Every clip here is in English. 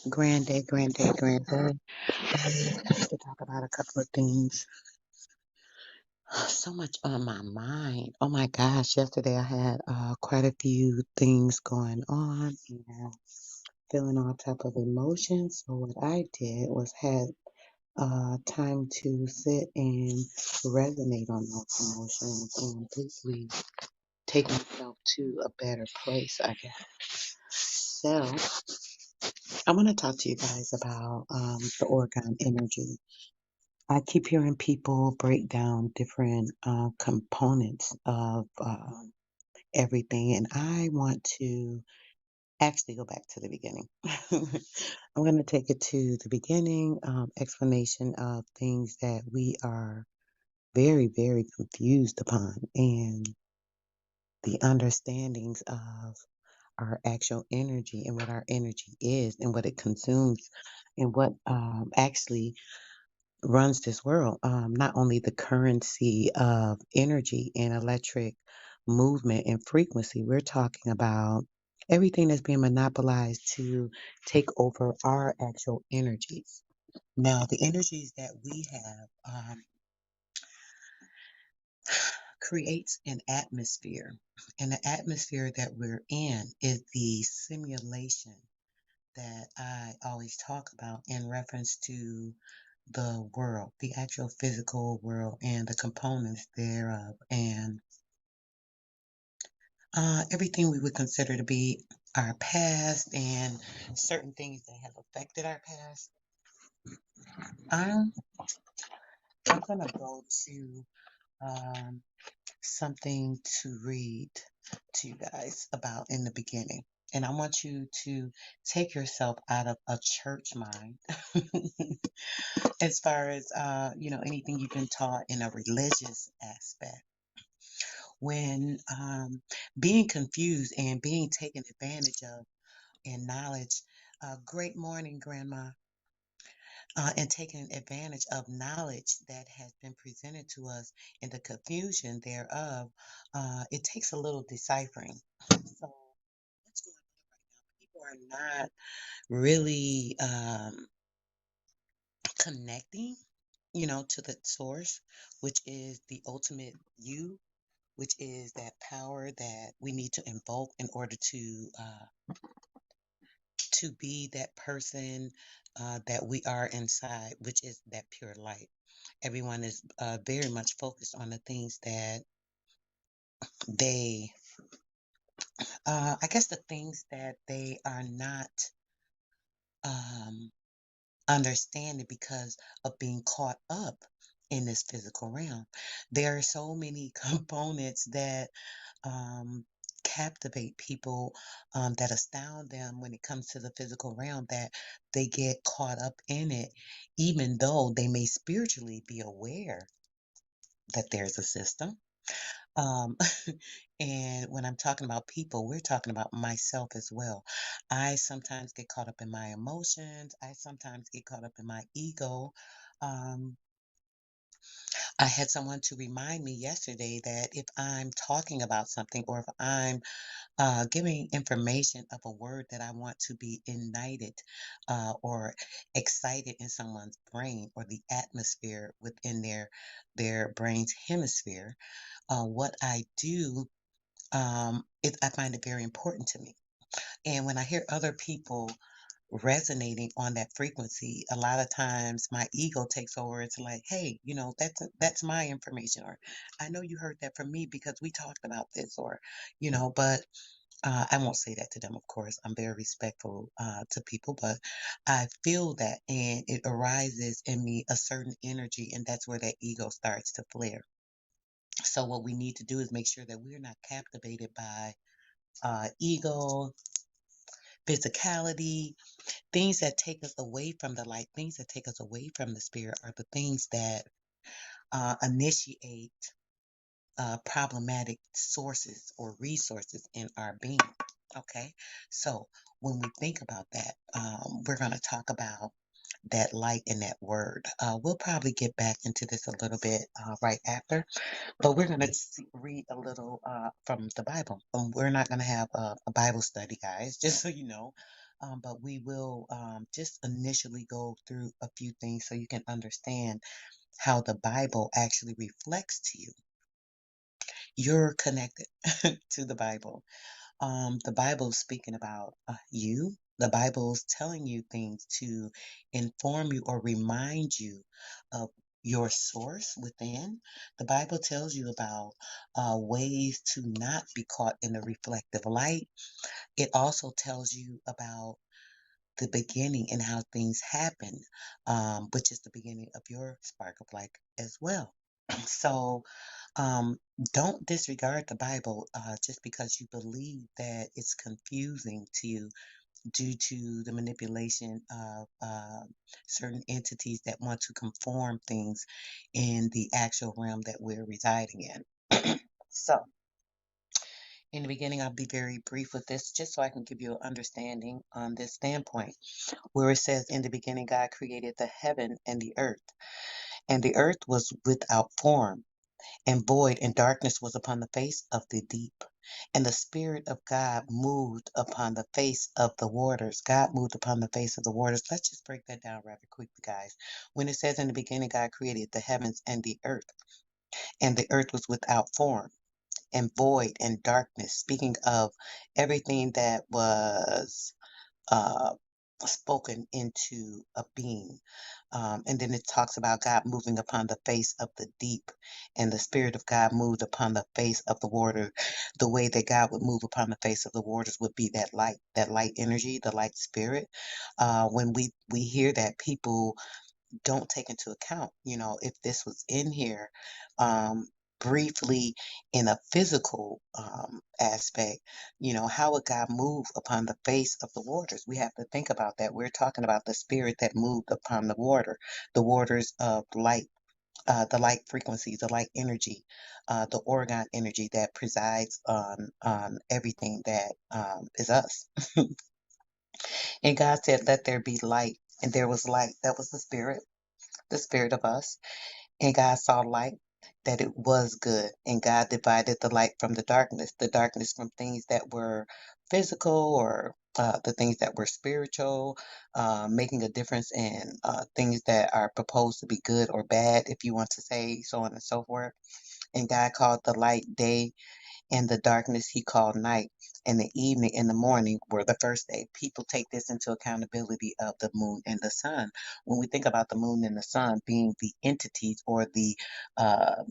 Grand day. To talk about a couple of things. So much on my mind. Oh my gosh, yesterday I had quite a few things going on and feeling all type of emotions. So what I did was had time to sit and resonate on those emotions and basically take myself to a better place, I guess. So I want to talk to you guys about the Oragon energy. I keep hearing people break down different components of everything, and I want to actually go back to the beginning. I'm going to take it to the beginning explanation of things that we are very, very confused upon, and the understandings of our actual energy and what our energy is and what it consumes and what actually runs this world. Not only the currency of energy and electric movement and frequency, we're talking about everything that's being monopolized to take over our actual energies. Now, the energies that we have creates an atmosphere, and the atmosphere that we're in is the simulation that I always talk about in reference to the world, the actual physical world, and the components thereof, and everything we would consider to be our past and certain things that have affected our past. I'm, I'm going to go to um, something to read to you guys about in the beginning. And I want you to take yourself out of a church mind as far as, anything you've been taught in a religious aspect. When being confused and being taken advantage of in knowledge, great morning, Grandma, and taking advantage of knowledge that has been presented to us and the confusion thereof, it takes a little deciphering. So, what's going on right now? People are not really connecting, to the source, which is the ultimate you, which is that power that we need to invoke in order to be that person that we are inside, which is that pure light. Everyone is very much focused on the things that they, I guess, the things that they are not um, understanding because of being caught up in this physical realm. There are so many components that captivate people, that astound them when it comes to the physical realm, that they get caught up in it, even though they may spiritually be aware that there's a system. Um, and when I'm talking about people, we're talking about myself as well. I sometimes get caught up in my emotions. I sometimes get caught up in my ego. Um, I had someone to remind me yesterday that if I'm talking about something or if I'm giving information of a word that I want to be ignited or excited in someone's brain or the atmosphere within their brain's hemisphere, what I do, I find it very important to me. And when I hear other people resonating on that frequency, a lot of times my ego takes over. It's like, hey, that's my information, or I know you heard that from me because we talked about this, or but I won't say that to them, of course. I'm very respectful to people, but I feel that and it arises in me a certain energy, and that's where that ego starts to flare. So, what we need to do is make sure that we're not captivated by ego, physicality, things that take us away from the light, things that take us away from the spirit are the things that initiate problematic sources or resources in our being. Okay, so when we think about that, we're going to talk about that light and that word. We'll probably get back into this a little bit right after, but we're going to read a little from the Bible. We're not going to have a Bible study, guys, just so you know. but we will just initially go through a few things so you can understand how the Bible actually reflects to you. You're connected to the Bible. The Bible is speaking about you. The Bible is telling you things to inform you or remind you of your source within. The Bible tells you about ways to not be caught in the reflective light. It also tells you about the beginning and how things happen, which is the beginning of your spark of light as well. So um, don't disregard the Bible just because you believe that it's confusing to you due to the manipulation of certain entities that want to conform things in the actual realm that we're residing in. So, in the beginning, I'll be very brief with this just so I can give you an understanding on this standpoint, where it says, in the beginning, God created the heaven and the earth was without form and void, and darkness was upon the face of the deep. And the Spirit of God moved upon the face of the waters. God moved upon the face of the waters. Let's just break that down rather quickly, guys. When it says in the beginning, God created the heavens and the earth was without form and void and darkness, speaking of everything that was uh, spoken into a being. And then it talks about God moving upon the face of the deep, and the Spirit of God moved upon the face of the water. The way that God would move upon the face of the waters would be that light energy, the light spirit. When we hear that, people don't take into account, if this was in here um, briefly in a physical aspect, how would God move upon the face of the waters? We have to think about that. We're talking about the spirit that moved upon the waters of light. The light frequency, the light energy, the Oragon energy that presides on everything that is us. And God said, "Let there be light," and there was light. That was the spirit of us. And God saw light, that it was good. And God divided the light from the darkness from things that were physical or the things that were spiritual, making a difference in things that are proposed to be good or bad, if you want to say so on and so forth. And God called the light day, and the darkness he called night, and the evening and the morning were the first day. People take this into accountability of the moon and the sun. When we think about the moon and the sun being the entities or the, uh,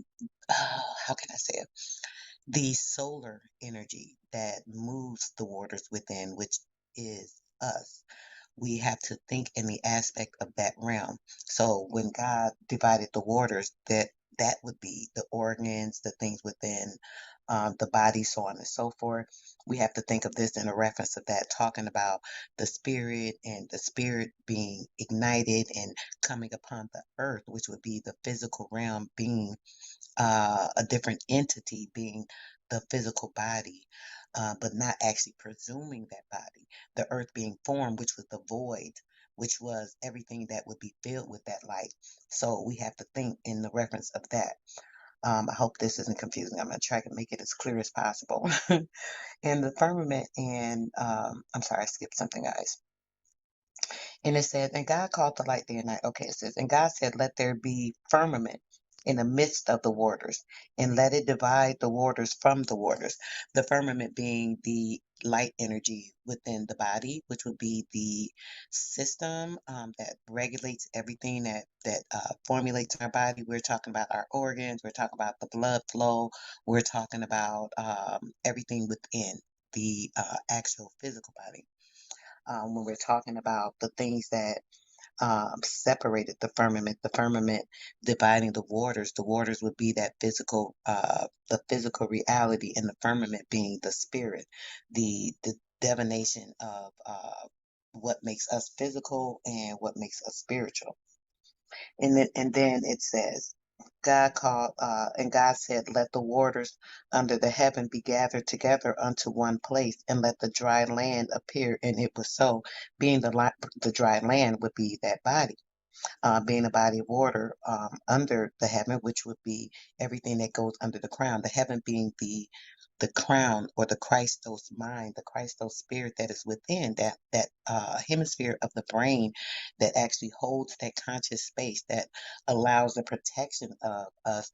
how can I say it? The solar energy that moves the waters within, which is us. We have to think in the aspect of that realm. So when God divided the waters, that would be the organs, the things within the body, so on and so forth. We have to think of this in a reference of that, talking about the spirit and the spirit being ignited and coming upon the earth, which would be the physical realm being a different entity being the physical body, but not actually presuming that body. The earth being formed, which was the void, which was everything that would be filled with that light. So we have to think in the reference of that. I hope this isn't confusing. I'm going to try to make it as clear as possible. And the firmament, and I'm sorry, I skipped something, guys. And it says, and God called the light day and night. Okay, it says, and God said, let there be firmament in the midst of the waters, and let it divide the waters from the waters. The firmament being the light energy within the body, which would be the system that regulates everything that formulates our body. We're talking about our organs. We're talking about the blood flow. We're talking about everything within the actual physical body when we're talking about the things that separated the firmament dividing the waters would be that the physical reality, and the firmament being the spirit, the divination of what makes us physical and what makes us spiritual. And then it says, and God said, let the waters under the heaven be gathered together unto one place, and let the dry land appear. And it was so, being the dry land would be that body. being a body of water under the heaven, which would be everything that goes under the crown. The heaven being the crown or the Christos mind, the Christos spirit that is within that hemisphere of the brain that actually holds that conscious space that allows the protection of us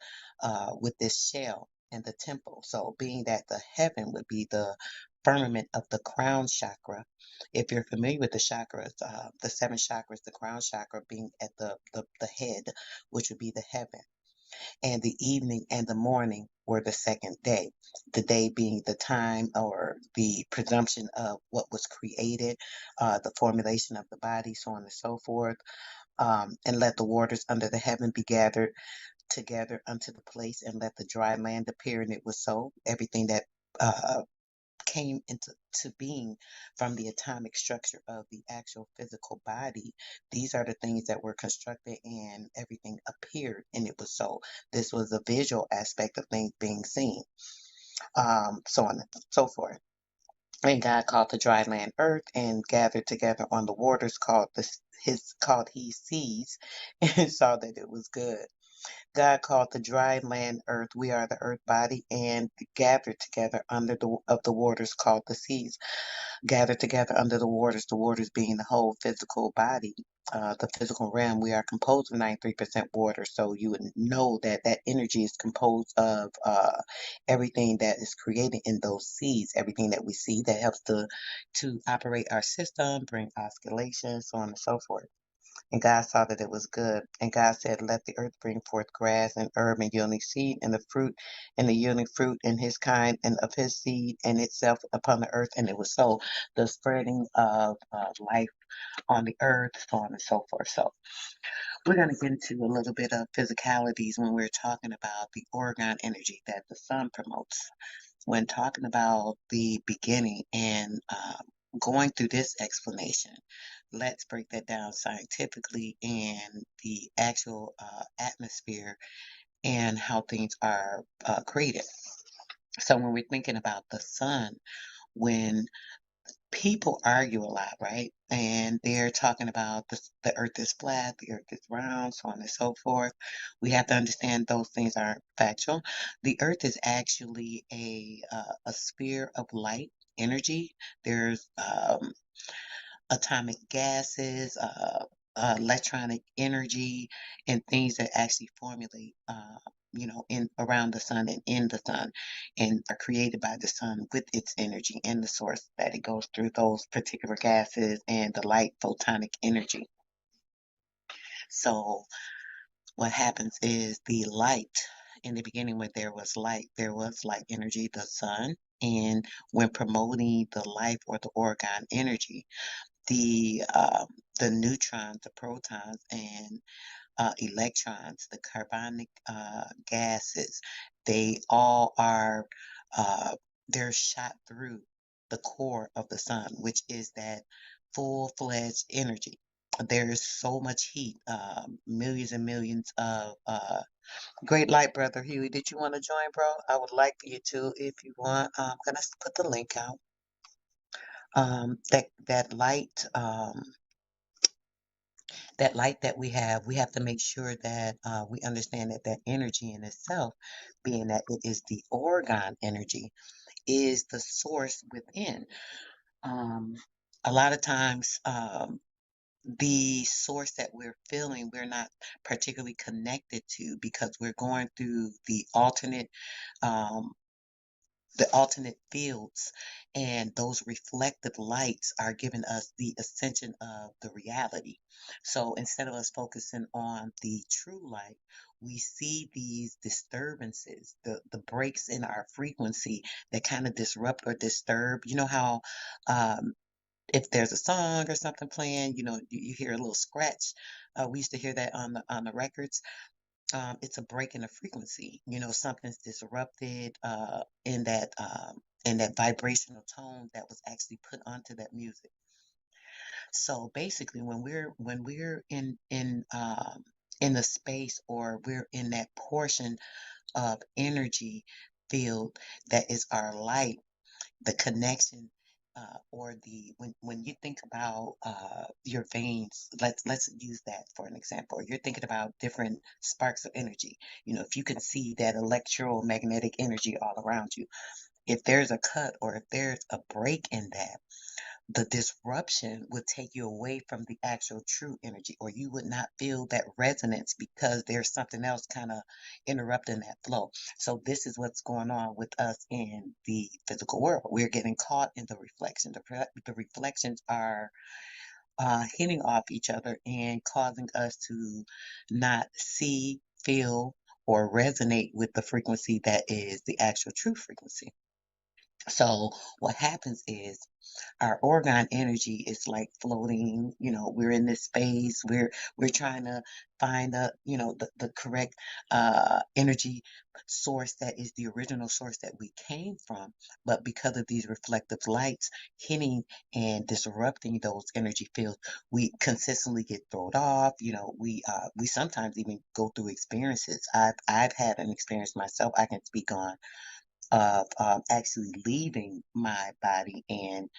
with this shell and the temple. So, being that the heaven would be the firmament of the crown chakra. If you're familiar with the chakras, the seven chakras, the crown chakra being at the head, which would be the heaven, and the evening and the morning were the second day. The day being the time or the presumption of what was created, the formulation of the body, so on and so forth. And let the waters under the heaven be gathered together unto the place, and let the dry land appear, and it was so. Everything that uh, came into being from the atomic structure of the actual physical body. These are the things that were constructed and everything appeared and it was so. This was a visual aspect of things being seen, so on and so forth. And God called the dry land earth and gathered together on the waters called called he seas and saw that it was good. God called the dry land earth. We are the earth body and gathered together under the waters called the seas. Gathered together under the waters being the whole physical body. The physical realm, we are composed of 93% water, so you would know that that energy is composed of everything that is created in those seas, everything that we see that helps to operate our system, bring oscillation, so on and so forth. And God saw that it was good. And God said, let the earth bring forth grass and herb and yielding seed and the fruit and the yielding fruit in his kind and of his seed and itself upon the earth. And it was so. The spreading of life on the earth, so on and so forth. So we're going to get into a little bit of physicalities when we're talking about the Oragon energy that the sun promotes. When talking about the beginning and going through this explanation, let's break that down scientifically and the actual atmosphere and how things are created. So when we're thinking about the sun, when people argue a lot, right? And they're talking about the earth is flat, the earth is round, so on and so forth. We have to understand those things aren't factual. The earth is actually a sphere of light energy. There's atomic gases, electronic energy, and things that actually formulate, in around the sun and in the sun, and are created by the sun with its energy and the source that it goes through those particular gases and the light photonic energy. So what happens is the light in the beginning when there was light energy, the sun, and when promoting the life or the orgone energy, the um, the neutrons, the protons, and electrons, the carbonic gases, they all are they're shot through the core of the sun, which is that full-fledged energy. There is so much heat, millions and millions of great light, brother Huey. Did you want to join, bro? I would like for you to, if you want. I'm gonna put the link out. That light. That light that we have to make sure that we understand that that energy in itself, being that it is the orgone energy, is the source within. Um, a lot of times, the source that we're feeling, we're not particularly connected to because we're going through um, the alternate fields, and those reflected lights are giving us the ascension of the reality. So instead of us focusing on the true light, we see these disturbances, the breaks in our frequency that kind of disrupt or disturb. You know how um, if there's a song or something playing, you hear a little scratch. We used to hear that on the records. It's a break in the frequency. Something's disrupted in that vibrational tone that was actually put onto that music. So basically, when we're in the space, or we're in that portion of energy field that is our light, the connection. or the when you think about your veins, let's use that for an example. You're thinking about different sparks of energy. If you can see that electromagnetic energy all around you, if there's a cut or if there's a break in that, the disruption would take you away from the actual true energy, or you would not feel that resonance because there's something else kind of interrupting that flow. So this is what's going on with us in the physical world. We're getting caught in the reflection. The reflections are hitting off each other and causing us to not see, feel, or resonate with the frequency that is the actual true frequency. So what happens is our Oragon energy is like floating. We're in this space. We're trying to find the correct energy source that is the original source that we came from. But because of these reflective lights hitting and disrupting those energy fields, we consistently get thrown off. We sometimes even go through experiences. I've had an experience myself I can speak on of actually leaving my body and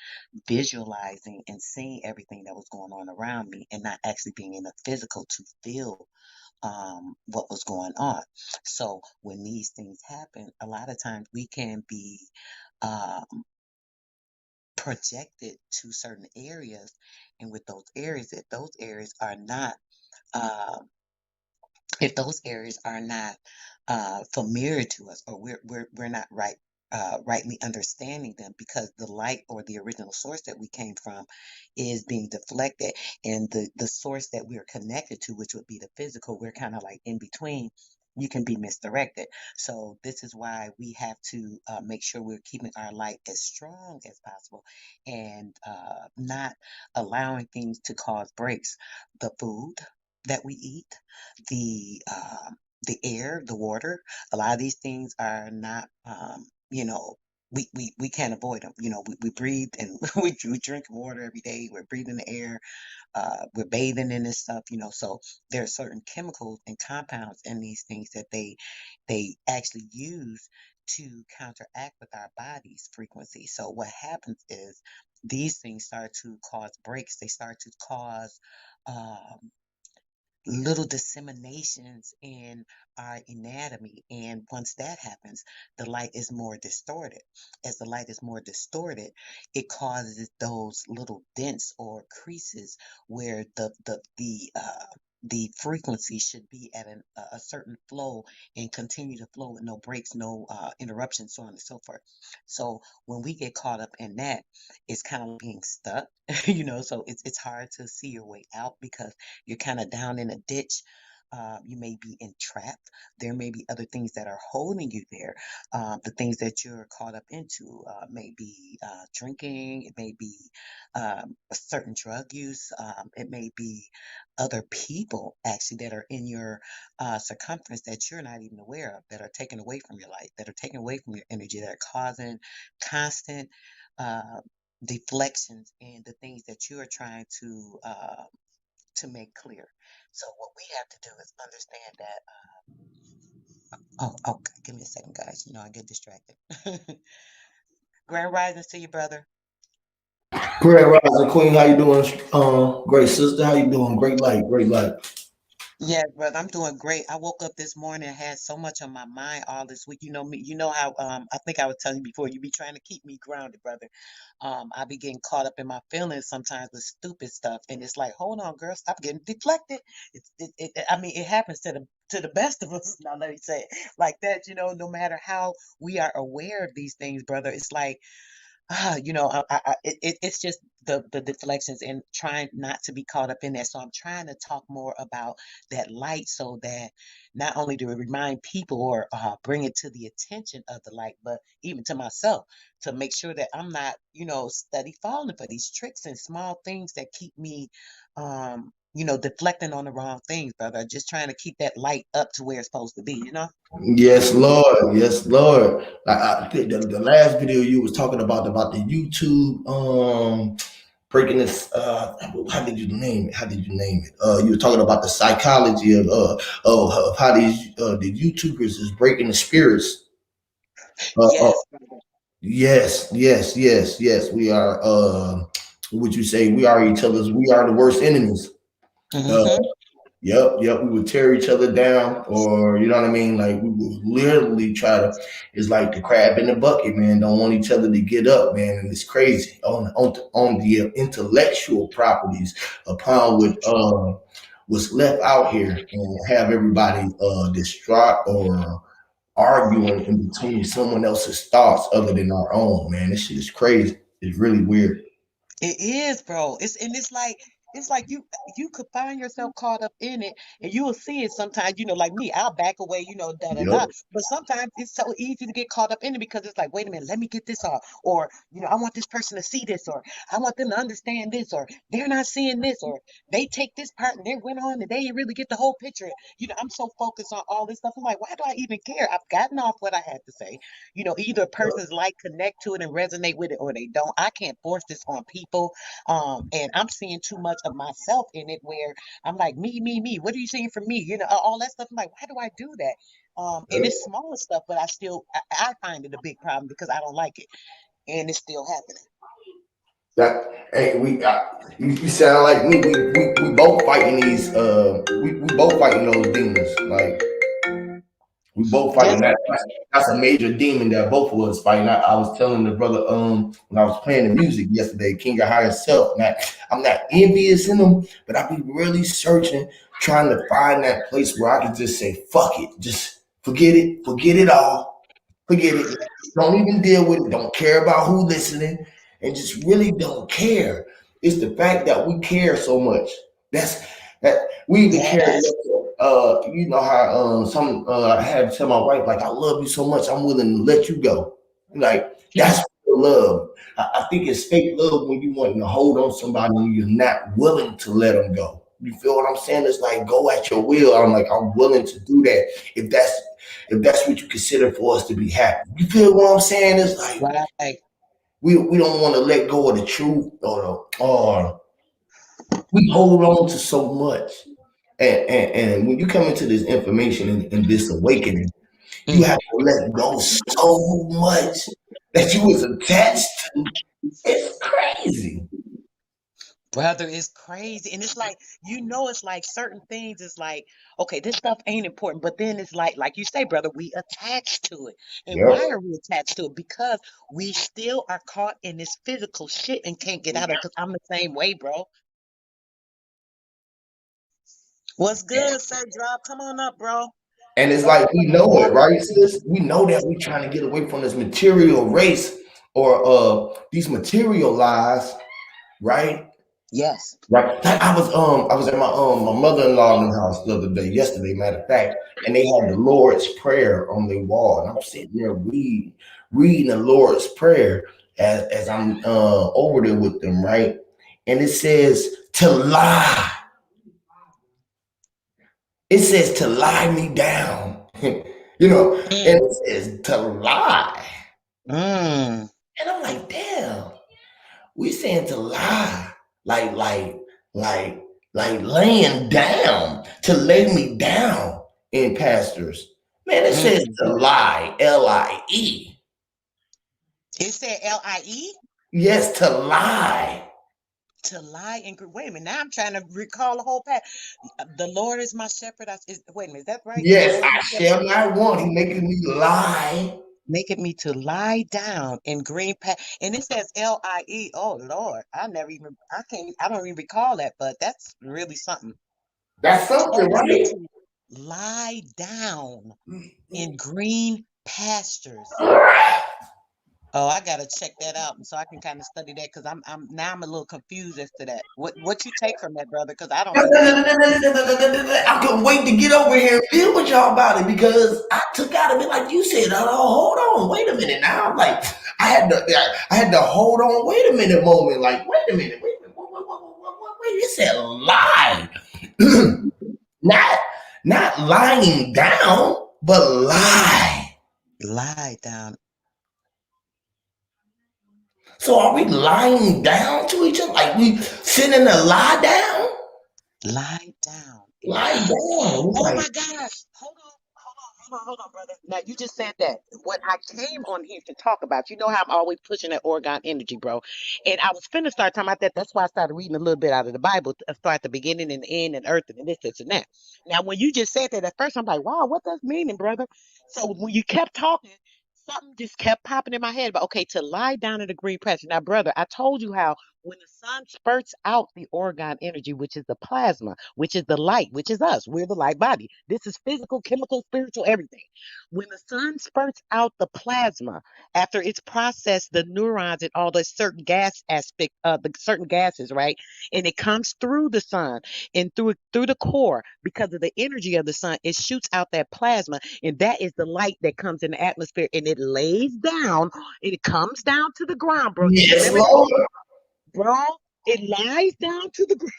visualizing and seeing everything that was going on around me and not actually being in the physical to feel what was going on. So when these things happen, a lot of times we can be um, projected to certain areas, and with those areas, if those areas are not um, if those areas are not familiar to us, or we're not rightly understanding them, because the light or the original source that we came from is being deflected, and the source that we are connected to, which would be the physical, we're kind of like in between. You can be misdirected. So this is why we have to make sure we're keeping our light as strong as possible, and not allowing things to cause breaks. The food that we eat, the air, the water. A lot of these things are not, we can't avoid them. We breathe and we drink water every day. We're breathing the air. We're bathing in this stuff. So there are certain chemicals and compounds in these things that they actually use to counteract with our body's frequency. So what happens is these things start to cause breaks. They start to cause um, little disseminations in our anatomy. And once that happens, the light is more distorted. As the light is more distorted, it causes those little dents or creases where the frequency should be at a certain flow and continue to flow with no breaks, no interruptions, so on and so forth. So when we get caught up in that, it's kind of like being stuck, so it's hard to see your way out because you're kind of down in a ditch. You may be entrapped. There may be other things that are holding you there. The things that you're caught up into may be drinking. It may be a certain drug use. It may be other people actually that are in your circumference that you're not even aware of, that are taken away from your life, that are taken away from your energy, that are causing constant uh, deflections in the things that you are trying to make clear. So what we have to do is understand that. Oh, give me a second, guys. I get distracted. Grand risings to you, brother. Great Rising Queen, how you doing? Great sister, how you doing? Great light, great light. Yeah, brother, I'm doing great. I woke up this morning and had so much on my mind all this week. You know me, you know how I think I was telling you before, you be trying to keep me grounded, brother. I be getting caught up in my feelings sometimes with stupid stuff, and it's like, hold on, girl, stop getting deflected. I mean, it happens to the best of us. Now let me say it like that. No matter how we are aware of these things, brother, it's like it's just the deflections and trying not to be caught up in that. So I'm trying to talk more about that light, so that not only do it remind people or bring it to the attention of the light, but even to myself, to make sure that I'm not, steady falling for these tricks and small things that keep me, deflecting on the wrong things, brother. Just trying to keep that light up to where it's supposed to be. Yes, Lord. Yes, Lord. Like the last video you was talking about the YouTube breaking this how did you name it? How did you name it? You were talking about the psychology of how these the YouTubers is breaking the spirits. Uh, uh, Yes, brother. Yes, yes, yes, yes. We are. What would you say? We are each other's. We are the worst enemies. Uh, Mm-hmm. Yep, yep. We would tear each other down, or you know what I mean. Like we would literally try to. It's like the crab in the bucket, man. Don't want each other to get up, man, and it's crazy on the intellectual properties upon what was left out here, and have everybody distraught or arguing in between someone else's thoughts other than our own. Man, this shit is crazy. It's really weird. It is, bro. It's like you could find yourself caught up in it, and you will see it sometimes. Like me, I'll back away, da da da. Yep. But sometimes it's so easy to get caught up in it because it's like, wait a minute, let me get this off, or I want this person to see this, or I want them to understand this, or they're not seeing this, or they take this part and they went on and they didn't really get the whole picture. I'm so focused on all this stuff. I'm like, why do I even care? I've gotten off what I had to say. Either a person's like connect to it and resonate with it or they don't. I can't force this on people. And I'm seeing too much of myself in it where I'm like, me, me, me. What are you seeing from me? All that stuff. I'm like, why do I do that? And it's small stuff, but I find it a big problem because I don't like it, and it's still happening. That hey, you sound like me. We both fighting these. We both fighting those demons. Like we both fighting Just that. That's a major demon that both of us fighting. I was telling the brother when I was playing the music yesterday, King of Higher Self. Now I'm not envious in them, but I be really searching, trying to find that place where I can just say, "Fuck it, just forget it all, forget it. Don't even deal with it. Don't care about who listening, and just really don't care." It's the fact that we care so much. That we even care enough yes, you know how I had to tell my wife, like, I love you so much, I'm willing to let you go. Like, that's real love. I think it's fake love when you want to hold on somebody and you're not willing to let them go. You feel what I'm saying? It's like go at your will. I'm like, I'm willing to do that if that's what you consider for us to be happy. You feel what I'm saying? It's like right. we don't want to let go of the truth or we hold on to so much. And when you come into this information and this awakening, you Mm. have to let go so much that you was attached to. It's crazy. Brother, it's crazy. And it's like, it's like certain things is like, okay, this stuff ain't important. But then it's like you say, brother, we attach to it. And why Yep. are we attached to it? Because we still are caught in this physical shit and can't get out of it. Because I'm the same way, bro. What's good, Sir Drop? Come on up, bro. And it's Sorry like for we the know it, right, background. sis? We know that we're trying to get away from this material race or these material lies, right? Yes. Right. Like I was at my mother-in-law in the house the other day, yesterday, matter of fact, and they had the Lord's Prayer on their wall. And I'm sitting there reading the Lord's Prayer as I'm over there with them, right? And it says to lie. It says to lie me down. And Mm, it says to lie. mm, And I'm like, damn. We saying to lie, like, like, like, like laying down, to lay me down in pastors. Man, it says mm. to lie, Lie. It said Lie? Yes, to lie. To lie and wait a minute. Now I'm trying to recall the whole path. The Lord is my shepherd. Wait a minute. Is that right? The Yes, Lord is I my shepherd. shall not want. He making me lie. Making me to lie down in green path. And it says Lie. Oh Lord. I don't even recall that, but that's really something. That's something, Telling me right? to lie down in green pastures. Oh, I gotta check that out, so I can kind of study that because I'm a little confused as to that. What you take from that, brother? Because I don't understand that. I couldn't wait to get over here and deal with y'all about it because I took out a bit like you said. Oh, hold on, wait a minute. Now I'm like, I had to hold on, wait a minute moment. Like, wait a minute, wait. You said lie, not not lying down, but lie. Lie down, So are we lying down to each other? Like we sitting a lie down? lie down. Lie down. It's Oh like my gosh! Hold on. Hold on, brother. Now you just said that. What I came on here to talk about, you know how I'm always pushing that Oragon energy, bro. And I was finna start talking about that. That's why I started reading a little bit out of the Bible, start the beginning and the end and earth and this and that. Now, when you just said that at first, I'm like, wow, what does meaning, brother? So when you kept talking, something just kept popping in my head about okay, to lie down in the green pasture. Now, brother, I told you how when the sun spurts out the Oragon energy, which is the plasma, which is the light, which is us, we're the light body. This is physical, chemical, spiritual, everything. When the sun spurts out the plasma, after it's processed, the neurons and all the certain gas aspect, the certain gases, right? And it comes through the sun and through the core because of the energy of the sun, it shoots out that plasma, and that is the light that comes in the atmosphere, and it lays down, and it comes down to the ground, bro. You Yes, remember Lord. bro. It lies down to the ground.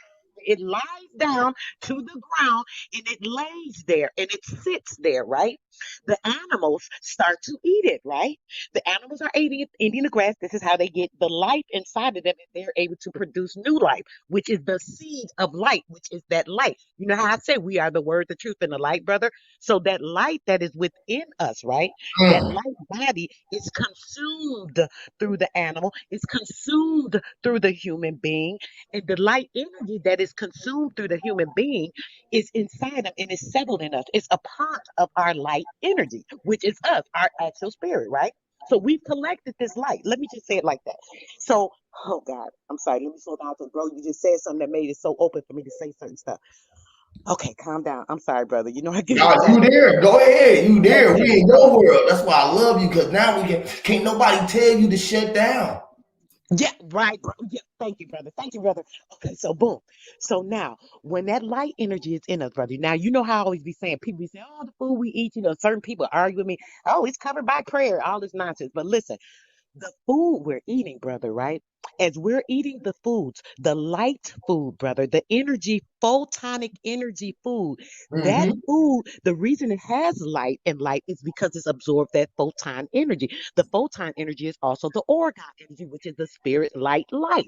It lies down to the ground and it lays there and it sits there, right? The animals start to eat it, right? The animals are eating the grass. This is how they get the life inside of them and they're able to produce new life, which is the seed of light, which is that light. You know how I say we are the word, the truth, and the light, brother? So that light that is within us, right? That Mm. light body is consumed through the animal, it's consumed through the human being, and the light energy that is consumed through the human being is inside them and is settled in us. It's a part of our light energy, which is us, our actual spirit, right? So we've collected this light. Let me just say it like that. So, oh God, I'm sorry. Let me slow down because, bro, you just said something that made it so open for me to say certain stuff. Okay, calm down. I'm sorry, brother. You know I get Nah, you excited. there. Go ahead. You there. Okay, We in your world. That's why I love you, because now we can't nobody tell you to shut down. yeah, right, bro. Yeah, thank you, brother. Thank you, brother. Okay, so boom. So now, when that light energy is in us, brother, now you know how I always be saying, people be saying, oh, the food we eat, certain people argue with me. Oh, it's covered by prayer, all this nonsense. But listen, the food we're eating, brother, right? As we're eating the foods, the light food, brother, the energy, photonic energy food, that Mm-hmm. food, the reason it has light and light is because it's absorbed that photon energy. The photon energy is also the orgon energy, which is the spirit light life.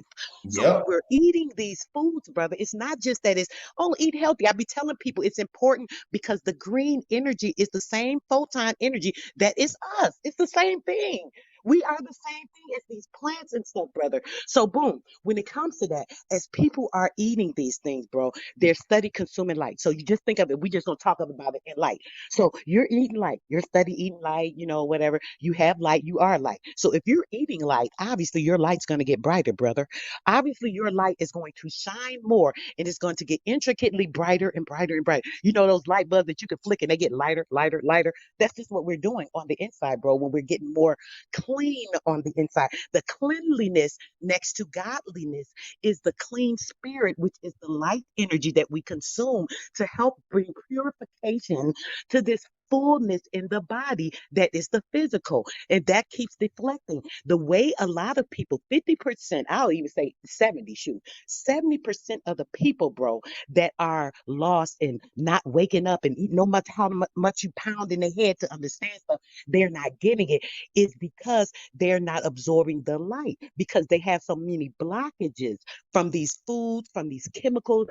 So when Yep. we're eating these foods, brother, it's not just that it's, oh, eat healthy. I be telling people it's important because the green energy is the same photon energy that is us. It's the same thing. We are the same thing as these plants and stuff, brother. So, boom, when it comes to that, as people are eating these things, bro, they're study consuming light. So, you just think of it, we just gonna talk about it in light. So, you're eating light, you're study eating light, whatever. You have light, you are light. So, if you're eating light, obviously your light's gonna get brighter, brother. Obviously, your light is going to shine more and it's going to get intricately brighter and brighter and brighter. You know, those light bulbs that you can flick and they get lighter, lighter, lighter. That's just what we're doing on the inside, bro, when we're getting more clean on the inside. The cleanliness next to godliness is the clean spirit, which is the light energy that we consume to help bring purification to this fullness in the body that is the physical. And that keeps deflecting. The way a lot of people, 50%, I'll even say 70, shoot, 70% of the people, bro, that are lost and not waking up and no matter how much you pound in their head to understand stuff, they're not getting it is because they're not absorbing the light because they have so many blockages from these foods, from these chemicals,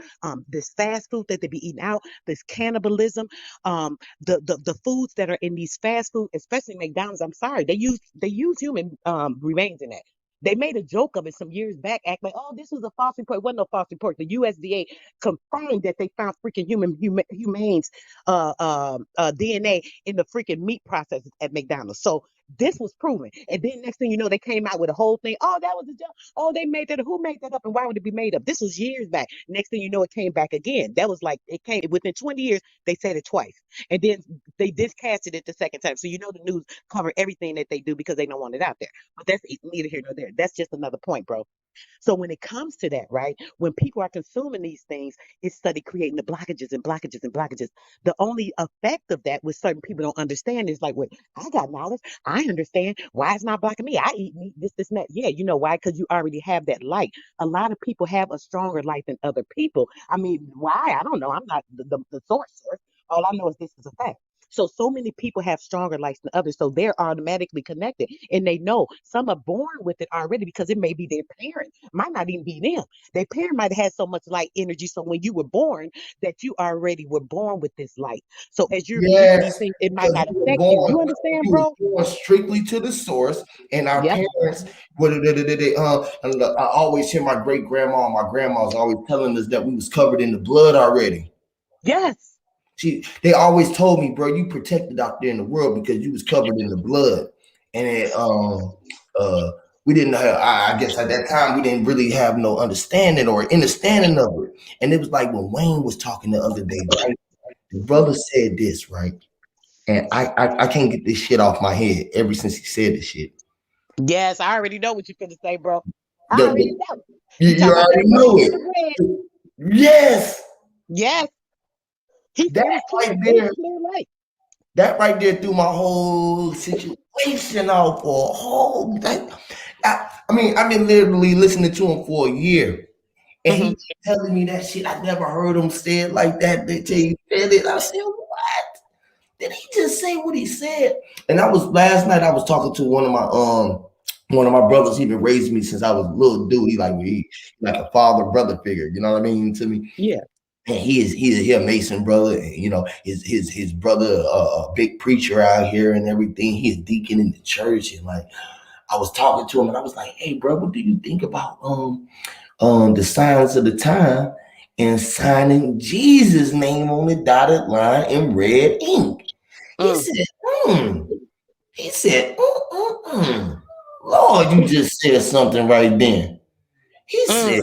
this fast food that they be eating out, this cannibalism, the foods that are in these fast food, especially McDonald's. I'm sorry, they use human remains in that. They made a joke of it some years back, act like, oh, this was a false report. It wasn't no false report. The USDA confirmed that they found freaking humanes DNA in the freaking meat processors at McDonald's. So this was proven. And then next thing you know, they came out with a whole thing. Oh, that was a joke. Oh, they made that. Who made that up? And why would it be made up? This was years back. Next thing you know, it came back again. That was like it came within 20 years. They said it twice, and then they discasted it the second time. So you know the news cover everything that they do because they don't want it out there. But that's neither here nor there. That's just another point, bro. So when it comes to that, right, when people are consuming these things, it's study creating the blockages and blockages and blockages. The only effect of that, which certain people don't understand, is like, wait, I got knowledge. I understand. Why it's not blocking me? I eat meat, this, and that. Yeah, you know why? Because you already have that light. A lot of people have a stronger light than other people. I mean, why? I don't know. I'm not the source. All I know is this is a fact. So many people have stronger lights than others. So they're automatically connected. And they know some are born with it already because it may be their parent. Might not even be them. Their parent might have had so much light energy. So when you were born, that you already were born with this light. So as you're releasing these Yes, things, it might because not affect you. You understand, we was bro? born strictly to the source, and our Yep. parents, what they, and I always hear my great grandma, and my grandma's always telling us that we was covered in the blood already. Yes. They always told me, bro, you protected out there in the world because you was covered in the blood, and uh, we didn't have. I guess at that time we didn't really have no understanding or understanding of it, and it was like when Wayne was talking the other day, right? The brother said this, right? And I can't get this shit off my head ever since he said this shit. Yes. I already know what you're going to say, bro. I already The, know. you, You you talking about already that white know and it. the red? Yes, Yes. that It was clear. right It was there, clear light. that right there threw my whole situation off for a whole. I mean, I've been literally listening to him for a year, and Hmm. he telling me that shit. I never heard him say it like that. They tell you said it. I said, what? Did he just say what he said? And I was last night. I was talking to one of my brothers. He been raised me since I was a little dude. He like a father brother figure. You know what I mean to me. Yeah. And he a Mason brother. And, you know his brother a big preacher out here and everything. He's deacon in the church and like I was talking to him and I was like, hey bro, what do you think about the signs of the time and signing Jesus' name on the dotted line in red ink? He Mm, said, hmm. He said, Lord, you just said something right then. He said,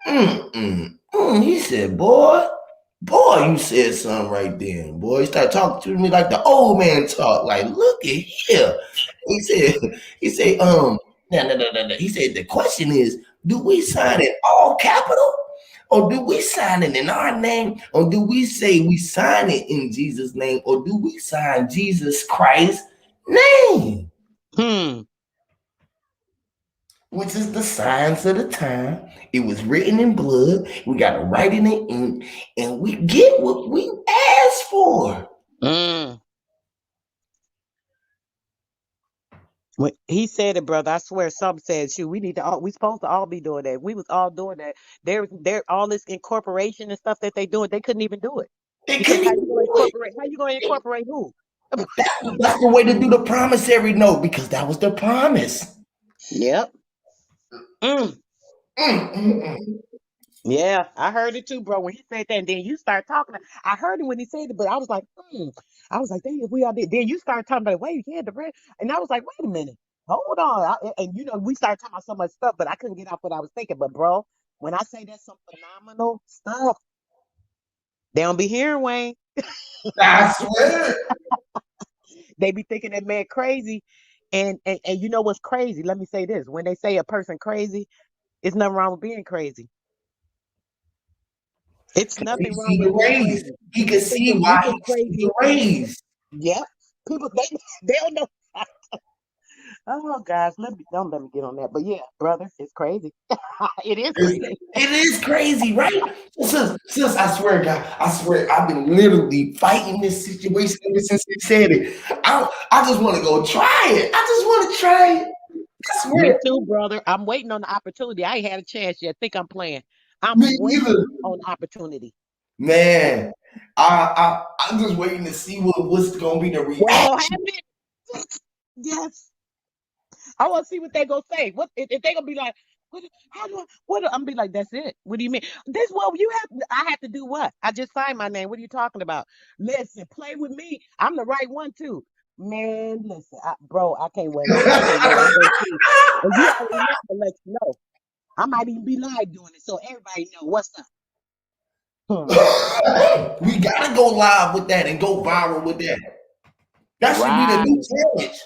mm, He said, boy, you said something right then. Boy, he started talking to me like the old man talk. Like, look at here. He said, he said, no. He said, the question is, do we sign it all capital? Or do we sign it in our name? Or do we say we sign it in Jesus' name? Or do we sign Jesus Christ's name? hmm. Which is the signs of the time. It was written in blood. We got to write it in ink, and we get what we asked for. Mm. When he said it, brother, I swear some said, shoot, we need to all we supposed to all be doing that. We was all doing that. There all this incorporation and stuff that they doing, they couldn't even do it. They Because couldn't even do it. how you gonna incorporate who? That's the way to do the promissory note because that was the promise. Yep. Mm. Mm, mm, mm. Yeah, I heard it too, bro. When he said that, and then you start talking. I heard him when he said it, but I was like, I was like, dang, if we all did. Then you started talking about, wait, yeah, the red. And I was like, wait a minute, hold on. And you know, we started talking about so much stuff, but I couldn't get off what I was thinking. But bro, when I say that's some phenomenal stuff, they don't be hearing Wayne. I swear. They be thinking that man crazy. And you know what's crazy? Let me say this: when they say a person crazy, it's nothing wrong with being crazy. It's He nothing wrong see the with being rays. crazy. He can They think see them why wicked he see the crazy. rays. Yeah. People they don't know. Oh gosh, don't let me get on that. But yeah, brother, it's crazy. It is crazy. It is crazy, right? Sis, I swear, God, I swear, I've been literally fighting this situation ever since he said it. I just want to go try it. I just want to try it. I Me swear. too, brother. I'm waiting on the opportunity. I ain't had a chance yet. Think I'm playing. I'm Me either. waiting on the opportunity. Man, I'm just waiting to see what's gonna be the What's gonna reaction. happen? Yes. I want to see what they gonna say. What if they gonna be like? What? How do I? What? I'm be like. That's it. What do you mean? This? Well, you have. I have to do what? I just signed my name. What are you talking about? Listen, play with me. I'm the right one too. Man, listen, bro. I can't wait. I can't wait. I'm gonna see. And you already know. I'm gonna let you know. I might even be live doing it, so everybody know what's up. Hmm. We gotta go live with that and go viral with that. That should be the new Right. challenge.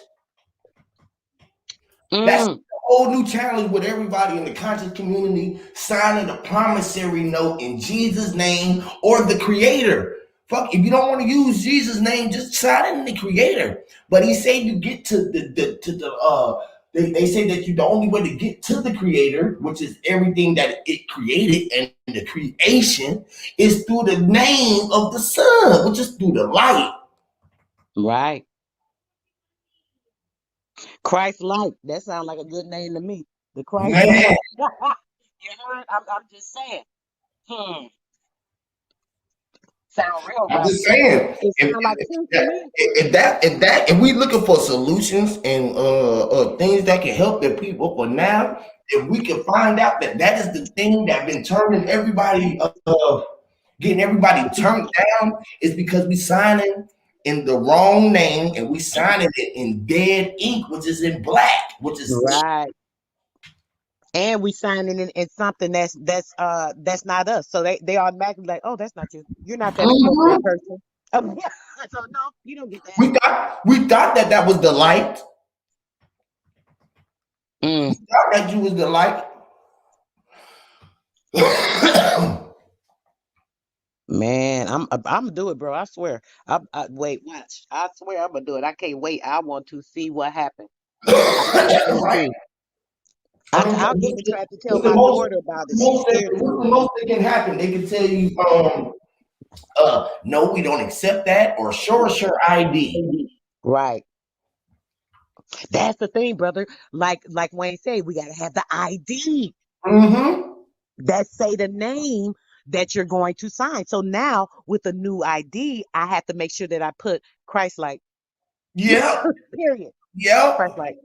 That's Mm. a whole new challenge with everybody in the conscious community signing a promissory note in Jesus' name or the creator. Fuck, if you don't want to use Jesus' name, just sign it in the creator. But he said you get to they say that you the only way to get to the creator, which is everything that it created and the creation, is through the name of the son, which is through the light. Right. Christ like. That sounds like a good name to me. The Christ like. Man, You heard? I'm just saying. Hmm. Sound real I'm right. just saying, It if, sound like truth to that, me. if we looking for solutions and things that can help the people for now, if we can find out that that is the thing that been turning everybody, getting everybody turned down, is because we signing in the wrong name and we signing it in dead ink, which is in black, which is Right. And we signing in something that's not us. So they automatically like, oh, that's not you. You're not that Mhm. appropriate person. Yeah. So no, you don't get that. we thought that that was the light. We Mm, thought that you was the light. man, I'm gonna do it, bro. I swear. Wait, watch. I swear I'm gonna do it. I can't wait. I want to see what happens. I can't wait Right. to. I mean, I've even tried to tell what's the my most, daughter about it. She's most that, scared what's too. the most that can happen? They can tell you, no, we don't accept that, or sure ID. Right. That's the thing, brother. Like Wayne said, we gotta have the ID Mm-hmm. that say the name that you're going to sign. So now with a new ID, I have to make sure that I put Christ like Yep. period. Christ Yep. like.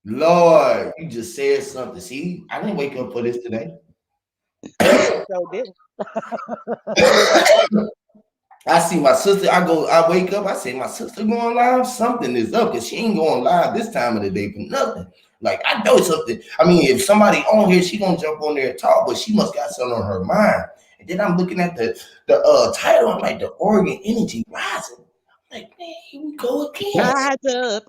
Lord, you just said something. See, I didn't wake up for this today. No, you so did. I see my sister. I wake up. I say, my sister going live. Something is up because she ain't going live this time of the day for nothing. Like I know something. I mean, if somebody on here, she gonna jump on there and talk, but she must got something on her mind. And then I'm looking at the title. I'm like, the Oregon energy rising. I'm like, man, here we go again. Rise up.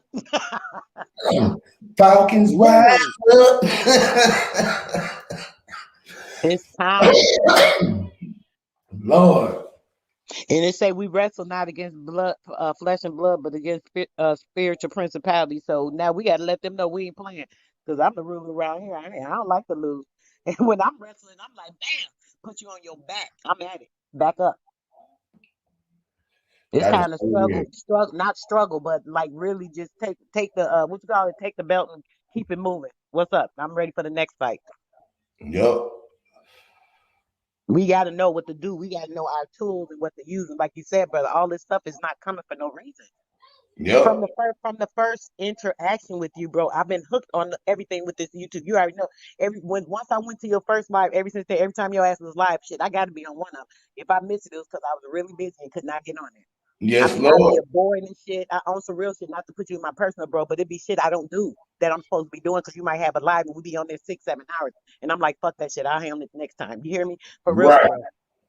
Falcons rise Literally. up. It's time. Lord, And it say we wrestle not against blood, flesh and blood, but against spiritual principalities. So now we got to let them know we ain't playing. Because I'm the ruler around here. I don't like to lose. And when I'm wrestling, I'm like, bam, put you on your back. I'm at it. Back up. It's that is time to so weird. struggle, not struggle, but like really just take the what you call it, take the belt and keep it moving. What's up? I'm ready for the next fight. Yup, We got to know what to do. We got to know our tools and what to use. And like you said, brother, all this stuff is not coming for no reason. yup. From the first interaction with you, bro, I've been hooked on everything with this YouTube. You already know. Once I went to your first live, ever since then, every time your ass was live, shit, I got to be on one of them. If I missed it, it was because I was really busy and could not get on there. I Yes, mean, I'd be Lord. a boring and shit. I own some real shit, not to put you in my personal, bro, but it'd be shit I don't do that I'm supposed to be doing because you might have a live and we be on there 6, 7 hours, and I'm like, fuck that shit. I'll handle it next time. You hear me? For real, for Right. real.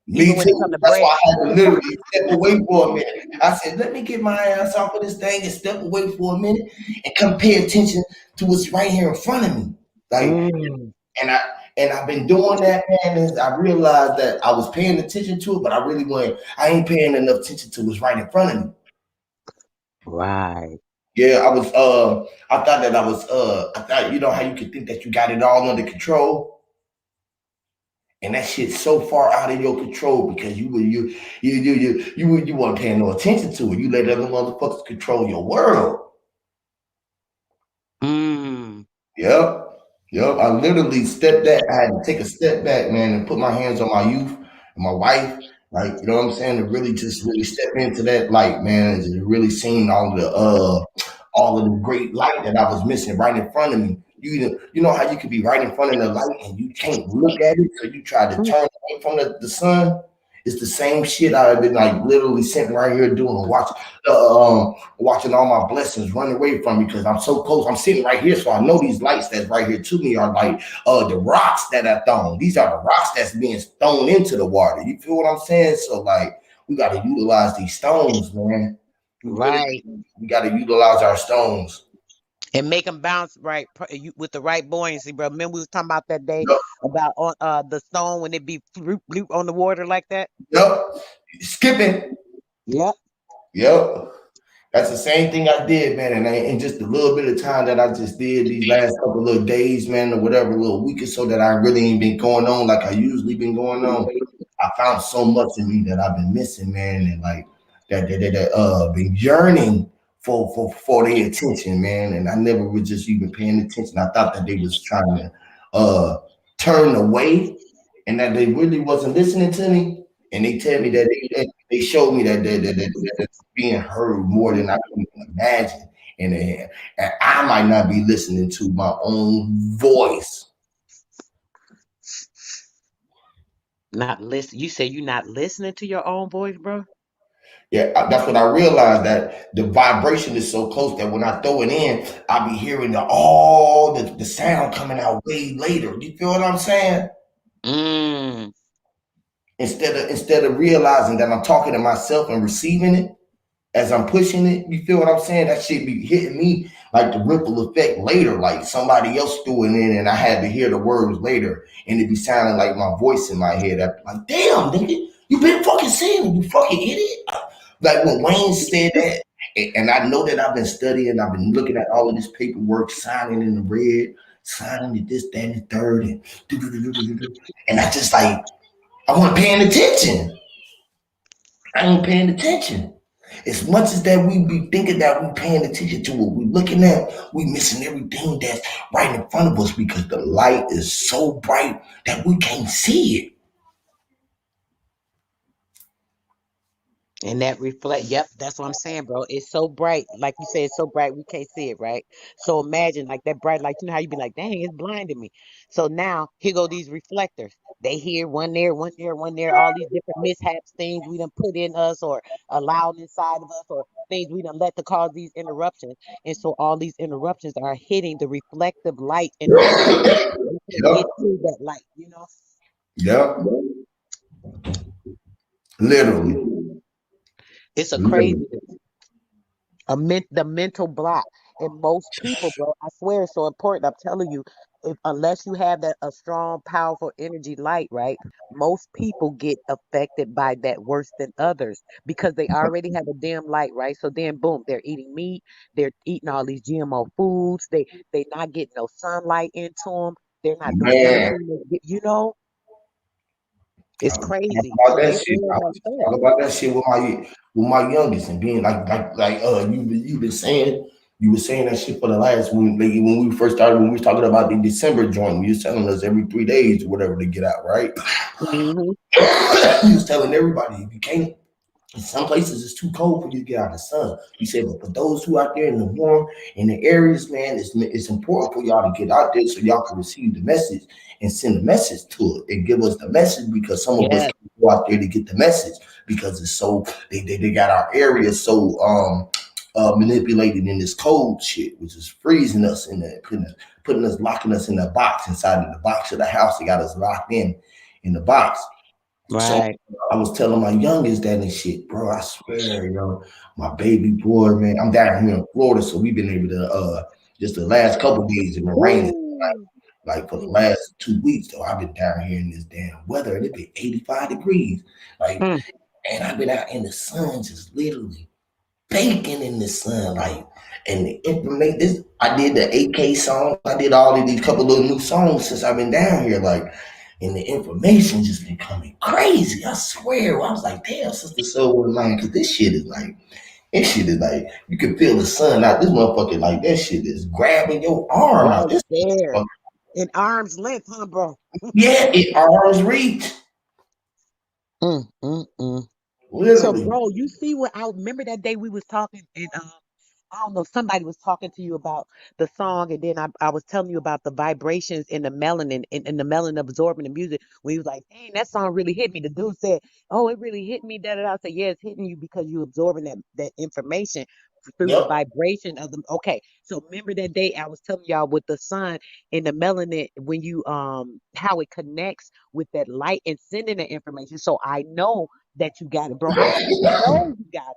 Me Even when it comes too. to That's bread. why I had to literally step away for a minute. I said, let me get my ass off of this thing and step away for a minute and come pay attention to what's right here in front of me. Like, Mm, and I and I've been doing that, man. And I realized that I was paying attention to it, but I really wasn't. I ain't paying enough attention to what's right in front of me. right. Yeah, I was. I thought that I was. I thought you know how you could think that you got it all under control, and that shit's so far out of your control because you weren't paying no attention to it. You let other motherfuckers control your world. Mm, Yep. Yep. I literally stepped back. I had to take a step back, man, and put my hands on my youth and my wife. Like, you know what I'm saying? To really just really step into that light, man, and to really seen all of the great light that I was missing right in front of me. You know how you could be right in front of the light and you can't look at it, so you try to mm, turn away from the sun. It's the same shit I've been like literally sitting right here doing, watching all my blessings run away from me because I'm so close. I'm sitting right here, so I know these lights that's right here to me are like the rocks that are thrown. These are the rocks that's being thrown into the water. You feel what I'm saying? So like we got to utilize these stones, man. We really right. we got to utilize our stones. And make them bounce right with the right buoyancy, bro. Remember we was talking about that day Yup, about on the stone when it be floop, bloop on the water like that. yup. Skipping. Yep. Yep. That's the same thing I did, man. And in just a little bit of time that I just did these last couple of days, man, or whatever, a little week or so that I really ain't been going on like I usually been going on. I found so much in me that I've been missing, man. And like that been yearning for their attention, man. And I never was just even paying attention. I thought that they was trying to turn away and that they really wasn't listening to me. And they tell me that they showed me that being heard more than I can even imagine. And I might not be listening to my own voice. Not listen. You say you're not listening to your own voice, bro? Yeah, that's what I realized, that the vibration is so close that when I throw it in, I be hearing all the sound coming out way later. You feel what I'm saying? Mm. Instead of realizing that I'm talking to myself and receiving it as I'm pushing it, you feel what I'm saying? That shit be hitting me like the ripple effect later, like somebody else threw it in and I had to hear the words later, and it be sounding like my voice in my head. I'm like, damn, nigga, you been fucking saying it, you fucking idiot. Like when Wayne said that, and I know that I've been studying, I've been looking at all of this paperwork, signing in the red, signing it this, that, and the third, and and I just like, I wasn't paying attention. I ain't paying attention. As much as that we be thinking that we paying attention to what we looking at, we missing everything that's right in front of us because the light is so bright that we can't see it. And that reflect, yep, that's what I'm saying, bro. It's so bright. Like you said, it's so bright we can't see it, right? So imagine like that bright, like you know how you be like, dang, it's blinding me. So now here go these reflectors. They hear one there, one there, one there, all these different mishaps, things we done put in us or allowed inside of us, or things we done let to cause these interruptions. And so all these interruptions are hitting the reflective light in us. We can't Yep, get to that light, you know? yep, literally, It's a literally. crazy. The mental block. And most people, bro, I swear it's so important. I'm telling you, if unless you have that a strong, powerful energy light, right? Most people get affected by that worse than others because they already have a dim light, right? So then boom, they're eating meat, they're eating all these GMO foods, they not getting no sunlight into them, they're not doing Man, anything you know, it's talk crazy. about So that they shit. real I messed was up. talking about that shit with my youngest and being you been saying, you were saying that shit for the last when we first started, when we was talking about the December joint. You was telling us every 3 days or whatever to get out, right? Hmm. You was telling everybody if you can't. In some places, it's too cold for you to get out in the sun. You said, but for those who out there in the warm in the areas, man, it's important for y'all to get out there so y'all can receive the message and send the message to it and give us the message because some of us Yeah, can go out there to get the message because it's so they got our area so manipulated in this cold shit, which is freezing us in the putting us locking us in a box inside of the box of the house. They got us locked in the box. So right. I was telling my youngest that and shit, bro. I swear, my baby boy, man. I'm down here in Florida, so we've been able to just the last couple of days it been raining. Ooh. Like for the last 2 weeks, though, I've been down here in this damn weather, and it been 85 degrees. Like, Mm. and I've been out in the sun, just literally baking in the sun, like. And the information, this I did the 8K song. I did all of these couple little new songs since I've been down here, like. And the information just been coming crazy. I swear. I was like, damn, Sister Soul was lying, because this shit is like, you can feel the sun out. This motherfucker, like, that shit is grabbing your arm out. Right This, there. In arm's length, huh, bro? yeah, it arms reach. Mm. So, Literally. bro, you see what I remember that day we was talking, and I don't know, somebody was talking to you about the song, and then I was telling you about the vibrations in the melanin and the melanin absorbing the music. When you was like, dang, that song really hit me. The dude said, oh, it really hit me. Da da da. I said, yeah, it's hitting you because you absorbing that information through the Yep. vibration of them. Okay, so remember that day I was telling y'all with the sun and the melanin when you how it connects with that light and sending the information. So I know that you got it, bro. I know you got it.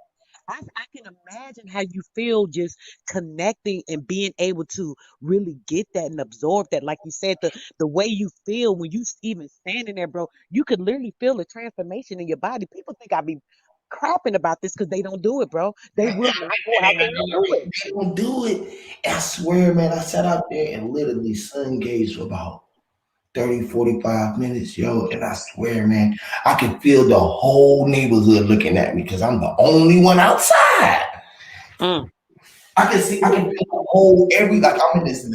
I can imagine how you feel just connecting and being able to really get that and absorb that. Like you said, the way you feel when you even standing there, bro, you could literally feel the transformation in your body. People think I be crapping about this because they don't do it, bro. They will not go out there and do it. They gonna do it. I swear, man, I sat out there and literally sun gazed for about 30, 45 minutes, yo. And I swear, man, I can feel the whole neighborhood looking at me because I'm the only one outside. Mm, I can feel the whole every like I'm in this in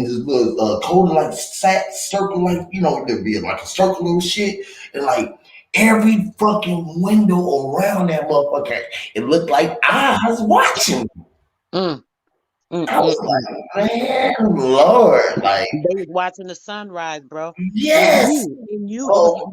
this little code like circle, like there'd be like a circle of shit, and like every fucking window around that motherfucker, it looked like eyes watching. mm, mm, I mm, was mm. like, man, Lord, like, They was watching the sunrise, bro. yes. In you. It was Oh,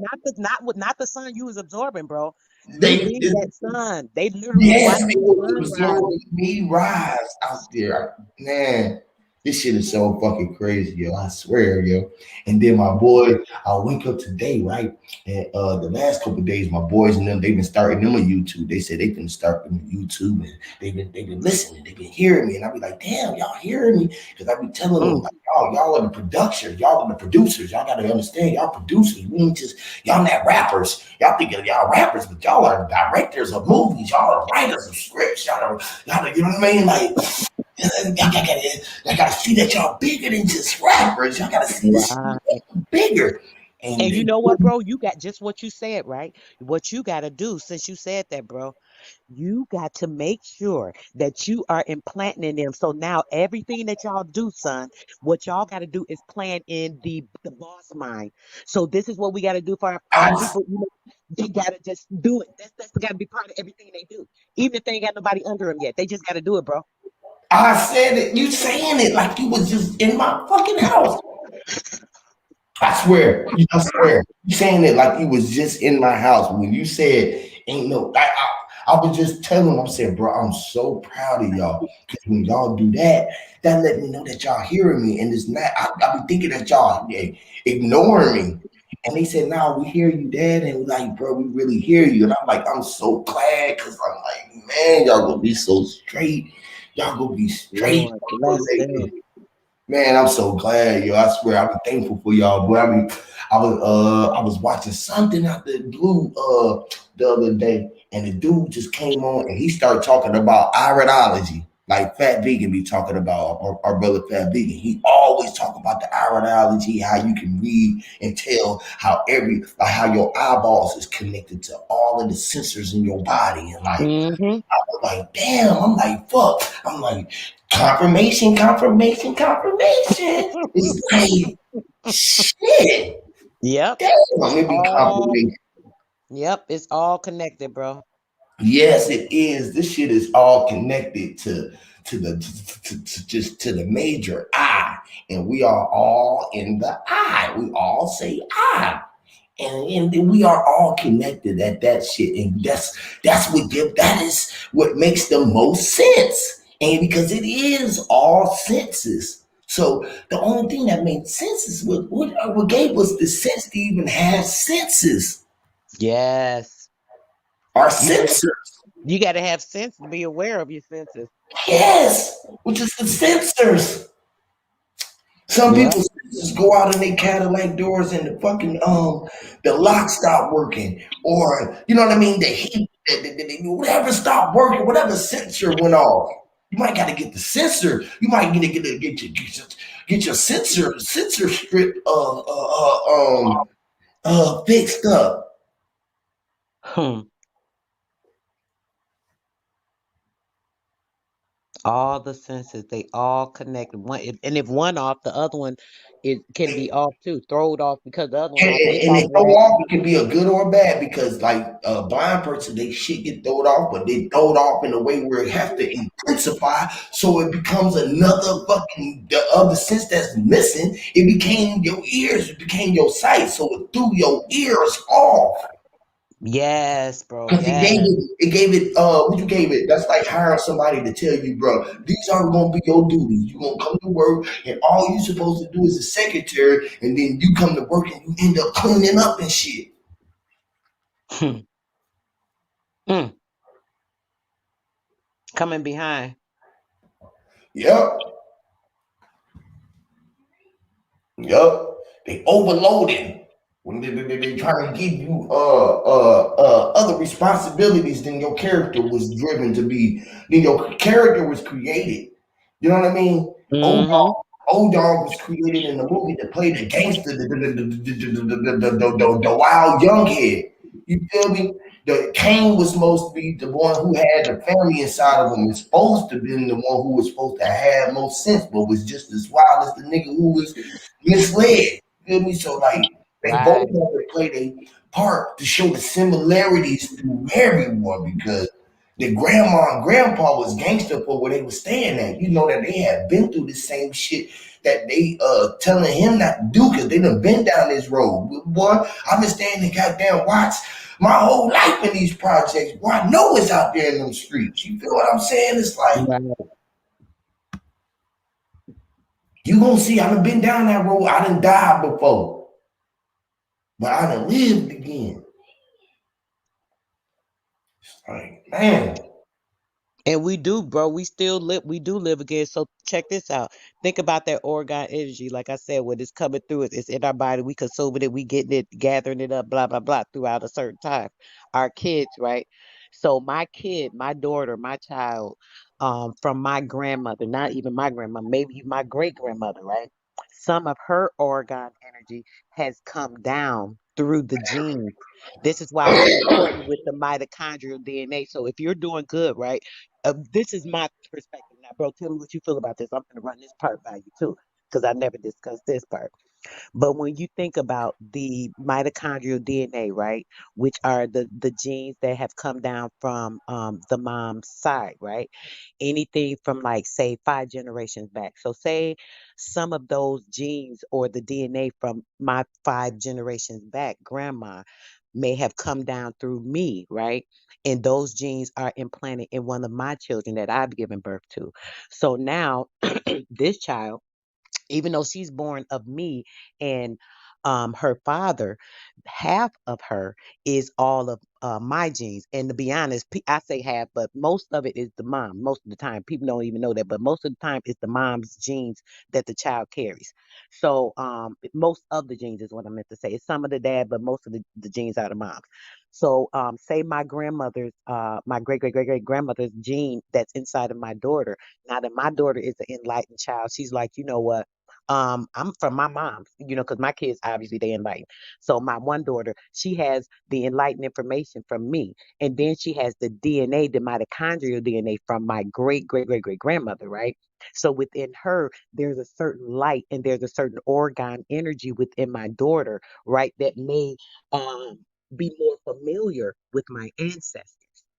not the sun you was absorbing, bro. They they, need that sun. They literally was yes, watching the people sunrise. observing me rise out there. Man, this shit is so fucking crazy, yo. I swear, yo. And then my boy, I wake up today, right? And the last couple of days, my boys and them, they've been starting them on YouTube. They said they can start them on YouTube, and they've been listening, they've been hearing me. And I be like, damn, y'all hearing me? Because I be telling them, Mm, like, y'all are the production, y'all are the producers. Y'all gotta understand, y'all producers. We ain't just y'all not rappers. Y'all think y'all rappers, but y'all are directors of movies. Y'all are writers of scripts. Y'all are, you know what I mean? Like, y'all gotta see that y'all bigger than just rappers. Y'all gotta see this right. bigger. And And you they, know what, bro? You got just what you said, right? What you got to do since you said that, bro. You got to make sure that you are implanting in them. So now everything that y'all do, son, what y'all got to do is plan in the boss mind. So this is what we got to do for our I, people. They got to just do it. That's got to be part of everything they do. Even if they ain't got nobody under them yet, they just got to do it, bro. I said it. You saying it like you was just in my fucking house. I swear, I swear, you saying it like you was just in my house when you said ain't no. I was just telling them, I'm saying, bro, I'm so proud of y'all because when y'all do that, that let me know that y'all hearing me, and it's not. I be thinking that y'all ignoring me, and they said, "Nah, we hear you, Dad," and we're like, bro, we really hear you, and I'm like, I'm so glad because I'm like, man, y'all gonna be so straight, y'all gonna be straight. Lord bless them. Man, I'm so glad, yo. I swear, I'm thankful for y'all. Boy, I was watching something out the blue the other day, and the dude just came on and he started talking about iridology, like Fat Vegan be talking about our brother Fat Vegan. He always talk about the iridology, how you can read and tell how how your eyeballs is connected to all of the sensors in your body, and like Mm-hmm. I'm like, damn. I'm like, fuck. I'm like, confirmation, confirmation, confirmation. It's like, shit. Yep. Damn, It's let me all. confirmation. Yep. It's all connected, bro. Yes, it is. This shit is all connected to just to the major eye, and we are all in the eye. We all say eye. And we are all connected at that shit, and that is what makes the most sense, and because it is all senses. So the only thing that made sense is what gave us the sense to even have senses, Yes. our You gotta sensors. be, you gotta have sense to be aware of your senses. Yes, which is the sensors. Some Yep. people just go out in their Cadillac doors and the fucking the lock stopped working, or you know what I mean, the heat, whatever stopped working, whatever sensor went off. You might got to get the sensor. You might need to get your sensor strip fixed up. Hmm. All the senses, they all connected. And if one off, the other one it can be off too. Throw it off because the other one off. It's And off they throw whack. off, it can be a good or a bad because like a blind person, they shit get thrown off, but they throw it off in a way where it has to intensify, so it becomes another fucking the other sense that's missing. It became your ears, it became your sight, so it threw your ears off. Yes, bro. Because Yes. it gave it, what you gave it, that's like hiring somebody to tell you, bro, these are going to be your duties. You're going to come to work, and all you're supposed to do is a secretary, and then you come to work and you end up cleaning up and shit. Hmm. Mm. Coming behind. Yep, yep. They overloaded when they trying to give you other responsibilities than your character was driven to be, than your character was created. You know what I mean? Mm-hmm. Old Dog was created in the movie to play the gangster, the wild young kid. You feel me? The Kane was supposed to be the one who had the family inside of him. Was supposed to be the one who was supposed to have most sense, but was just as wild as the nigga who was misled. You feel me? So like they both Right. had to play their part to show the similarities to everyone because the grandma and grandpa was gangster for where they were staying at. You know that they had been through the same shit that they telling him not to do because they done been down this road. Boy, I've been staying in goddamn Watts my whole life in these projects. Boy, I know it's out there in them streets. You feel what I'm saying? It's like Right. you gonna see I done been down that road. I done died before, but I done lived again. It's like, man. And we do, bro. We still live. We do live again. So check this out. Think about that Oragon energy. Like I said, when it's coming through, it's in our body. We consuming it. We getting it, gathering it up. Blah blah blah. Throughout a certain time. Our kids, right? So my kid, my daughter, my child, from my grandmother, not even my grandma, maybe even my great grandmother, right? Some of her Oragon energy has come down through the genes. This is why it's important with the mitochondrial DNA. So if you're doing good, right? This is my perspective now, bro. Tell me what you feel about this. I'm gonna run this part by you too, because I never discussed this part. But when you think about the mitochondrial DNA, right, which are the genes that have come down from the mom's side, right? Anything from like say 5 generations back. So say some of those genes or the DNA from my 5 generations back, grandma may have come down through me, right? And those genes are implanted in one of my children that I've given birth to. So now this child, even though she's born of me and her father, half of her is all of my genes. And to be honest, I say half, but most of it is the mom. Most of the time, people don't even know that, but most of the time, it's the mom's genes that the child carries. So most of the genes is what I meant to say. It's some of the dad, but most of the genes are the mom's. So say my grandmother's, my great great great great grandmother's gene that's inside of my daughter. Now that my daughter is an enlightened child, she's like, you know what? I'm from my mom, because my kids obviously they enlightened. So my one daughter, she has the enlightened information from me, and then she has the DNA, the mitochondrial DNA from my great great great great grandmother, right? So within her, there's a certain light and there's a certain organ energy within my daughter, right? That may be more familiar with my ancestors.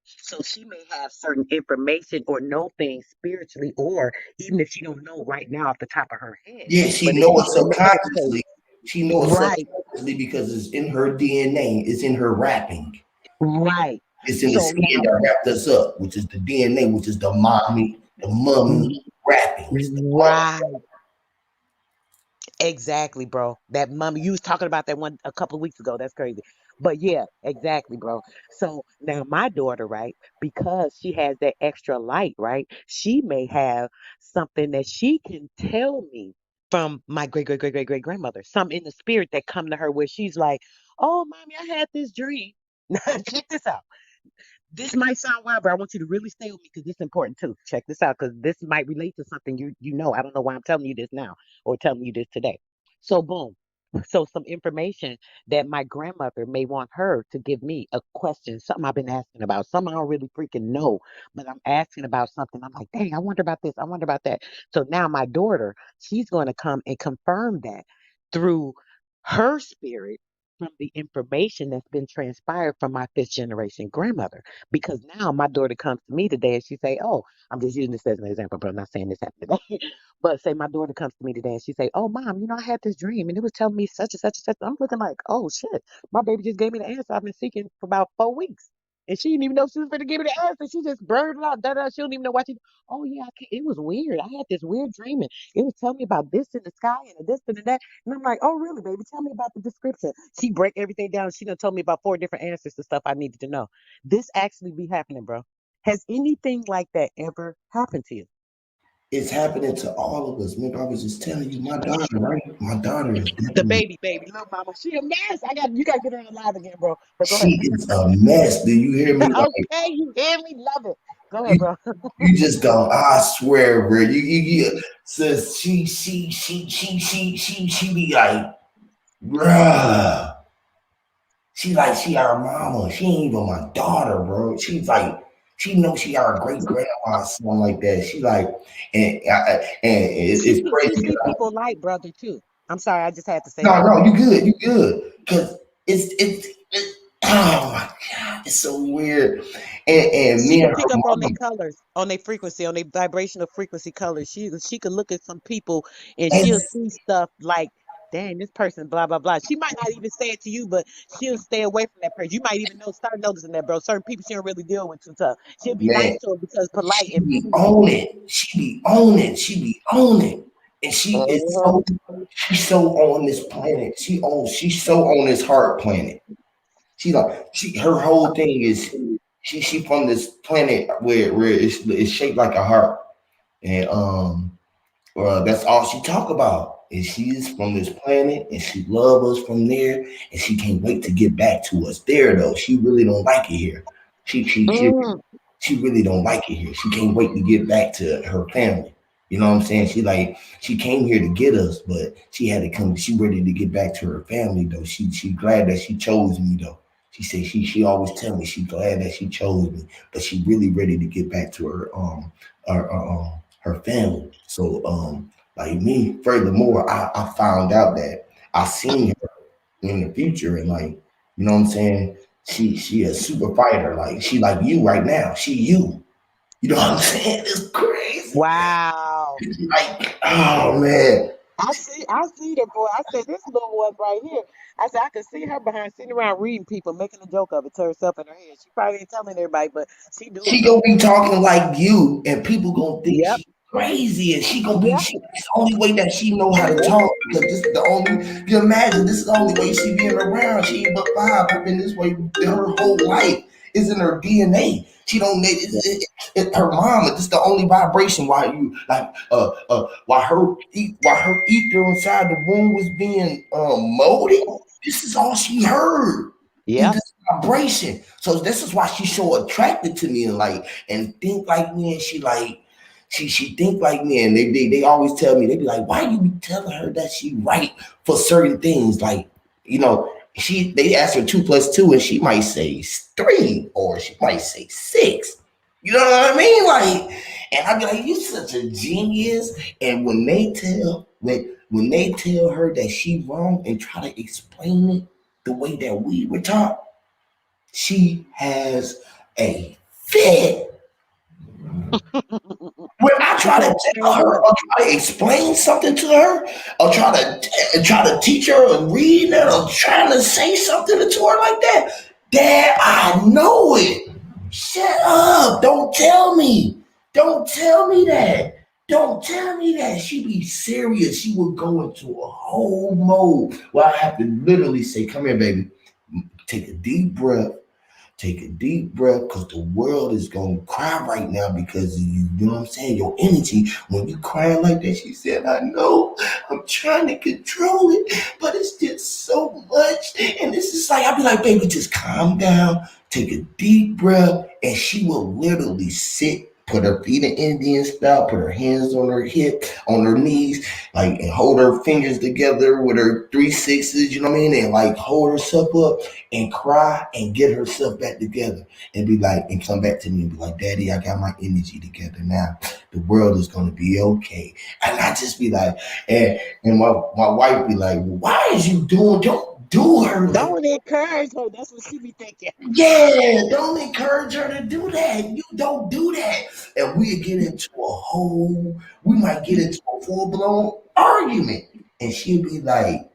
So she may have certain information or know things spiritually, or even if she don't know right now off the top of her head. Yeah, she But if know she it can meditate, subconsciously. She know it right, subconsciously because it's in her DNA. It's in her wrapping. right. It's in the So skin now, that wrapped us up, which is the DNA, which is the mummy wrappings. right. Exactly, bro. That mummy, you was talking about that one a couple of weeks ago. That's crazy. But yeah, exactly, bro. So now my daughter, right, because she has that extra light, right, she may have something that she can tell me from my great great great great great grandmother, some in the spirit that come to her where she's like, oh, mommy, I had this dream. Now, check this out. This might sound wild, but I want you to really stay with me because this is important too. Check this out because this might relate to something you know. I don't know why I'm telling you this now or telling you this today. So boom. So some information that my grandmother may want her to give me a question, something I've been asking about, something I don't really freaking know, but I'm asking about something. I'm like, dang, I wonder about this. I wonder about that. So now my daughter, she's going to come and confirm that through her spirit from the information that's been transpired from my fifth generation grandmother. Because now my daughter comes to me today and she say, "Oh, I'm just using this as an example, but I'm not saying this happened today." But say my daughter comes to me today and she say, "Oh, mom, I had this dream and it was telling me such and such and such." I'm looking like, "Oh shit, my baby just gave me the answer I've been seeking for about 4 weeks." And she didn't even know she was going to give me the answer. She just blurted it out. Da, da, she don't even know why she. Oh yeah, it was weird. I had this weird dream and it was telling me about this in the sky and this and that. And I'm like, oh really, baby? Tell me about the description. She break everything down. She done told me about 4 different answers to stuff I needed to know. This actually be happening, bro. Has anything like that ever happened to you? It's happening to all of us. Remember, I was just telling you, my daughter, right? My daughter is The definitely, baby, little mama, she a mess. You gotta get her alive again, bro. But go she ahead. is a mess. Do you hear me? Like, Okay, you hear me? Love it. Go ahead, You, bro. you just go. I swear, bro. Says she be like, bruh. She like she our mama. She ain't even my daughter, bro. She's like she knows she our great grandma or something like that. She like She it's see, crazy she see because people like brother too. I'm sorry, I just had to say no that. no you good because it's oh my god it's so weird and She me and could her pick up on their mama colors, on their frequency, on their vibrational frequency colors. She could look at some people and she'll it's see stuff like, dang, this person, blah blah blah. She might not even say it to you, but she'll stay away from that person. You might even know, start noticing that, bro. Certain people she don't really deal with too tough. She'll be man nice to her because polite she and be pleasing. on it. She be on it. She be on it. And Uh-huh. she's so on this planet. She's so on this heart planet. She like she her whole thing is she from this planet where it's shaped like a heart. And that's all she talk about. And she's from this planet and she love us from there and she can't wait to get back to us there though. She really don't like it here. She she she Mm, she really don't like it here. She can't wait to get back to her family. You know what I'm saying? She came here to get us, but she had to come. She ready to get back to her family though. She glad that she chose me though. She said she always tell me she glad that she chose me, but she really ready to get back to her family. So like me, furthermore, I found out that I seen her in the future and like you know what I'm saying she a super fighter like she like you right now she you know what I'm saying it's crazy wow. like oh man I see the boy. I said, this little one right here. I said, I could see her behind sitting around reading people, making a joke of it to herself in her head. She probably ain't telling everybody, but she do she it. gonna be talking like you and people gonna think Yep. she crazy and she gonna be Yep. it's the only way that she know how to talk because this is the only you imagine this is the only way she being around she ain't but five but been this way her whole life is in her DNA she don't need her mom this is the only vibration why you like while her ether inside the womb was being molded this is all she heard is Yep. this vibration. So this is why she's so attracted to me and like and think like me and she like she think like me and they always tell me they be like why you be telling her that she right for certain things like you know they ask her 2 plus 2 and she might say 3 or she might say 6 you know what I mean like and I be like you such a genius and when they tell her that she wrong and try to explain it the way that we were taught she has a fit. When I try to Because tell straight her up. or try to explain something to her, or try to teach her and read it, or trying to say something to her like that, Dad, I know it. Shut up! Don't tell me. Don't tell me that. Don't tell me that. She be serious. She would go into a whole mode where I have to literally say, "Come here, baby. Take a deep breath." Take a deep breath because the world is going to cry right now because of you. You know what I'm saying? Your energy, when you crying like that, she said, I know I'm trying to control it, but it's just so much. And this is like, I'll be like, baby, just calm down, take a deep breath. And she will literally sit, put her feet in Indian style, put her hands on her hip, on her knees, like, and hold her fingers together with her 3 6s, you know what I mean? And like hold herself up and cry and get herself back together and be like, and come back to me and be like, Daddy, I got my energy together now. The world is gonna be okay. And I just be like, and my wife be like, why is you don't do her like Don't encourage her. That's what she be thinking. yeah, don't encourage her to do that. You don't do that. And we might get into a full blown argument. And she'll be like,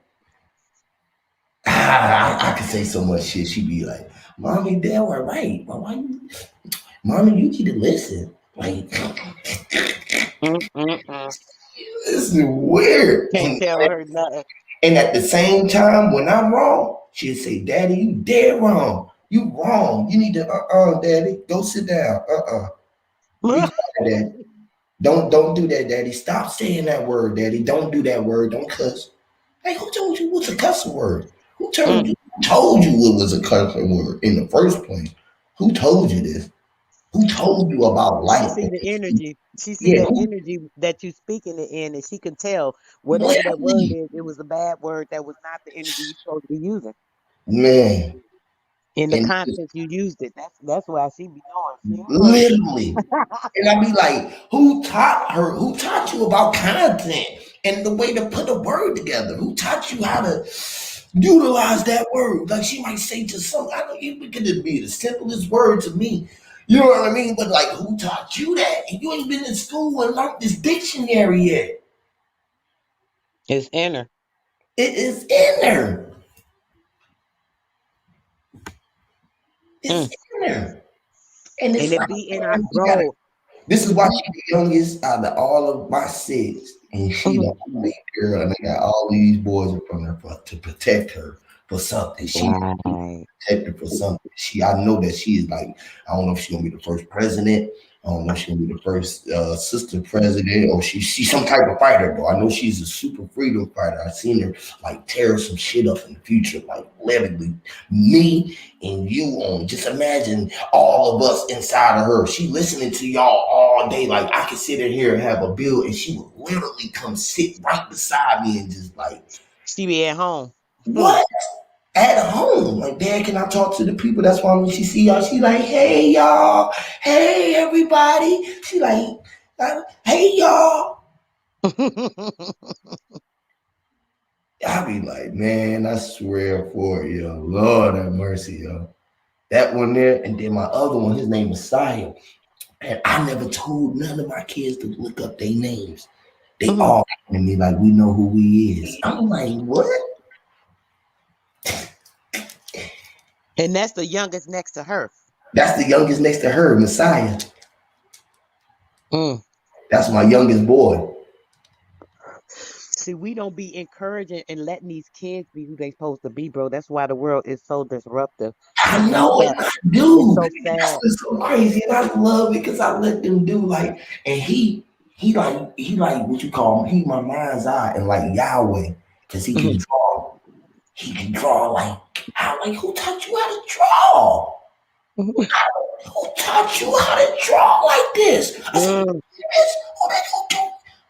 I can say so much shit. She'd be like, Mommy, Dad were right. Why you, Mommy, you need to listen. Like, Mm-mm-mm. this is weird. Can't tell her nothing. And at the same time, when I'm wrong, she'll say, Daddy, you dead wrong. You wrong. You need to, Daddy, go sit down. Be quiet, Daddy. Don't do that, Daddy. Stop saying that word, Daddy. Don't do that word. Don't cuss. Hey, who told you what's a cuss word? Who told you it was a cuss word in the first place? Who told you this? Who told you about She light? see the energy. She see Yeah, that who energy that you speaking it in, and she can tell whatever that word literally, is. It was a bad word. That was not the energy you supposed to be using man, in the and it's context you used it. That's why she be knowing. She a person. literally. And I be like, who taught her? Who taught you about content and the way to put a word together? Who taught you how to utilize that word? Like she might say to some, I don't even get it be the simplest word to me. You know what I mean? But like, who taught you that? And you ain't been in school and learned this dictionary yet. It's inner. It is in there. It's Mm. in there. And And it's it like, be in our man, we gotta. bro. This is To why be. she the youngest out of all of my six, and she Mhm. the only girl, and I got all these boys in front of her to protect her for something. She Right. protected for something. I know that she is like, I don't know if she's gonna be the first president. I don't know if she's gonna be the first sister president, or she's some type of fighter. Though I know she's a super freedom fighter. I've seen her like tear some shit up in the future, like literally me and you on. Just imagine all of us inside of her. She listening to y'all all day. Like I could sit in here and have a bill, and she would literally come sit right beside me and just like, She be at home. Hmm. what? At home. Like, Dad, can I talk to the people? That's why when she see y'all, she like, hey y'all, hey everybody. She like, hey y'all. I be like, man, I swear for you, Lord have mercy, yo. That one there, and then my other one, his name is Saya. And I never told none of my kids to look up their names. They Mhm. all to me like we know who he is. I'm like, what? And that's the youngest next to her. That's the youngest next to her, Messiah. Mm. That's my youngest boy. See, we don't be encouraging and letting these kids be who they supposed to be, bro. That's why the world is so disruptive I and messed know it, up. I It's do. so That's sad. what's so crazy, and I love it because I let them do like, and he like what you call him. He my mind's eye and like Yahweh because he can Mhm. draw. He can draw like how like who taught you how to draw? Mhm. Who taught you how to draw like this? I said, Mm. Miss, what did you do?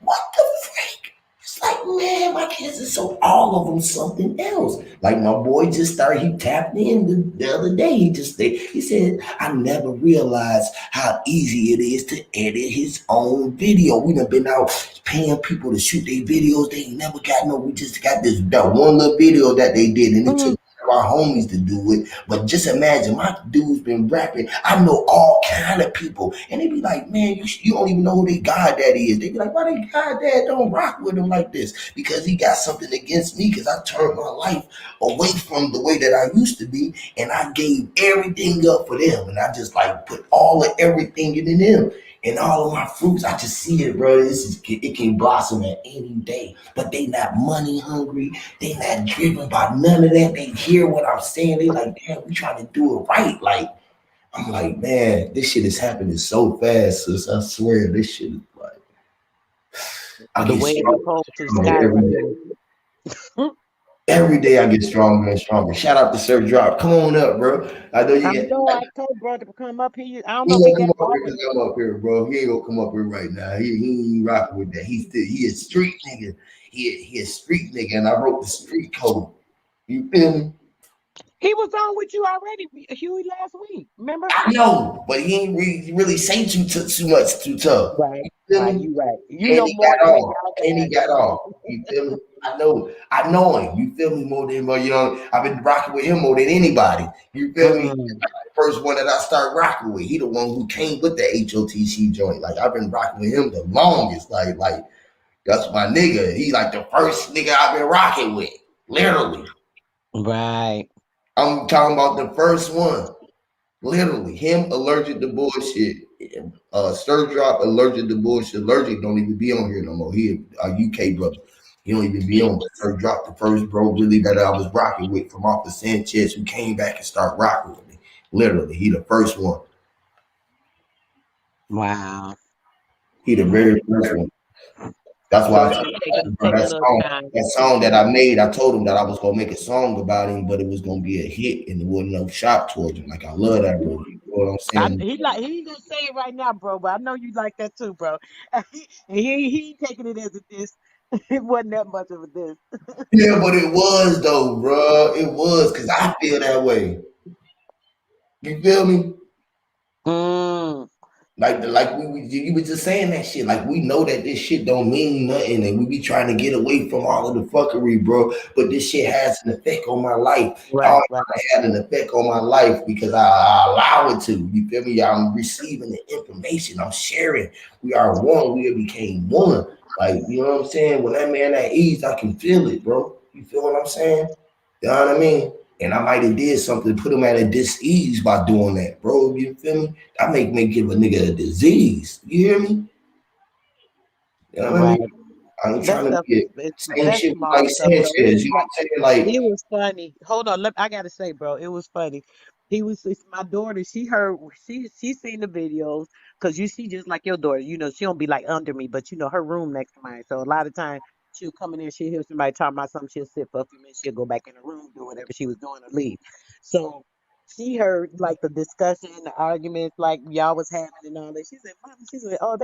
What the freak? It's like, man, my kids are so all of them something else. Like my boy just started, he tapped in the other day. He said, I never realized how easy it is to edit his own video. We done been out paying people to shoot their videos. They ain't never got no, we just got this that one little video that they did, and it Mhm. took our homies to do it. But just imagine, my dude's been rapping. I know all kind of people, and they be like, "Man, you don't even know who they goddaddy is." They be like, "Why they goddad don't rock with him like this?" Because he got something against me. Because I turned my life away from the way that I used to be, and I gave everything up for them, and I just like put all of everything in them. And all of my fruits, I just see it, bro. It can blossom at any day. But they not money hungry. They not driven by none of that. They hear what I'm saying. They like, damn, we trying to do it right. Like, I'm like, man, this shit is happening so fast, sis. I swear, this shit is like, I The get way it's stronger supposed to, and stronger every skyrocketing. day. Every day I get stronger and stronger. Shout out to Sir Drop. Come on up, bro. I know I you get. know I told brother to come up here. I don't He know ain't if he gonna come got up here off. because I'm up here, bro. He ain't gonna come up here right now. He ain't rocking with that. He a street nigga. He a street nigga, and I wrote the street code. You feel me? He was on with you already, Huey, last week. Remember? I know, but he ain't really say too much too tough. Right, You feel right. me? You right. You And know he more got than off. y'all And he guys. got off. You feel me? I know him. You feel me more than you know. I've been rocking with him more than anybody. You feel me? Mm. The first one that I start rocking with. He the one who came with the HOTC joint. Like I've been rocking with him the longest. Like that's my nigga. He like the first nigga I've been rocking with. Literally. Right. I'm talking about the first one. Literally, him allergic to bullshit. Stir drop allergic to bullshit. Allergic don't even be on here no more. He a UK brother. He don't even be on. But Stir drop the first bro really that I was rocking with from off the Sanchez who came back and started rocking with me. Literally, he the first one. Wow. He the very first one. That's why So I it's told gonna him, bro, take a little time. that song that I made, I told him that I was gonna make a song about him, but it was gonna be a hit and it wasn't no shot towards him. Like I love that bro. what I'm saying? He ain't gonna say it right now, bro, but I know you like that too, bro. He ain't taking it as a diss. It wasn't that much of a diss. Yeah, but it was though, bro. It was because I feel that way. You feel me? Mm, Like you were just saying that shit. Like we know that this shit don't mean nothing, and we be trying to get away from all of the fuckery, bro. But this shit has an effect on my life. All right, right, it had an effect on my life because I allow it to. You feel me? I'm receiving the information. I'm sharing. We are one. We became one. Like you know what I'm saying? When that man at ease, I can feel it, bro. You feel what I'm saying? You know what I mean? And I might have did something to put him at a dis-ease by doing that, bro. You feel me? I make give a nigga a disease. You hear me? You know what I mean? right. I ain't That trying to stuff be same that's shit with small like stuff though. It Sanchez. was You know like what I'm saying? Like, it was funny. Hold on, I gotta say, bro, it was funny. It's my daughter. She seen the videos because she just like your daughter. You know, she don't be like under me, but you know her room next to mine. So a lot of time she'll come in there, she'll hear somebody talking about something, she'll sit for a few minutes, she'll go back in the room, do whatever she was doing, or leave. So she heard like the discussion, the arguments, like y'all was having and all that. She said, "Mama," she said, "Oh,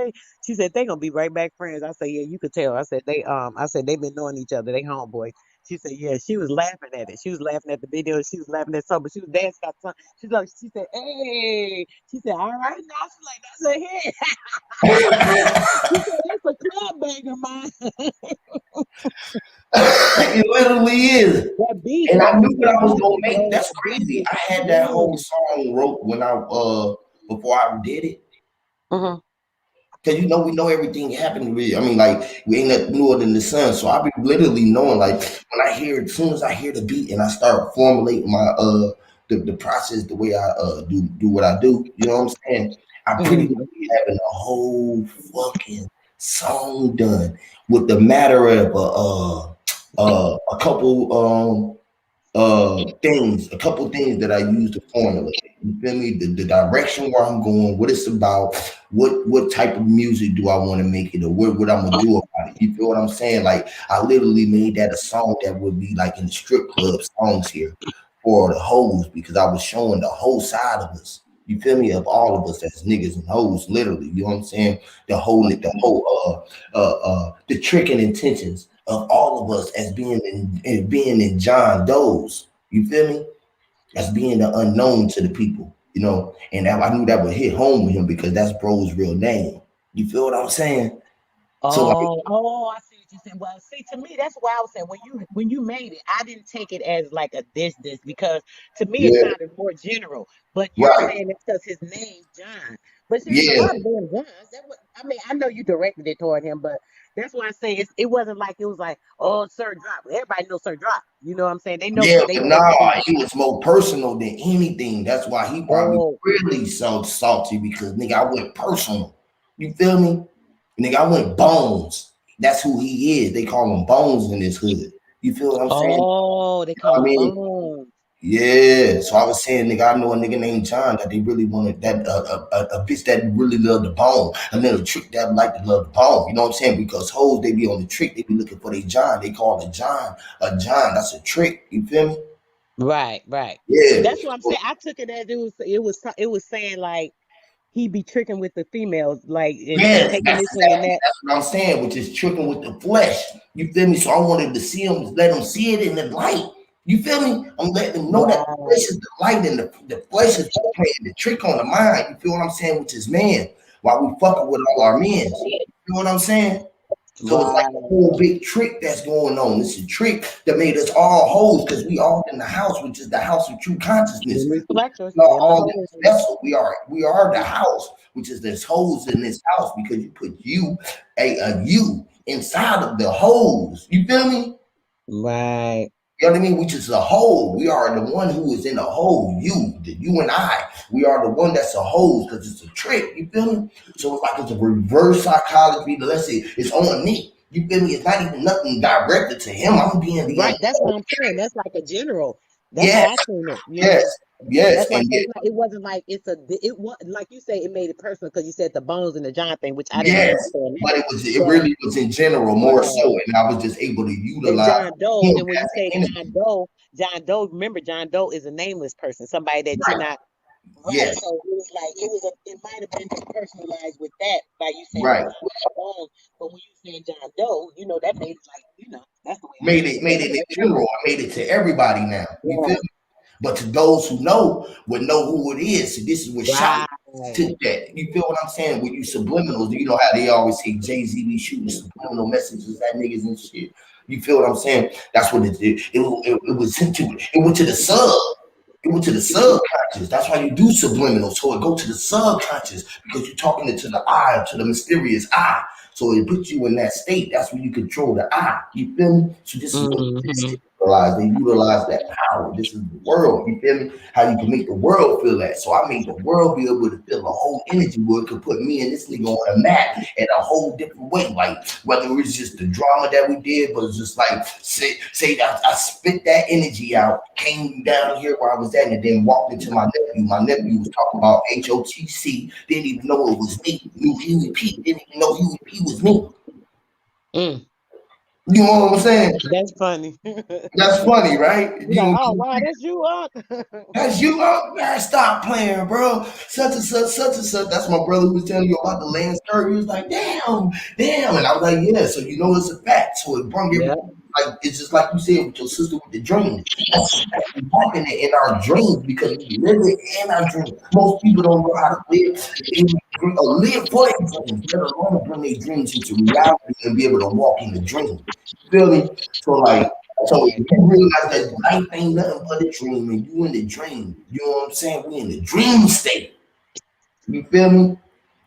she said they gonna be right back friends." I said, "Yeah, you could tell." I said they've been knowing each other. They homeboys. She said, "Yeah." She was laughing at it. She was laughing at the video. She was laughing at something. But she was dancing at something. She said, "Hey." She said, "All right now." She's like, "That's a hit." She said, "That's a club banger, man." it literally is. That beat And I though knew is what I was gonna crazy, make. bro. That's That beat crazy. is I had that whole crazy. song wrote when I before I did it. Hmm. Cause you know we know everything happened. I mean, like we ain't nothing newer than the sun. So I be literally knowing, like when I hear it, as soon as I hear the beat and I start formulating my the process, the way I do what I do. You know what I'm saying? I pretty much Hmm. be having a whole fucking song done with the matter of a couple things, a couple things that I use to formulate it. You feel me? The direction where I'm going, what it's about, what type of music do I want to make it, or what I'm gonna do about it. You feel what I'm saying? Like I literally made that a song that would be like in the strip club songs here for the hoes because I was showing the whole side of us. You feel me? Of all of us as niggas and hoes, literally. You know what I'm saying? The trick and intentions of all of us as being in John Doe's. You feel me? As being the unknown to the people, you know. And I knew that would hit home with him because that's bro's real name. You feel what I'm saying? So like, I see what you're saying. Well, see, to me, that's why I was saying when you made it, I didn't take it as like a this because to me it yeah, sounded more general. But you're right, saying it's because his name John. But see, there's a yeah, lot of damn Johns. I mean, I know you directed it toward him, but that's why I say it wasn't like it was like, oh, Sir Drop. Everybody knows Sir Drop. You know what I'm saying? yeah. They But know nah, who he. he was more personal than anything. That's why he probably Oh, really so salty because nigga, I went personal. You feel me? Nigga, I went bones. That's who he is. They call him Bones in this hood. You feel what I'm saying? You oh, they know call what I him mean? Bones. Yeah, so I was saying, nigga, I know a nigga named John that they really wanted that a bitch that really loved the bone, and then a trick that like to love the bone. You know what I'm saying? Because hoes they be on the trick, they be looking for their John. They call it John a John. That's a trick. You feel me? Right, right. Yeah, That's what I'm saying. I took it as it was saying like he be tricking with the females, like and yes, taking that's this one and exactly that. that's what I'm saying, which is tricking with the flesh. You feel me? So I wanted to see him, let him see it in the light. You feel me? I'm letting them know that the flesh Right, is the light and the flesh is playing the trick on the mind. You feel what I'm saying? Which is man, while we fucking with all our men. You know what I'm saying? So it's like a right. whole big trick that's going on. It's a trick that made us all hoes because we all in the house, which is the house of true consciousness. Them reflectors, We are them the all hoes. this vessel. We are the house, which is there's holes in this house because you put a you inside of the holes. You feel me? Right. You know what I mean? Which is a whole. We are the one who is in the whole. You and I. We are the one that's a whole because it's a trick. You feel me? So it's like it's a reverse psychology. Let's say it's on me. You feel me? It's not even nothing directed to him. I'm being the Right. That's what I'm saying. That's like a general. That's yes, how I seen it. You yes, know. yes, That's why I and say yet, it's not, it wasn't like it was like you say it made it personal because you said the bones and the John thing, which I didn't yes. understand that. It But really was in general more right. so, and I was just able to And utilize John Doe, him and when you as say an energy. John Doe, remember John Doe is a nameless person, somebody that you're Right. not. Right. Yeah, So it was like it might have been just personalized with that, like you saying right. with Bone, but when you saying John Doe, that made it like, that's the way I Made look it at made it. it in general. I made it to everybody now. You feel Yeah. me? But to those who know would know who it is. So this is what shot Right. to that. You feel what I'm saying? When you subliminals, you know how they always say Jay-Z be shooting subliminal messages at niggas and shit. You feel what I'm saying? That's what it did. It was into it. It went to the sub. It went to the subconscious. That's why you do subliminal. So it go to the subconscious because you're talking it to the eye, to the mysterious eye. So it puts you in that state. That's when you control the eye. You feel me? So this is what Mm-hmm. they utilize that power. This is the world. You feel me? How you can make the world feel that. So I made the world be able to feel a whole energy where it could put me and this nigga on a map in a whole different way. Like whether it was just the drama that we did, but it's just like say I spit that energy out, came down here where I was at, and then walked into my nephew. My nephew was talking about HOTC, didn't even know it was me. Knew Huey P, didn't even know Huey P was me. Mm. You know what I'm saying? That's funny. That's funny, right? You're You like, know, oh wow, that's you, Unc. that's you, oh man, stop playing, bro. Such and such, such and such. That's my brother who was telling you about the land skirt. He was like, damn, damn. And I was like, yeah, so you know it's a fact. So it brung Yeah. everything like it's just like you said with your sister with the dreams. That's a fact. We walking it in our dreams because we live it in our dreams. Most people don't know how to live for their dreams, let alone bring their dreams into reality and be able to walk in the dream. You feel me? So like so if you realize that life ain't nothing but a dream and you in the dream, you know what I'm saying? We in the dream state. You feel me?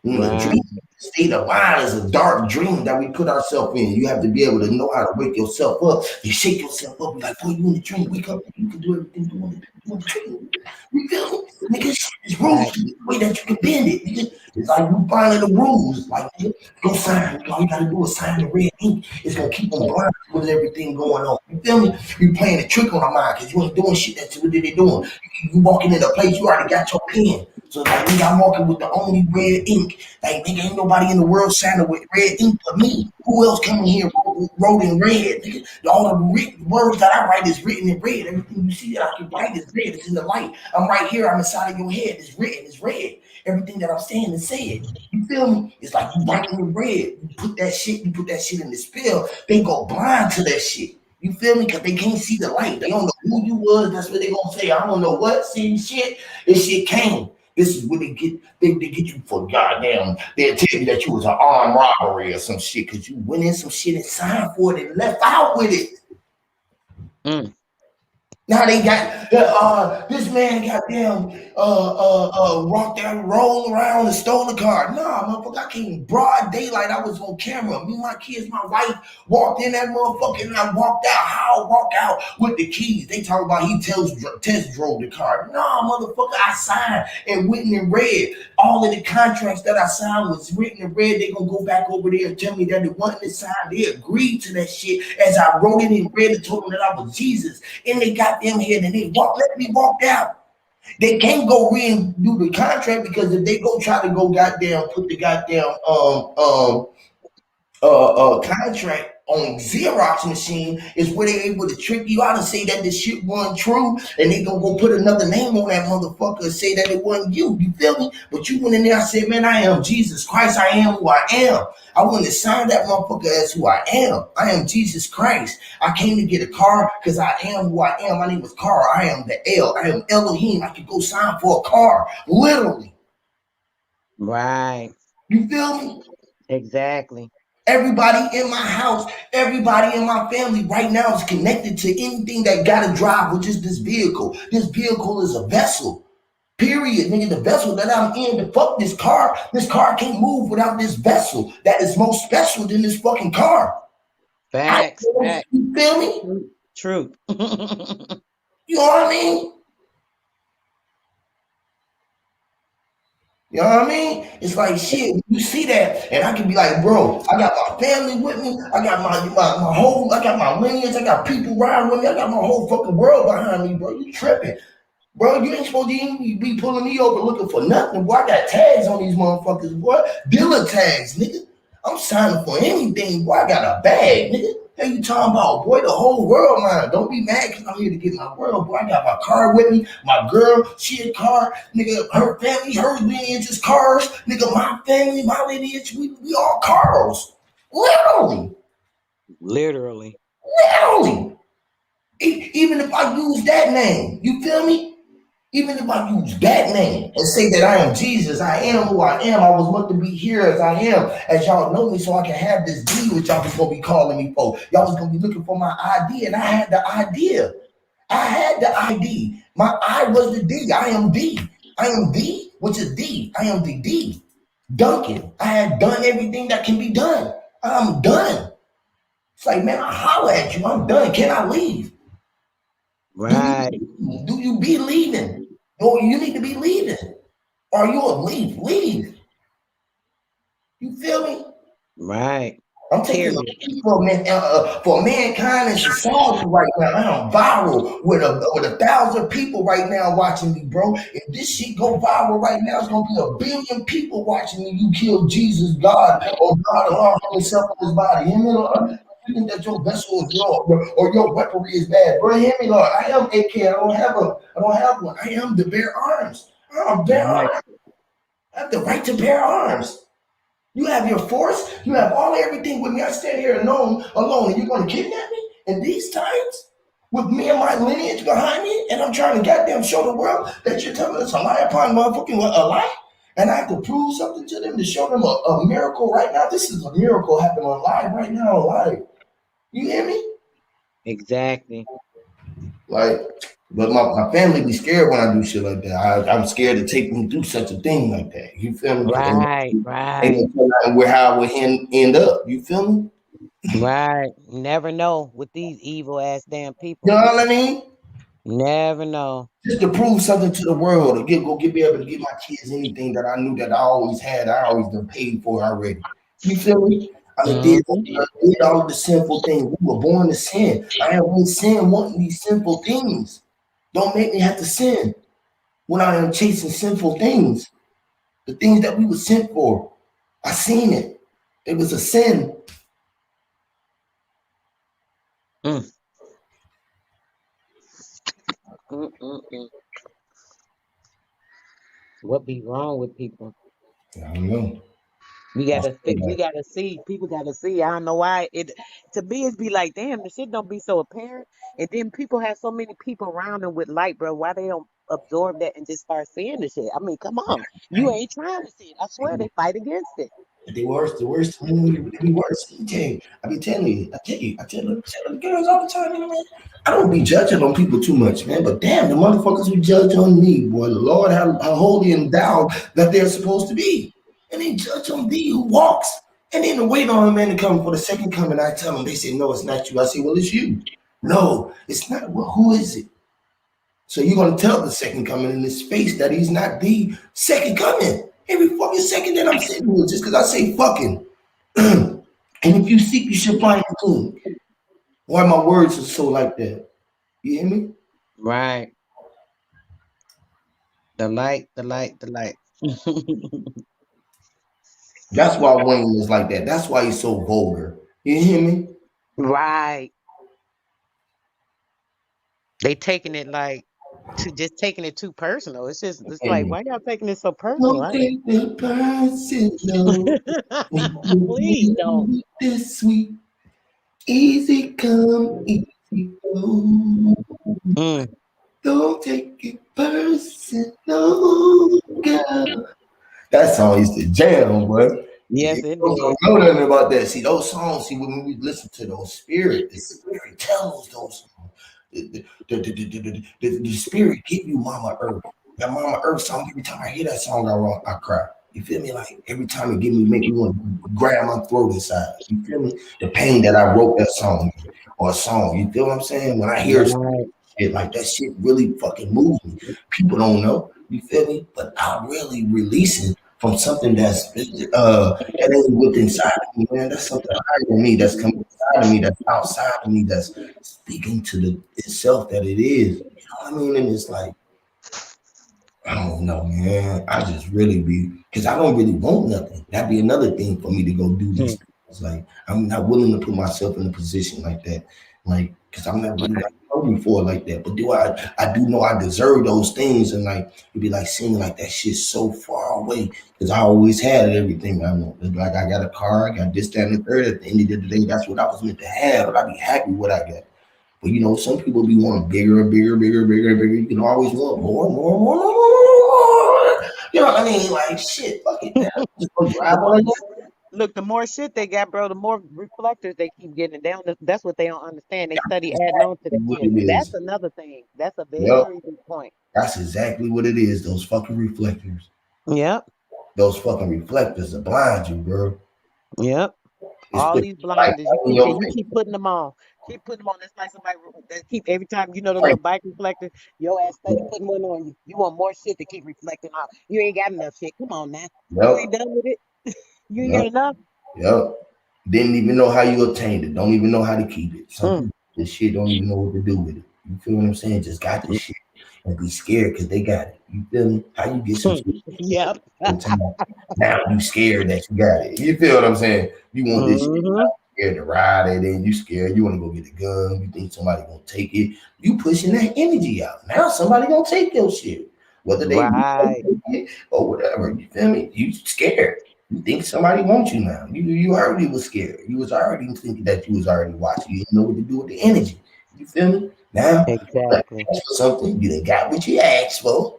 We in the Right. dream state of mind is a dark dream that we put ourselves in. You have to be able to know how to wake yourself up. You shake yourself up, be like, boy, you in the dream, wake up, you can do everything you want to do. You in the dream. You feel me? Nigga, it's rules Right. to the way that you can bend it. Nigga. It's like you finding the rules. Like, nigga, go sign. All you gotta do is sign the red ink. It's gonna keep them blind with everything going on. You feel me? You playing a trick on the mind because you ain't doing shit that what they doing. You walking in a place, you already got your pen. So like nigga, I'm walking with the only red ink. Like nigga, ain't nobody in the world signing with red ink but me. Who else coming here wrote in red? Nigga, all the words that I write is written in red. Everything you see that I can write is red. It's in the light. I'm right here. I'm inside of your head. It's written. It's red. Everything that I'm saying is said. You feel me? It's like you writing in red. You put that shit. You put that shit in the spell. They go blind to that shit. You feel me? Because they can't see the light. They don't know who you was. That's what they gonna say. I don't know what. See shit. This shit came. This is what they get you for goddamn. They'll tell you that you was an armed robbery or some shit because you went in some shit and signed for it and left out with it. Mm. Now they got this man goddamn walked down, rolled around and stole the car. Nah, motherfucker, I came broad daylight. I was on camera. Me, my kids, my wife walked in that motherfucker and I walked out. How I walk out with the keys? They talk about he test drove the car. Nah, motherfucker, I signed and written in red. All of the contracts that I signed was written in red. They gonna go back over there and tell me that it wasn't signed. They agreed to that shit as I wrote it in red and told them that I was Jesus. And they got them here and they let me walk out. They can't go redo the contract because if they go try to go goddamn put the goddamn contract on Xerox machine is where they're able to trick you out and say that this shit wasn't true, and they gonna go put another name on that motherfucker and say that it wasn't you. You feel me? But you went in there, I said, man, I am Jesus Christ. I am who I am. I wouldn't have signed that motherfucker as who I am. I am Jesus Christ. I came to get a car because I am who I am. My name is Carl. I am the L. I am Elohim. I could go sign for a car, literally. Right. You feel me? Exactly. Everybody in my house, everybody in my family right now is connected to anything that got to drive, which is this vehicle. This vehicle is a vessel. Period, nigga. The vessel that I'm in, the fuck this car can't move without this vessel that is more special than this fucking car. Facts. Facts. You feel me? True. You know what I mean? You know what I mean? It's like shit. You see that, and I can be like, bro, I got my family with me. I got my whole, I got my lineage. I got people riding with me. I got my whole fucking world behind me, bro. You tripping, bro? You ain't supposed to even be pulling me over looking for nothing, boy. I got tags on these motherfuckers, boy. Dealer tags, nigga. I'm signing for anything, boy. I got a bag, nigga. Hey, you talking about, boy, the whole world, man. Don't be mad because I'm here to get my world, boy. I got my car with me. My girl, she a car. Nigga, her family, her lineage is cars. Nigga, my family, my lineage, we all cars. Literally. Literally. Literally. Even if I use that name, you feel me? Even if I use that name and say that I am Jesus, I am who I am. I was meant to be here as I am, as y'all know me, so I can have this D, which y'all was gonna be calling me for. Y'all was gonna be looking for my ID, and I had the idea. I had the ID. My I was the D. I am D. I am D, which is D. I am the D. Duncan. I had done everything that can be done. I'm done. It's like, man, I holler at you. I'm done. Can I leave? Do Right. you do you be leaving? Or you need to be leaving. Or you a leave. Leave. You feel me? Right. I'm taking a Period. leap for mankind and society right now. I'm viral with a thousand people right now watching me, bro. If this shit go viral right now, it's gonna be a billion people watching me. You kill Jesus, God, or God harm himself in his body. Hear me, Lord? You think that your vessel is wrong or your weaponry is bad, bro? Hear me, Lord. I am AK. I don't have one. I am the bear arms. I'm bear Right. arms. I have the right to bear arms. You have your force. You have all everything with me. I stand here alone, and you're going to kidnap me in these times with me and my lineage behind me, and I'm trying to goddamn show the world that you're telling us a lie upon motherfucking a lie, and I have to prove something to them to show them a miracle right now. This is a miracle happening on live right now, live. You hear me? Exactly. Like, but my family be scared when I do shit like that. I'm scared to take them through such a thing like that. You feel me? Because Right. they Right. don't feel like where how I would end up. You feel me? Right. Never know with these evil ass damn You people. know what I mean? Never know. Just to prove something to the world, to be able to give my kids anything that I knew that I always had, I always done paid for already. You feel me? Hmm. I did all of the sinful things. We were born to sin. I am in sin wanting these sinful things. Don't make me have to sin when I am chasing sinful things. The things that we were sent for. I seen it. It was a sin. Mm. Mm-mm-mm. What be wrong with people? I don't know. I feel We like gotta see. People gotta see. I don't know why it to me it's be like, damn, the shit don't be so apparent. And then people have so many people around them with light, bro. Why they don't absorb that and just start seeing the shit? I mean, come on. You ain't trying to see it. I swear they fight against it. they worse, the worst, they be worse. I be telling you, I tell the girls all the time, you know, man. I don't be judging on people too much, man. But damn, the motherfuckers who judge on me, boy, the Lord, how holy and thou that they're supposed to be. And they judge on thee who walks. And then to wait on a man to come for the second coming, I tell them, they say, no, it's not you. I say, well, it's you. No, it's not. Well, who is it? So you're gonna tell the second coming in his face that he's not the second coming. Every fucking second that I'm sitting here, just because I say fucking. And if you seek, you should find the king. Why my words are so like that? You hear me? Right. The light, the light, the light. That's why Wayne is like that. That's why he's so vulgar. You hear me? Right. They taking it like to just taking it too personal. It's like, And why y'all taking it so personal? don't take the personal. Please don't. This sweet, easy come, easy go. Mm. Don't take it personal, girl. That song used to jam, boy. You Yes, it don't did. know nothing about that. See, those songs, see, when we listen to the spirit tells those songs. The spirit give you Mama Earth. That Mama Earth song, every time I hear that song, I cry. You feel me? Like every time it make me want to grab my throat inside. You feel me? The pain that I wrote that song or a song. You feel what I'm saying? When I hear Right. shit like that shit really fucking moves me. People don't know. You feel me? But I'm really releasing from something that ain't within inside of me, man. That's something higher than me. That's coming inside of me. That's outside of me. That's speaking to the itself that it is. You know what I mean? And it's like I don't know, man. I just really be because I don't really want nothing. That'd be another thing for me to go do Hmm. this. It's like I'm not willing to put myself in a position like that, like because I'm not really like hungry for it like that. But do I do know I deserve those things, and like it'd be like seeing like that shit so far away because I always had everything I want. It's like I got a car, I got this, that, and the third. At the end of the day, that's what I was meant to have, but I'd be happy with what I got. But you know, some people be wanting bigger and bigger, bigger, bigger, and bigger. You can always want more, more, more, more, more, more. You know what I mean? Like shit, fuck it, man. Just go The drive more on look, the more shit they got, bro, the more reflectors they keep getting down. That's what they don't understand. They study adding on to the what end. it That's is. another thing. That's a Yep. very good point. That's exactly what it is. Those fucking reflectors. Yep. Those fucking reflectors that blind you, bro. Yep. It's All put these like blinders, you in keep your you face. keep putting them on. Keep putting them on. It's like somebody that keep every time you know the Right. little bike reflector, your ass study putting one on you. You want more shit to keep reflecting off. You ain't got enough shit. Come on now. You Yep. ain't done with it. You ain't got Yep. enough. Yep. Didn't even know how you obtained it. Don't even know how to keep it. Some Mm. people this shit don't even know what to do with it. You feel what I'm saying? Just got this shit and be scared because they got it. You feel me? How you get some Mm. shit Yep. in time? Now you scared that you got it. You feel what I'm saying? You want this shit. Mm-hmm. Scared to ride it in. You scared. You want to go get a gun. You think somebody gonna take it. You pushing that energy out. Now somebody gonna take your shit, whether they really gonna Right. take it or whatever. You feel me? You scared. You think somebody wants you now. You already was scared. You was already thinking that you was already watching. You didn't know what to do with the energy. You feel me? Now you gotta Exactly. ask for something. You done got what you asked for.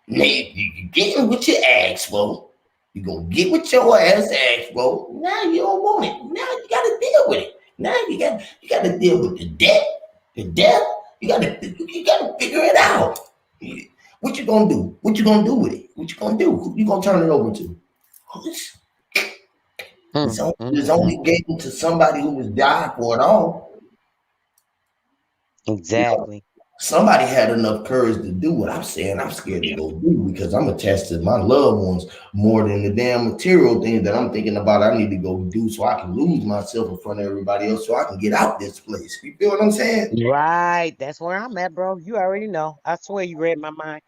Now you getting what you asked for. You gonna get what your ass asked for. Now you don't want it. Now you gotta deal with it. Now you gotta deal with the debt. The debt. You gotta figure it out. What you gonna do? What you gonna do with it? What you gonna do? Who you gonna turn it over to? It's, Mm, it's mm. only getting to somebody who was died for it all. You know, Exactly. somebody had enough courage to do what I'm saying. I'm scared to go do because I'm attached to my loved ones more than the damn material things that I'm thinking about. I need to go do so I can lose myself in front of everybody else, so I can get out this place. You feel what I'm saying? Right. That's where I'm at, bro. You already know. I swear you read my mind.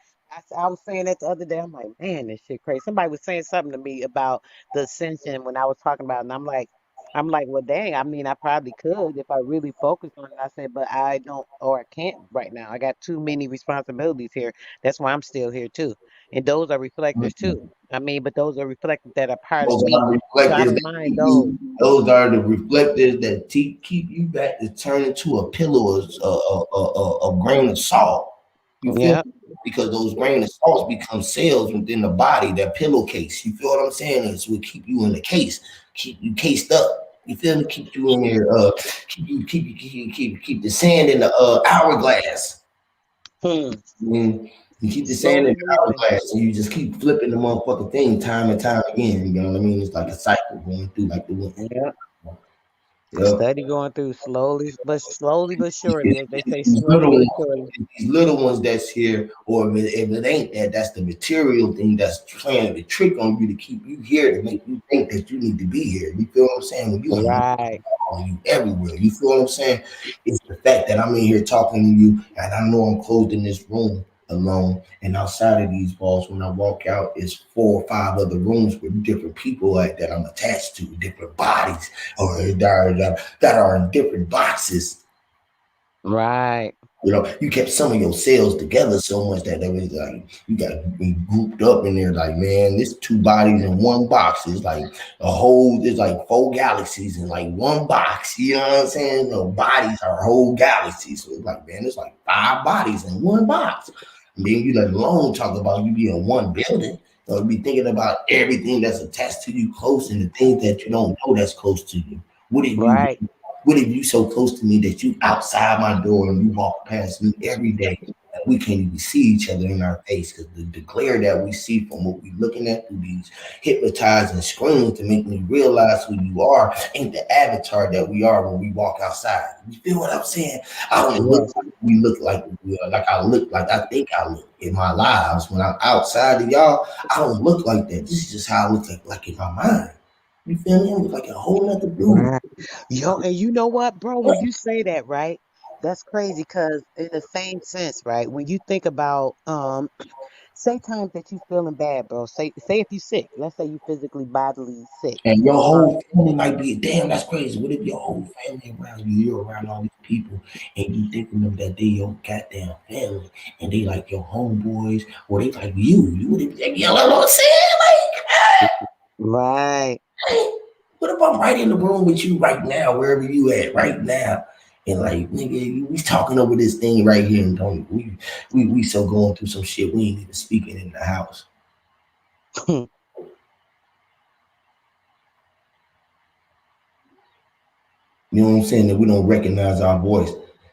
I was saying that the other day. I'm like, man, this shit crazy. Somebody was saying something to me about the ascension when I was talking about it, and I'm like, well, dang. I mean, I probably could if I really focused on it. I said, but I don't or I can't right now. I got too many responsibilities here. That's why I'm still here too. And those are reflectors too. I mean, but those are reflectors that are part of Those me. are the So I reflectors don't that mind keep those. you. Those are the reflectors that keep you back to turn into a pillow of a grain of salt. You feel Yeah. me? Because those grain of salts become cells within the body, that pillowcase. You feel what I'm saying? It's what keep you in the case, keep you cased up. You feel me? Keep you in there. Keep the sand in the hourglass. Hmm. And you keep the sand in Slowly the moving. hourglass, and you just keep flipping the motherfucking thing time and time again. You know what I mean? It's like a cycle going through like the wind. Yeah. Yep. Steady going through slowly but surely, It's, as they it's say, these slowly little but ones, surely. these little ones that's here, or if it ain't that, that's the material thing that's trying to trick on you to keep you here to make you think that you need to be here. You feel what I'm saying? When you ain't Right. you everywhere. You feel what I'm saying? It's the fact that I'm in here talking to you, and I know I'm closed in this room alone. And outside of these walls, when I walk out, it's 4 or 5 other rooms with different people that I'm attached to, different bodies, or that are in different boxes. Right. You know, you kept some of your cells together so much that they was like you got be grouped up in there. Like, man, this 2 bodies in one box. It's like a whole. It's like 4 galaxies in like one box. You know what I'm saying? The bodies are whole galaxies. So it's like, man, it's like 5 bodies in one box. And then you let alone talk about you being one building. Or be thinking about everything that's attached to you close and the things that you don't know that's close to you. What if you Right. what if you so close to me that you outside my door and you walk past me every day and we can't even see each other in our face because the glare that we see from what we're looking at through these hypnotizing screens to make me realize who you are ain't the avatar that we are when we walk outside. You feel what I'm saying? I don't look Yes. like we look like I look like I think I look in my lives. When I'm outside of y'all, I don't look like that. This is just how I look like in my mind. You feel me? I look like a whole nother dude. Right. Yo, and you know what, bro? When you say that, right? That's crazy because in the same sense, right? When you think about say times that you feeling bad, bro. Say if you sick. Let's say you physically bodily sick. And your Um, whole family might be, damn, that's crazy. What if your whole family around you, you're around all these people, and you thinking of that they your goddamn family, and they like your homeboys, or they like you would be like, you know what I'm saying? right. Like, what if I'm right in the room with you right now, wherever you at right now? And like, nigga, we talking over this thing right here, and don't we so going through some shit we ain't even speaking in the house. You know what I'm saying? That we don't recognize our voice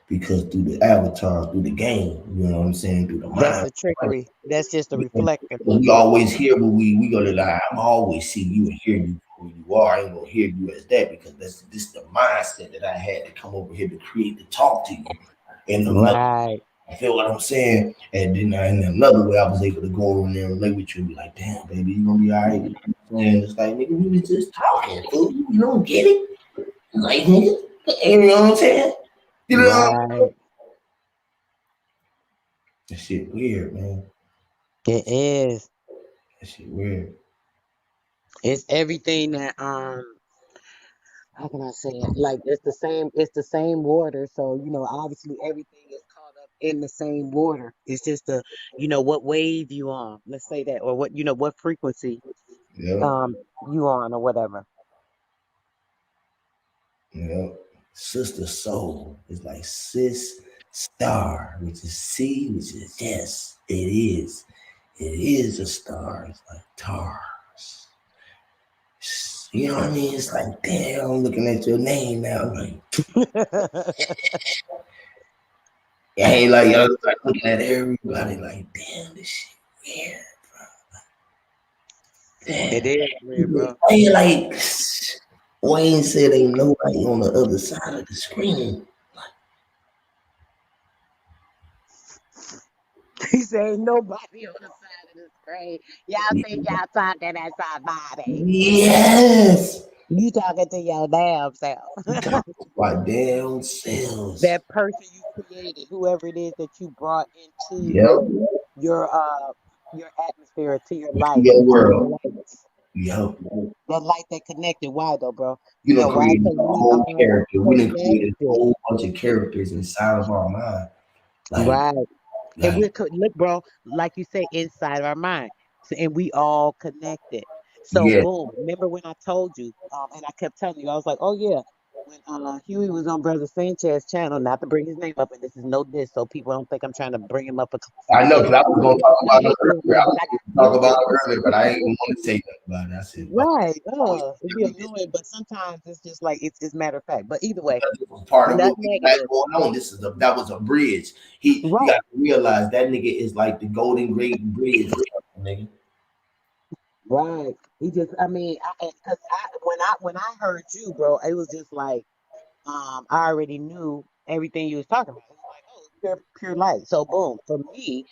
because through the avatars, through the game, you know what I'm saying? Through the That's mind. the trickery. That's just a reflector. We always hear what we go to lie. I'm always see you and hear you for who you are. I ain't gonna hear you as that because that's this the mindset that I had to come over here to create to talk to you. And another, Right. you feel what I'm saying? And then in another way, I was able to go over there and relate with you and be like, damn, baby, you gonna be all right. You know what I'm saying? It's like, nigga, we was just talking, fool. You don't get it? Like, nigga, you know what I'm saying? You know, Right. that shit weird, man. It is. That shit weird. It's everything that how can I say it? Like it's the same water. So, obviously everything is caught up in the same water. It's just what wave you on. Let's say that, or what frequency Yeah, you on or whatever. yeah. Sister Soul is like sis star, which is C, which is yes, it is. It is a star. It's like tar. You know what I mean? It's like, damn, I'm looking at your name now. Like, I ain't like, I was like looking at everybody like, damn, this shit weird. It Damn. is weird, bro. I ain't like, Wayne said ain't nobody on the other side of the screen. He said ain't nobody on the side of the screen. Y'all think y'all talking at somebody. Yes. You talking to your damn self. We talking about damn selves. That person you created, whoever it is that you brought into Yep. your atmosphere, to your Into life, your into your world. lights. Yep. That light that connected. Why though, bro? You done Why? created Because a we whole are character. We done created a connected. whole bunch of characters inside of our mind. Like, Right. And like, look, bro, like you say, inside of our mind. So, and we all connected. So yeah. boom. Remember when I told you, and I kept telling you, I was like, oh yeah, when Huey was on Brother Sanchez's channel, not to bring his name up, and this is no diss, so people don't think I'm trying to bring him up for some I know, shit. because I was going to talk Not about no it earlier. I but was I going got to talk you. about it earlier, but I ain't even want to say nothing about it. I said, fuck it. Right. Always It'd be carry this annoying, but sometimes it's just like it's matter of fact. But either way, because it was part of what nothing we had negative. going on. That was a bridge. You got Right. to realize that nigga is like the Golden Great Bridge, nigga. Right. He just, I mean, because when I heard you, bro, it was just like, I already knew everything you was talking about. It was like, oh, pure light. So boom, for me,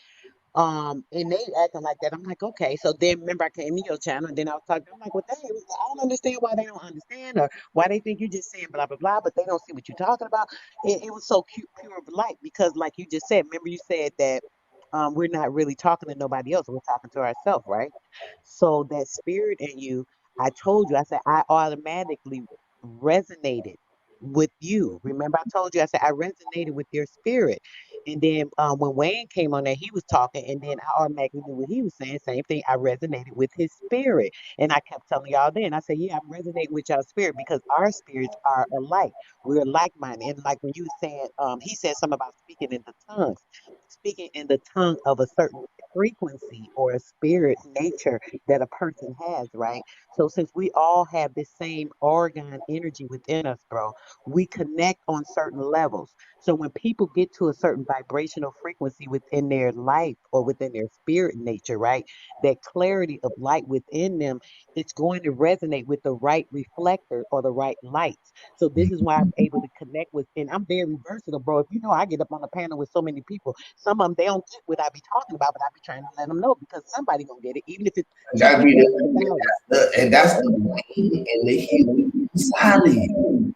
and they acting like that. I'm like, okay. So then remember I came to your channel and then I was talking, I'm like, well, dang, I don't understand why they don't understand or why they think you're just saying blah blah blah, but they don't see what you're talking about. It was so cute, pure of light because like you just said, remember you said that we're not really talking to nobody else, we're talking to ourselves, right? So that spirit in you, I told you, I said I automatically resonated with you. Remember I told you, I said I resonated with your spirit. And then when Wayne came on there, he was talking, and then I automatically knew what he was saying. Same thing. I resonated with his spirit, and I kept telling y'all then. I said, "Yeah, I'm resonating with y'all spirit because our spirits are alike. We're like minded." And like when you were saying, he said something about speaking in the tongues, speaking in the tongue of a certain frequency or a spirit nature that a person has, right? So since we all have this same organ energy within us, bro, we connect on certain levels. So when people get to a certain vibrational frequency within their life or within their spirit nature, right, that clarity of light within them, it's going to resonate with the right reflector or the right lights. So this is why I'm able to connect with, and I'm very versatile, bro. If you know, I get up on the panel with so many people. Some of them they don't get what I be talking about, but I be trying to let them know because somebody gonna get it, even if it's two That be people out of a thousand. and that's the way and the healing side of you.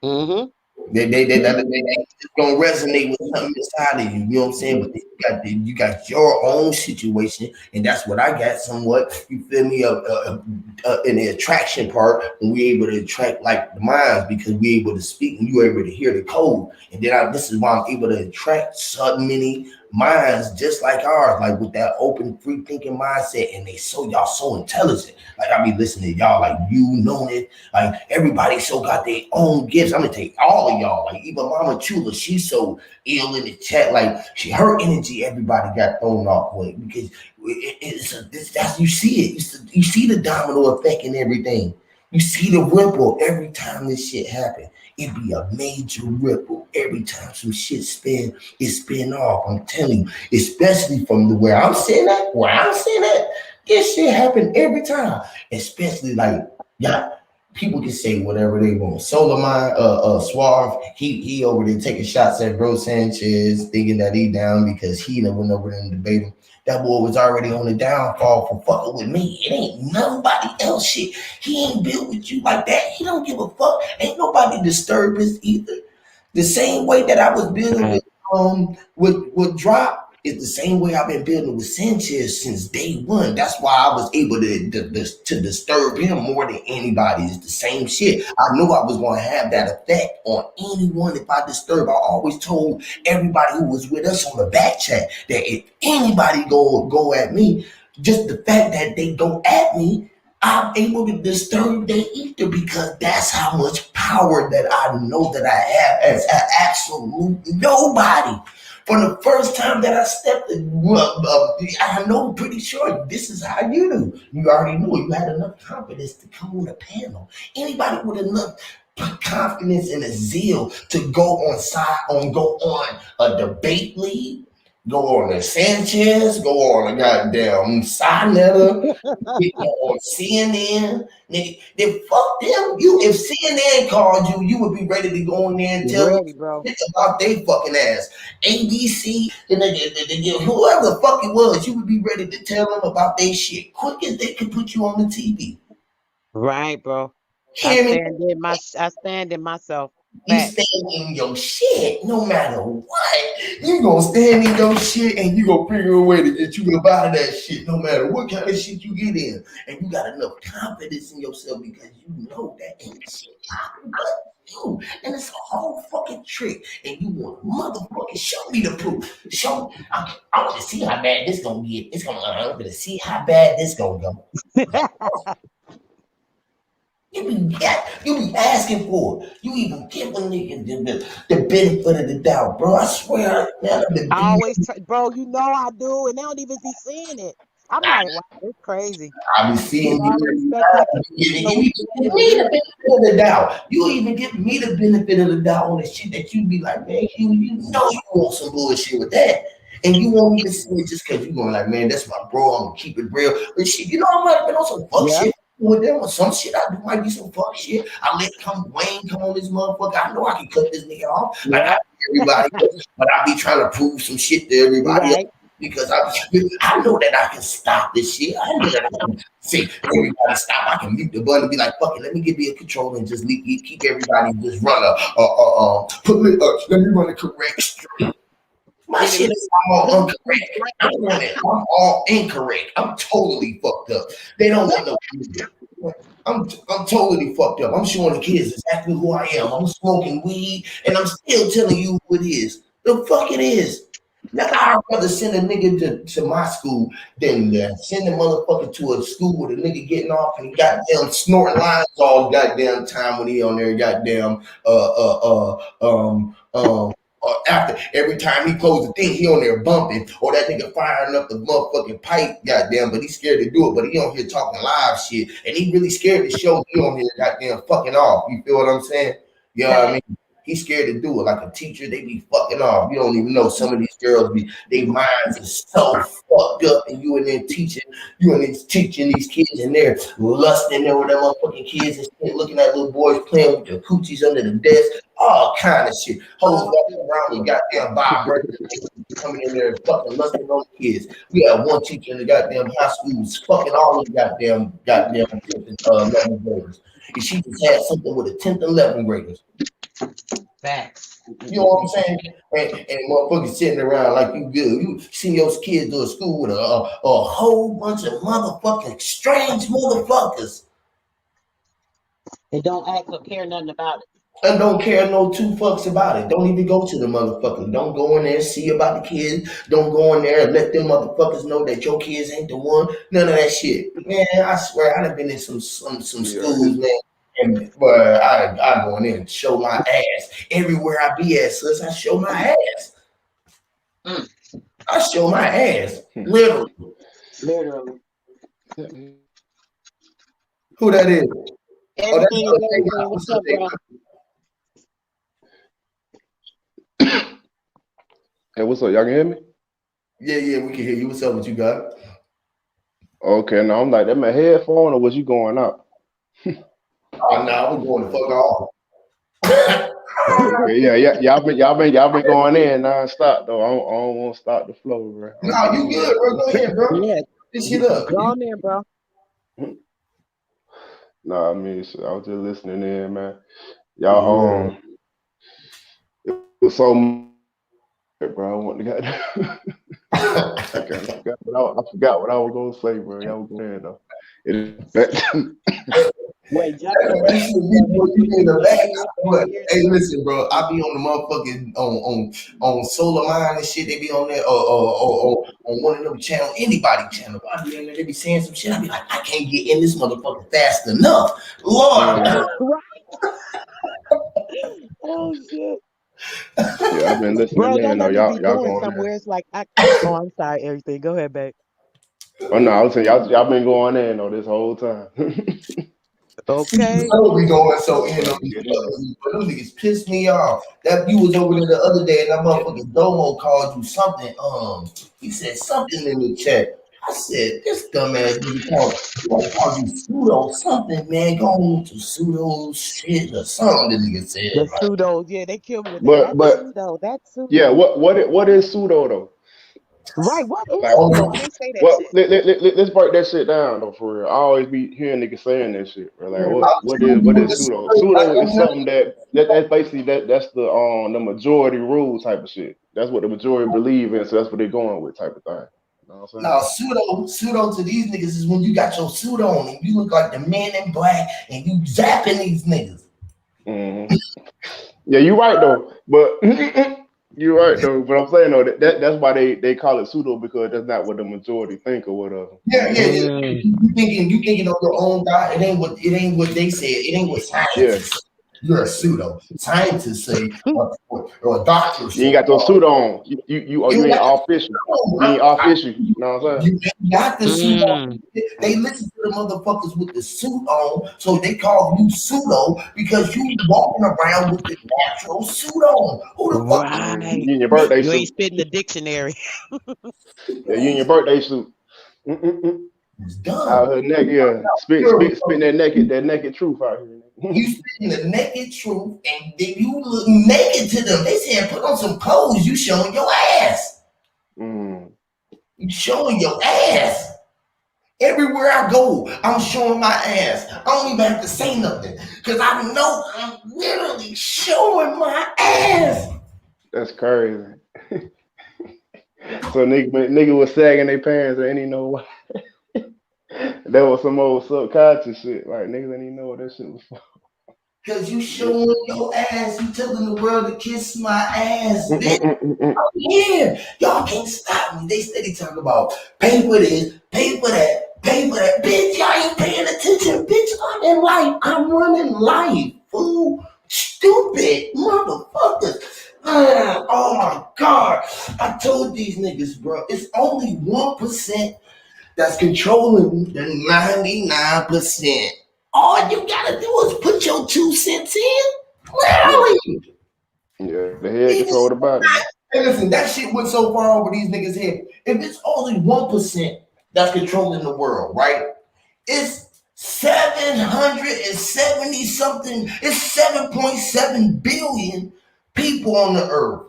Mm-hmm. It's gonna resonate with something inside of you. You know what I'm saying? But then you got your own situation, and that's what I got. Somewhat, you feel me? In the attraction part, when we able to attract like the minds because we able to speak and you able to hear the code, and then this is why I'm able to attract so many minds just like ours, like with that open, free thinking mindset, and they y'all so intelligent. Like I be listening to y'all, like you know it. Like everybody so got their own gifts. I'm gonna take all of y'all. Like even Mama Chula, she's so ill in the chat. Like her energy, everybody got thrown off with because that's you see it. You see the domino effect and everything. You see the ripple every time this shit happen. It be a major ripple every time some shit it spin off. I'm telling you, especially from the where I'm sitting at, this shit happen every time. Especially like yeah, people can say whatever they want. Solomon, Suave, he over there taking shots at Bro Sanchez, thinking that he down because he done went over there and debated. That boy was already on the downfall for fucking with me. It ain't nobody else shit. He ain't built with you like that. He don't give a fuck. Ain't nobody disturb his either. The same way that I was building Right. with Drop is the same way I've been building with Sanchez since day one. That's why I was able to disturb him more than anybody. It's the same shit. I knew I was going to have that effect on anyone if I disturb. I always told everybody who was with us on the back chat that if anybody go at me, just the fact that they go at me, I'm able to disturb their ether because that's how much power that I know that I have as absolute nobody. For the first time that I stepped in, I know pretty sure this is how you do. You already knew you had enough confidence to come on a panel. Anybody with enough confidence and a zeal to go on a debate league, go on a Sanchez, go on a goddamn Sinetta, get on CNN, nigga. Then fuck them. You if CNN called you, you would be ready to go in there and tell them Ready, bro. shit about they fucking ass. ABC and whoever the fuck it was, you would be ready to tell them about their shit quick as they could put you on the TV. Right, bro. Hear me? I stand in myself. You Facts. stand in your shit no matter what. You gonna stand in your shit and you gonna figure a way to get you up out of that shit no matter what kind of shit you get in. And you got enough confidence in yourself because you know that ain't shit popping but you. And it's a whole fucking trick. And you want to motherfucking show me the proof. Show me. I want to see how bad this gonna get. I'm gonna see how bad this gonna go. You be asking for it. You even give a nigga the benefit of the doubt, bro. I swear, man, I've been I being, always, bro, you know I do, and they don't even be seeing it. I'm I, like, wow, it's crazy. I be With seeing all the you respect I give you, giving know, we me be the having it real. benefit of the doubt. You even give me the benefit of the doubt on the shit that you be like, man, you know you want some bullshit with that. And you won't even see it just because you going like, man, that's my bro. I'm gonna keep it real. But shit, you know, I might have been on some fuck Yep, shit with them or some shit I do might be some fuck shit. I let Wayne come on this motherfucker. I know I can cut this nigga off like I yep, do everybody else, but I be trying to prove some shit to everybody else right. because I know that I can stop this shit. I know that I can say everybody stop. I can mute the button and be like, fuck it, let me give you a control and just keep everybody just run let me run a correct stream. My And it shit look is all incorrect. right. I'm all incorrect. I'm totally fucked up. They don't want no music. I'm totally fucked up. I'm showing the kids exactly who I am. I'm smoking weed and I'm still telling you who it is. The fuck it is. Now I'd rather send a nigga to my school than send a motherfucker to a school with a nigga getting off and he goddamn snorting lines all goddamn time when he on there goddamn after every time he closed the thing, he on there bumping, or that nigga firing up the motherfucking pipe, goddamn, but he's scared to do it, but he on here talking live shit, and he really scared to show he on here goddamn fucking off. You feel what I'm saying? You know what I Fact. mean? He's scared to do it. Like a teacher, they be fucking off. You don't even know some of these girls be their minds are so fucked up, and you and then teaching these kids, and they're lusting over them motherfucking kids and shit, looking at little boys playing with their coochies under the desk, all kind of shit. Hoes walking around with goddamn vibrators, coming in there and fucking lusting on the kids. We had one teacher in the goddamn high school was fucking all the goddamn 10th and 11th graders. And she just had something with the 10th and 11th graders. Facts. You know what I'm saying? And motherfuckers sitting around like you good. You see your kids go to school with a whole bunch of motherfucking strange motherfuckers They don't act or care nothing about it. and don't care no two fucks about it. Don't even go to the motherfuckers. Don't go in there and see about the kids. Don't go in there and let them motherfuckers know that your kids ain't the one. None of that shit. Man, I swear I done been in some Yeah, schools, man. And but I go in there and show my ass. Everywhere I be at, sis, I show my ass. Mm, I show my ass. Literally. literally. Who that is? Oh, that's Everything is Day. everything. What's What's up, up, Day? bro? hey, what's up? Y'all can hear me? Yeah, we can hear you. What's up? What you got? Okay, no, I'm like, that my headphone or was you going out? Oh, no, we're going to fuck off. Okay, yeah, y'all been going in non-stop though. I don't want to stop the flow, bro. No, you good, bro. Go ahead, bro. Yeah, This shit up. go on there, bro. Nah, I mean, shit, I was just listening in, man. Yeah. Y'all, it was so much, bro. I want to get. I forgot what I was gonna say, bro. Y'all was going though. Wait, Justin, That shit be you for you in the back. But years hey, ago? listen, bro. I be on the motherfucking on Solar Mine and shit. They be on there or on one of them channels, anybody channel. I be in there, they be saying some shit. I be like, I can't get in this motherfucker fast enough. Lord, Oh shit, Yeah, I've been listening bro! Don't in though. let me be Y'all going going in. somewhere. It's like I. Oh, I'm sorry. Everything. Go ahead, babe. Oh no, I was saying y'all been going in though this whole time. Okay. so we going so in Trying on to these get in. fuckers, but them niggas pissed me off. That you was over there the other day, and that motherfucking Domo called you something. He said something in the chat. I said, this dumbass nigga called you pseudo something, man. Go on to pseudo shit or something. The nigga The said, like, pseudos, yeah, they killed me with that. But That's but pseudo. That's yeah, pseudo. what is pseudo though? Right? What is Like, pseudo? oh, When they say that well, shit? let's break that shit down though for real. I always be hearing niggas saying that shit. Bro. Like, I what was what telling is you what with is the pseudo? story, Pseudo like, is something that's basically that's the majority rule type of shit. That's what the majority believe in, so that's what they're going with type of thing. You know what I'm now, pseudo to these niggas is when you got your suit on and you look like the man in black and you zapping these niggas. saying? Yeah, you're right though. But you're right though. But I'm saying though that's why they call it pseudo because that's not what the majority think or whatever. Yeah. Mm, You thinking on your own God. It ain't what they said. It ain't what Yeah, scientists say. You're a pseudo. Scientists say or a doctor you ain't say, got your oh, suit on. You you ain't got official. You the ain't official. You know what I'm saying? you ain't got the suit on. mm, They listen to the motherfuckers with the suit on, so they call you pseudo because you walking around with the natural suit on. Who the fuck right. You in your birthday You ain't suit. spitting the dictionary. Yeah, you in your birthday suit. Mm-mm-mm. is dumb? Out here naked, yeah. Spitting that naked truth out here. You speaking the naked truth, and then you look naked to them. They saying put on some clothes. You showing your ass. mm. You showing your ass. Everywhere I go, I'm showing my ass. I don't even have to say nothing because I know I'm literally showing my ass. That's crazy. So nigga was sagging their pants and ain't even know why. That was some old subconscious shit. Like niggas ain't even know what that shit was for. Because you showing your ass. You telling the world to kiss my ass, bitch. Mm-mm-mm-mm-mm. Yeah, y'all can't stop me. They steady talking about pay for this, pay for that, pay for that. Bitch, y'all ain't paying attention. Bitch, I'm in life. I'm running life. Fool, stupid motherfuckers. Oh my God. I told these niggas, bro, it's only 1% that's controlling the 99%. All you gotta do is put your 2 cents in. Yeah, Literally. yeah. The head It's control the body, man. Hey, listen, that shit went so far over these niggas' head. If it's only 1% that's controlling the world, right? It's 770 something, it's 7.7 billion people on the earth,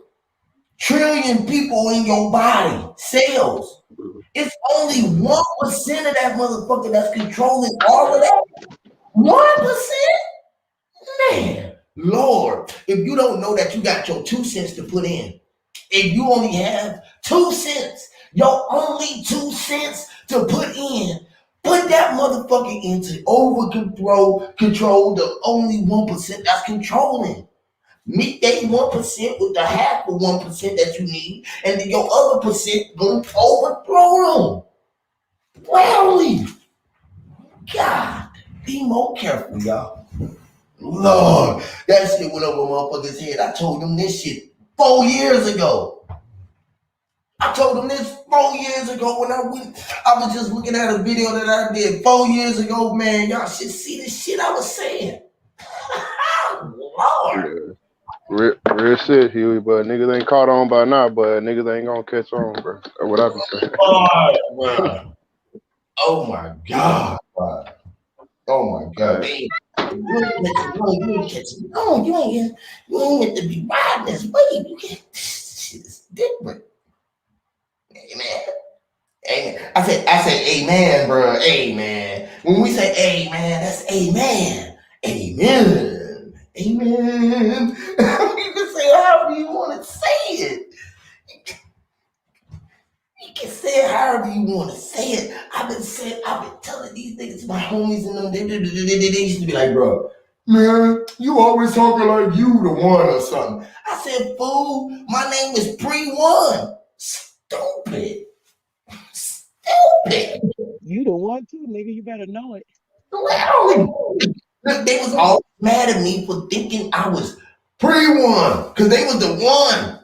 trillion people in your body, cells. It's only 1% of that motherfucker that's controlling all of that. 1%? Man. Lord, if you don't know that you got your 2 cents to put in, if you only have 2 cents, your only 2 cents to put in, put that motherfucker into over control the only 1% that's controlling. Meet that 1% with the half of 1% that you need, and then your other percent gonna overthrow them. Rarely. God, be more careful, y'all. Lord, that shit went over motherfuckers' head. I told them this shit 4 years ago. I told them this 4 years ago when I was just looking at a video that I did 4 years ago, man. Y'all should see the shit I was saying. Lord. Yeah. Real shit, Huey, but niggas ain't caught on by now, but niggas ain't gonna catch on, bro. That's what I be saying. Lord, bro. Oh my God, bro. Oh my God. Man, you ain't catching on. You ain't meant to be riding this wave. You can't. Shit is different. Amen. Amen. I say amen, bro. Amen. When we say amen, that's amen. Amen. Amen. You can say however you want to say it. You can say it however you want to say it. I've been telling these niggas, my homies and them, they used to be like, bro, man, you always talking like you the one or something. I said, fool, my name is Pre-One. Stupid. Stupid. You the one too, nigga. You better know it. Well, they was all mad at me for thinking I was Pre-One, because they was the one.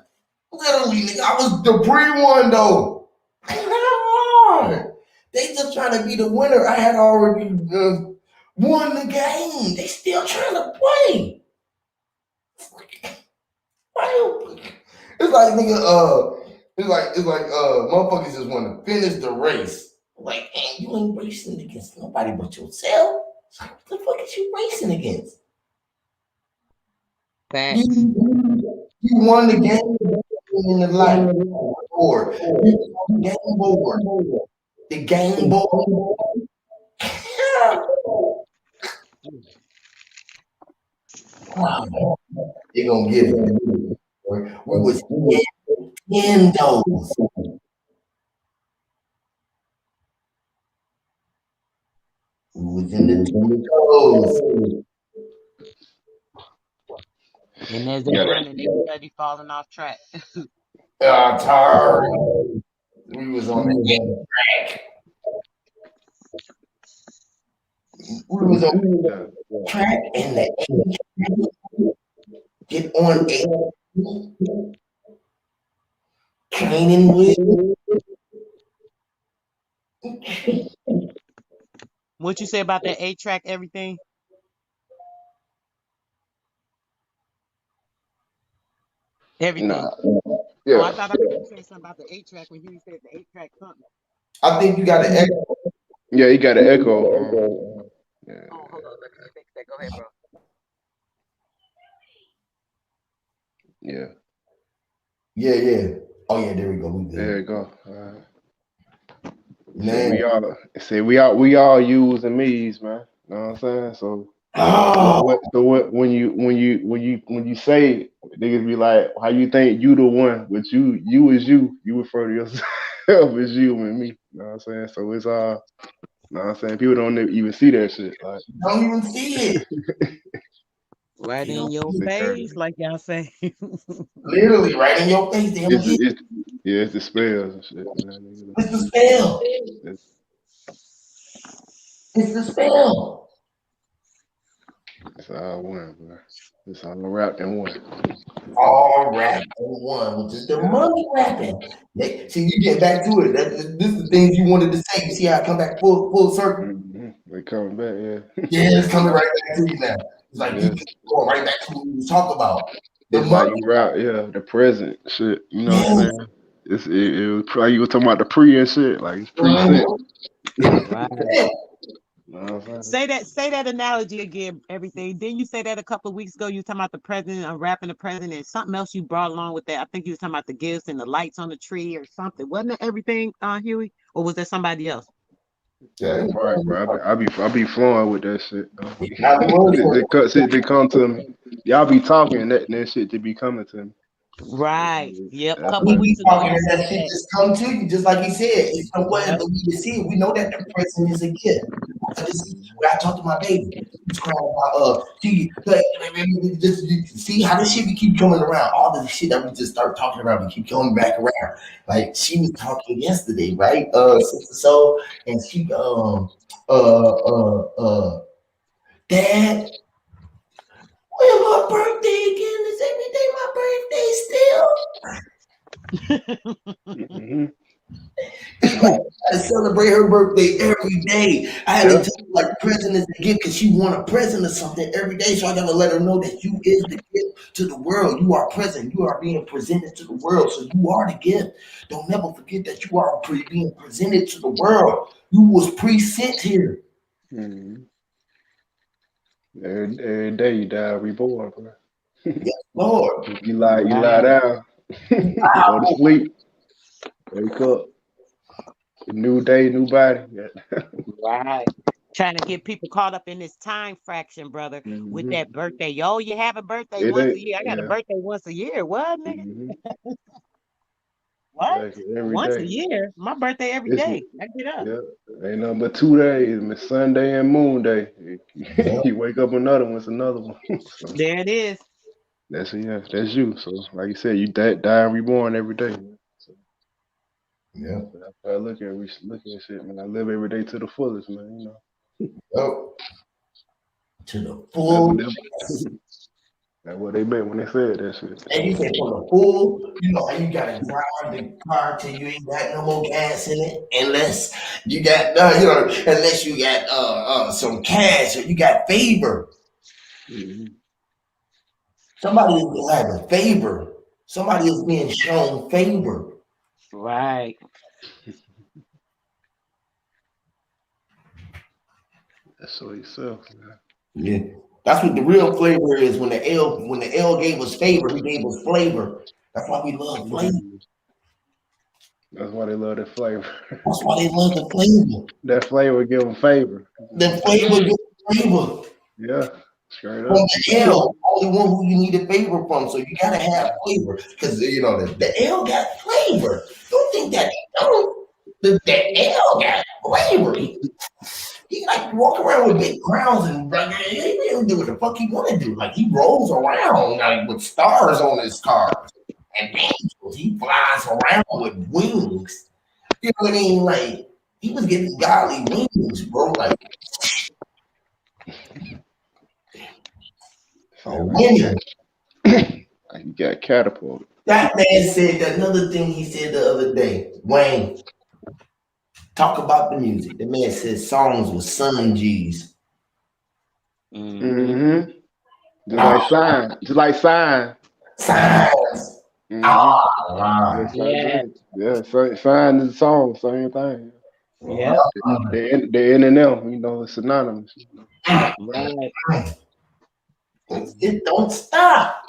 Literally, nigga, I was the Pre-One though. They just trying to be the winner. I had already won the game. They still trying to play. It's like nigga, it's like motherfuckers just want to finish the race. Like, man, you ain't racing against nobody but yourself. So what the fuck is you racing against? Facts. You won the game in the life board. You won the game board. The game board. They gonna get it. We was in those. We was in the toes. And as they running, everybody falling off track. Tired. We was on the track. We was on the track and the get on a training wheel. What you say about that 8-track everything? Everything. Nah. Oh, Yeah. I thought I heard you say something about the 8-track when you said the 8-track something. I think you got to echo. Yeah, you got an echo. Yeah. Oh, hold on. Let me fix that. Go ahead, bro. Yeah. Yeah. Oh yeah, there we go. There you go. Man. We all use and me's, man. You know what I'm saying? So when you say niggas be like, how you think you the one, but you is you refer to yourself as you and me. You know what I'm saying? So it's all, you know what I'm saying? People don't even see that shit. Like, Don't even see it. Right in your face, like y'all say. Literally right in your face. They don't get it. It's the spells and shit. It's the spell. It's the spell. It's all one, bro. It's all wrapped in one. All wrapped in one, which is the money wrapping. See, you get back to it. This is the things you wanted to say. You see how I come back full circle? Mm-hmm. They coming back, yeah. Yeah, it's coming right back to you now. It's like you going right back to what we was talking about. It's like you wrap, the present shit. You know what I'm saying? It was probably you were talking about the pre and shit, like it's pre-sent. Right. Say that analogy again, everything. Didn't you say that a couple of weeks ago? You were talking about the president, unwrapping the president, and something else you brought along with that. I think you were talking about the gifts and the lights on the tree or something. Wasn't it everything, Huey? Or was that somebody else? Yeah, right, bro. I be flowing with that shit. They come to me. y'all be talking that shit to be coming to me. Right. Yep. A That's couple We what. be weeks ago talking you and said that shit that. just come to you, just like he said. It's no way Yep. but we can see it. We know that the present is a gift. I just when I talk to my baby, she's crying about she like, just you see how this shit we keep coming around. All the shit that we just start talking about, we keep coming back around. Like she was talking yesterday, right? Sister Soul, and she Dad, when my birthday again? Is every day my birthday still? Mm-hmm. Like, I celebrate her birthday every day. I had to Yeah. tell her like present is the gift because she want a present or something every day. So I gotta let her know that you is the gift to the world. You are present. You are being presented to the world. So you are the gift. Don't never forget that you are being presented to the world. You was pre-sent here. Mm-hmm. Every day you die reborn, bro. Yes, Lord. You lie Right. down, you go to sleep, wake up, new day, new body. Yeah. Right. Trying to get people caught up in this time fraction, brother, with Mm-hmm. that birthday. Yo, you have a birthday It once a ain't, year. I got a yeah. birthday once a year. What, nigga? Mm-hmm. What? Exactly. Every Once a day. year? My birthday every It's day. I get up. yeah. Ain't nothing but 2 days. It's Sunday and Moon Day. Yeah, You wake up another one, it's another one. So There it is. that's you. So like you said, you die and reborn every day. Man. So yeah. that's how I look at shit, man. I live every day to the fullest, man. Oh, to the That's what full. they that's what they meant when they said that shit. And you say from the full, you know how you gotta drive the car till you ain't got no more gas in it, unless you got unless you got some cash or you got favor. Mm-hmm. Somebody is having favor. Somebody is being shown favor. Right. That's so yourself, man. Yeah. That's what the real flavor is. When the L gave us favor, he gave us flavor. That's why we love flavor. Mm. That's why they love that flavor. That's why they love the flavor. That flavor give them favor. The flavor Mm. gives flavor. Yeah, straight From up. the L, only one who you need a favor from. So you gotta have flavor. Because the L got flavor. Don't think that they don't. The L got flavor. He like walk around with big crowns and he don't do what the fuck he wanna do. Like he rolls around like with stars on his cars and angels. He flies around with wings. You know what I mean? Like he was getting godly wings, bro. Like a Feel winner. like you got catapulted. That man said another thing he said the other day. Wayne, talk about the music. The man said songs with sun G's. Mm-hmm. Mm-hmm. Just Ah, like sign. Just like sign. signs. Mm-hmm. Ah, line. Yes, I Yeah. agree. Yeah, sign is a song, same thing. Yep. The N and M, it's synonymous. Right. It don't stop.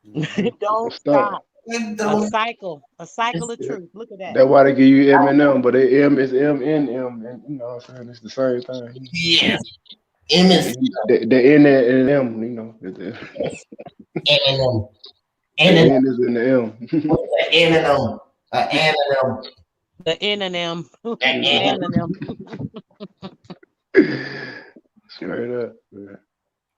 Mm-hmm. Don't Don't stop. stop. It A don't. cycle. A cycle It's, of truth. Look at that. That's why they give you M and M, but the M is M N M, and you know what I'm saying? It's the same thing. yeah. M is The N and M, M. the And N is in the M. and M. And M. The N and M. And And them. Straight up. Man.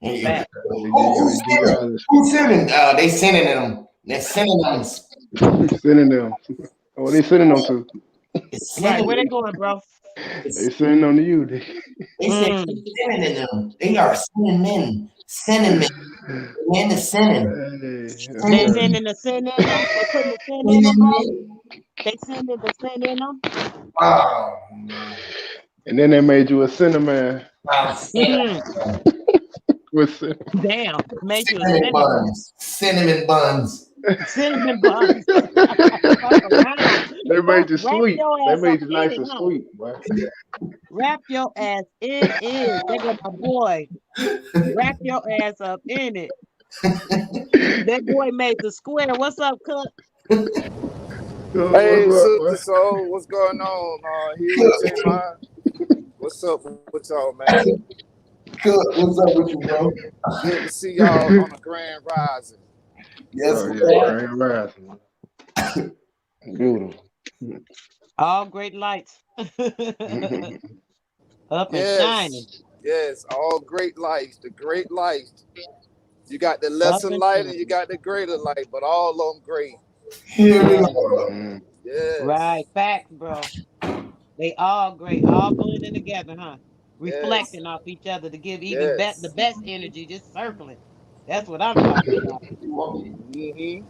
M. Fact. Who's They give sending? y'all this Who's sending? They sending them. They're sending them. sending them. What they sending them to? It's Right. sending. Where they going, bro? They It's, sending them to you. they say Mm. sending them. They are sending men. Sending men. The man is sending. Hey, that's They right. sending the sin in them. They putting the sin in them, Sending bro. men. They sending the sin in them. Oh man. And then they made you a cinnamon. I'm With cin- Damn. Made you a cinnamon cinnamon. buns. Cinnamon buns. Cinnamon buns. Fuck around. they made you Wrap sweet. your They ass up made you in nice it, and huh? sweet, boy. Wrap your ass in it. There go my boy. Wrap your ass up in it. That boy made the square. What's up, Cook? What's Hey, up, Sister boy? Soul, what's going on? Huge, J-Mon, what's up with y'all, man? Cook, what's up with you, bro? Good to see y'all on the Grand Rising. Yes, Oh yeah, Lord. Grand Rising. Beautiful. All great lights. Up and shining. Yes, all great lights. The great lights. You got the Up lesser and light and you shining. got the greater light, but all of them great. Hear me, Right. Lord. Yes, Right. Facts, bro. They all great. All blending together, huh? yes, Reflecting off each other to give even the yes. best energy, just circling. That's what I'm talking about. You want me? Mm-hmm.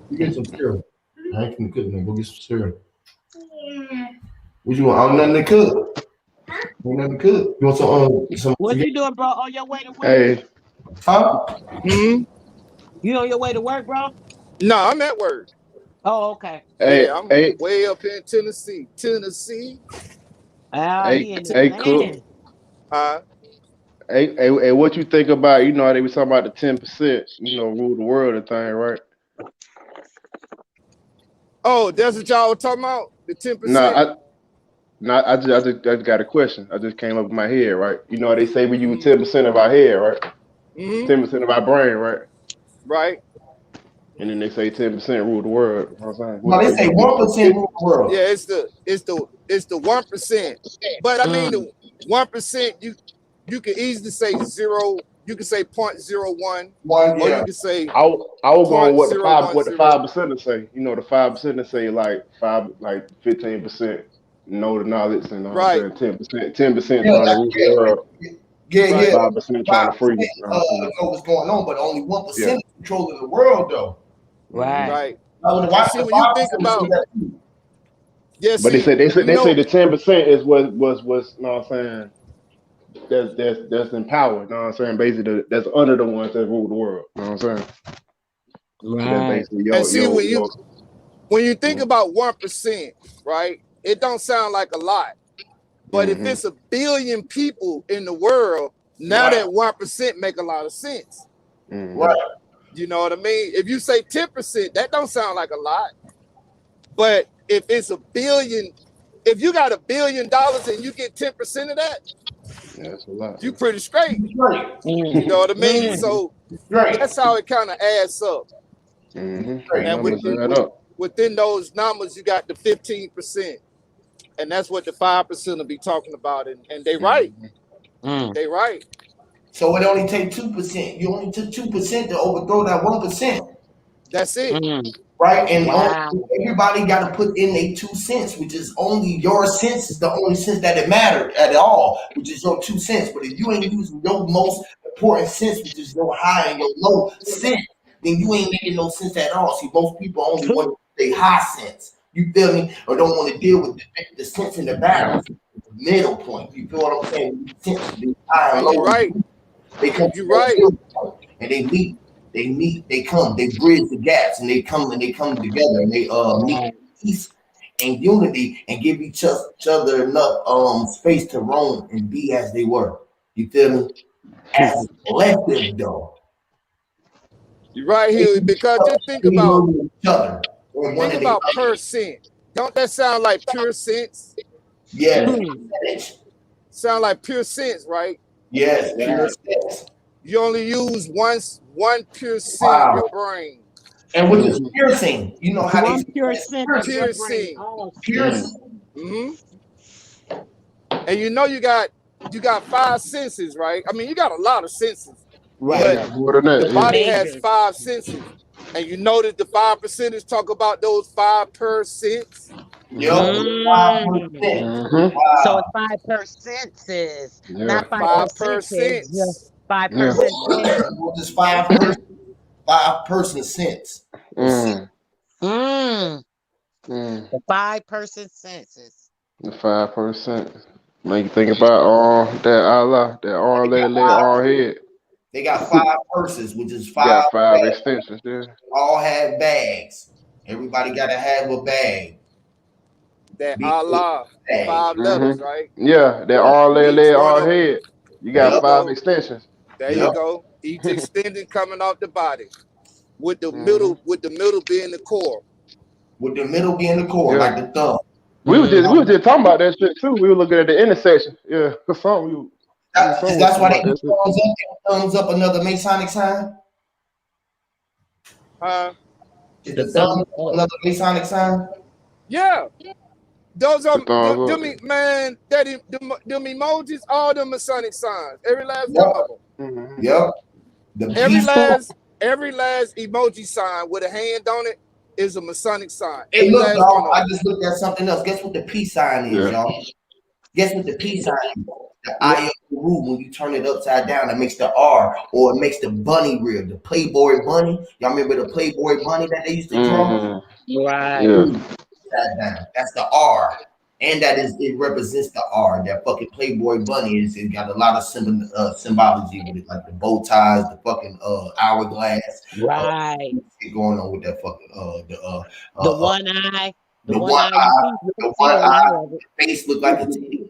You get some cereal. I ain't gonna cook, man. Go get some cereal. What you want? I don't nothing to cook. Ain't nothing to cook. You want some What spaghetti? you doing, bro? On your way to work? Hey, Huh? Hmm. You on your way to work, bro? No, I'm at work. Oh, okay. hey, Yeah, I'm hey, way up in Tennessee. Tennessee. Ah, hey, he in the hey, Cook. land. Huh? Hey, what you think about? You know how they was talking about the 10%. Rule the world and thing, right? Oh, that's what y'all were talking about? The Nah, 10%? I just got a question. I just came up in my head, right? You know how they say we use Mm-hmm. 10% of our head, right? Mm-hmm. 10% of our brain, right? Right? And then they say 10% rule the world. You know what I'm saying? No, they say 1% rule the Yeah, world. it's the 1%. But I mean Mm. the 1% you can easily say zero, you can say 0.01, One, or you yeah. can say I was going with what the 0.010. 5% say. The 5% say like 15% know the knowledge, and Right, 10% Yeah, trying to that's rule the yeah. world, Yeah, right, yeah. 5% trying to free. 5% know what's going on, but only Yeah. 1% is controlling the world, though. hmm Right. right. Now, the And see when you think 5% say about, that too. yeah, But they see, say they say you they say know, the 10% is what you know what I'm saying, that's in power. You know what I'm saying? Basically, that's under the ones that rule the world. You know what I'm saying? So that's Right. basically and yo see yo yo. when you think Mm-hmm. about 1%, right? It don't sound like a lot. But if Mm-hmm. it's a billion people in the world, now Right, that 1% make a lot of sense. Mm-hmm. right. You know what I mean? If you say 10%, that don't sound like a lot. But if it's a billion, if you got $1 billion and you get 10% of that, Yeah, that's a lot. you pretty straight. Right, Mm. You know what I mean? Mm. So right, that's how it kind of adds up. Mm-hmm. The right. And numbers add up. within those numbers, you got the 15%. And that's what the 5% will be talking about. And they right. Mm-hmm. Mm. They right. So it only take 2%. You only took 2% to overthrow that 1%. That's it. Mm. Right? And only, Wow. everybody got to put in a 2 cents, which is only your sense is the only sense that it mattered at all, which is your 2 cents. But if you ain't using your most important sense, which is your high and your low sense, then you ain't making no sense at all. See, most people only want to say high sense. You feel me? Or don't want to deal with the sense in the balance, the middle point. You feel what I'm saying? Sense, the high and And you low, right. they come to You that right. middle point and they come, they bridge the gaps and they come together and they meet Right. peace and unity and give each other enough space to roam and be as they were. You feel me? As a collective though. You right They here need because just each other or one think of the about percent. Don't that sound like pure sense? yes, Mm. percentage. Sound like pure sense, right? Yes, pure Right. sense. You only use one pure cent of Wow. your brain. And which is Mhm. piercing. You know how they One say pure it's cent of piercing. your Pure brain. cent. Oh, snap. Piercing. Hmm. And you know you got five senses, right? I mean, you got a lot of senses, Yeah, Right. but yeah, more than the that. The body Yeah. has majors. five senses. And you notice the 5%ers talk about those 5%. Yup. Mm-hmm. Mm. 5%. Mm-hmm. So Wow. it's 5% says, Yeah. not five Five percentage, just percents. five Yeah. percent says. What is 5 person sense? Or sense. Mm. Mm. Mm. The 5% census. The 5%. Make you think about all that Allah, that all They got leg, five, all head. they got 5 purses, which is You five got five bags. extensions there. All have bags. Everybody gotta have a bag. That Be a Allah, the bag. 5 letters, Mm-hmm. right? Yeah, that Yup. all Each leg, one all of them. head. You There got you Yup. five go. extensions. There you Yup. go. Each extended coming off the body, Mm-hmm. with the middle being the core. With the middle being the core, Yeah. like the thumb. We was Mm. just talking about that shit too. We were looking at the intersection. Yeah, for some. Nigga so Is much that's why they about do that shit. thumbs up another Masonic sign? Is The the thumbs thumbs up up. another Masonic sign? Yeah. Those are The thumbs up. them, man. Them emojis, all them Masonic signs. Every last Yep. one of them. Mm-hmm. Yep. The Every peace sign. last emoji sign with a hand on it is a Masonic sign. Hey, Every look, last one y'all. of I them. just looked at something else. Guess what the peace sign is, Yeah. y'all? Guess what the peace sign is? The What? eye of the room. When you turn it upside down, it makes the R, or it makes the bunny real. The Playboy bunny. Y'all remember the Playboy bunny that they used to draw? Mm-hmm. Right. Yeah. Upside down. That's the R. And that is, it represents the R. That fucking Playboy bunny is, it got a lot of symbology with it, like the bow ties, the fucking hourglass, Right. shit going on with that fucking The uh one eye. The the one one eye. You eye, see, you the can see one one eye, eye of it. face look like a titty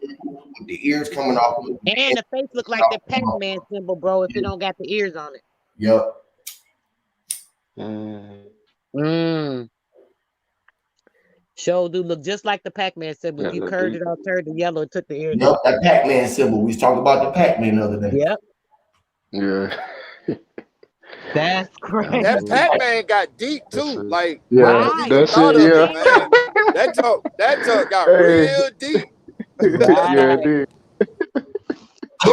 with the ears coming off. With the And head the face look like the coming off. Pac-Man symbol, bro, if it don't got the ears on it. Yep. Mm. Sure do look just like the Pac-Man symbol. If Yeah, you look curved deep. it off, turned the yellow, and took the ears Yep, off. that Pac-Man symbol. We was talking about the Pac-Man the other day. Yep. Yeah. That's Yeah, That crazy. boy. Pac-Man got deep That too. shit. Like I Yeah, wasn't Right. even that That's thought what shit, I'm of it, yeah. man. saying. That talk got Mm. real deep. Yeah, it Right. did.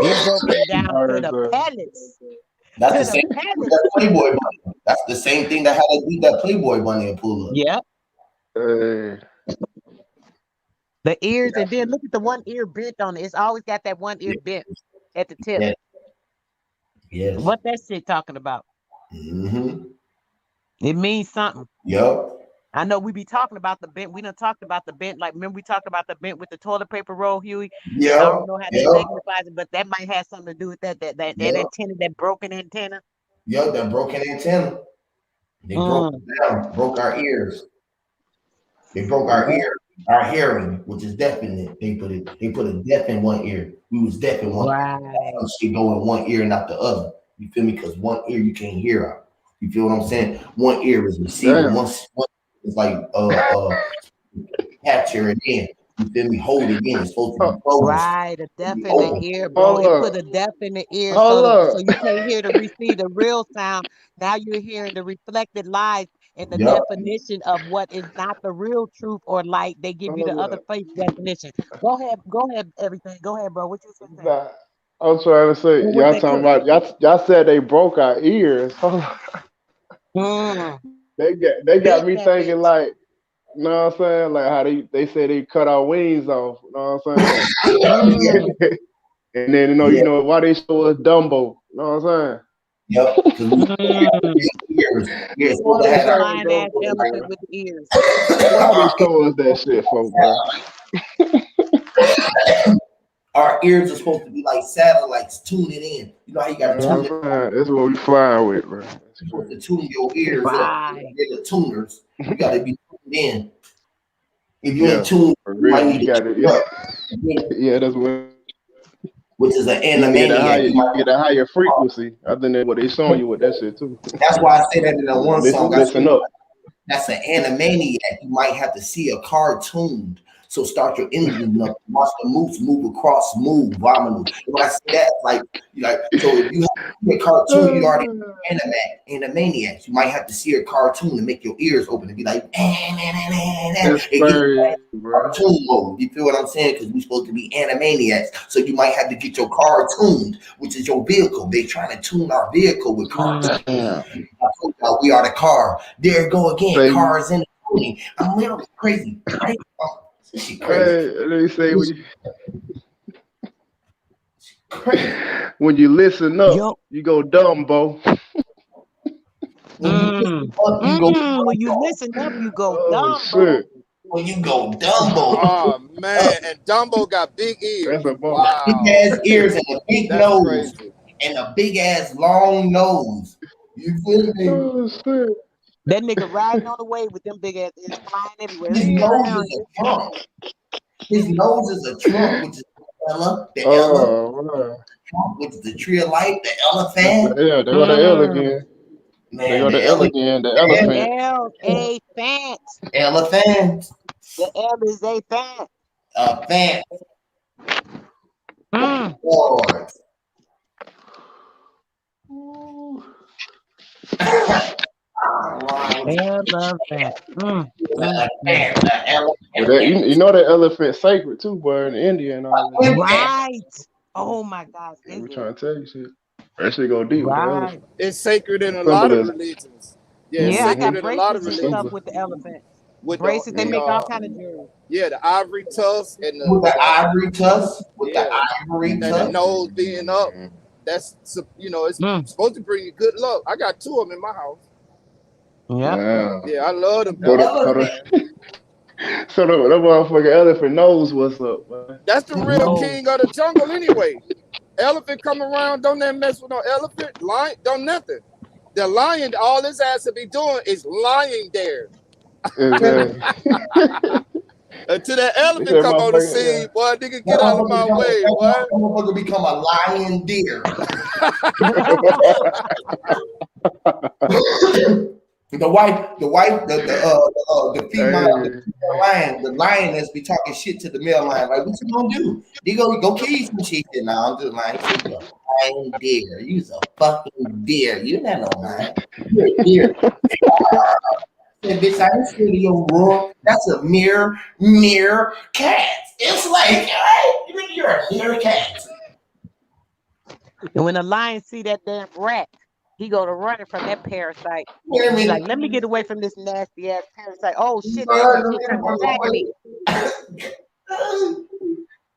It broke him down All to right, the sir. pellets. That's To the the same thing with pellets. that Playboy bunny. That's the same thing that had to beat that Playboy bunny and pull up. Yep. Hey, The ears, and then look at the one ear bent on it. It's always got that one ear Yeah. bent at the tip. Yes. Yes. What that shit talking about? Mm-hmm. It means something. Yep. I know we be talking about the bent. We done talked about the bent. Like, remember we talked about the bent with the toilet paper roll, Huey? And I Yep. don't know how that Yep. magnifies it, but that might have something to do with that Yep. antenna, that broken antenna. Yep. That broken antenna. They broke Mm. it down, broke our ears. They broke our Yep. ear, our hearing, which is deafening. They put a deaf in one ear. We was deaf in one ear. Right. Some shit go in one ear and not the other. You feel me? Because one ear you can't hear out. You feel what I'm saying? One ear is receiving. damn. One is like capture it in. You feel me? Hold it in. It's supposed to be Oh, closed. Right. A deaf in the Open. ear, bro. hold It put up. a deaf in the ear Hold so up. you can't hear receive the real sound. Now you're hearing the reflected light and the Yep. definition of what is not the real truth or light. They give you the Hold other up. fake definition. Go ahead, everything. Go ahead, bro. What you was saying? Nah, I'm trying to say, What was y'all that talking cook? about, y'all said they broke our ears. Hold on. Mm. They got Bent me that thinking bitch. like, you know what I'm saying? Like how they say they cut our wings off. You know what I'm Yeah. saying? Mm. And then Yeah. why they show us Dumbo. You know what I'm Yep. Because we Mm. ears. We're saying? Why supposed to they The have show our us flying ass Dumbo, elephant man? with the ears. Why they our show us that shit for, bro? our ears are supposed to be like satellites tuning in. You know how you You got to know tune what it. I'm saying? That's what we flying with, bro. That's You're supposed crazy. to tune your ears up. Right. They're the tuners. You got to be tuned in. If you ain't Yeah, tuned, for you might real. need You to got it. tune Yeah, up. yeah. That's what Which is an you get a higher. animaniac. You You might. get a higher frequency. I think that's what they showing you with that shit too. That's why I say that in the one Listen, song. I say listen up. that's an animaniac. You might have to see a cartoon. So start your engine up. Watch the moose move across smooth, vomiting. When I say that, like you like, so if you have to see a cartoon, you already animaniacs. You might have to see a cartoon and make your ears open and be like, That's it gets crazy, bro. cartoon mode. You feel what I'm saying? Because we're supposed to be animaniacs. So you might have to get your car tuned, which is your vehicle. They're trying to tune our vehicle with cars. Mm. Damn. I told y'all we are the car. There it go again. Say, Cars in the tuning. I'm literally crazy, right? Oh, this shit crazy. let me say This crazy. when you listen up, Yo. you go Dumbo. When you listen Mm. up, you go When you Dumbo. listen up, you go Oh Dumbo. shit, When you go Dumbo, Oh man, and Dumbo got big that's ears. a bummer. big Wow. ass ears and a big That's nose crazy. and a big ass long nose. You feel me? Oh shit. That nigga riding on the wave with them big ass ears flying everywhere. His He nose around is a trunk. His nose is a trunk, which is the Ella, Oh man, which is the tree of life, the that's elephant. yeah. They go the L here. again. They Man, go the the L again. The elephant. L A fant. elephant, The L is a fant. fan. Lord. Elephant. But that, you know that elephant sacred too, boy, in India and all that shit. Right. Oh my gosh. Yeah, Is we it? trying to tell you shit. That shit go deep with the Right. elephant. It's sacred in The a lot of symbolism. religions. Yeah, it's Yeah, I sacred got in a lot of bracelets The and stuff symbol. religions. with the elephant. With Bracelets, they make all kind of jewelry. the ivory tusk and With the ivory tusk, and the nose being up. That's it's supposed to bring you good luck. I got 2 of them in my house. Yep. Wow. Yeah, I love them So elephants, man. so the motherfucking elephant knows what's up, man. That's the real No. king of the jungle anyway. Elephant come around, don't that mess with no elephant. Lion, don't nothing. The lion, all his ass to be doing is lying there. Exactly. Until that They elephant said come on the motherfucker, scene, boy, nigga, that get out of my way, boy. motherfucker become a lion deer. The female, hey, the lion, the lioness be talking shit to the male lion. Like, what you gonna do? You go kill you some shit. He said, "Nah, I'm just lying." He said, "You a lion deer. You's a fucking deer. You not no lion. You're a deer." Said, "Bitch, I ain't scared of your roar. That's a mere cat." It's like, right? You think you're a mere cat? And when a lion see that damn rat, he go to running from that parasite. You know what I He's mean? like, let me get away from this nasty ass parasite. Oh shit, that little shit trying to attack me.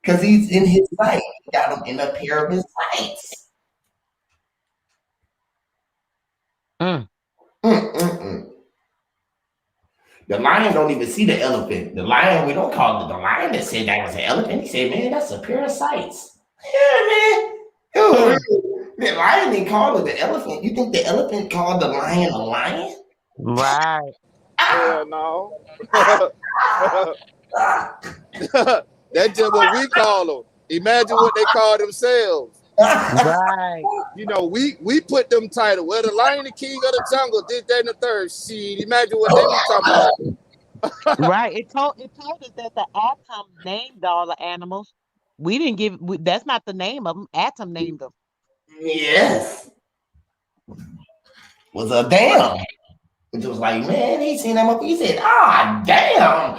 Because he's in his sight. He got him in a pair of his sights. Mm-mm-mm. The lion don't even see the elephant. The lion, we don't call it the lion that said that was an elephant. He said, man, that's a pair of sights. Yeah, man. The lion didn't call it the elephant. You think the elephant called the lion a lion? Right. Hell no. That's just what we call them. Imagine what they call themselves. Right. We put them title. Well, the lion, the king of the jungle, did that in the third. Shit, imagine what they be talking about. Right. It told us that the Atom named all the animals. We didn't give. That's not the name of them. Atom named them. Yes. Was a damn. It was like, man, he seen that motherfucker. He said, ah, damn.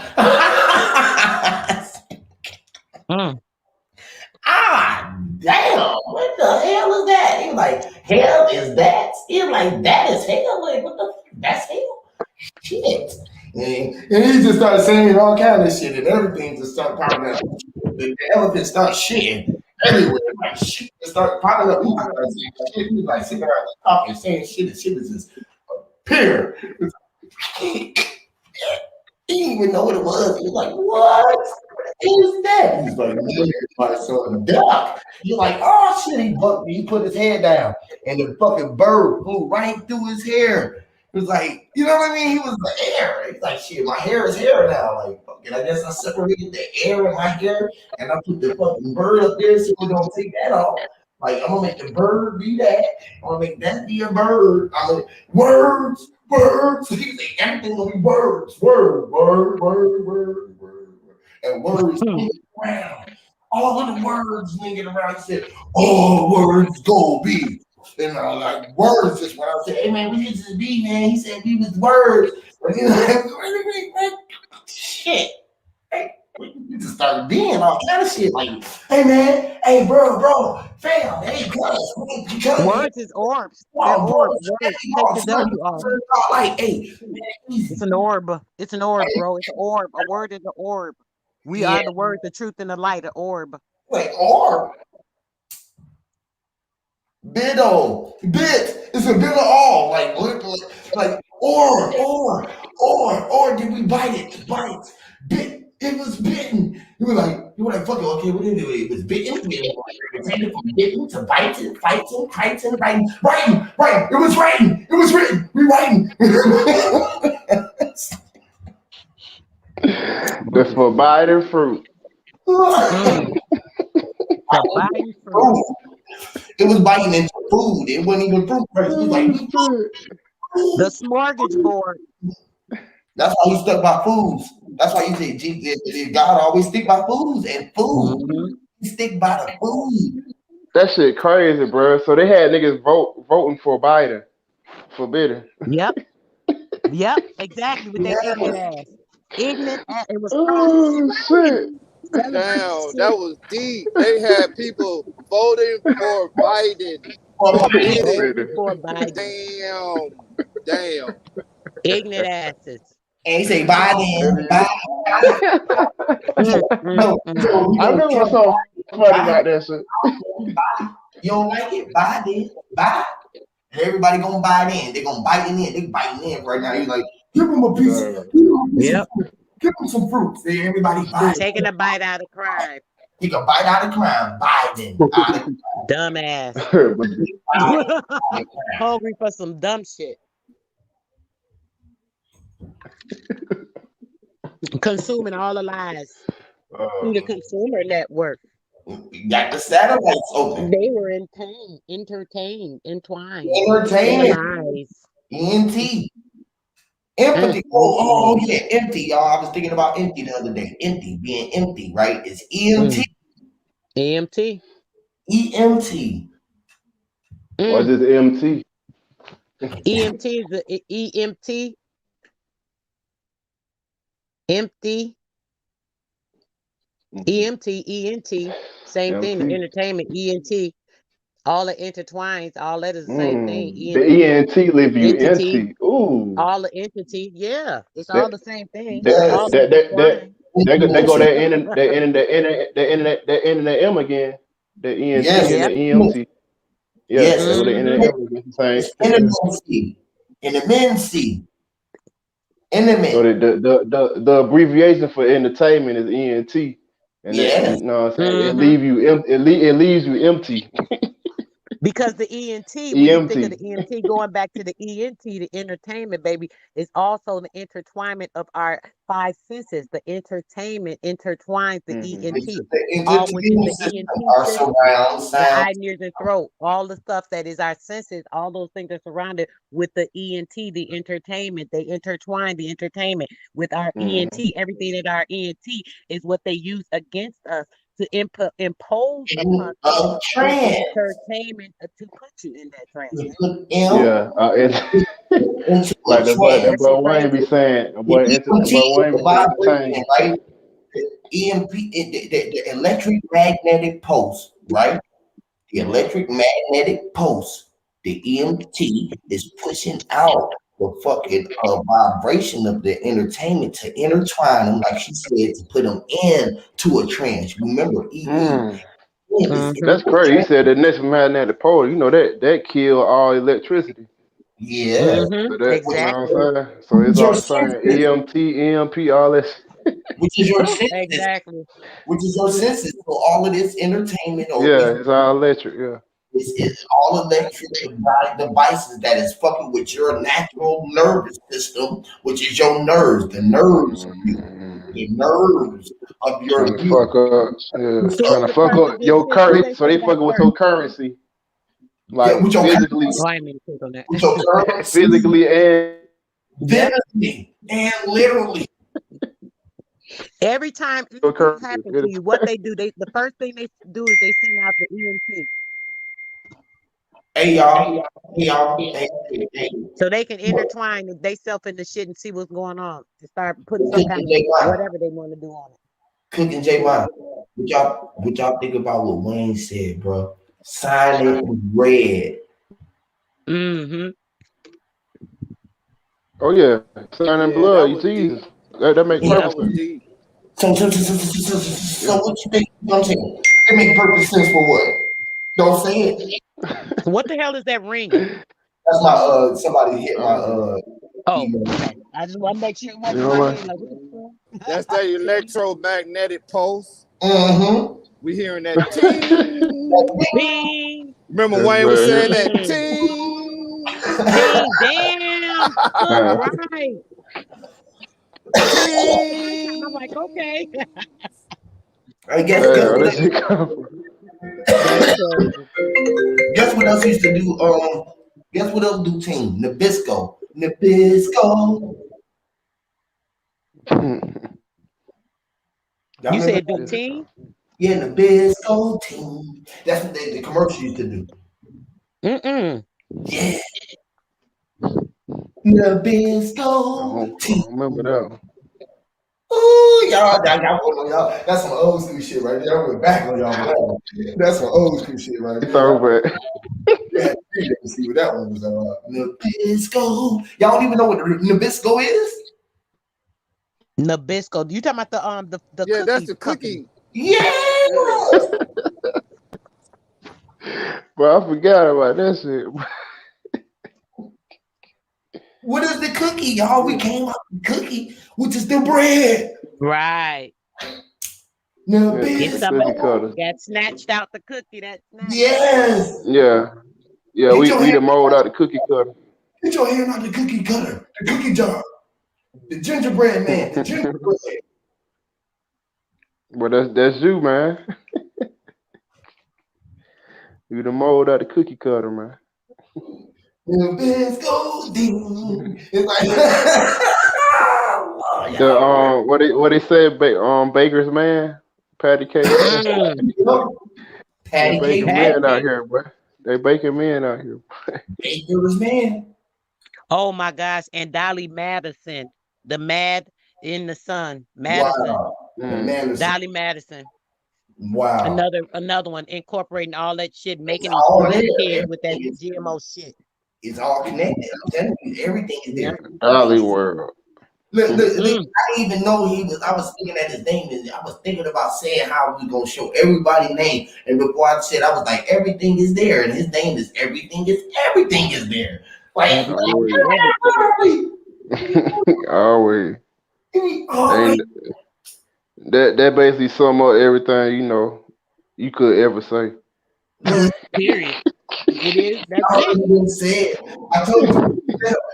Ah, damn. What the hell is that? He was like, hell is that? He was like, that is hell? Like, what the that's hell? Shit. And he just started saying all kind of shit, and everything just started popping up. The elephant started shitting everywhere. Like, shit just started popping up. He was like sitting around talking, saying shit, and shit was just appearing. He didn't even know what it was. He was like, what? Who's that? He's like, my son, duck. You're like, oh shit, he put his head down, and the fucking bird flew right through his hair. It was like, you know what I mean? He was the air. He's like, shit, my hair is hair now. Like, fucking, I guess I separated the air and my hair, and I put the fucking bird up there so we don't take that off. Like, I'm gonna make the bird be that. I'm gonna make that be a bird. I'm gonna words. He say everything gonna be words. Word. And words lingering around. All of the words lingering around. He said, all words go be. And like words just when I said, hey man, we could just be, man. He said we was words. But he like, shit. Hey, we just started being all kind of shit. Like, hey man, hey bro, fam, hey cuz. Words is orbs. They're orbs. Words. Take the W off. Like, hey, it's an orb. It's an orb, bro. It's an orb. A word is an orb. We are the word, the truth, and the light. An orb. Like orb. Bit. It's a bit of all. Like or did we bite it? Bit. It was bitten. You were like, fuck it, okay, what did it do? It was bitten. We pretended from bitten to biting, fighting, writing. It was written. We writing. the forbidden fruit. Forbidden fruit. It was biting into food. It wasn't even fruit first. It was like the smorgasbord. That's why he stuck by foods. That's why you say God always stick by foods and food. stick by the food. That shit crazy, bro. So they had niggas voting for Biden for Biden. Yep. Yep. Exactly. With their ignorant Yes. ass. Ignorant ass. It was Oh cross-examined. shit. Telling Damn, that shit. was deep. They had people voting for Biden For for Biden. For Biden. Voting Biden. for Biden. Damn, damn. Ignorant asses. And he say Biden, Biden. Mm, mm, No, mm. so we I gonna knew kill what's so funny Biden. about that shit. You don't like it? Biden, Biden. And everybody gonna buy it in. They gonna bite it in. They biting in right now. He's like, give him a piece. Give him a piece of Yep. fruit. Give him some fruit. See, everybody buy it. Taking a bite out of crime. He can bite out of crime. Biden out of Dumbass. Biden out of crime. Hungry for some dumb shit. Consuming all the lies through the consumer network. Got the satellites open. They were entertained, entwined in the Entertainment. lies. ENT. Mm, Empathy. mm, Oh, mm, yeah, empty, y'all. I was thinking about empty the other day. Empty, being empty, right? It's EMT. mm. EMT. EMT. Or Mm. just MT. EMT is the EMT, empty, EMT, ENT, same thing. The MT. entertainment, ENT, all the intertwines, all that is the same thing. The ENT, ENT leave you entity, empty. Ooh. all the entity. Yeah, it's all That the same thing. Yes. All that intertwined. they go that in the internet M again. The ENT Yes. and the Yep. EMT. Yeah, Yes. they go It's, the Mm-hmm. internet M again. The same it's shit. Yeah. intimacy. And the men see. So Intimate. the abbreviation for entertainment is ENT, and that Yes. you know what I'm saying it Mm-hmm. leave you it leaves you empty. Because the ENT, when you think of EMT. the ENT, going back to the ENT, the entertainment, baby, is also the intertwinement of our five senses. The entertainment intertwines the Mm-hmm. It's ENT, the all within entertainment the system. ENT Our system. surround The sound. eye, ears, and throat, all the stuff that is our senses, all those things are surrounded with the ENT, the entertainment. They intertwine the entertainment with our Mm-hmm. ENT. Everything that our ENT is what they use against us to impose In upon us a the trance. entertainment to put you in that trance, You man. put M Yeah, it's into a like the That trance. shit boy Wayne be crazy. saying, The the EMT boy is Wayne the be saying vibration, entertainment. right? The EMP, the electric magnetic pulse, right? The electric magnetic pulse, the EMT is pushing out the fucking vibration of the entertainment to intertwine them, like she said, to put them in to a trance. Remember, EE Mm, is Mm-hmm. that's into a crazy. He trance. said the next magnetic pole, you know that kill all electricity. Yeah, Mm-hmm. So that you know Exactly. what I'm saying? So which it's is your all the same senses, EMT, EMP, all that. which is your senses, Exactly. which is your senses. So all of this entertainment or Yeah, these it's all electric. Yeah. it's all electric devices that is fucking with your natural nervous system, which is your nerves, the nerves of you, Mm, the nerves of trying your to you. fuck up. Yeah, As soon trying as to the fuck person up gets your sick, what currency. they So say they about fucking with your currency? currency, Yeah, like with your physically, Oh, I ain't mean to click on that. with your currency, physically and Yep. physically and literally. Every time your anything happens to currency. you, what they do, the first thing they do is they send out the EMT. Hey y'all, hey y'all, hey, So they can intertwine they self in the shit and see what's going on and start putting some kind Cooking of J Mon, whatever they want to do on Cooking J Mon. What y'all think about what Wayne said, bro? Sign it in red. it. Mm-hmm. Oh yeah, sign in Yeah, blood. that You was Jesus. deep. That make Yep. perfect That was sense. deep. So Yeah. what you think? You know what I'm saying? It make perfect sense for what? Don't say it. What the hell is that ringing? That's my somebody hit my Uh, Oh, email. okay. I just want to make sure it you wasn't know my what? head. Like, what the That's fuck? that electromagnetic pulse. Mm-hmm. We hearing that ting. Bing, Remember That's Wayne was right. saying that bing, ting, bing. Damn, Cook, Yeah. right. I'm like, ting. okay. I guess Damn, what that shit come from. That's crazy. guess what else used to do? Guess what else do team? Nabisco. Nabisco. Y'all You remember said that? do This team? Yeah, Nabisco team. That's what the commercial used to do. Mm-mm. Yeah, Nabisco I team. don't remember that one. Ooh, y'all. That's some old school shit right there. I went back on y'all. That's some old school shit right there. Y'all Throwback. had to see what that one was about. Nabisco. Y'all don't even know what Nabisco is? Nabisco. You talking about the Yeah, that's cookie the company? cookie. Yeah. Bro, I forgot about that shit. What is the cookie, y'all? We came up with the cookie, which is the bread. Right. Yeah, Get the some of cookie Nabisco. the cutters. got snatched out the cookie. That snatched. Yes. Yeah. Yeah, Get your we hand, the mold out the cookie cutter. get your hand out the cookie cutter, the cookie jar, the gingerbread man, the gingerbread. But that's you, man. You the mold out the cookie cutter, man. Nabisco ding. It's like oh, The y'all remember. what they said baker's man, patty cake. Mm. They Patty cake baking man, Patty men out cake. here, bro. They baking men out here. baker's man. Oh my gosh. And Dolly Madison. The Mad in the Sun. Madison. Wow. The Mm. man is Dolly Madison. wow. Another one incorporating all that shit, It's making them all there. squeeze kids with that Everything is GMO shit. it's all connected. I'm telling you, everything is Yeah. there. Dolly World. Look, Mm. I didn't even know he was. I was thinking at his name, and I was thinking about saying how we gonna show everybody's name. And before I said, I was like, everything is there, and his name is everything is there. Like, Everything is Always. everything. Always. already, And that basically sum up everything, you could ever say. look, Period. It is. That's I it. already been said. I told you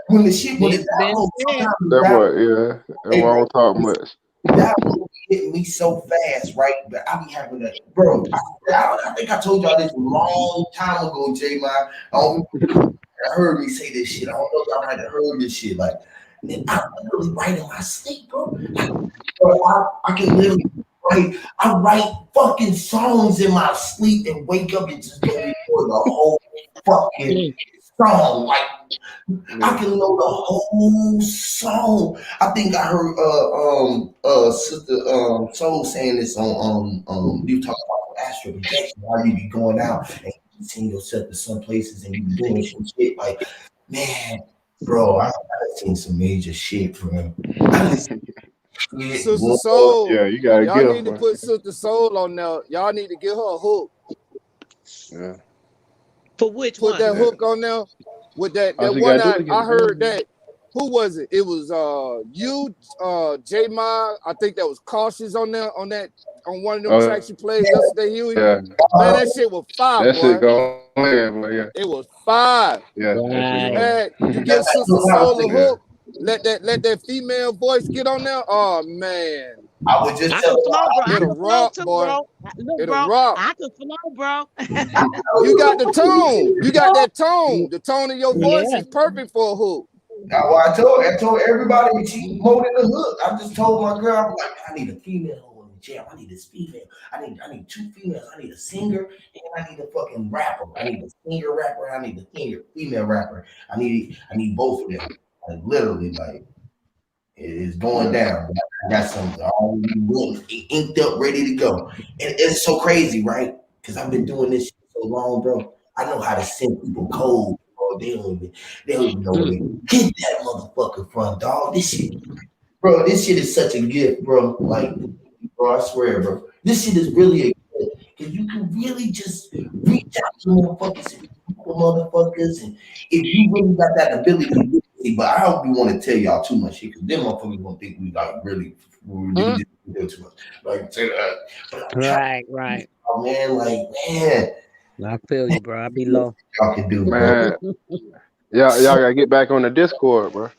when the shit when the It's been download said. sometimes the That download. boy, yeah. That Hey, boy bro, don't talk much. that will be hitting me so fast, right? But I be having to, bro. I think I told y'all this a long time ago, J. Man. I don't heard me say this shit. I don't know if y'all might have heard this shit. Like, man, I literally write in my sleep, bro. I can literally write. I write fucking songs in my sleep and wake up and just go record the whole fucking Mm. song. Like, I Yeah. can know the whole song. I think I heard sister Soul saying this on you talking about astral projection, how you be going out and you seeing yourself in some places and you be doing some shit like, man, bro, I seen some major shit, bro. I just shit, Sister Lord. Soul. Yeah, you got a Y'all gift, need to bro. put Sister Soul on there. Y'all need to get her a hook. Yeah. For which Put one? that Yeah. hook on there with that All that she one gotta do I, is get I a heard gun. that. Who was it? It was you, J Ma. I think that was Cautious on there on one of them tracks you played yesterday, Huey. Yeah. Man, that shit was fire, That shit boy. going in, but yeah. It was fire. Yeah, that shit Right. going. Man, you give Sister Look, I was Soul a thinking, Yeah. hook. Let that female voice get on there. Oh man, I was just I telling can flow, bro. I y'all, it'll can flow rock, too, boy. bro. Look, It'll bro. rock. I can flow, bro. You got the tone. You got that tone. Yeah. The tone of your voice Yeah. is perfect for a hook. now, what I told everybody she molded the hook. I just told my girl, I'm like, I need a female on the jam. I need this female. I need two females. I need a singer and I need a fucking rapper. I need a singer rapper. I need a singer female rapper. I need both of them. Like literally, like it's going Yeah. down. I got some already inked up, ready to go. And it's so crazy, right? Because I've been doing this shit so long, bro. I know how to send people cold. Bro. They don't even know where Mm. they get that motherfucker from, dog. This shit is such a gift, bro. Like, bro, I swear, bro. This shit is really a gift. Because you can really just reach out to motherfuckers and motherfuckers. And if you really got that ability to see, but I don't want to tell y'all too much shit because them motherfuckers gonna think we like we Mm. just do too much. Like, say that. But I'm trying Right, to, right. man, like, man, I feel you, bro. I be low. y'all can do, bro. Man, y'all gotta get back on the Discord, bro.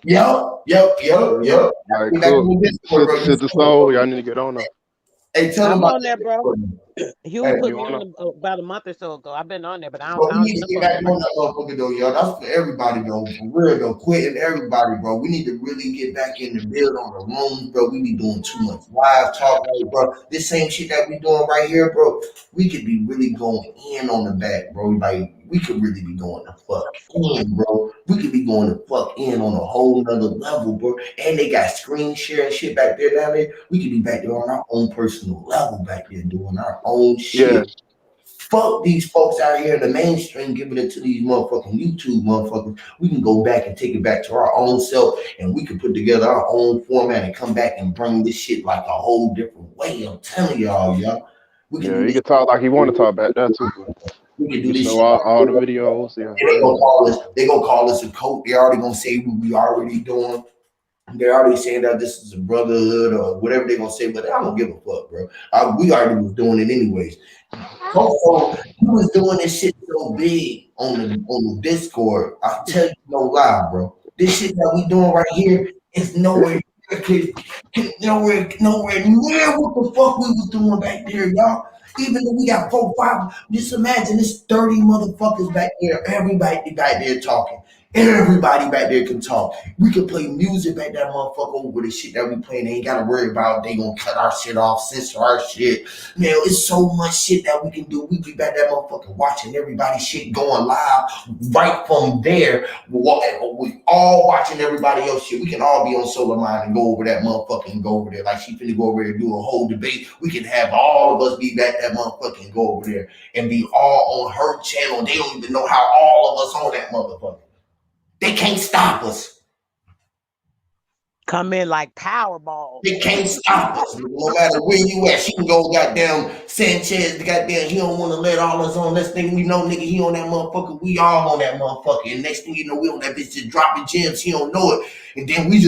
Yep. Like Get back cook, in the Discord, bro. You Sister feel me? Soul, y'all need to get on her. Hey, tell them I'm about on that there, bro. Discord. Huey Hey, put You me wanna? on about a month or so ago. I've been on there, but bro, I we don't need get to no get fuck back with on it. that motherfucker though, y'all. That's for everybody though. For real though. Quitting everybody, bro. We need to really get back in the build on the rooms, bro. We be doing too much live talk, like, bro. This same shit that we doing right here, bro. We could be really going in on the back, bro. Like we could really be going the fuck in, bro. We could be going the fuck in on a whole nother level, bro. And they got screen sharing shit back there now. We could be back there on our own personal level back there doing our own Yeah, shit. Fuck these folks out here in the mainstream giving it to these motherfucking YouTube motherfuckers. We can go back and take it back to our own self and we can put together our own format and come back and bring this shit like a whole different way. I'm telling y'all. We can yeah. do He this. can talk like he want to talk back there too. But We can do you this show shit like all the videos. Yeah, and they gonna call us a cult. They already gonna say what we already doing. They're already saying that this is a brotherhood or whatever they're gonna say, but I don't give a fuck, bro. We already was doing it anyways. Coco, he was doing this shit so big on the Discord. I tell you no lie, bro. This shit that we doing right here is nowhere near what the fuck we was doing back there, y'all. Even though we got 4, 5, just imagine this 30 motherfuckers back there, everybody back there talking. Everybody back there can talk. We can play music back that motherfucker over the shit that we playing. They ain't gotta worry about they gonna cut our shit off, censor our shit. Man, it's so much shit that we can do. We be back that motherfucker watching everybody's shit going live right from there. We all watching everybody else shit. We can all be on Solar Mind and go over that motherfucker and go over there. Like she finna go over there and do a whole debate. We can have all of us be back that motherfucker and go over there and be all on her channel. They don't even know how all of us on that motherfucker. They can't stop us. Come in like Powerball. They can't stop us. No matter where you at, she can go goddamn Sanchez, goddamn, he don't want to let all us on. Next thing we know, nigga, he on that motherfucker. We all on that motherfucker. And next thing you know, we on that bitch just dropping gems. He don't know it. And then we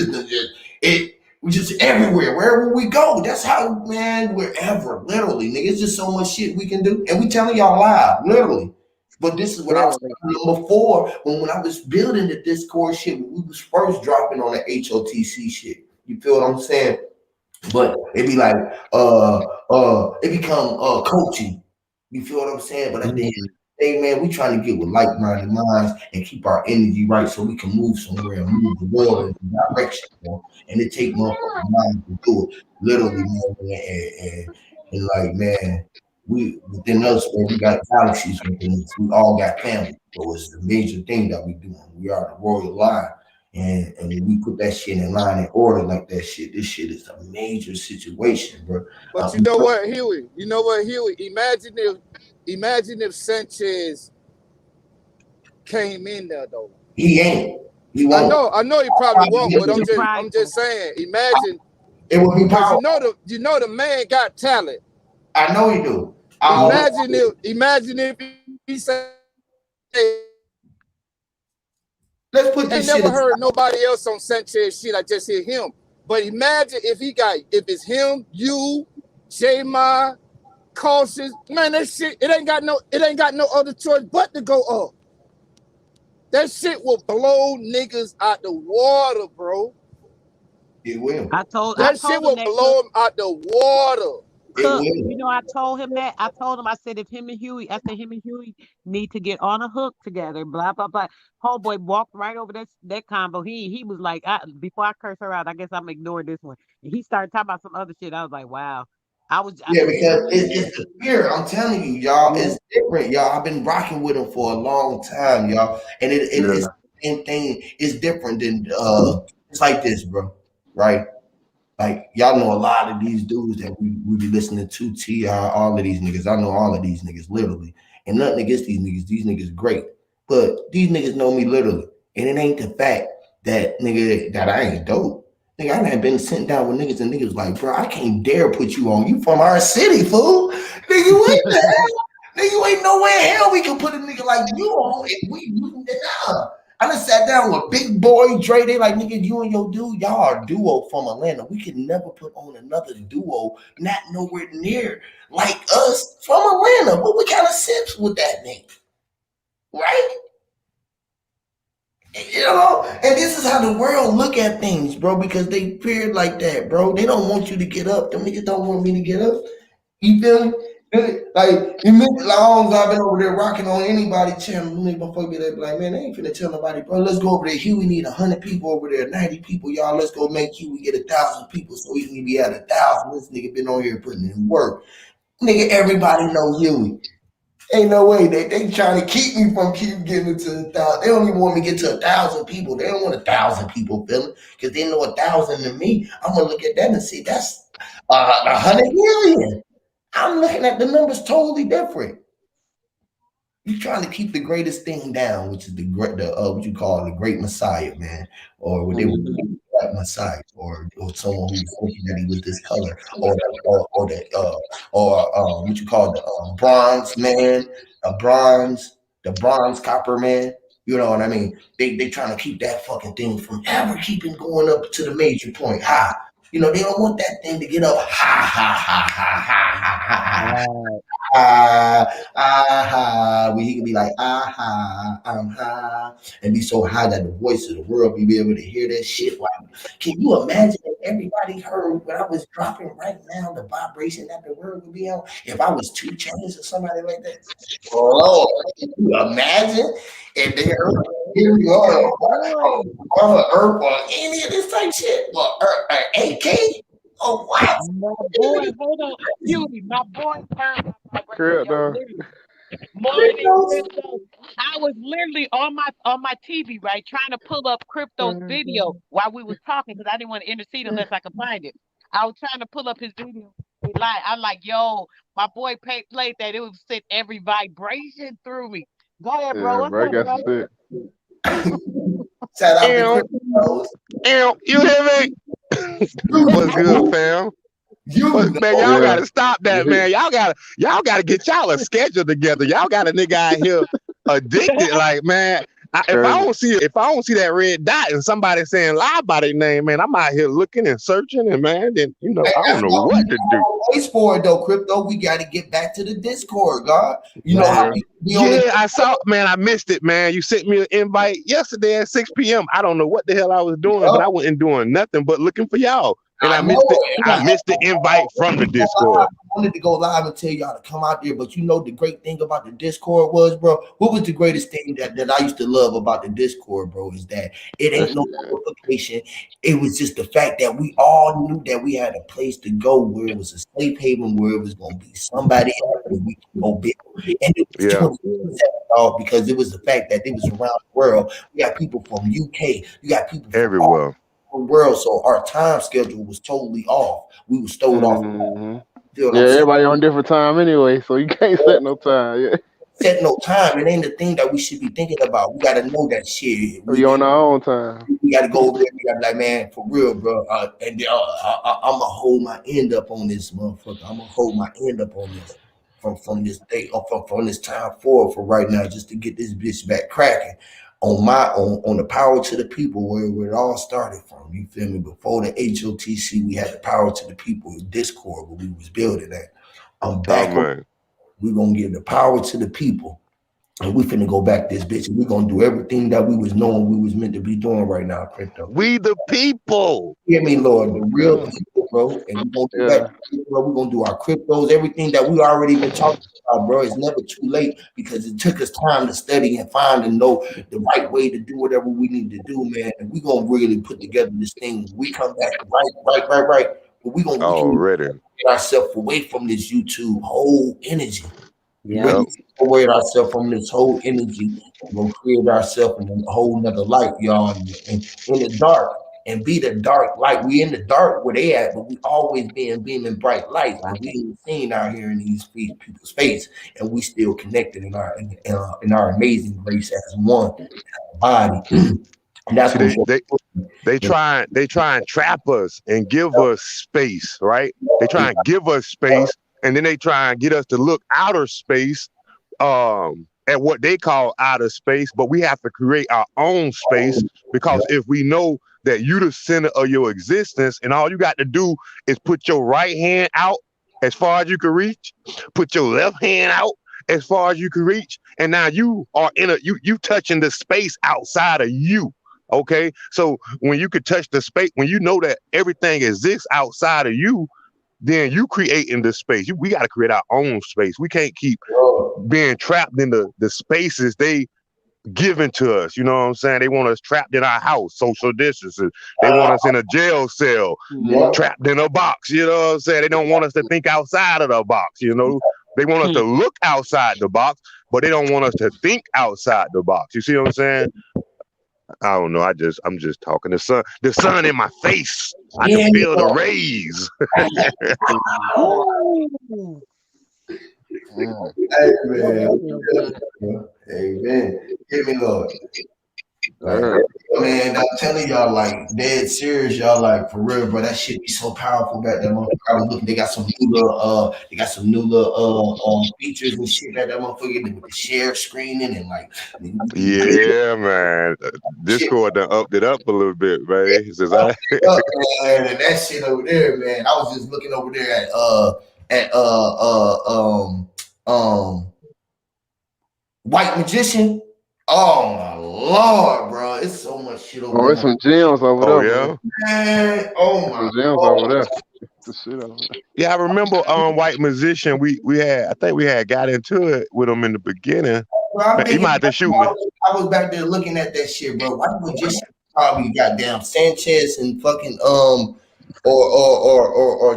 just everywhere, wherever we go. That's how, man, wherever, literally, nigga. It's just so much shit we can do. And we telling y'all live, literally. But this is what I was Literally. telling you before when I was building the Discord shit, when we was first dropping on the HOTC shit. You feel what I'm saying? But it be like it become coaching. You feel what I'm saying? But at the end Mhm. of the day, man, we trying to get with like-minded minds and keep our energy right so we can move somewhere and move the world in a direction, and it take motherfucking minds to do it. Literally, man, and like, man, we within us, man, we got galaxies within us. We all got family. So it's a major thing that we doing. We are the royal line. And when we put that shit in line and order like that shit, this shit is a major situation, bro. But you know what, Huey? You know what, Huey? Imagine if Sanchez came in there though. He ain't. He I won't. know he probably won't, He's but too I'm just prideful. saying, imagine, It would be because powerful. you know the man got talent. I know he do. I hope. Imagine if he said, Let's put I this shit never aside. heard nobody else on Sanchez shit. I just hear him. But imagine if it's him, you, J Ma, Cautious, man, that shit, it ain't got no other choice but to go up. That shit will blow niggas out the water, bro. It will. I That shit told him will that, Cook. blow him out the water. It Cook, will. I told him that. I told him, I said, if him and Huey need to get on a hook together, blah, blah, blah. Homeboy walked right over that combo. He was like, before I curse her out, I guess I'm ignoring this one. And he started talking about some other shit. I was like, wow. Yeah, because Literally, it's the spirit. I'm telling you, y'all, yeah, it's different, y'all. I've been rocking with him for a long time, y'all, and it's yeah, the same thing. It's different than it's like this, bro. Right? Like y'all know a lot of these dudes that we be listening to, T.I., all of these niggas. I know all of these niggas literally. And nothing against these niggas. These niggas great. But these niggas know me literally. And it ain't the fact that nigga that I ain't dope. Nigga, I done been sitting down with niggas and niggas like, bro, I can't dare put you on. You from our city, fool. Nigga, what the hell? Nigga, you ain't nowhere in hell we can put a nigga like you on. If we nah. I done sat down with Big Boy Dre. They like, nigga, you and your dude, y'all are a duo from Atlanta. We could never put on another duo, not nowhere near like us from Atlanta. But we kind of sips with that nigga, right? You know, and this is how the world look at things, bro, because they fear like that, bro. They don't want you to get up. Them niggas don't want me to get up. You feel me? Like you remember, long I've been over there rocking on anybody channel. Me before be like, man, they ain't finna tell nobody, bro. Let's go over there. Huey need 100 people over there, 90 people, y'all. Let's go make Huey get 1,000 people so he can be at 1,000. This nigga been on here putting in work. Nigga, everybody know Huey. Ain't no way they trying to keep me from keep getting to 1,000. They don't even want me to get to 1,000 people. They don't want 1,000 people feeling because they know 1,000 to me. I'm gonna look at that and see that's 100 million. I'm looking at the numbers totally different. You're trying to keep the greatest thing down, which is the great, what you call the great Messiah, man, or what they would Mhm. call Messiah, or someone who was thinking that he was this color, or what you call the bronze man, the bronze copper man. You know what I mean? They trying to keep that fucking thing from ever keeping going up to the major point high. You know, they don't want that thing to get up high, high, high, high, high, high, high, high, Right. where he could be like, I'm high, and be so high that the voice of the world be able to hear that shit. Like, can you imagine if everybody heard when I was dropping right now, the vibration that the world would be on? If I was 2 Chainz or somebody like that, Lord, can you imagine if they heard? Here we My are boy, on Earth or any of this type shit, or AK. Oh, what? my boy, hold on. Huey, my boy turned my vibration on Crypto. literally morning Cryptos? crypto. I was literally on my TV, right, trying to pull up crypto's video while we was talking because I didn't want to intercede unless I could find it. I was trying to pull up his video. He lied. I'm like, yo, my boy played that. It would send every vibration through me. Go ahead, bro. Yeah, What's bro, I up, got bro? some shit. Shout out to Ew, Cryptos. you hear me? What's good, You fam? You What, man, know, y'all Yeah. gotta stop that, man. Y'all gotta get y'all a schedule together. Y'all got a nigga out here addicted. Like, man, Crazy. if I don't see that red dot and somebody saying lie by their name, man, I'm out here looking and searching, and man, then hey, I don't that's know what we what to do. always for it though, Crypto. We got to get back to the Discord, God. You know how Right. Yeah. we be on the Yeah, I saw, man. I missed it, man. You sent me an invite yesterday at 6 p.m. I don't know what the hell I was doing, but up. I wasn't doing nothing but looking for y'all, and I I know missed it. it. I And missed the invite from the I Discord. wanted to go live and tell y'all to come out there, but you know the great thing about the Discord was, bro. What was the greatest thing that I used to love about the Discord, bro? Is that it ain't That's no notification. It was just the fact that we all knew that we had a place to go where it was a safe haven, where it was gonna be somebody else where we could go build. And it was Yeah, 24/7, dog, because it was the fact that it was around the world. We got people from UK, you got people from all everywhere. over the world, so our time schedule was totally off. We were stowed off. hmm You know what Yeah, I'm saying? everybody on different time anyway, so you can't set no time. Yeah. Set no time. It ain't the thing that we should be thinking about. We got to know that shit. We on our own time. We got to go over there. We got to be like, man, for real, bro. I'm gonna hold my end up on this motherfucker. I'm gonna hold my end up on this from this day from this time forward for right now, just to get this bitch back cracking on the power to the people where it all started from. You feel me? Before the HOTC, we had the power to the people Discord where we was building that. I'm Oh back on. man, We're gonna give the power to the people. And we finna go back this bitch. And we're gonna do everything that we was knowing we was meant to be doing right now, Crypto. we the people. Hear me, Lord, the real Yeah. people, bro. And we're gonna get back Yeah. to it, bro. We're gonna do our cryptos, everything that we already been talking about, bro. It's never too late because it took us time to study and find and know the right way to do whatever we need to do, man. And we're gonna really put together this thing. We come back right. But we can Already. get ourselves away from this YouTube whole energy. You Yep. ready Yep. to separate ourselves from this whole energy and go create ourselves in a whole nother light, y'all, and in the dark and be the dark light. We in the dark where they at, but we always beaming bright lights Right. because we ain't seen out here in these people's face, and we still connected in our amazing grace as one body. And that's See, what they try and trap us and give us space, right? They try and give us space, and then they try and get us to look outer space, at what they call outer space, but we have to create our own space because if we know that you the center of your existence and all you got to do is put your right hand out as far as you can reach, put your left hand out as far as you can reach, and now you are you touching the space outside of you. Okay, so when you could touch the space, when you know that everything exists outside of you, then you creating the space. We got to create our own space. We can't keep being trapped in the spaces they given to us. You know what I'm saying? They want us trapped in our house, social distancing. They want us in a jail cell, trapped in a box. You know what I'm saying? They don't want us to think outside of the box. You know, they want us to look outside the box, but they don't want us to think outside the box. You see what I'm saying? I don't know. I'm just talking. The sun in my face. I can feel the rays. Amen. Give me Lord. Like, man, I'm telling y'all, like, dead serious, y'all, like, for real, bro. That shit be so powerful back there, motherfucker. I was looking, they got some new little features and shit that motherfucker with the share screening and like, yeah, man. Discord done upped it up a little bit, man. He says, man, and that shit over there, man. I was just looking over there at White Magician. Oh my Lord, bro! It's so much shit over there. Oh, it's some gems over there. Yeah. Man, oh my some gems over there. The shit over there. Yeah, I remember White Magician. I think we had got into it with him in the beginning. Bro, he might have to shoot me. I was back there looking at that shit, bro. White Magician probably goddamn Sanchez and fucking or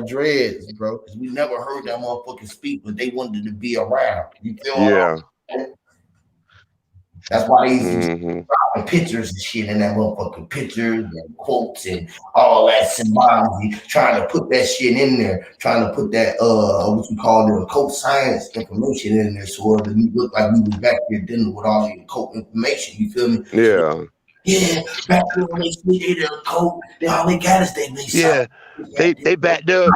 Dreads, bro. Because we never heard that motherfucker speak, but they wanted to be around. You feel me? Yeah. That's why they used to dropping pictures and shit in that motherfucking pictures and quotes and all that symbology, trying to put that shit in there, trying to put that what you call the occult science information in there, so it looked like we was back there dealing with all the occult information. You feel me? Yeah. Yeah, back there when they speak the occult, they all they got is yeah. They back there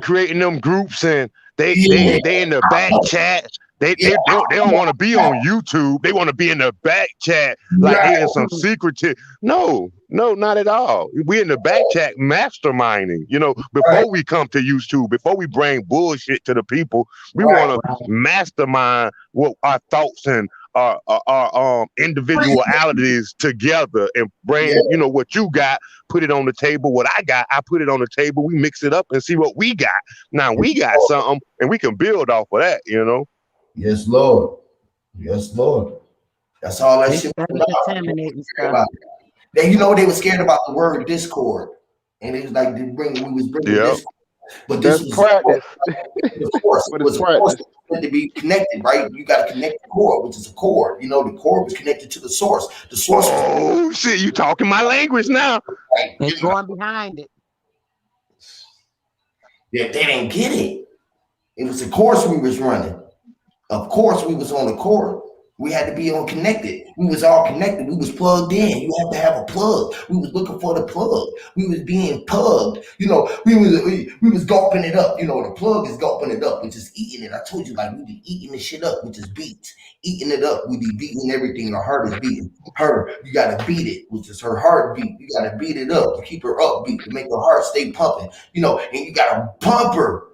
creating them groups and they in the back chat. They don't want to be on YouTube. They want to be in the back chat like they in some secretive. No, not at all. We in the back chat masterminding. You know, before we come to YouTube, before we bring bullshit to the people, we want to mastermind what our thoughts and our individualities together and bring, you know, what you got, put it on the table. What I got, I put it on the table. We mix it up and see what we got. Now we got something and we can build off of that, you know? Yes, Lord. Yes, Lord. That's all that shit was about. Then you know they were scared about the word discord, and it was like we was bringing discord. But this was practice. It was to be connected, right? You got to connect the cord, which is a cord. You know, the cord was connected to the source. The source. Oh shit! You talking my language now? Right. It's going behind it. Yeah, they didn't get it. It was the course we was running. Of course, we was on the cord. We had to be on connected. We was all connected. We was plugged in. You have to have a plug. We was looking for the plug. We was being plugged. You know, we was gulping it up. You know, the plug is gulping it up, which is eating it. I told you, like, we be eating this shit up, which is beats. Eating it up. We be beating everything. Our heart is beating. Her, you got to beat it, which is her heartbeat. You got to beat it up to keep her upbeat, to make her heart stay pumping. You know, and you got to pump her.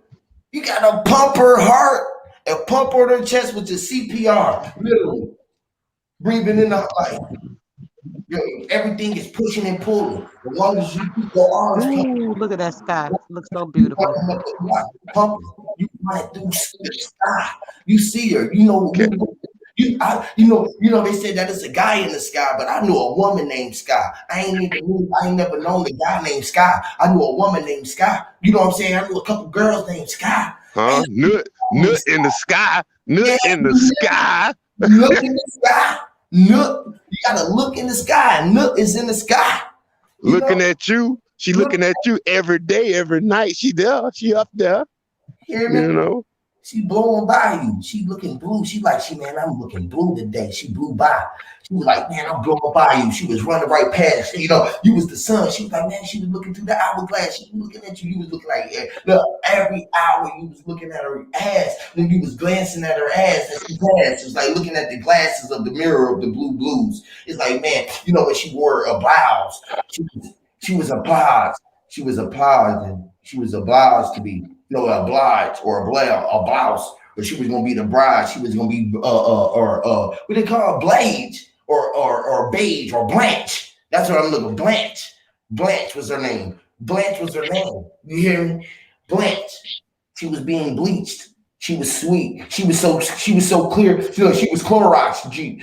You got to pump her heart. And pump on her chest, which is CPR, literally. Breathing in the life. Everything is pushing and pulling. As long as you keep your arms pumping. Look at that sky. It looks so beautiful. Pumping. You run through the sky. You see her. You know, you know, they said that it's a guy in the sky, but I knew a woman named Sky. I ain't never known a guy named Sky. I knew a woman named Sky. You know what I'm saying? I knew a couple girls named Sky. Huh? Nut in the sky. Nut in the sky. Look in the sky. Nut. You gotta look in the sky. Nut is in the sky. Looking at you. She looking at you every day, every night. She there. She up there. Hear me? You know. She blowing by you. She looking blue. She like, man, I'm looking blue today. She blew by. She was like, man, I'm blowing by you. She was running right past. You know, you was the sun. She was like, man, she was looking through the hourglass. She was looking at you. You was looking like, look, every hour you was looking at her ass. When you was glancing at her ass, and she passed. It was like looking at the glasses of the mirror of the blue blues. It's like, man, you know, when she wore a blouse, she was obliged. She was obliged, and she was obliged to be. No, obliged or a blouse, but she was gonna be the bride. She was gonna be what they call Blage or Beige or Blanche. That's what I'm looking. Blanche was her name. Blanche was her name. You hear me? blanched. She was being bleached. She was sweet. She was so clear. She was Clorox. She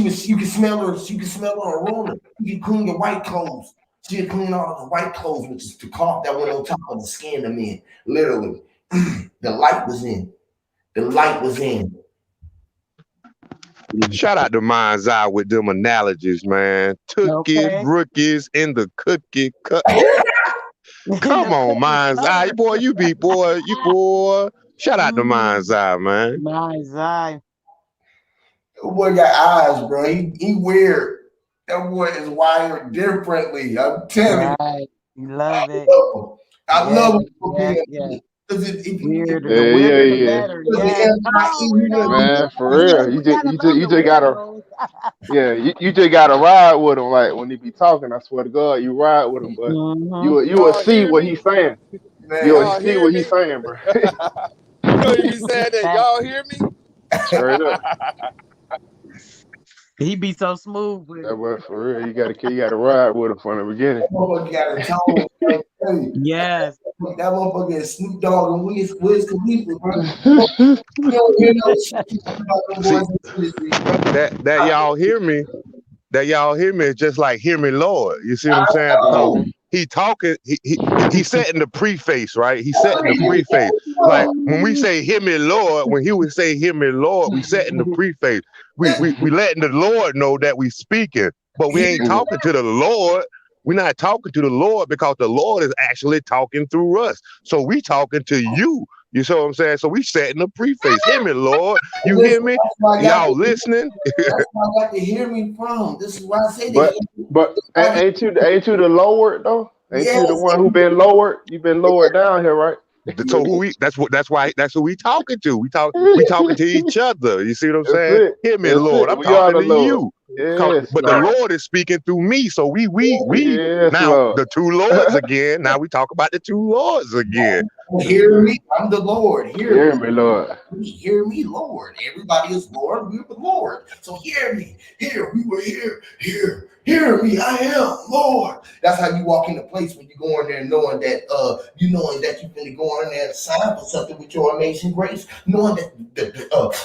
was you could smell her. You could smell her aroma. You could clean your white clothes. She could clean all of the white clothes, which is the cloth that went on top of the skin of men. Literally. The light was in. The light was in. Shout out to Mind's Eye with them analogies, man. Tookies, rookies in the cookie cut. Come on, Mind's Eye, boy. You boy. Shout out to Mind's Eye, man. Mind's Eye. That boy got eyes, bro. He weird. That boy is wired differently. I'm telling you. You love it. I love it for being weirder. The weirder, the better. Yeah. Man, for real. You just gotta you just gotta ride with him. Like when he be talking, I swear to God, you ride with him, but you will see what he's saying. You'll see what he's saying, bro. You know he be saying that. Y'all hear me? Straight up. He be so smooth with that boy, for real. You gotta ride with him from the beginning. That motherfucker got a tone. Yes. That motherfucker is Snoop Dogg and Wiz Khalifa, bro. You don't hear no shit about them boys in the industry, bro. That y'all hear me. That y'all hear me is just like hear me, Lord. You see what I'm saying? So he talking, he setting the preface, right? He setting the preface. Like when we say hear me, Lord, when he would say hear me, Lord, we setting the preface. We letting the Lord know that we speaking, but we ain't talking to the Lord. We're not talking to the Lord because the Lord is actually talking through us. So we talking to you. You see what I'm saying? So we setting the preface. Hear me, Lord. You hear me? Y'all listening? That's where I got to hear me from. This is why I say that. But ain't you the lowered though? Ain't you the one who been lowered? You've been lowered down here, right? So that's who we talking to. We talking to each other. You see what I'm saying? Hear me, Lord. I'm talking to you. Yes, but the Lord is speaking through me. So we yes, now Lord. the two Lords again. Now we talk about the two Lords again. Hear me, I'm the Lord. Hear me, Lord. Hear me, Lord. Everybody is Lord. We're the Lord. So hear me. Here, we were here. Hear me. I am Lord. That's how you walk in a place when you go in there knowing that knowing that you're going to go in there and sign for something with your amazing grace, knowing that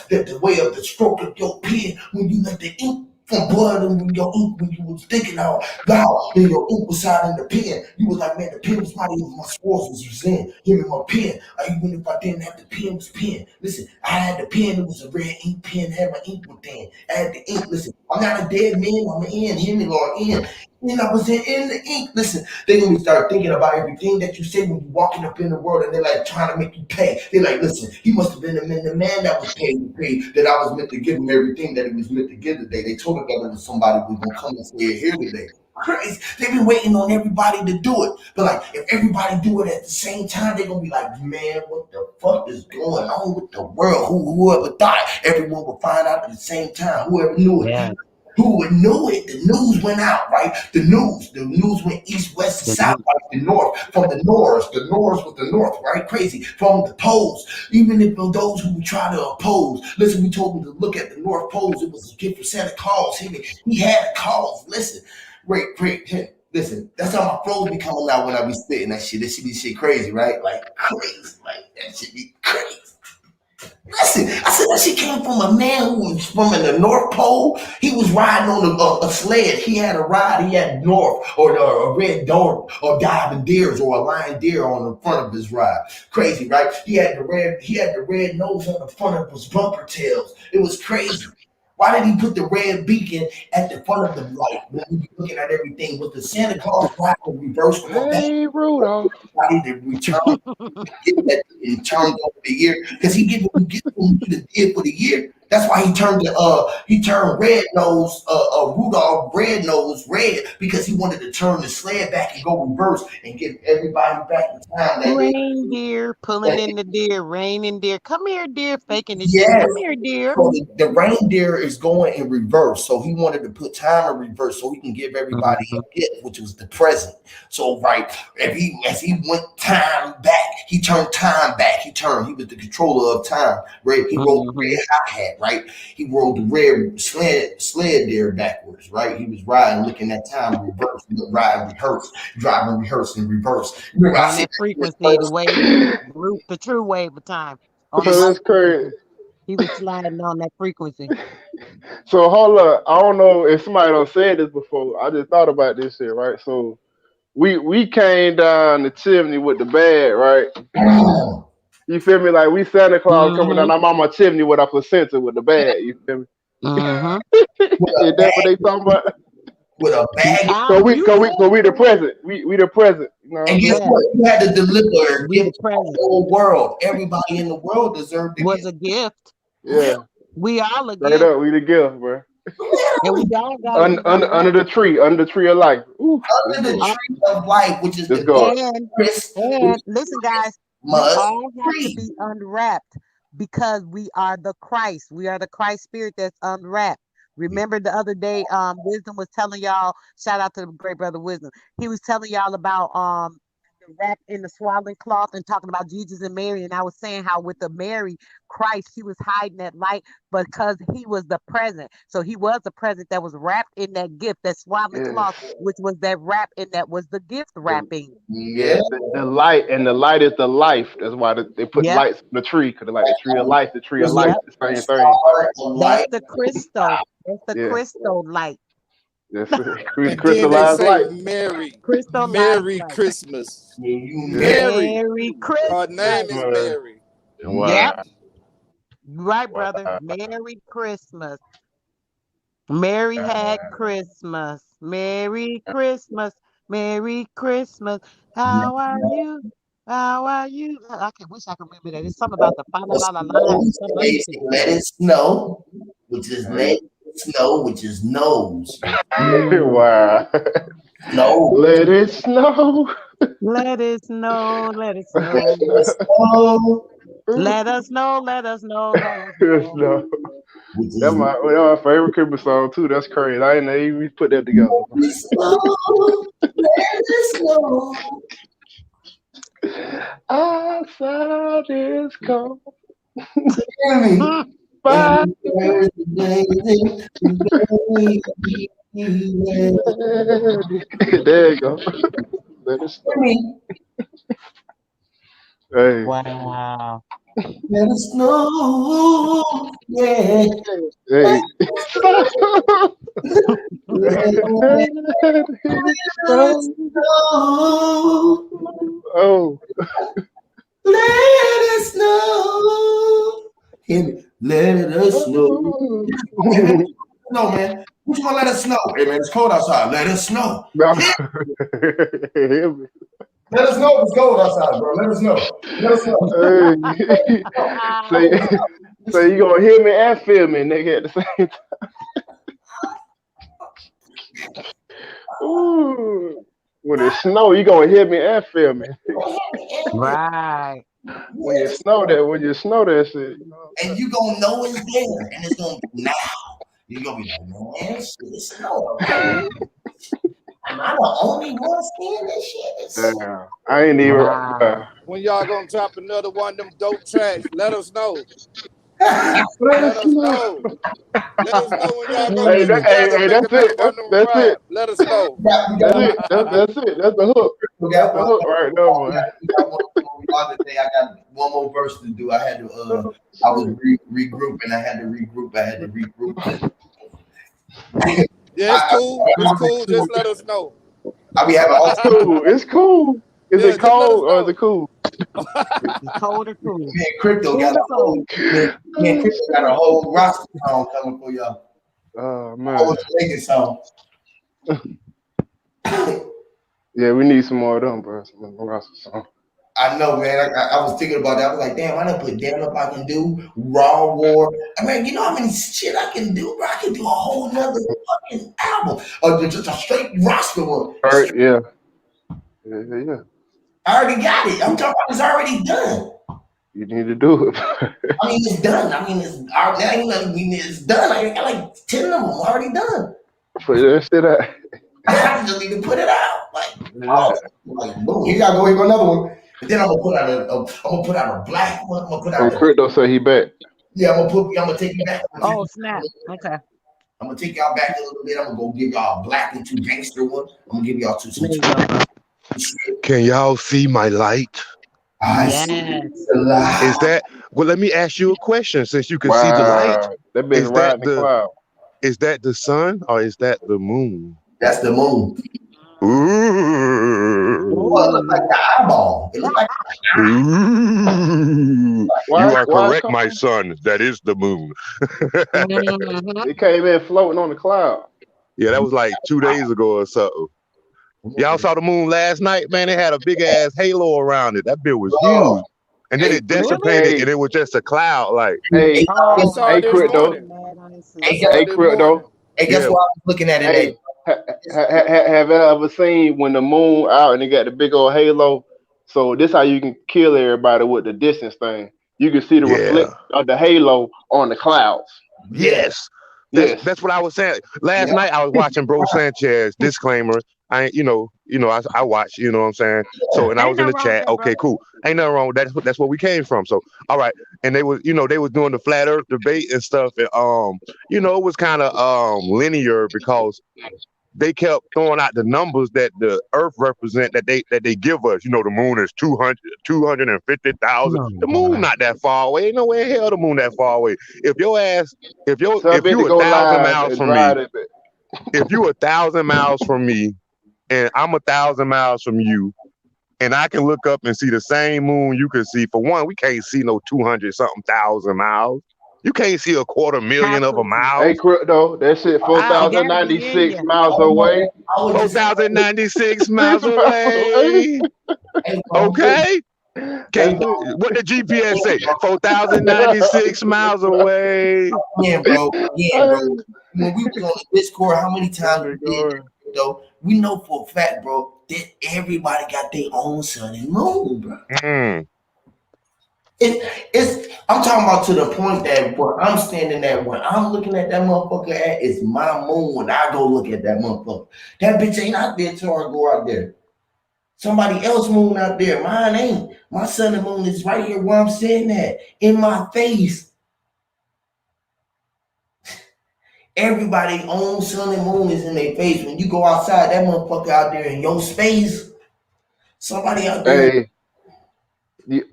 the way of the stroke of your pen when you let the ink from blood and your ink when you was thinking out loud and your ink was out in the pen. You was like, man, the pen was mighty, my scores was in. Give me my pen. Even if I didn't have the pen, was pen. Listen, I had the pen, it was a red ink pen, had my ink within. I had the ink. Listen, I'm not a dead man, I'm in. Hear me, Lord, in. And I was in the ink. Listen, then when we start thinking about everything that you say when you're walking up in the world and they're like trying to make you pay. They're like, listen, he must have been the man that was paid to pay, that I was meant to give him everything that he was meant to give today. They told him that it was somebody who was going to come and say it here today. Crazy. They've been waiting on everybody to do it. But like, if everybody do it at the same time, they're going to be like, man, what the fuck is going on with the world? Whoever thought everyone would find out at the same time? Whoever knew it. Yeah. Who knew it? The news went out, right? The news went east, west, and south, like the north. From the north was the north, right? Crazy. From the poles, even if those who would try to oppose, listen, we told them to look at the North Poles. It was a gift from Santa Claus. He had a cause. Listen, great. Listen, that's how my flows be coming out when I be spitting that shit. That shit be shit crazy, right? Like crazy, like that shit be crazy. Listen, I said that shit came from a man who was from the North Pole. He was riding on a sled. He had a ride. He had north or a red dog or diving deers or a lion deer on the front of his ride. Crazy, right? He had the red nose on the front of his bumper tails. It was crazy. Why did he put the red beacon at the front of the light when we be looking at everything with the Santa Claus ride in reverse? Hey, Rudolph. To return, get that in terms over the year, because he get the did for the year. That's why he turned red nose Rudolph red nose red, because he wanted to turn the sled back and go reverse and get everybody back in time. Reindeer pulling in the deer, raining deer. Come here, deer, faking the shit. Yes. Come here, deer. So the reindeer is going in reverse. So he wanted to put time in reverse so he can give everybody a gift, which was the present. So right, as he went time back, he turned time back. He was the controller of time. He wrote red hi-hat. right? He rode the red sled there backwards, right? He was riding, looking at time, reverse, riding, rehearse, driving, rehearse, and reverse. Remember, I On said that frequency, the wave, the true wave of time. On the So right that's crazy. frequency. He was sliding on that frequency. So hold up, I don't know if somebody done said this before. I just thought about this shit, right? So we came down the chimney with the bag, right? You feel me? Like we Santa Claus coming down. Mm-hmm. I'm on my chimney with a placenta with the bag. You feel me? Mm-hmm. Is that what they talking about? with a bag. So we, You cause we, said cause we the that. present. We the present. You know what And I'm guess saying? Yeah, what? You had to deliver a we gift the to the present. whole world. Everybody in the world deserved the Was gift. a gift. Yeah, We all a straight gift. up, we the gift, bro. And we Literally, all gotta be Under unwrapped. the tree of life. Ooh, let's under the go. Uh, tree of life, which is Let's the go. Chris, which and is listen, guys, we must all have to tree. be unwrapped because we are the Christ. We are the Christ spirit that's unwrapped. Remember the other day, Wisdom was telling y'all, shout out to the great brother Wisdom. He was telling y'all about the wrap in the swaddling cloth and talking about Jesus and Mary. And I was saying how with the Mary, Christ, he was hiding that light because he was the present. So he was the present that was wrapped in that gift, that swaddling Yes. cloth, which was that wrap, and that was the gift The, wrapping. Yeah. yes, the light, and the light is the life. That's why they put Yep. lights on the tree, because like the tree of life, the tree of Crystal, life, Yep. the same thing. star of That's light. the crystal. That's the Yeah, crystal light. that's And then they crystallized say light. Crystallized Merry light. Christmas. Yeah, you Yeah. man. Mary. Merry Her name Christmas. is Man. Mary. Yep. Wow. Right, brother. Wow. Merry Christmas. Mary had Christmas. Merry Christmas. Merry Christmas. How are you? How are you? Wish I could remember that. It's something about the fa la la la la and something. Let me see. Let it snow, which is Hey. let it snow, which is nose. Mm. Wow. Snow. Let it snow. Let it snow. Let it Let snow. it snow, Let us know. Let us know. Let us Yes, know. no. which That's is my favorite Christmas song too. That's crazy. I didn't even put that together. snow. Let it snow. Outside is cold. Hear me? Bye. And there's the day, There you go. Let it hear snow. me? Hey. Wow. Let it snow. Yeah. Hey. Let Let it it snow. snow. Oh. Let it snow. Hear me? Let us snow. Hey man, snow, man. What you gonna let us snow? Hey man, it's cold outside. Let us snow. No. Hit. Hear me. Let us know if it's cold outside, bro. Let us know. Let us know. Hey. Let say, us know. say you gonna hear me and feel me, nigga, at the same time. Ooh. When it snow, you gonna hear me and feel me. Right. When you snow that shit, you know. And you gonna know it's there, and it's gonna be now. You're gonna be like, man, shit, it's snow. Am I the only one seeing this shit? It's Damn. I ain't even Wow. When y'all gonna drop another one of them dope tracks, let us know. let Let us us know. know. Let us know when y'all gonna Hey, get Mm. together and make that's another it. one of them That's it. rap. Let us know. That's it. That's it. That's the hook. That's the hook right there, boy. we got one more today. I got one more verse to do. I had to I was regrouping. I had to regroup. Yeah, it's cool. It's cool. Just let us know. I be having all It's cool. It's cool. Is Yeah, it just let us cold or is it know. cool? It's cold or cool? me and Crypto got Cool a or whole cold? me and Crypto got a whole roster song coming for y'all. Oh Whole man. Jamaican song. Yeah, we need some more of them, bro. Some more Russell song. I know, man. I was thinking about that. I was like, damn, I done put Damn Up I Can Do, Raw War. I mean, you know how many shit I can do, bro? I can do a whole nother fucking album. Or just a straight roster one. All Shit, right, yeah. Yeah. I already got it. I'm talking about it's already done. You need to do it. I mean, it's done. I mean, it's done. I got like 10 of them already done. Put that shit out. I just need to put it out. Like, Yeah. oh, like boom, here y'all go, here go another one. And then I'm gonna put out a black one. I'm gonna put Oh, out Crypto say he back. Yeah, I'm gonna take you back. Oh snap. Okay. I'm gonna take y'all back a little bit. I'm gonna go give y'all a black and two gangster one. I'm gonna give y'all some There you go. shit. Can y'all see my light? I see Yes. the Is light. that well? Let me ask you a question. Since you can see the light, Wow, that bitch is that riding the the cloud. is that the sun or is that the moon? That's the moon. Well, it look like Ooh. the eyeball. It look like Ooh. You Why? are Why it correct, come my from? son. That is the moon. Mhm. It came in floating on the cloud. Yeah, that was like 2 days ago or something. Y'all bro. saw the moon last night, man. It had a big ass halo around it. That bit was huge. And then Hey, it Really? dissipated, Hey, and it was just a cloud. Like, hey, hey, I guess, Oh saw my it hey, this God, crypto. I'm morning. mad I didn't see I hey, it. guess, saw Hey, it this morning. crypto. guess yeah, what I was looking at Hey, today? have you ever seen when the moon out and it got the big old halo? So this how you can kill everybody with the distance thing. You can see the reflect yeah. of the halo on the clouds. Yeah, Yes, Yes. that's what I was saying. Last yeah. night I was watching Bro Sanchez. Disclaimer: I ain't, I watch. You know what I'm saying. So, and I Ain't was in nothing the wrong with chat. that, Okay, brother. cool. Ain't nothing wrong with that. That's where we came from. So, all right. And they was doing the flat Earth debate and stuff. And it was kind of linear because they kept throwing out the numbers that the Earth represent that they give us. The moon is 250,000. Oh The moon God. not that far away. Ain't no way in hell the moon that far away. If your ass, Tell if Bit to you a go thousand live miles and from me, drive that bit. if you 1,000 miles from me, and I'm 1,000 miles from you, and I can look up and see the same moon you can see. For one, we can't see no 200 something thousand miles. You can't see a quarter How million of a could you? Hey, mile. crypto. That shit It gotta be in 4,096 you. miles Oh, no, away. I was just 4,096 6 miles miles away. away. hey, That bro. shit. Okay. Hey, That Can bro. shit. what the GPS say? 4,096 miles away. Yeah, bro. Yeah, bro. When we was on the Discord, how many times There we we did go. that, though? We know for a fact, bro, that everybody got their own sun and moon, bro. Mm. It's I'm talking about to the point that where I'm standing at, when I'm looking at that motherfucker at, it's my moon when I go look at that motherfucker. That bitch ain't out there till I go out there. Somebody else moon out there. Mine ain't. My sun and moon is right here where I'm sitting at, in my face. Everybody own sun and moon is in their face. When you go outside, that motherfucker out there in your space. Somebody out there. Hey,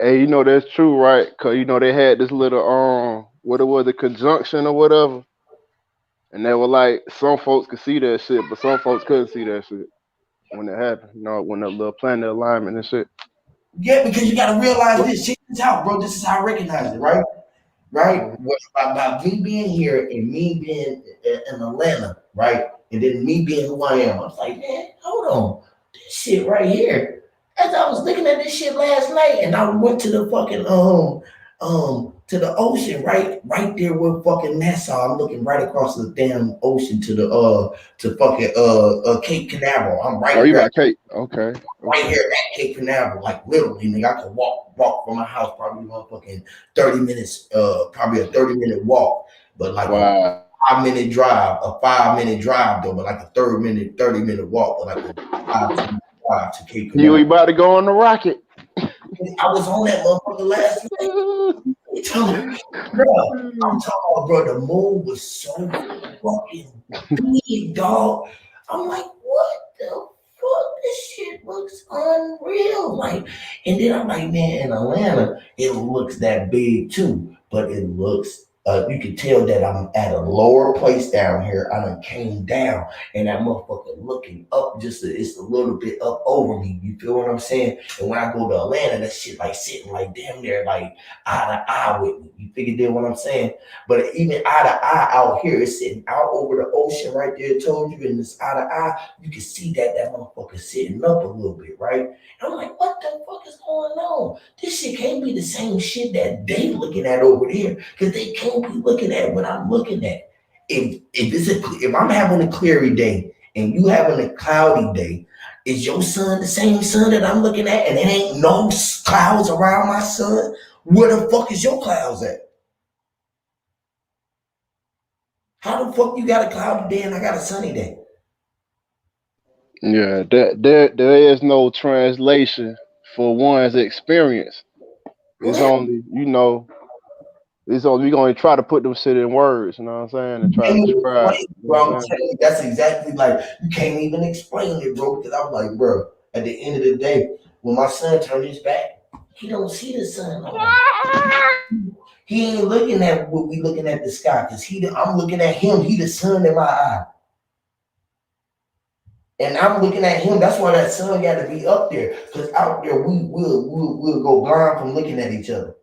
hey, that's true, right? Cause they had this little what it was, a conjunction or whatever, and they were like, some folks could see that shit, but some folks couldn't see that shit when it happened. When the little planet alignment and shit. Yeah, because you gotta realize this. Check this out, bro. This is how I recognize it, right? Right? Mhm. By me being here and me being in Atlanta, right? And then me being who I am. I was like, man, hold on. This shit right here. As I was looking at this shit last night and I went to the fucking to the ocean, right there with fucking Nassau. I'm looking right across the damn ocean to fucking Cape Canaveral. I'm Oh, right you here about Kate? Okay, right okay. here at Cape Canaveral, like literally, nigga, I could walk from my house probably motherfucking 30 minutes, probably a 30-minute walk, but like a Wow. 5 minute drive, a 5 minute drive though, but like a 30-minute walk, but like a 5 minute drive to Cape You Canaveral. about to go on the rocket? I was on that motherfucker last night. You tell me, bro, I'm talking about, bro, the moon was so fucking big, dog. I'm like, what the fuck? This shit looks unreal. Like, and then I'm like, man, in Atlanta, it looks that big too, but it looks. You can tell that I'm at a lower place down here. I done came down, and that motherfucker looking up, it's a little bit up over me. You feel what I'm saying? And when I go to Atlanta, that shit like sitting like damn near like eye to eye with me. You figure that what I'm saying? But even eye to eye out here, it's sitting out over the ocean right there. Told you, in this eye to eye, you can see that motherfucker sitting up a little bit, right? And I'm like, what the fuck is going on? This shit can't be the same shit that they looking at over there, because they can't be looking at what I'm looking at. If I'm having a cleary day and you having a cloudy day, is your sun the same sun that I'm looking at, and it ain't no clouds around my sun? Where the fuck is your clouds at? How the fuck you got a cloudy day and I got a sunny day? Yeah, there is no translation for one's experience. It's What? only, So we gonna try to put them shit in words, you know what I'm saying, and try to describe. Bro, I'm telling you, that's exactly like you can't even explain it, bro. Because I'm like, bro, at the end of the day, when my son turned his back, he don't see the sun. He ain't looking at what we looking at the sky, because I'm looking at him. He the sun in my eye. And I'm looking at him. That's why that sun got to be up there. Because out there, we'll go blind from looking at each other.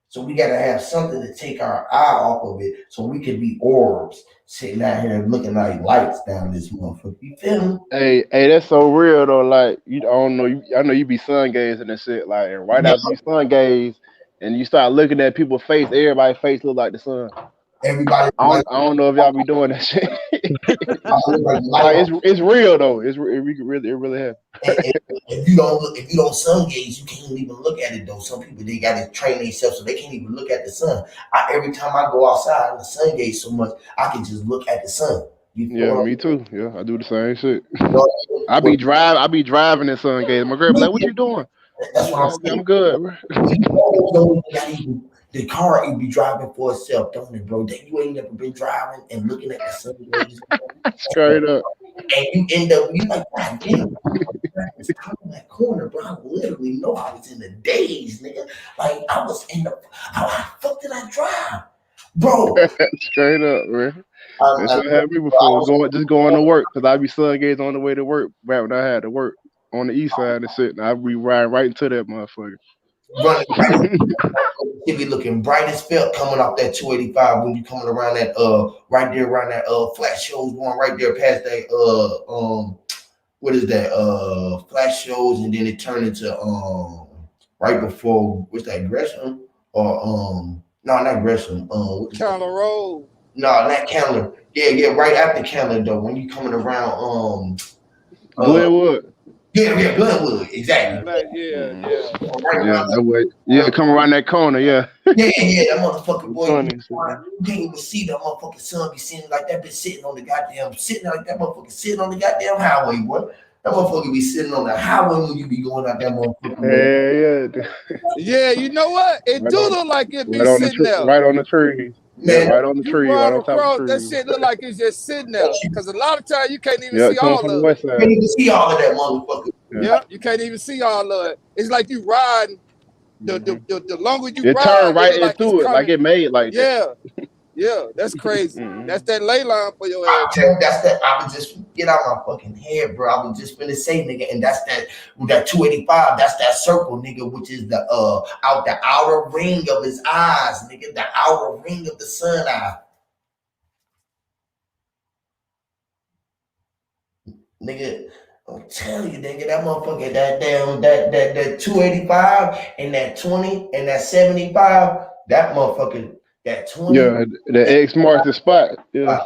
So we got to have something to take our eye off of it, so we can be orbs sitting out here looking like lights down this motherfucker. You feel me? Hey, that's so real though. Like, I don't know. I know you be sun gazing and shit. Like, and right after you sun gaze and you start looking at people's face, everybody's face look like the sun. Everybody, I don't know if y'all be doing that shit. Like, it's real though. It really happens. If you don't sun gaze, you can't even look at it though. Some people, they got to train themselves so they can't even look at the sun. Every time I go outside, the sun gaze so much, I can just look at the sun. Yeah, me too. Yeah, I do the same shit. I be driving in sun gaze. My girl be like, "What you doing?" That's what I'm saying. I'm good, bro. The car it be driving for itself, don't it, bro? That you ain't never been driving and looking at the sun gaze. Straight up. And you end up, you like, God damn, it's that corner, bro. I literally know I was in the daze, nigga. Like, I was in the, how the fuck did I drive? Bro. Straight up, man. That's what happened me before. Going to work, because I be sun gaze on the way to work, right when I had to work on the east side and shit. And I be riding right into that motherfucker. It be looking bright as fuck coming off that 285 when you coming around that right there around that flash shows going right there past that what is that flash shows, and then it turned into right before what's that, Gresham or no, not Gresham, Chandler Road. No, not Chandler. Yeah, right after Chandler though, when you coming around Glenwood. Yeah, Glenwood, exactly. That way. Yeah, come around that corner, yeah. Yeah, that motherfucker boy. You can't even see the motherfucking sun be sitting like that bitch sitting on the goddamn sitting on the goddamn highway, boy. That motherfucker be sitting on the highway when you be going out that motherfucker. Yeah, you know what? It do look like it be sitting there. Right on the tree. Man, right on the tree, right on top of the tree. That shit look like it's just sitting there. Because a lot of times you can't even see all of it. You can't even see all of that motherfucker. Yeah, you can't even see all of it. It's like you riding. The longer you ride, turn right into it, like it made like that. Yeah, that's crazy. That's that ley line for your ass. I was just get out my fucking head, bro. I was just finna say, nigga, and that's that 285. That's that circle, nigga, which is the out the outer ring of his eyes, nigga, the outer ring of the sun eye, nigga. I'm telling you, nigga, that motherfucker, that 285 and that 20 and that 75, that motherfucker. That 20. Yeah, the X marks the spot. Yeah.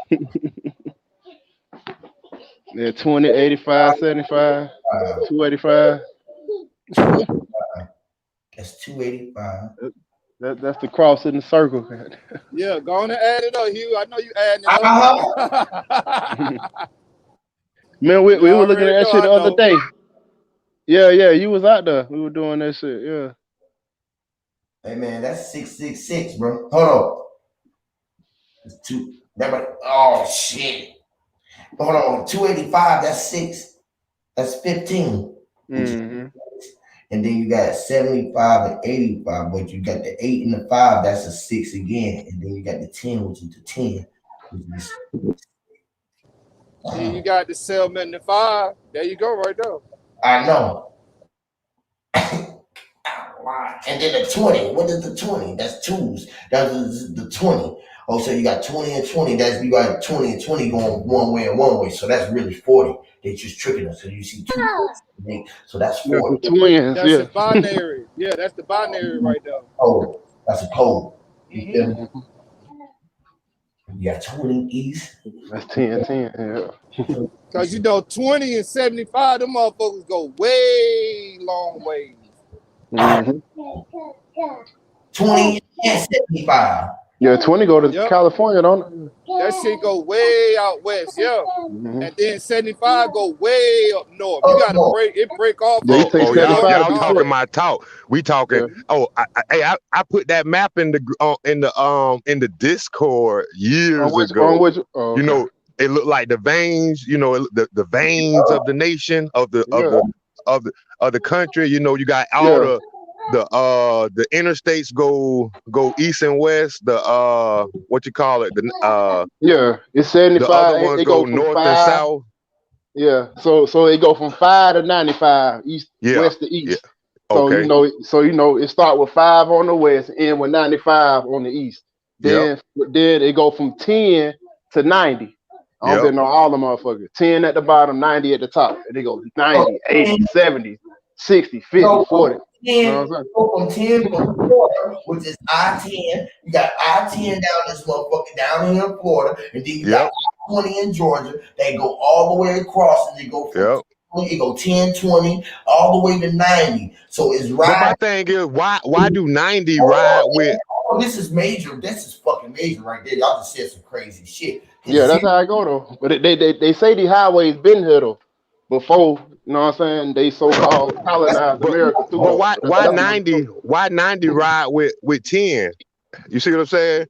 Yeah, 20, 85, 75, 285. That's 285. That's the cross in the circle. Yeah, go on and add it up, Hugh. I know you adding it up. Man, we were looking at that shit the other day. Yeah, you was out there. We were doing that shit, yeah. Hey man, that's 666, bro. Hold on. That's two. Oh shit. Hold on. 285. That's 6. That's 15. Mm-hmm. And then you got 75 and 85, but you got the 8 and the 5. That's a 6 again. And then you got the 10, which is the 10. You got the 7 and the 5. There you go, right there. I know. And then the 20. What is the 20? That's 2s. That's the 20. Oh, so you got 20 and 20. That's you got 20 and 20 going one way and one way. So that's really 40. They just tricking us. So you see 2. So that's 40. Twins, that's the binary. Yeah, that's the binary right there. Oh, that's a code. You feel me? You got 20 east. That's 10, yeah. Because 20 and 75, them motherfuckers go way long ways. 20 and 75. Yeah, 20 go to California, don't it? That shit go way out west, Mm-hmm. and then 75 go way up north. You gotta break off Yeah, he from takes Oh, New y'all York 75 to and y'all all talking Detroit. that. my talk. We talking. Yeah. Oh, I put that map in the Discord years On ago. which? Oh, You okay. know, it looked like the veins. You know, the veins of the nation of the of Yeah. the of the of the country. You know, you got all Yeah. the interstates go east and west. The what you call it? Yeah. It's The other 75. ones They go go from north and 5. south. Yeah. So it go from 5 to 95, east, Yeah, west to yeah. east. Okay. It start with 5 on the west, end with 95 on the east. Yep. Then it go from 10 to 90. I don't Yep. bet no all the motherfuckers. 10 at the bottom, 90 at the top. And they go 90, 80, 70, 60, 50, No, 40. from You know 10, what I'm saying? go from 10 from Florida, which is I-10. You got I-10 down this motherfucker down here in Florida, and then you got Yep. I-20 in Georgia. They go all the way across, and they go from Yep. 20, it go 10, 20, all the way to 90. So it's But right. my thing is, why do 90 ride with? Oh, this is major. This is fucking major right there. Y'all just said some crazy shit. Yeah, that's how I go though. But they say the highways been here though before, you know what I'm saying? They so-called colonized But America too. but why That's why what I'm 90 why 90 ride with 10? You see what I'm saying?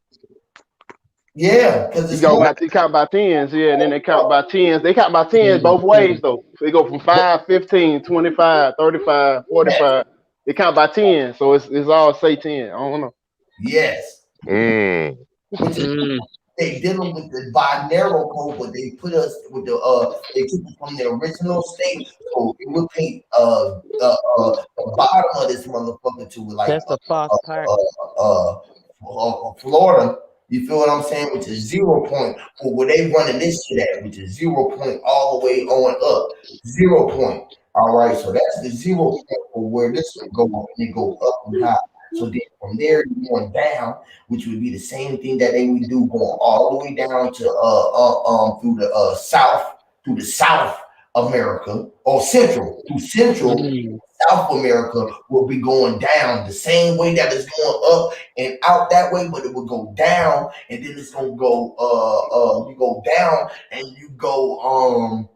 Yeah, because You it's go more. by they count by tens, yeah, and then they count by tens. They count by tens both ways though. They go from But 5, 15, 25, 35, 45. They count by 10, so it's all say 10. I don't know. Yes. mm, Which is they dealing with the binary code, but they put us with they took it from the original state, so it would paint the bottom of this motherfucker to like That's the false part. Florida. You feel what I'm saying? Which is 0 point for where they running this shit at, which is 0 point all the way on up. 0 point. All right, so that's the 0 point for where this would go up and it go up and high. So then from there you're going down, which would be the same thing that they would do going all the way down to through the South America or Central Mm. South America will be going down the same way that it's going up and out that way, but it would go down and then it's gonna go you go down and you go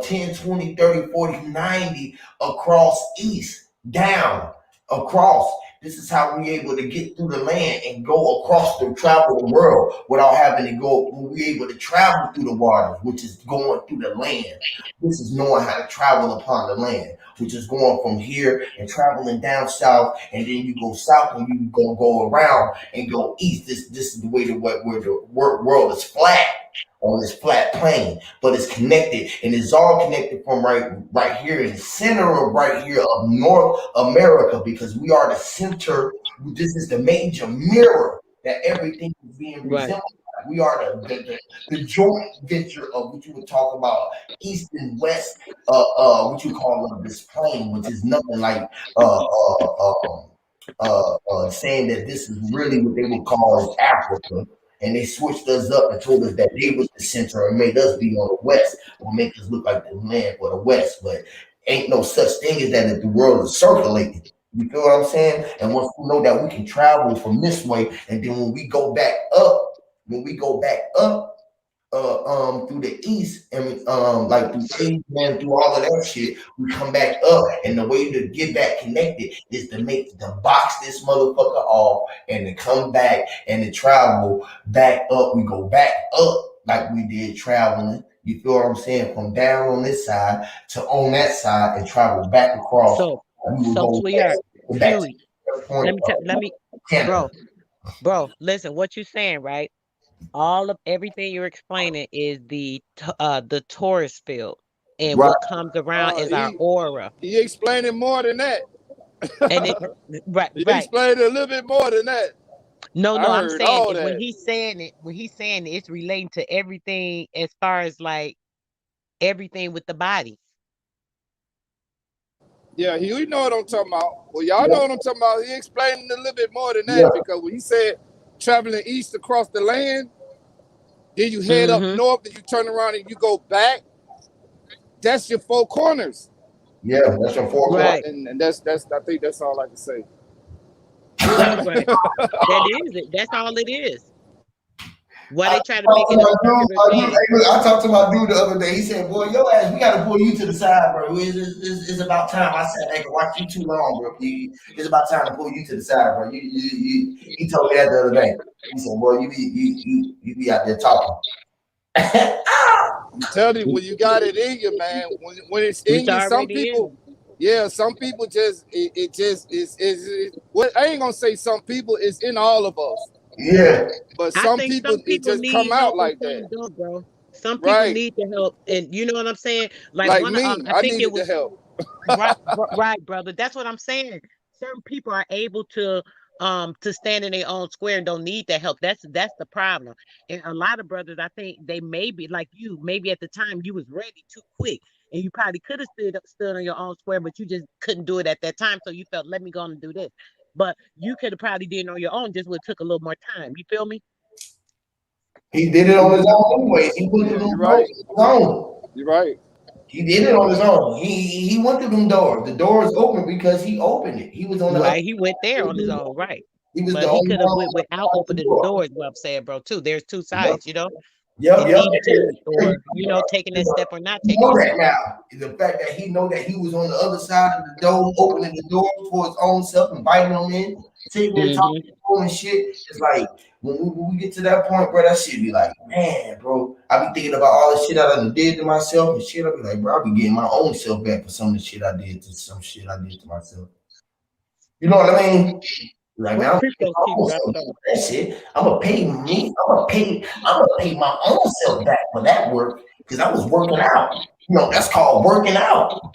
10, 20, 30, 40, 90 across east, down, across. This is how we're able to get through the land and go across the travel the world without having to go. We're able to travel through the waters, which is going through the land. This is knowing how to travel upon the land, which is going from here and traveling down south, and then you go south and you go around and go east. This is the way where the world is flat on this flat plane, but it's connected and it's all connected from right here in the center of right here of North America because we are the center. This is the major mirror that everything is being Right. resembled. We are the joint venture of what you would talk about east and west. What you call this plane, which is nothing like saying that this is really what they would call as Africa, and they switched us up and told us that they was the center and made us be on the west or make us look like the land for the west. But ain't no such thing as that if the world is circulating. You feel what I'm saying? And once we know that we can travel from this way, and then when we go back up through the east and like through Asia and through all of that shit, we come back up. And the way to get back connected is to box this motherfucker off and to come back and to travel back up. We go back up like we did traveling. You feel what I'm saying? From down on this side to on that side and travel back across. So, We will go sweetheart, back to Huey, the point let me, of Canada. listen, what you saying, right? All of everything you're explaining is the Taurus field, and Right. what comes around is our He aura, explaining more than that. and it right, He right. explained a little bit more than that. No, I no, I'm heard saying all it that. when he's saying it, it's relating to everything as far as like everything with the body. Yeah, we know what I'm talking about. Well, y'all Yeah. know what I'm talking about. He explained a little bit more than Yeah. that because when he said traveling east across the land, then you head up Mm-hmm. north and you turn around and you go back. That's your four corners. Yeah. That's your four corners. Right. And that's I think that's all I can say. Right. That is it. That's all it is. Why I they try to make it a circular thing? I talked to my dude the other day. He said, "Boy, your ass, we got to pull you to the side, bro. It's about time." I said, "Hey, watch you too long, bro. It's about time to pull you to the side, bro." He told me that the other day. He said, "Boy, you be out there talking." I'm telling you, when you got it in you, man, when it's in It's you, some already people, in. yeah, some people just it just is what I ain't gonna say some people, it's in all of us. Yeah, But I some think people some it people just come need out help and like that. some don't, bro. Some people Right. need the help, and you know what I'm saying. Like Like one, me. I I think it needed the was help. right, right, brother. That's what I'm saying. Certain people are able to stand in their own square and don't need that help. That's the problem. And a lot of brothers, I think they may be like you. Maybe at the time you was ready too quick, and you probably could have stood on your own square, but you just couldn't do it at that time. So you felt, let me go on and do this. But you could have probably did it on your own. Just would took a little more time. You feel me? he did it on his own anyways. He went through Yeah, them you're doors right. on his own. You're right. He did it on his own. He went through them doors. The doors opened because he opened it. He was on the other Right. He went there on his side. own. Right. He was the But he only could have one went without on the opening the door. door. Is what I'm saying, bro. Too. There's two Yep, sides. You know. yep, And yep. needing to, or taking that step or not You taking know that that step. now. The fact that he know that he was on the other side of the door, opening the door for his own self, inviting him in, sitting there talking Hmm. to him and shit. It's like when we get to that point, bro, that shit be like, man, bro, I be thinking about all the shit I done did to myself and shit. I be like, bro, I be getting my own self back for some of the shit I did to some shit I did to myself. You know what I mean? Like, man, I'm gonna pay Appreciate my you, own brother. self back for that shit. I'm gonna pay me. I'm gonna pay my own self back for that work because I was working out. You know, that's called working out.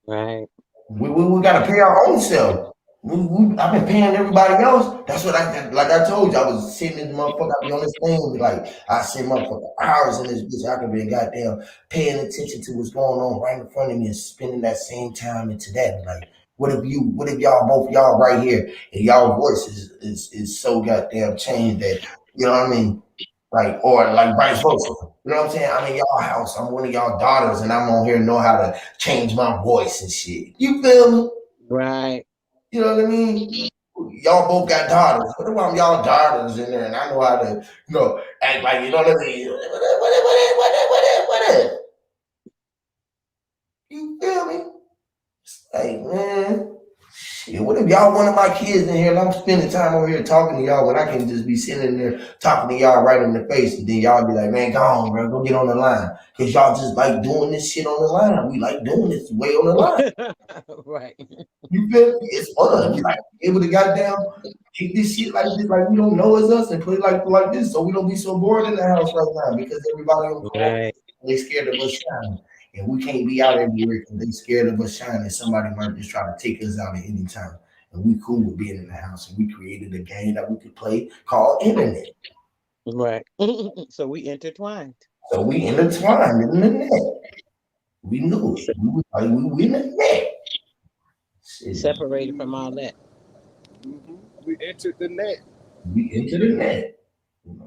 Right. We gotta pay our own self. I've been paying everybody else. That's what like I told you. I was sitting in the motherfucker. I be on this thing, like I sit motherfucker hours in this bitch. I could be goddamn paying attention to what's going on right in front of me and spending that same time into that. Like, what if y'all both y'all right here and y'all voice is so goddamn changed that you know what I mean? Like, or like vice versa. You know what I'm saying? I'm in y'all house. I'm one of y'all daughters, and I'm on here know how to change my voice and shit. You feel me? Right. You know what I mean? Y'all both got daughters. What if I'm y'all daughters in there and I know how to, act like, you know what I mean? What if? You feel me? Like, man, shit, what if y'all one of my kids in here and I'm spending time over here talking to y'all when I can just be sitting in there talking to y'all right in the face and then y'all be like, man, go on, bro, go get on the line. Because y'all just like doing this shit on the line. We like doing this way on the line. Right. You feel me? It's fun. We Mhm. like able to goddamn take this shit like this, like we don't know it's us, and play like this, so we don't be so bored in the house right now because everybody on phone, Right. they scared of us shining, and we can't be out everywhere because they scared of us shining. Somebody might just try to take us out at any time, and we cool with being in the house. And we created a game that we could play called Internet. Right. So we intertwined. So we intertwined in the net. We knew it. We was like we in the net. Shit. Separated from all that. Hmm. We entered the net. We into the net.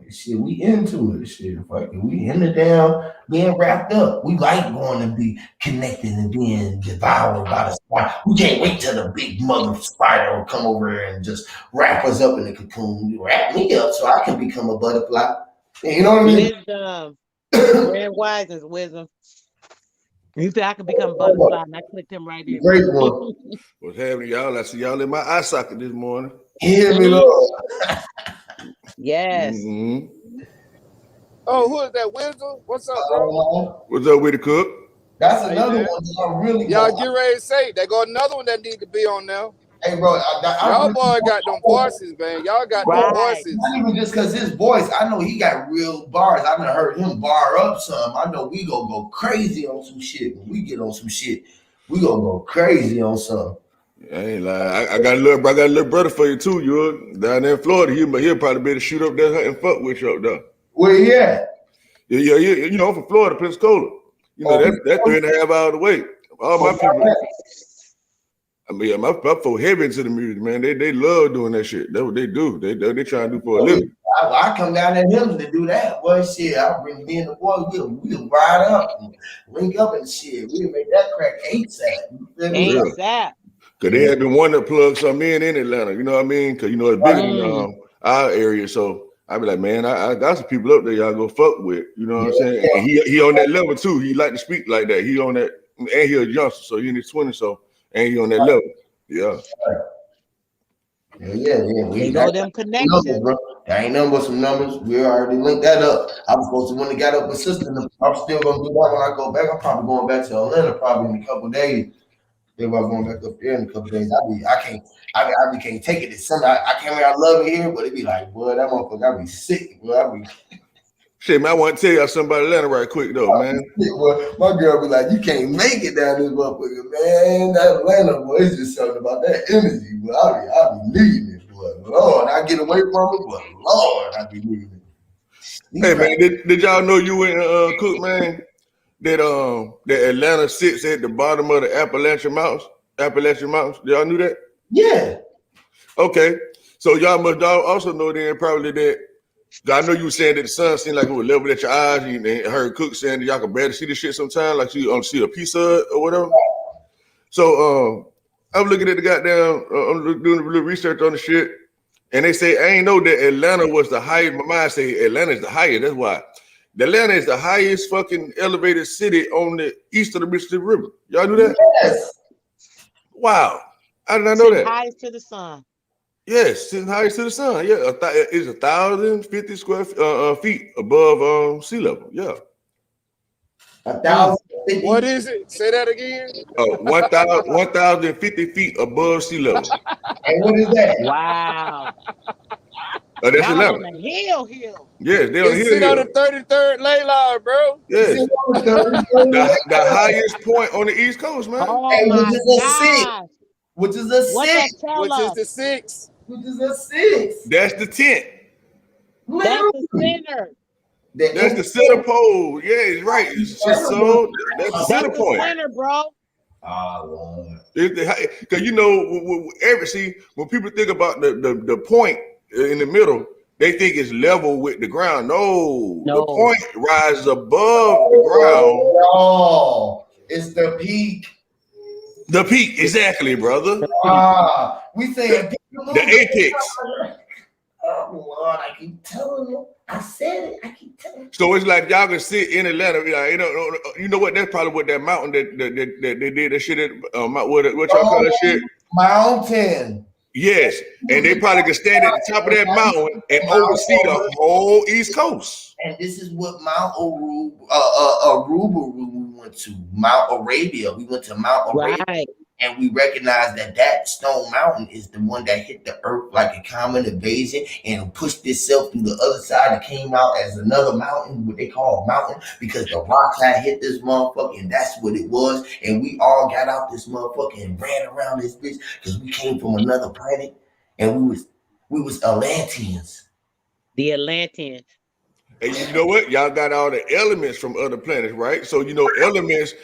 Shit, we into it. Shit, fucking, we in the damn being wrapped up. We like going to be connected and being devoured by the spider. We can't wait till the big mother spider will come over here and just wrap us up in the cocoon, wrap me up so I can become a butterfly. You know what I mean? Wisdom. Grand wise is wisdom. You think I could become butterfly and I clicked him right in. Great one. What's happening, y'all? I see y'all in my eye socket this morning. Hear me, Mhm. Lord. Yes. Mm-hmm. Oh, who is that? Wisdom? What's up, bro? What's up with the cook? That's Hey, another man. one that I really Y'all want. get ready to say. They got another one that need to be on there. Hey, bro, I Y'all really boy got them want. voices, man. Y'all got them Right. voices. Not even just because his voice, I know he got real bars. I done heard him bar up some. I know we gonna go crazy on some shit. When we get on some shit, we gonna go crazy on some. I ain't lying. I got a little brother for you too. You down there in Florida. He'll probably be able to shoot up there and fuck with you up there. Where he at? Yeah. You know, I'm from Florida, Pensacola. You know, Oh, that 3.5 hours away. All my people. oh, I mean, my folk heavy into the music, man. They love doing that shit. That's what they do. They try to do for a living. I come down at him to do that. Boy, shit, I'll bring me and the boy. We'll ride up and link up and shit. We'll make that crack ASAP. You feel For me? real. ASAP. Cause they had been wanting to plug something in Atlanta. You know what I mean? Cause you know it's bigger than our area. So I be like, man, I got some people up there y'all go fuck with. You know what I'm saying? And he on that level too. He like to speak like that. He on that, and he a youngster, so he in his 20s. So and he on that level. Yeah. Yeah. They go them connections. Numbers, bro. That ain't nothing but some numbers. We already linked that up. I was supposed to when they got up with sister. I'm still gonna do that when I go back. I'm probably going back to Atlanta probably in a couple days. If I'm going back up there in a couple days, I can't take it. It's something I can't. I love it here, but it be like, boy, that motherfucker, I be sick, boy. Shit, man, I want to tell y'all something about Atlanta right quick though, man. Boy, my girl be like, you can't make it down this motherfucker, man. That Atlanta, boy, it's just something about that energy, boy. I be leaving it, boy. Lord, I get away from it, but Lord, I be leaving it. Hey man, did y'all know you and Cook, man? That Atlanta sits at the bottom of the Appalachian Mountains. Y'all knew that? Yeah. Okay. So y'all must also know then probably that. I know you were saying that the sun seemed like it was level at your eyes. And heard Cook saying that y'all can barely see the shit sometimes, like you see a piece of it or whatever. So I'm looking at the goddamn. I'm doing a little research on the shit, and they say I ain't know that Atlanta was the highest. My mind say Atlanta is the highest. That's why. Atlanta is the highest fucking elevated city on the east of the Mississippi River. Y'all knew that? Yes. Wow. I did not know that. Highest to the sun. Yes, sitting highest to the sun. Yeah, it's 1,050 square feet above sea level. Yeah. 1,050. What is it? Say that again. 1,050 feet above sea level. And what is that? Wow. That's Y'all Atlanta. on the hill. Yes, they on the It sit on the 33rd ley line, bro. Yes. the highest point on the East Coast, man. Oh And my God. Which is a what six. that tell Which us? is the 6. Which is a 6. That's the tent. That's the center. That's the center pole. Yeah, it's right. So that's the center That's the point. center, bro. Oh, Lord. Because you know, when people think about the point in the middle, they think it's level with the ground. No. The point rises above the ground. Oh, it's the peak. The peak, exactly, brother. We say the apex. Oh Lord, I keep telling you. I said it. I keep telling you. So it's like y'all can sit in Atlanta. You know what? That's probably what that mountain that they did that shit at. What y'all call that shit? Mountain. Yes, and they probably could stand at the top of that mountain and oversee the whole East Coast. And this is what Mount Aruba we went to. Mount Arabia. We went to Mount Arabia. Right. And we recognize that Stone Mountain is the one that hit the earth like a common invasion and pushed itself through the other side and came out as another mountain, what they call a mountain, because the rocks had hit this motherfucker and that's what it was. And we all got out this motherfucker and ran around this bitch because we came from another planet and we was Atlanteans. The Atlanteans. And you know what? Y'all got all the elements from other planets, right? So elements.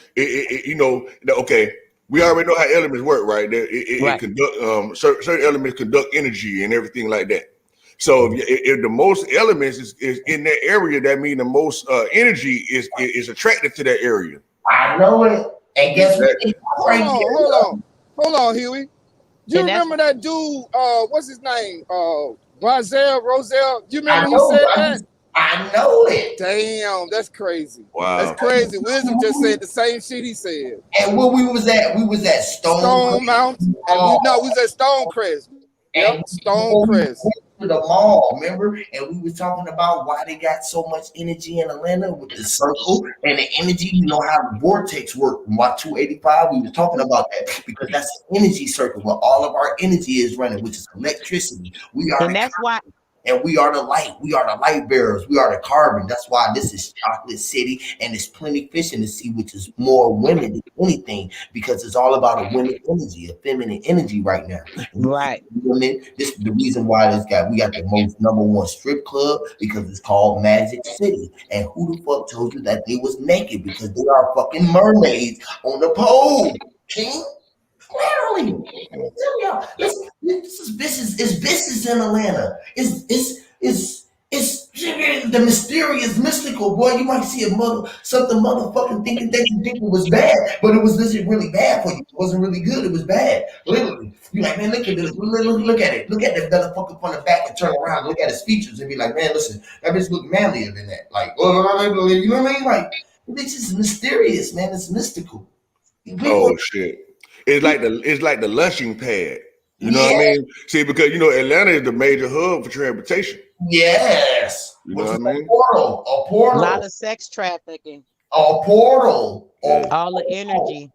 Okay. We already know how elements work, right? It conduct certain elements conduct energy and everything like that. So if the most elements is in that area, that means the most energy is attracted to that area. I know it. And guess what? Hold on, Huey. You remember that dude? What's his name? Roselle. You remember he said that? I know it. Damn, that's crazy. Wow, that's crazy. Wisdom just said the same shit he said. And where we was at Stone Mountain. And we was at Stonecrest. Yep, Stonecrest. To the mall, remember? And we was talking about why they got so much energy in Atlanta with the circle and the energy. You know how the vortex work. Why 285? We was talking about that because that's the energy circle where all of our energy is running, which is electricity. And that's why. And we are the light. We are the light bearers. We are the carbon. That's why this is Chocolate City, and there's plenty of fish in the sea, which is more women than anything, because it's all about a women energy, a feminine energy right now. Right. Women. This is the reason why we got the most #1 strip club, because it's called Magic City. And who the fuck told you that they was naked? Because they are fucking mermaids on the pole, King. Literally, this is business. It's business in Atlanta. It's the mysterious, mystical, boy. You might see something motherfucking thinking that you think it was bad, but it was literally really bad for you. It wasn't really good. It was bad. Literally. You like, man, look at this. Look at it. Look at that motherfucker from the back and turn around. Look at his features and be like, man, listen, that bitch look manlier than that. Like, you know what I mean? Like, it's just mysterious, man. It's mystical. Oh shit! It's like the launching pad. You know what I mean? See, because Atlanta is the major hub for transportation. Yes. You know what I mean? A portal. A lot of sex trafficking. A portal. Yeah. All the energy.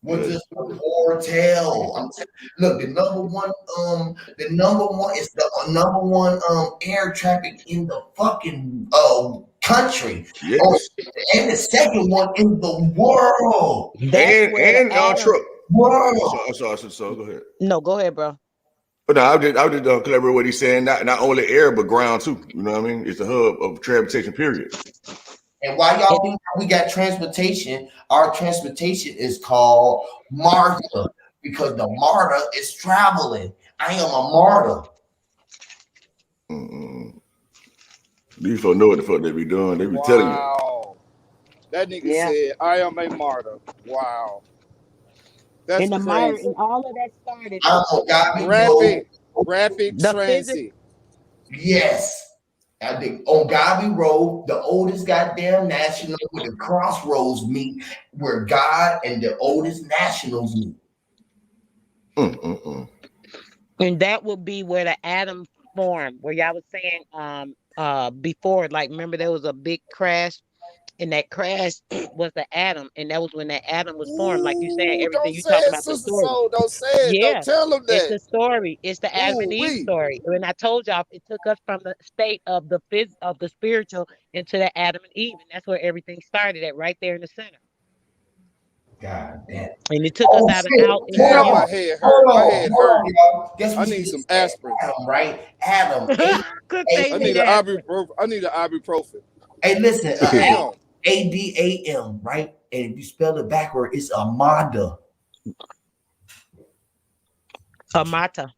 Which is the portal. Look, the number one is the number one air traffic in the fucking country. Yes. And the second one in the world. And truck. World. I'm sorry, go ahead. No, go ahead, bro. But no, I was just collaborate what he's saying. Not only air but ground too. You know what I mean? It's the hub of transportation. Period. And while y'all think we got transportation, our transportation is called Martha because the martyr is traveling. I am a martyr. These folks know what the fuck they be doing. They be telling you. Wow. That nigga said, I am a martyr. Wow. That's in the crazy. martyr, and all of that started. Rapid transit. Yes. I think on Godby Road, the oldest goddamn national where the crossroads meet, where God and the oldest nationals meet. And that would be where the atom formed, where y'all was saying before, like, remember there was a big crash, and that crash was the atom, and that was when that atom was formed. Like you said, everything you talking about the story. Don't say it. Yeah, don't tell them that. It's the story. It's the Adam and Eve story. And I told y'all it took us from the state of the spiritual into the Adam and Eve, and that's where everything started at, right there in the center. God damn. And it took us out Damn, my head hurt. My head hurt. I need some aspirin. Adam, right? Adam. I need an ibuprofen. Hey, listen. ADAM, right? And if you spell it backward, it's Amada. Amata.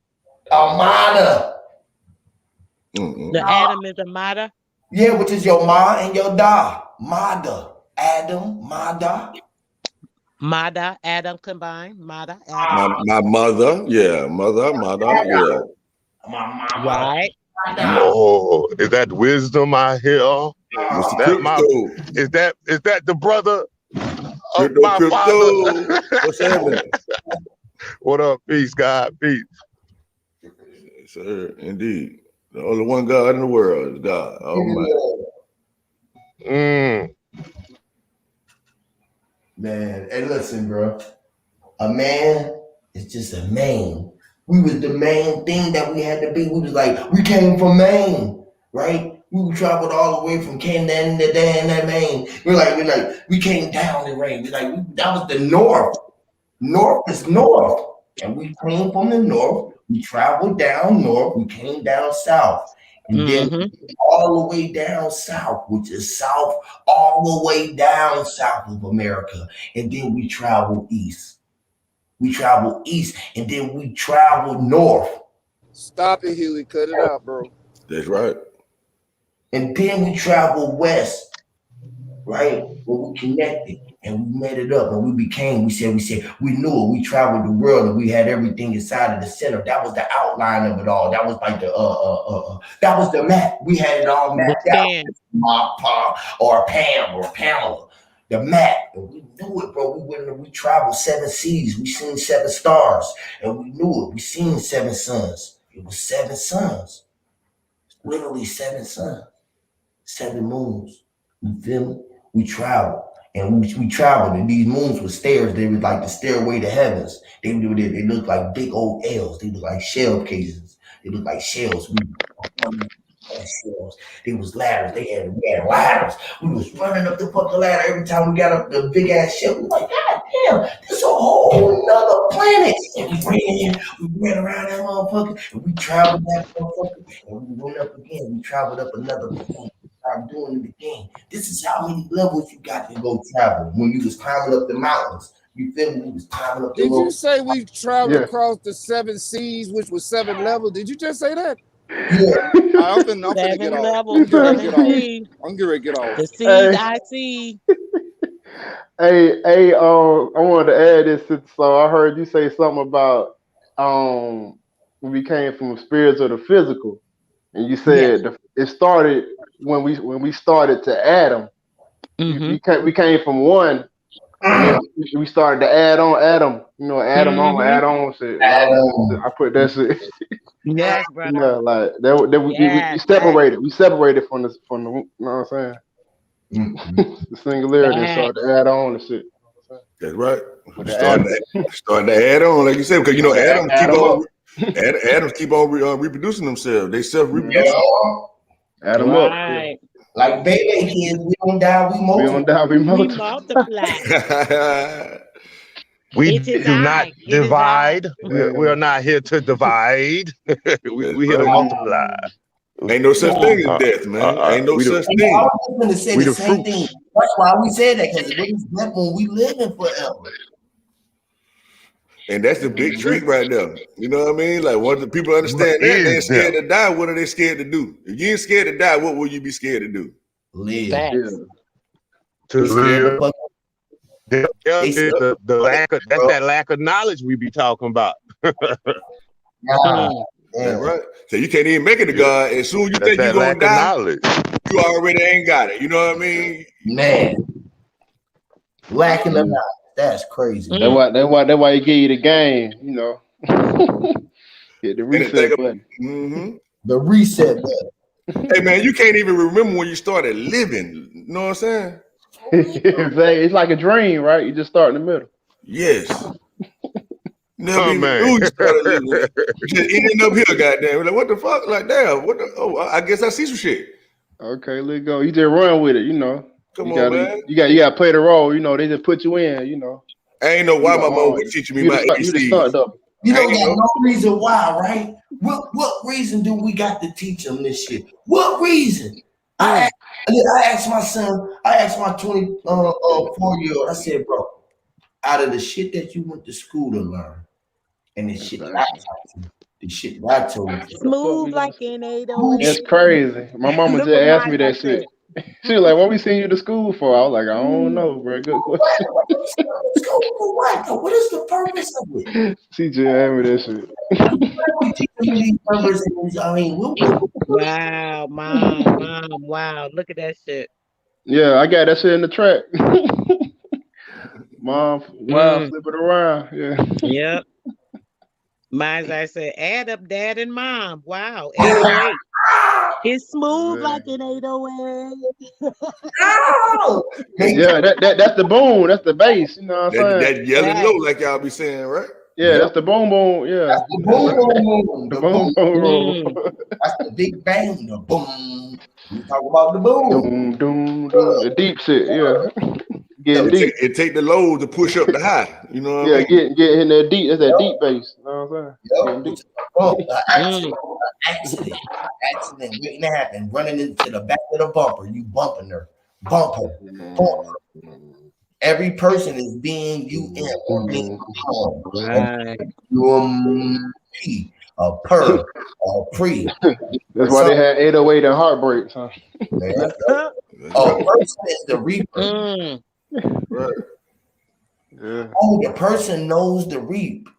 The Adam is Amata. Yeah, which is your ma and your da. Mada. Adam, Mada. Mada, Adam combined. Mada, Adam. My mother, yeah. Mother, yeah. My mama. Right. Oh, is that wisdom I hear? Is that the brother of my father? What's happening? What up? Peace, God. Peace. Sir, indeed. The only one God in the world is God. Man, hey, listen, bro. A man is just a man. We was the main thing that we had to be. We was like, we came from Maine, right? We traveled all the way from Canada to that Maine. We came down the range. That was the north. North is north. And we came from the north. We traveled down north. We came down south. And then all the way down south, which is south, all the way down south of America. And then we traveled east. We traveled east, and then we traveled north. Stop it, Huey. Cut it out, bro. That's right. And then we traveled west, right? Where we connected and we made it up and we said, we knew it. We traveled the world and we had everything inside of the center. That was the outline of it all. That was like that was the map. We had it all mapped out. Ma, Pa, or Pam or Pamela. The map, and we knew it, bro. We traveled 7 seas. We seen 7 stars, and we knew it. We seen 7 suns. It was 7 suns, literally 7 suns, 7 moons. You feel me? We traveled, and we traveled, and these moons were stairs. They were like the stairway to heavens. They looked like big old L's. They looked like shell cases. They looked like shells. There was ladders. We had ladders. We was running up the fucking ladder every time we got up the big ass ship. We were like, God damn, this is a whole nother planet. And we ran around that motherfucker, and we traveled that motherfucker, and we went up again. We traveled up another planet. Started doing it again. This is how many levels you got to go travel when you was climbing up the mountains. You feel me? We was climbing up the Did you say we traveled across the 7 seas, which was 7 levels? Did you just say that? I'm finna get 7 off. levels, I'm getting ready to 7 get off. seas. I'm getting ready to get off. The seas Hey, I see. hey, I wanted to add this. So I heard you say something about when we came from the spiritual to physical, and you Yes. said it started when we started to Adam. Mm-hmm. We came from one, and then we started to add on Adam. You know, Mm-hmm. add on shit. And I put that shit. Yes, You brother. know, like that we Yes. separated. We separated from the you know what I'm saying? The singularity and Facts. started to add on and shit. That's right. With the Adam. Starting to add on, like you said, because Adams Add keep them on up. Adams keep on reproducing themselves. They self-reproduce. Add them up. Yeah. Right. Like baby kids, we don't die, we We multiply. on down, we We multiply. multiply. We It is do not I. It is I. divide. We are not here to divide. we here to Right. multiply. Ain't no such thing as Uh, death, man. Ain't no we the such And I thing. was going to say we the the same thing. fruits. That's why we say that, because what is that when we living forever? And that's the big trick right there. You know what I mean? Like once the people understand that, they Is ain't scared death? to die. What are they scared to do? If you ain't scared to die, what will you be scared to do? Live. Yeah. Facts. To They scared to live. fuck. Death They is scared, the lack of that's bro. that lack of knowledge we be talking about. Nah, Mm. That's damn. right. So you can't even make it to Yeah. God. As soon as you That's think you're that gonna lack of die, knowledge. you already ain't got it. You know what I mean? Man, lacking of knowledge. That's crazy, That's bro. why he give you the game, you know. Hit the And the thing reset button. The reset button. hey man, you can't even remember when you started living. You know what I'm saying? It's like a dream, right? You just start in the middle. Yes. Never Oh even man. knew you started living. Just ending up here, goddamn. Like, what the fuck? Like, damn, what the I guess I see some shit. Okay, let's go. You just run with it, you know. Come on, man. You gotta play the role, you know. They just put you in, you know. I ain't know why my mom was You teaching me you my the stunt ABCs. double. You I don't ain't got know. no reason why, right? What reason do we got to teach them this shit? What reason? I asked my son, I asked my 24-year-old, I said, bro, out of the shit that you went to school to learn, and the shit that I taught you, the shit that I told you, What the fuck Smooth we gonna like an who 808. That's crazy. My mama Look just what asked me mine I that said. shit. She was like, "What we send you to school for?" I was like, "I don't know, bro. Good question." what is the purpose of it? She just asked me that shit. We teaching these numbers, and I mean, Wow, mom, wow. Look at that shit. Yeah, I got that shit in the track. Mom, wow, Mm. flip it around. Yeah. Yep. Mine's I said, add up dad and mom. Wow, 808. It's smooth like an 808. Yeah, that's the boom. That's the bass. You know what I'm saying? That yelling low, Right. like y'all be saying, right? Yeah, that's the boom boom. Yeah, the boom, boom, boom, the the boom boom. boom roll. Mm. That's the big bang, the boom. We talk about the boom. Doom doom doom. The deep shit. Yeah, getting deep. It take the low to push up the high. You know what I Yeah, mean? getting in that deep. That's that deep bass. You know what I'm saying? Getting deep. Accident, Mm. accident waiting to happen. Running into the back of the bumper. You bumping her. Bumper. Every person is being UN or being Right. P, a per, a pre. That's why they had 808 and heartbreaks, huh? A person is the reaper. Mm. Right. Yeah. Oh, the person knows the reap.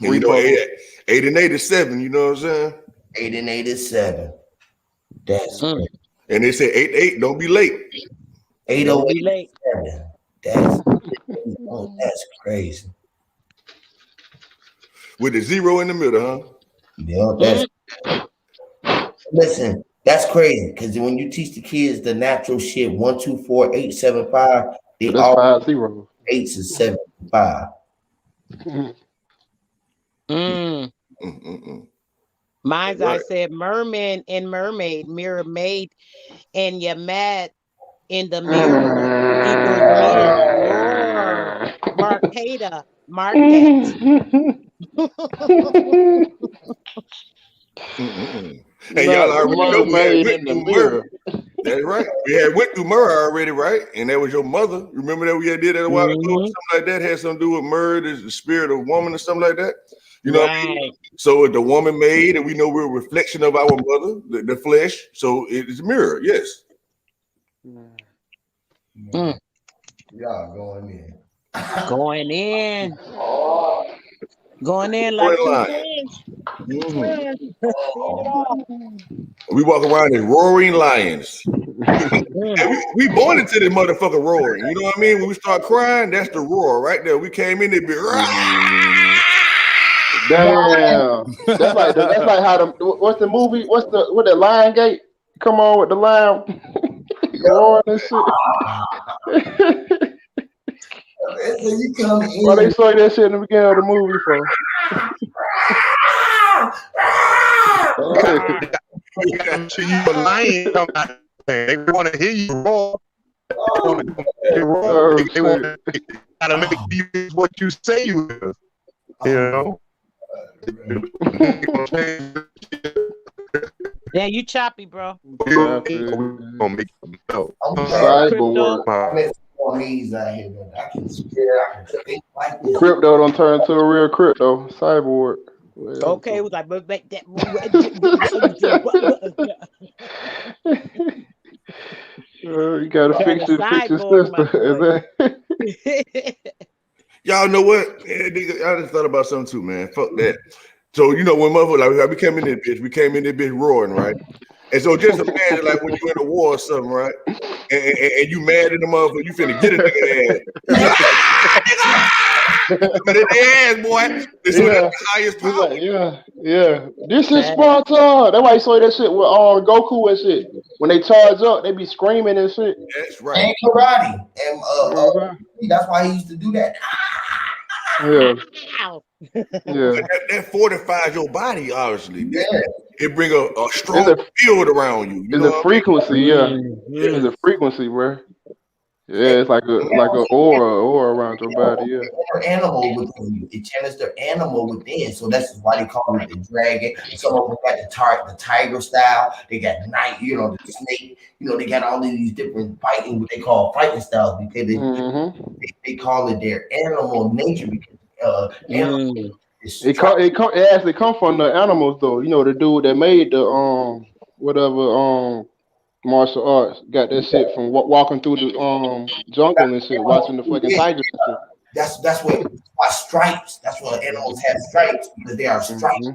And you know, 8 and 8 is 7. You know what I'm saying? 8 and 8 is 7. That's great. And they say 8 don't be late. 808 late. 7. That's crazy. With the 0 in the middle, huh? Yeah, listen, that's crazy. Because when you teach the kids the natural shit, 1, 2, 4, 8, 7, 5, they That's all 5-0. 8s and 7, 5. Mine's I said merman and mermaid, mirror maid, and your mat in the mirror equals me. Roar. Marketa. Market. And y'all already know we had Mermaid went in the through mirror. Murray. That's right. We had went through Murray already, right? And that was your mother. Remember that we had did that a while ago? Something like that had something to do with Murray, the spirit of woman or something like that. You know what I mean? Right. So the woman made, and we know we're a reflection of our mother, the flesh. So it is a mirror. Yes. Mm. Y'all going in. Going in. Going in like Roaring two lion. twins. Mhm. Twins. Seeing it all. We walk around as roaring lions. Mm. And we born into this motherfucker roaring. You know what I mean? When we start crying, that's the roar right there. We came in there, be Damn. That's like how the what's the movie? What the Lion Gate? Come on with the lion roaring and shit. So you come Why they in. say that shit in the beginning of the movie for? You gotta see you a lion come out. They want to hear you roar. They want to come hear you roar. Oh, They want shit. to gotta make you is what you say you is. You know. Yeah, you choppy, bro. We gonna make you melt. Cyborg. Out here, man. I can think like this. Crypto don't turn into a real crypto. Cyborg. Okay, it was like, but that. You gotta Turn fix the your cyborg, my sister. Y'all know what? Man, I just thought about something too, man. Fuck that. So you know when motherfucker like we came in this bitch roaring, right? And so just imagine like when you in a war or something, right? And you mad at the motherfucker, you finna get a nigga ass. But in the ass, boy. It's Yeah. the highest power. Like, yeah. This is Sparta. That's why you saw that shit with Goku and shit. When they charge up, they be screaming and shit. That's right. And karate. And that's why he used to do that. Yeah. That fortifies your body, obviously. Yeah. It bring a strong field around you. It's a frequency, yeah. It's a frequency, bro. Yeah, it's like a aura around your body, yeah. Animal within you. It channels their animal within. So that's why they call it the dragon. Some of them got the tiger style. They got night, the snake. They got all of these different fighting, what they call fighting styles, because they call it their animal nature, because it actually come from the animals though. The dude that made the whatever martial arts got that shit from walking through the jungle and shit, watching the fucking tigers and shit. That's what stripes. That's why animals have stripes, because they are striped.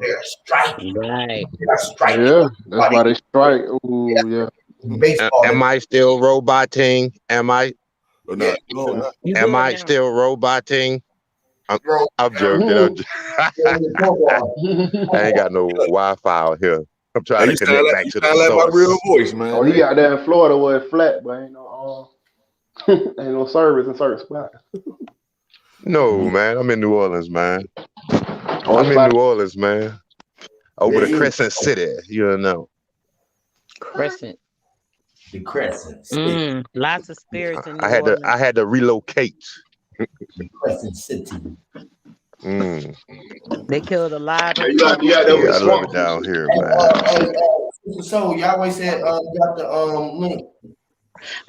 They're striped. Right. They are striped. Yeah, that's why they strike. Ooh, yeah. Baseball. Am I still roboting? Am I? No, am I still roboting? I'm joking. I ain't got no Wi-Fi out here. I'm trying to connect back to the source. My real voice, man. Oh, he out there in Florida where it's flat, but ain't no service in certain spots. No, man. I'm in New Orleans, man. I'm in New Orleans, man. Over the Crescent City, Crescent. The Crescent. Lots of spirits in New Orleans. I had to relocate. The Crescent City. They killed a lot of I love it down here, man. So Yahweh said, got the link.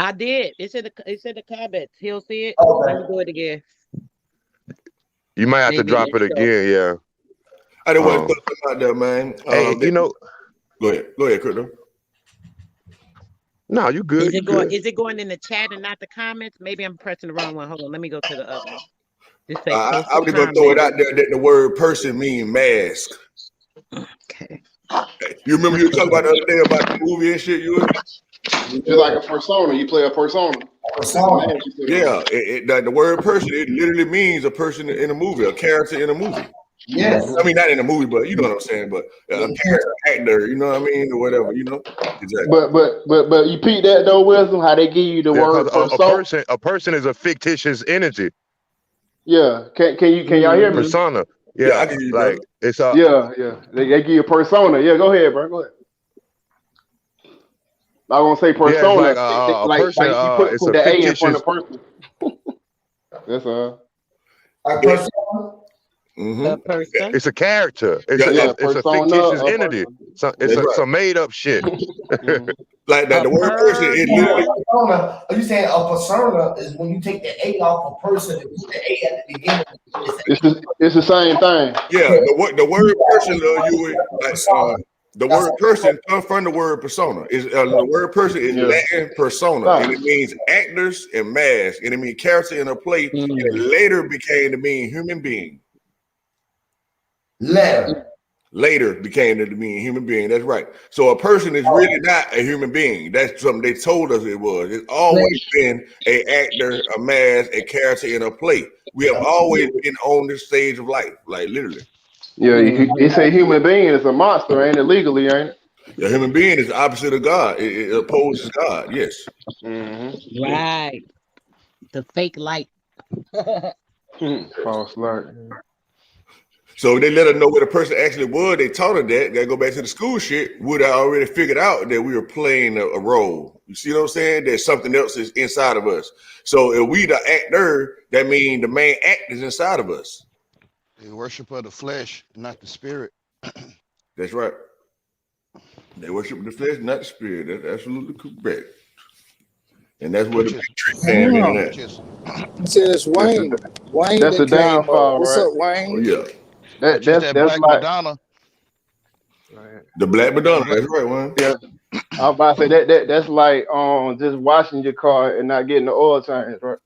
I did. It's in the comments. He'll see it. Okay. Let me do it again. You might have to drop it again, yeah. I didn't want to put them out there, man. Hey, Go ahead, Crypto. No, you good. Is it going in the chat and not the comments? Maybe I'm pressing the wrong one. Hold on, let me go to the other one. I'm just gonna throw it out there that the word person means mask. Okay. You remember you were talking about the other day about the movie and shit? You like a persona. You play a persona. Yeah, the word person, it literally means a person in a movie, a character in a movie. Yes. I mean, not in a movie, but you know what I'm saying. But a character, actor, you know what I mean, or whatever, Exactly. But you peep that though, Wisdom, how they give you the word persona. A person is a fictitious entity. Yeah. Can y'all hear me? Persona. Yeah, I can hear you, like it's a They give you a persona. Yeah, go ahead, bro. Go ahead. I was gonna say persona. Yeah, it's like a person. You put the A in front of person. That's a persona. The person. It's a character. It's Yeah, a persona, fictitious a entity. person. So that's right. some made up shit. Like that, A the word person is literally. Persona, are you saying a persona is when you take the A off a person and put the A at the beginning? It's the same thing. Yeah, the word person, you would like Persona. the That's word person comes from the word persona. Is the word person is Yeah. Latin persona, and it means actors and mask, and it means character in a play. And it later became to mean human being. Later became to mean human being. That's right. So a person is really not a human being. That's something they told us it was. It's always been an actor, a mask, a character in a play. We have always been on this stage of life, like literally. Yeah, he say human being is a monster, ain't it? Legally, ain't it? A human being is the opposite of God. It opposes God. Yes. Right. The fake light. False light. So they let us know what a person actually was. They taught her that. Gotta go back to the school shit. Would I already figured out that we were playing a role? You see what I'm saying? That something else is inside of us. So if we the actor, that means the main act is inside of us. They worship of the flesh, not the spirit. That's right. They worship the flesh, not the spirit. That's absolutely correct. And that's what the big trick came in at. Says Wayne. Wayne That's that a came downfall, up. What's right? up, Wayne? Oh yeah. That's that Black like Madonna. The Black Madonna. That's right, man. Yeah. I was about to say that's like just washing your car and not getting the oil change, right?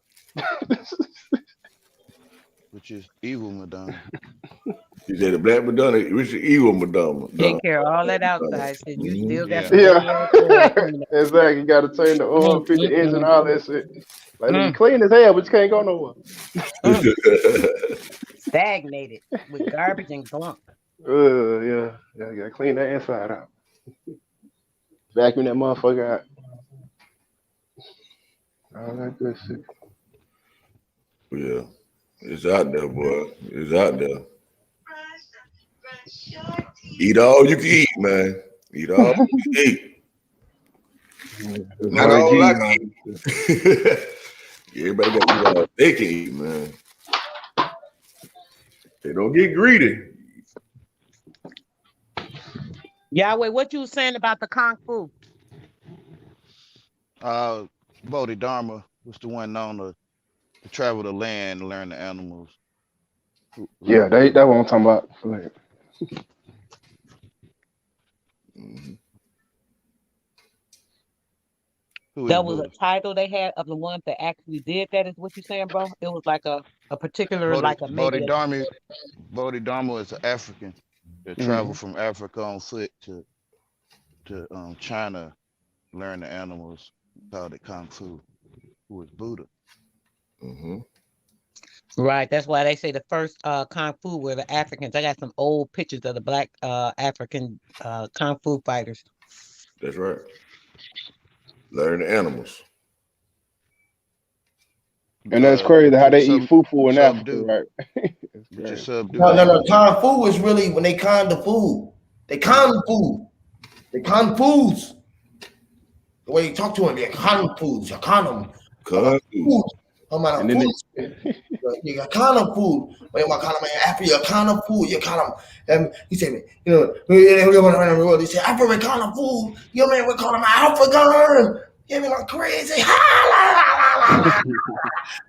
Which is evil Madonna. He said the Black Madonna, which is evil Madonna. Take care of all that outside shit. You still got some Yeah. Exactly. You gotta change the oil, fit the engine, all that shit. Like you clean as hell, but you can't go nowhere. Stagnated with garbage and gunk. Yeah. You gotta clean that inside out. Vacuum that motherfucker out. All that good shit. Yeah. It's out there, boy. It's out there. Eat all you can eat, man. Eat all you can eat. Not all I can eat. Everybody got to eat all they can eat, man. They don't get greedy. Yahweh, what you was saying about the Kung Fu? Bodhidharma was the one known to travel the land and learn the animals. Yeah, that's what I'm talking about. That was a title they had of the ones that actually did that, is what you saying, bro? It was like a particular, Bodhidharma is an African that traveled from Africa on foot to China, learn the animals, called it Kung Fu, who was Buddha. Right. That's why they say the first Kung Fu were the Africans. I got some old pictures of the black African Kung Fu fighters. That's right. Learn the animals. And that's crazy how they eat fufu in Africa, right? No. Kung Fu is really when they con the food. They con food. They con foods. The way you talk to them, they're con foods. You con them. Con food. And then you got kind of food. When you kind of after your kind of food, you kind of he said, you know, he said, after we kind of food, you man, we call him African. You know, like crazy.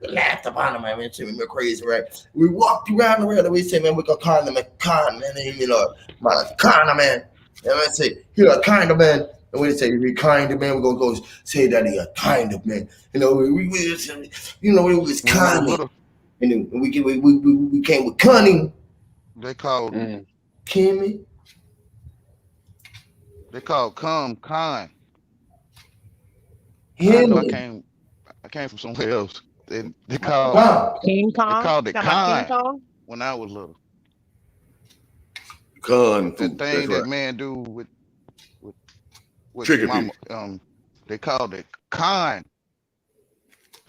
We laughed upon him, man. We said, we're crazy, right? We walked around the road and we said, man, we gonna call him a con, man. You know, man, kind of man. And I say, you're a kind of man. And when they say we kind of man, we're gonna go say that he a kind of man. You know, we was kind. And then we came with cunning. They called Kimmy. They called kind. I came from somewhere else. They called King Kong. They called it kind when I was little. Con food. The thing that man do with mama, they called it kind.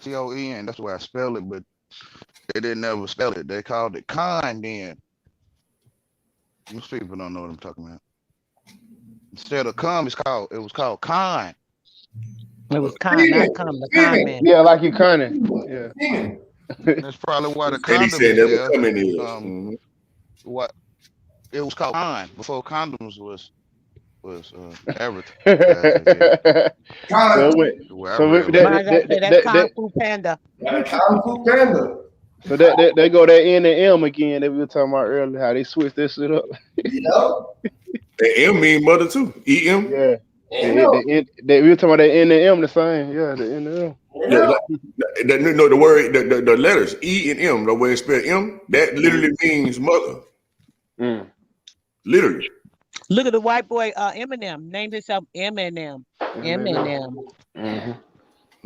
COEN. That's the way I spell it, but they didn't ever spell it. They called it kind then. Most people don't know what I'm talking about. Instead of come, it was called kind. It was kind, not come, the kind man. Yeah, like you kind of. Yeah. That's probably why the condom is there. what it was called Con before condoms was advertised. So wait, Where I so read about it. My God, say that's Kung Fu Panda. Kung Fu Panda. so that they go that N and M again that we were talking about earlier, how they switched that shit up. You know? The M mean mother too. EM. Yeah. You know? We were talking about that N and M the same. Yeah, the N and M. Yeah, no, the word, the letters E and M, the way it's spelled M, that literally means mother. Mm. Literally. Look at the white boy, Eminem, named himself Eminem. Eminem. Mm-hmm.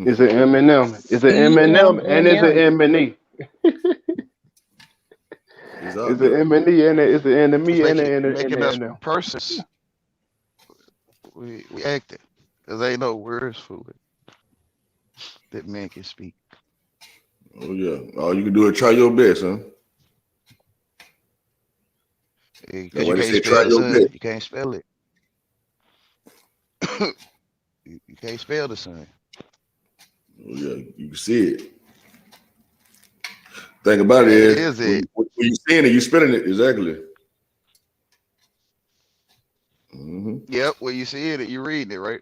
It's an M and M. It's an M and M, and it's an M and E. It's an M and E, and it's an enemy, and making us M. persons. We acting because ain't no words for it that man can speak. Oh yeah, all you can do is try your best, huh? Because you can't spell the sun. You can't spell it. You can't spell the sun. Oh yeah, you can see it. Thing about it is when you seeing it, you spelling it exactly. Mm-hmm. Yep, when you see it, you reading it, right?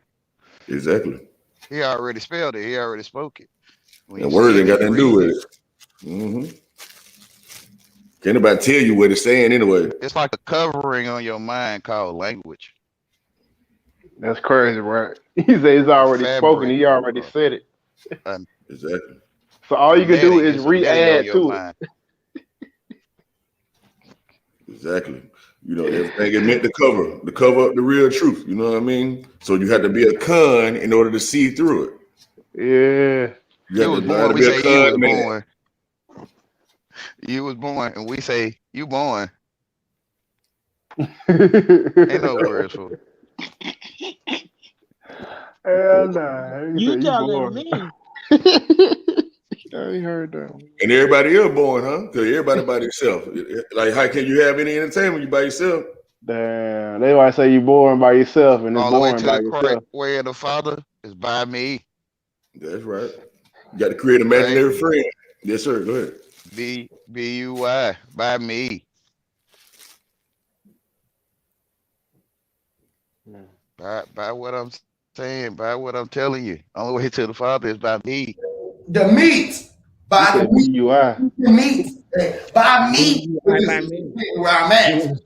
Exactly. He already spelled it. He already spoke it. When and words ain't got nothing to do with it. Mm-hmm. Can't nobody tell you what it's saying anyway. It's like a covering on your mind called language. That's crazy, right? He said it's already spoken. He already said it. Exactly. So all you can do is re-add to it. Exactly. You know, everything is meant to cover up the real truth. You know what I mean? So you have to be a con in order to see through it. Yeah. You was born. We say you was born. You was born, and we say you born. Ain't no words for it. Hell nah. You telling me? I ain't heard that. And everybody else born, huh? Because everybody by themselves. Like, how can you have any entertainment you by yourself? Damn. They might say you born by yourself, and it's all the way born to by the yourself. correct way of the Father is by me. That's right. You got to create an imaginary friend. Yes, sir. Go ahead. B-U-Y by me. By what I'm saying, by what I'm telling you. Only way to the Father is by me. The meat. By the meat. The meat. By me. By me. Where I'm at.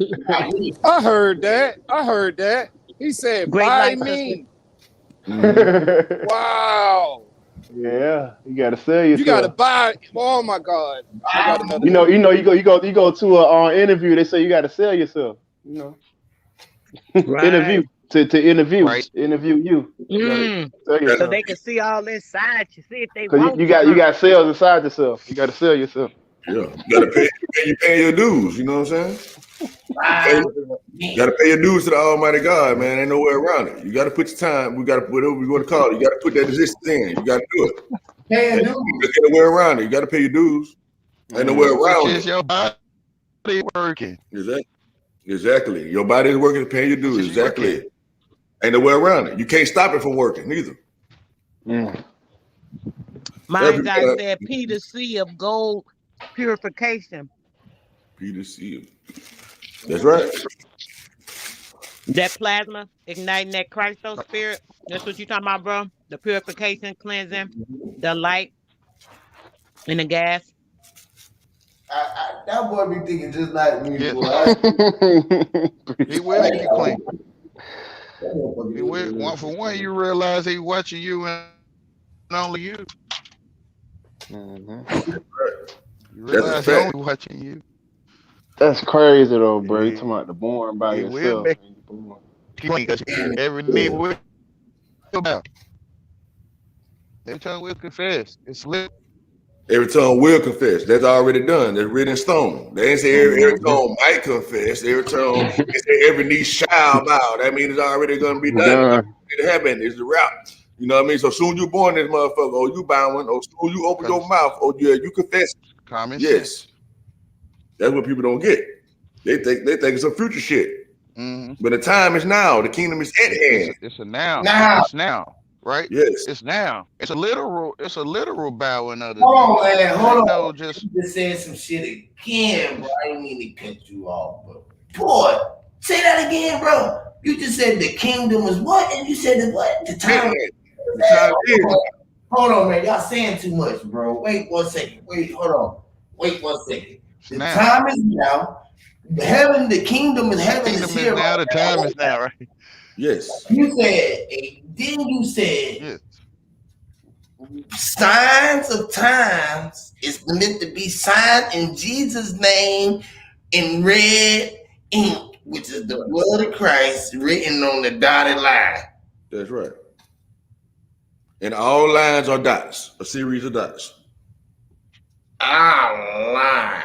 I heard that. He said, Great by life, me. Mm-hmm. Wow. Yeah, you gotta sell yourself. You gotta buy. Oh my God. I got another you go to an interview. They say you gotta sell yourself. You know, right. interview to interview, right. Interview you. So they can see all inside you. See if they want you got sales inside yourself. You gotta sell yourself. Yeah, you gotta pay your dues. You know what I'm saying? You gotta pay your dues to the Almighty God, man. Ain't no way around it. You gotta put your time. We gotta whatever we want to call it. You gotta put that existence in. You gotta do it. Ain't no way around it. You gotta pay your dues. Ain't no way around it. Which is your body working. Exactly. Your body is working to pay your dues. Exactly. Ain't no way around it. You can't stop it from working either. Mine God said P2C of gold purification. P2C. That's right. That plasma igniting that Christo spirit. That's what you talking about, bro. The purification, cleansing, the light, and the gas. That boy be thinking just like me, boy. He will make you clean. He will. One for one, you realize he watching you and only you. Mm-hmm. You realize he only watching you. That's crazy though, bro. You talking about the born by yourself. Will make you every knee will bow. Every tongue will confess. It's lit. Every tongue will confess. That's already done. That's written in stone. They ain't say every tongue might confess. Every tongue, they say every knee shall bow. That means it's already going to be done. It happened. It's the route. You know what I mean? So soon you born this motherfucker, oh, you bowing, or soon you open your mouth, oh, yeah, you confess. Common sense. That's what people don't get. They think it's some future shit. Mm-hmm. But the time is now. The kingdom is at hand. It's a now. Now. It's now. right? Yes. It's now. It's a literal bowing of the Hold knee. on, man. It Hold ain't no on. just You just said some shit again, bro. I didn't mean to cut you off, bro. Boy, say that again, bro. You just said the kingdom is what? And you said the what? The time. The time is. Hold on, man. Y'all saying too much, bro. Wait 1 second. Wait, hold on. Wait 1 second. The now. time is now. Heaven, the kingdom is heaven Kingdom is is here. now. The time is now, right? Yes. You said, then you said, Yes. signs of times is meant to be signed in Jesus' name in red ink, which is the blood of Christ written on the dotted line. That's right. And all lines are dots, a series of dots. Line.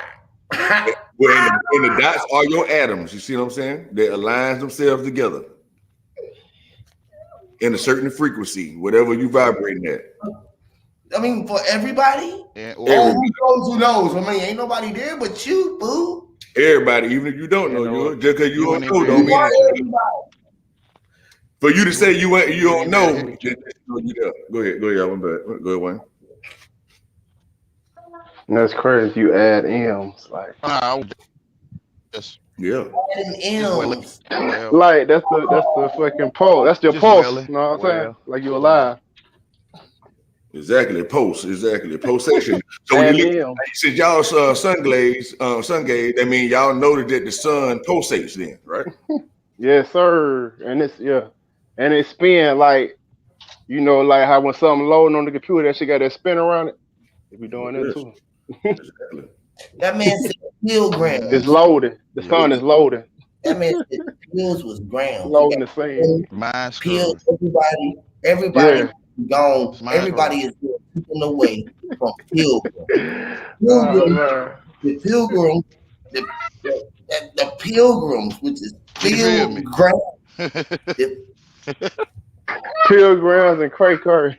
Well, in the dots are your atoms. You see what I'm saying? They align themselves together in a certain frequency, whatever you vibrating at. I mean, for everybody. And, Oh, who knows? I mean, ain't nobody there but you, boo. Everybody, even if you don't know, you just because you don't know, don't mean everybody. for you to say you don't know. Go ahead, I'm back. Go ahead, Wayne. That's crazy. You add M's like. Yeah. M's. Like that's the fucking pulse. That's your pulse. You know what I'm saying? Like you alive. Exactly, pulsation. So when you since y'all sun gaze, that mean y'all noted that the sun pulsates then, right? Yes, sir. And and it spin like, like how when something loading on the computer, that shit got that spin around it. If we doing that too. Exactly. That man said pilgrim. It's loaded. The sun is loaded. That man said pills was ground. Loading the same. Pills, everybody gone. Everybody is taken away from pilgrim. The pilgrim, the pilgrims, which is pilgrim. Pilgrims and crack curry.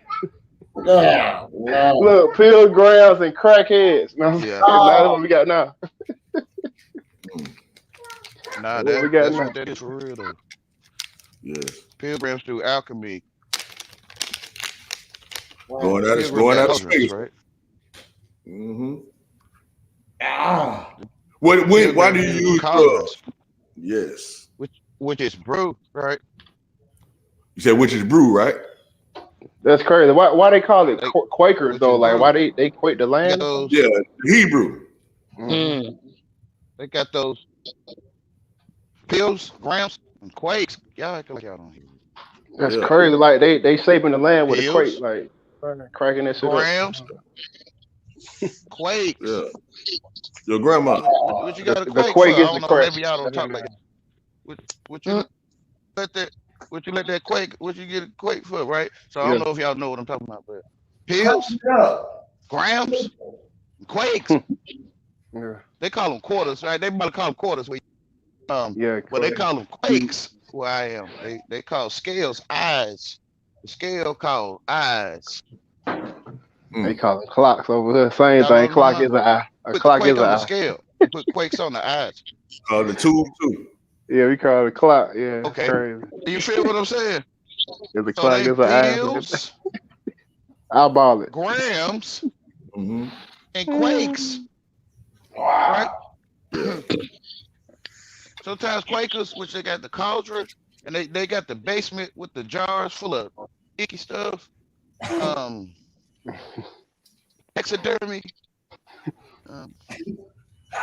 No. Look, pilgrims and crackheads. No, that's what we got now. Nah, that's what that is for real though. Yes. Pilgrims through alchemy. Going out of space, right? Mm-hmm. Why do you use drugs? Yes. Which is brew, right? You said which is brew, right? That's crazy. Why they call it Quakers though? Like why they quake the land? Yeah, Hebrew. They got those pills, grams, and quakes. Y'all act like y'all don't hear. That's crazy. Like they shaping the land with a quake, like cracking that shit grams, quakes. Yeah. Your grandma. What you got a quake the quake for? is I don't know. Maybe y'all don't talk like that. What you let that quake? What you get a quake for, right? So I don't know if y'all know what I'm talking about, but pills, grams, quakes. They call them quarters, right? They might call them quarters. But they call them quakes. Where I am, they call scales eyes. The scale called eyes. They call them clocks over here. Same thing. Clock is an eye. A clock is an eye. Scale. Put quakes on the eyes. The tube too. Yeah, we call it a clock. Yeah. Okay. Crazy. You feel what I'm saying? The clock is an eye. Eyeball it. Grams and quakes. Right? Sometimes Quakers, which they got the cauldron, and they got the basement with the jars full of icky stuff. Taxidermy.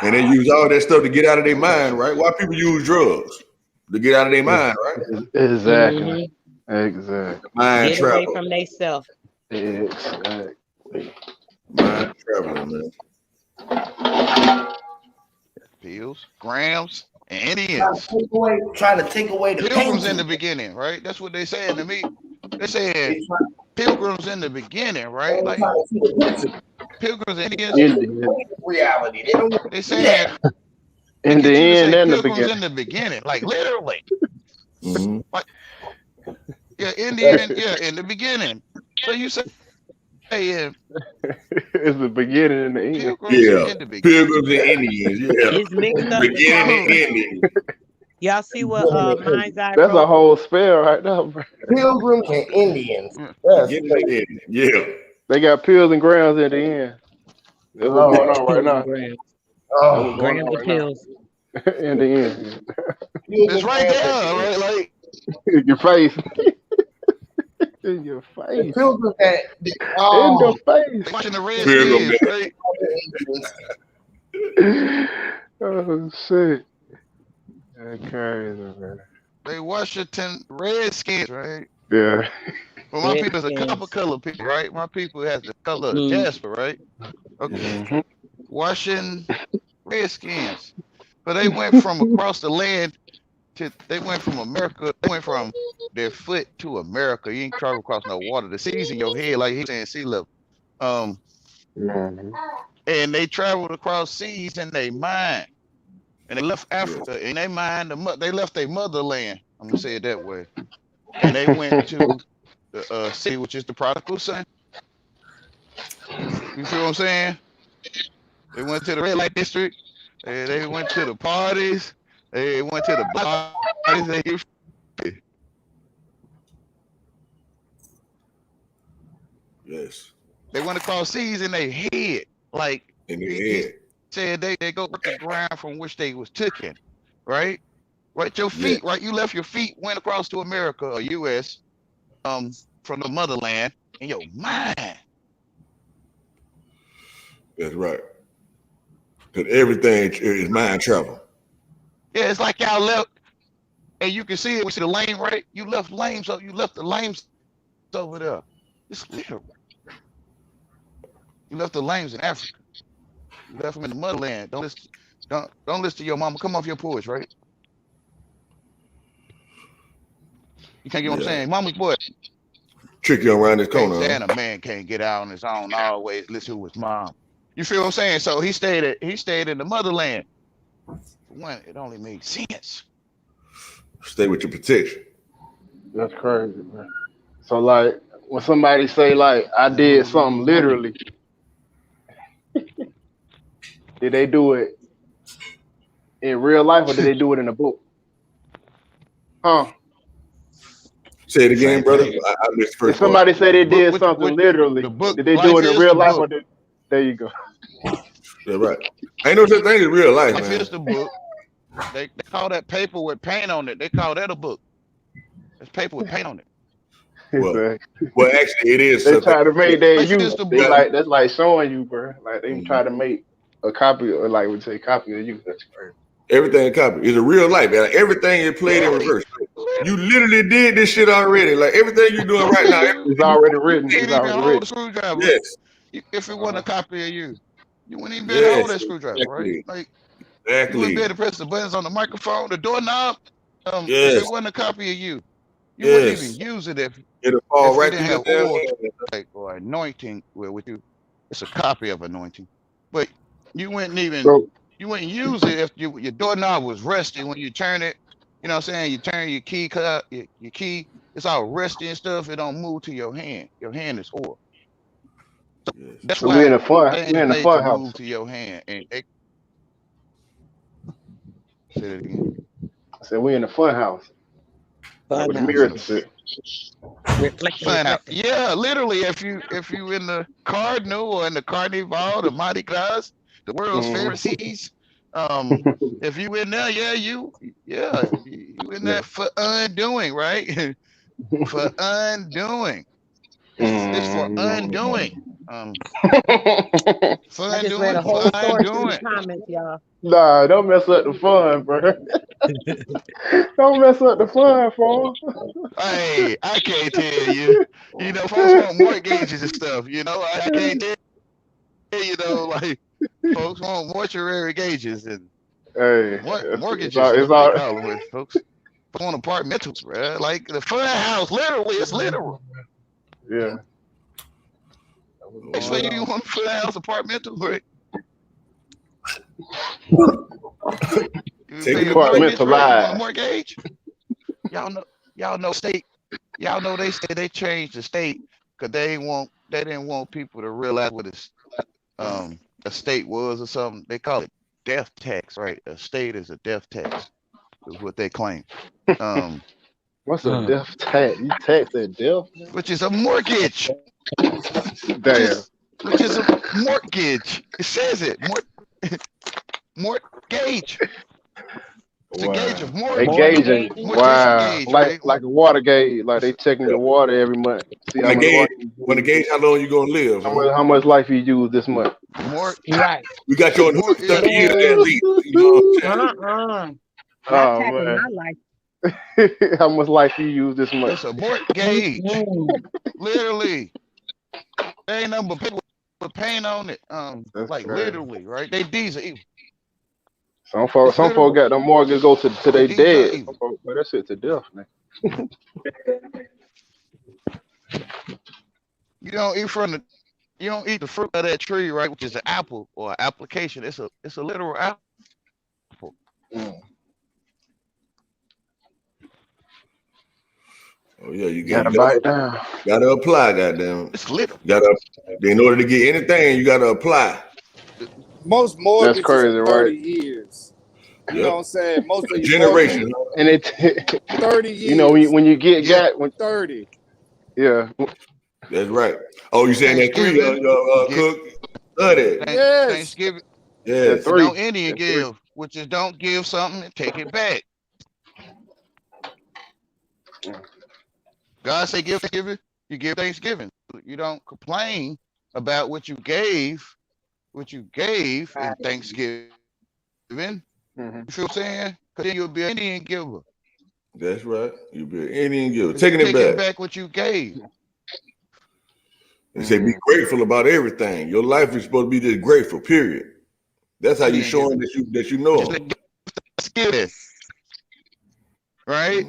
And they use all that stuff to get out of their mind, right? Why people use drugs? To get out of their mind, right? Exactly. Exactly. Get away from themselves. Exactly. Mind traveling, man. Pills, grams, and Indians. Trying to take away the pilgrims in the beginning, right? That's what they saying to me. They saying pilgrims in the beginning, right? Like pilgrims and Indians. Reality. They saying in the end and the pilgrims beginning. in the beginning, like literally. Like, yeah, Indian, in the beginning. So you say, hey, it's the beginning and the end. Pilgrims and Indians. Yeah, it's mixed up. Beginning and ending. Y'all see what Mind's Eye That's a wrote? whole spell right now, bro. Pilgrims and Indians. Mm. That's Yeah, yeah. They got pills and grounds at the end. That's what's going Lord. on right Pills and now. grams. That's what's Oh, going on Grams and right now. pills. In the end. It's pilgrims right and there, Indians. right? Like In your face. In your The face. pilgrims that In the oh face. they watching the Pilgrim. Redskins, right? Oh shit. That's crazy, man. They Washington Redskins, right? Yeah. But my people is a copper Redskins. color people, right? My people has the color of Mm. jasper, right? Okay. Mm-hmm. Washington Redskins. But they went from across the land they went from America, they went from their foot to America. You ain't travel across no water. The seas in your head, like he's saying sea level. Um, Mm-hmm. and they traveled across seas in their mind. And they left Africa in their mind. They left their motherland. I'm gonna say it that way. And they went to the city, which is the prodigal son. You feel what I'm saying? They went to the red light district. They went to the parties. They went to the block parties. Yes. They went across seas in their head. Like In the he head. said, they go up the ground from which they was taken, right? Right, your Yeah. feet, right? You left your feet, went across to America or U.S. From the motherland in your mind. That's right. Because everything is mind travel. Yeah, it's like y'all left, and you can see it. We see the lame, right? You left lames up. You left the lames over there. It's literal. You left the lames in Africa. You left them in the motherland. Don't listen to your mama. Come off your porch, right? You can't get what I'm Yeah. saying. Mama's boy Trick you around this can't corner, huh? stand a man can't get out on his own. Always listen to his mom. You feel what I'm saying? So he stayed in the motherland. For one, it only made sense. Stay with your protection. That's crazy, man. So like when somebody say like I did something literally, did they do it in real life or did they do it in a book? Huh? Say it again, Same brother. thing. I missed the If first part. somebody say they The book, did something the literally, book, did they do life it in is real the life or book. did there you go. Yeah, right. Ain't no such thing as real life, Life man. is the book. They call that paper with paint on it. They call that a book. It's paper with paint on it. Well, Exactly. well, actually, it is They something. try to make that Life you is the they book. like that's like showing you, bro. Like they Mhm. try to make a copy or like we say copy of you. That's crazy. Everything copy is a real life, man. Like, everything is played in Literally, reverse. You literally did this shit already. Like everything you're doing right now. you It's already written. can't It's even already hold written. a screwdriver. Yes, If it wasn't a Uh-huh. copy of you, you wouldn't even be able to hold yes, that screwdriver, right? exactly, Like you wouldn't be exactly. able to press the buttons on the microphone, the doorknob. If it Yes, wasn't a copy of you, you wouldn't even yes. use it It'll fall if it right didn't through your have damn oil hand. like or anointing with you. It's a copy of anointing, but you wouldn't even So you wouldn't use it if your doorknob was rusty when you turn it. You know what I'm saying? You turn your key cut your key. It's all rusty and stuff. It don't move to your hand. Your hand is oil. Yes. That's so we why in the fun things we in the made to fun house. move to your hand. And they say that again. I said we in the fun house. Like Fun with the You house. in mirrors the and shit. Reflecting, fun out. reflecting. Yeah, literally. If you in the Cardinal or in the Carnival, the Mardi Gras, the World's Mm-hmm. Fair seas, um, if you in there, you in Yeah. there for undoing, right? For undoing. It's for Mm-hmm. undoing. For I just read undoing, a for whole story through the undoing. comments, y'all. Nah, don't mess up the fun, bro. Don't mess up the fun, for Hey, I can't tell you. Folks want mortgages and stuff. I can't tell like folks want mortuary gauges and Hey, it's mortgages all is it's what they all call them. With folks on apartmentals, bro. Like the fun house, literally, it's literal. yeah. What's Oh Actually, going yeah. you on? want a fun house apartmental, right? You Take pay them your to court. mortgage, right? You want a Compartmentalized. mortgage? Y'all know, y'all know state. Y'all know they said they changed the state because they didn't want people to realize what a state was or something. They call it death tax, right? A state is a death tax. is what they claim. What's a death tax? You tax that death? Which is a mortgage. Damn. Which is a mortgage. It says it. Mortgage. It's a gauge of They mortgage. gauging. Mortgage is a gauge, right? Like a water gauge. Like they checking your water every month. See how When the much gauge, water how long you gonna live? how much life you use this month. Right. We got your 30 years at least. You know what I'm saying? Not Oh tapping man. my life. How much life you use this month? It's a mortgage. Literally. There ain't nothing but paper with paint on it. That's Like crazy. literally, right? They these are evil. Some folks got the mortgage go to they These are dead. evil. Some folks, that shit to death, man. You don't eat the fruit of that tree, right? Which is an apple or an application. It's a literal apple. Oh yeah, you Gotta bite down. Gotta apply, goddamn. It's literal. In order to get anything, you gotta apply. Most mortgages That's crazy, are 30 right? years. You know what I'm saying? Most of your Generation. And it 30 years. you know when you get got 30. Yeah. That's right. Oh, you saying that three cook? Yes. Thanksgiving. Yes. Three. No Indian give, which is don't give something and take it back. God say give Thanksgiving, you give Thanksgiving. You don't complain about what you gave in Thanksgiving. Mm-hmm. You feel what I'm saying? Because then you'll be an Indian giver. That's right. You'll be an Indian giver. Taking back what you gave. They say be grateful about everything. Your life is supposed to be just grateful, period. That's how you showing that you know them. Right?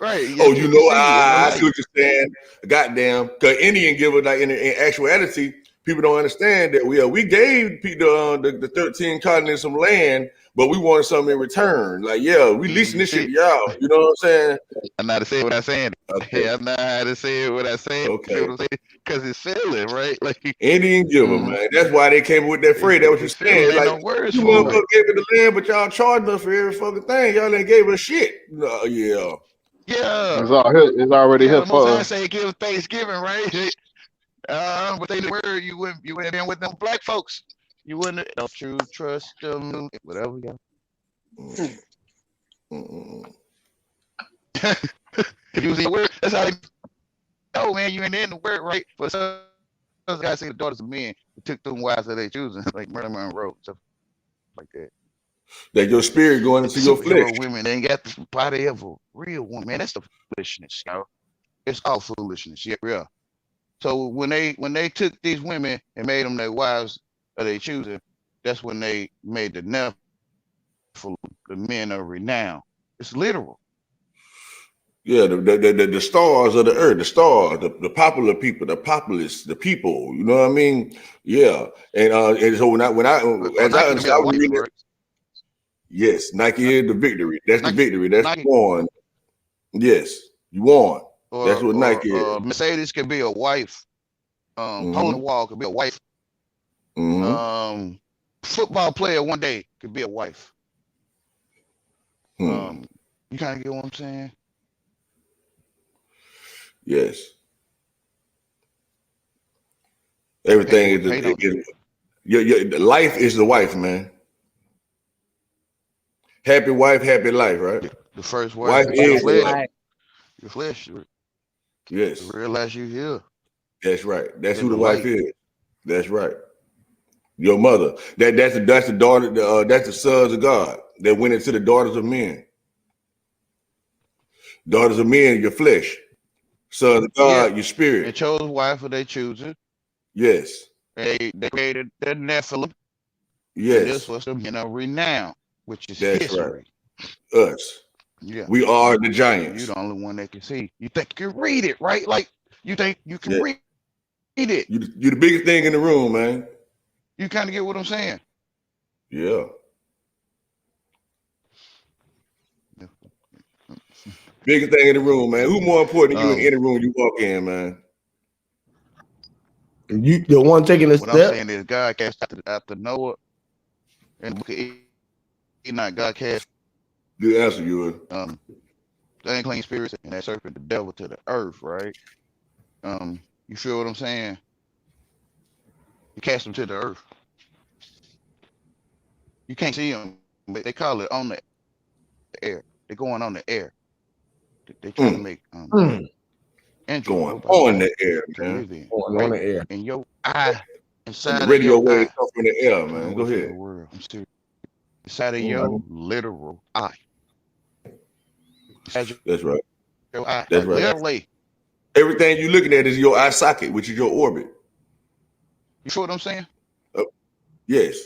Right. Oh, you know, I see what you're saying. Goddamn, because Indian giver, like in actuality, people don't understand that we gave people the 13 colonies some land, but we wanted something in return. Like, yeah, we leasing this shit to y'all. You know what I'm saying? I'm not to say what I'm saying. Okay. I'm not how to say what I'm saying. Okay. Because it's selling, right? Like Indian giver, man. That's why they came with that phrase. That's what you're saying. Like, no words you for motherfuckers gave it the land, but y'all charged us for every fucking thing. Y'all ain't gave us shit. No, yeah. Yeah. It's already here for us. Say give Thanksgiving, right? But they were you wouldn't have been with them black folks. You wouldn't have, don't you trust them, whatever, yeah. If you see the word, that's how they know, man, you ain't in the word, right? But some guys say the daughters of men who took them wives that they choosing, like Marilyn Monroe, stuff like that. That your spirit going into your flesh. Women they ain't got the body of a real woman, man. That's the foolishness, y'all. It's all foolishness, yeah. So when they took these women and made them their wives or they choosing, that's when they made the Nephilim, the men of renown. It's literal. Yeah, the stars of the earth, the stars, the popular people, the populace, the people. You know what I mean? Yeah, and so when I as I understand, I was reading it. Yes, Nike is the victory. That's the victory. That's Nike. Won. Yes, you won. That's what Nike is. Mercedes could be a wife. Hole in the wall could be a wife. Football player one day could be a wife. You kind of get what I'm saying? Yes. Everything is life is the wife, man. Happy wife, happy life, right? The first wife is your flesh. Yes. You realize you here. That's right. That's who the wife is. That's right. Your mother. That's the daughter. That's the sons of God that went into the daughters of men. Daughters of men, your flesh. Sons of God, your spirit. They chose wife or they choose it. Yes. They created the Nephilim. Yes. And this was the men of renown, which is history. Right. Us. Yeah. We are the giants. You're the only one that can see. You think you can read it, right? Like you think you can read it. You're the biggest thing in the room, man. You kind of get what I'm saying? Yeah. Biggest thing in the room, man. Who more important than you in any room you walk in, man? You the one taking a step. What I'm saying is God cast after Noah and the book of not God cast Good answer, you. the unclean spirits and that serpent, the devil, to the earth, right? You feel what I'm saying? He cast them to the earth. You can't see them, but they call it on the air. They're going on the air. They trying to make injure Going nobody on the air, to man. live in. On Right? the air. In your eye, And inside the of radio your waves eye. come from the air, Come man. on Go with you in ahead. the world. I'm serious. Inside of your literal eye. Inside That's right. your eye. That's Like right. literally. Everything you're looking at is your eye socket, which is your orbit. You feel what I'm saying? Yes.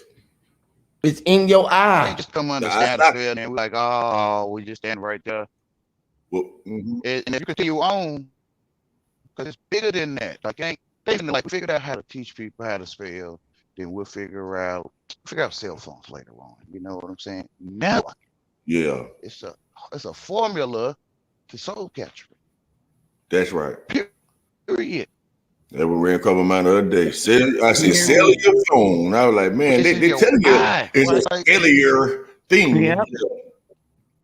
It's in your You eye. can't just come The under eye socket. stratosphere and we're like, oh, we just stand right there. Well, And if you continue on, because it's bigger than that. Like, ain't basically like we figured out how to teach people how to spell, then we'll figure out cell phones later on. You know what I'm saying? Now yeah, it's a formula to soul capture. that's right. Period. That we ran a couple of mine the other day. I said, sell your phone. I was like, man, This is they your telling you eye, it's a right? cellular thing. Yep.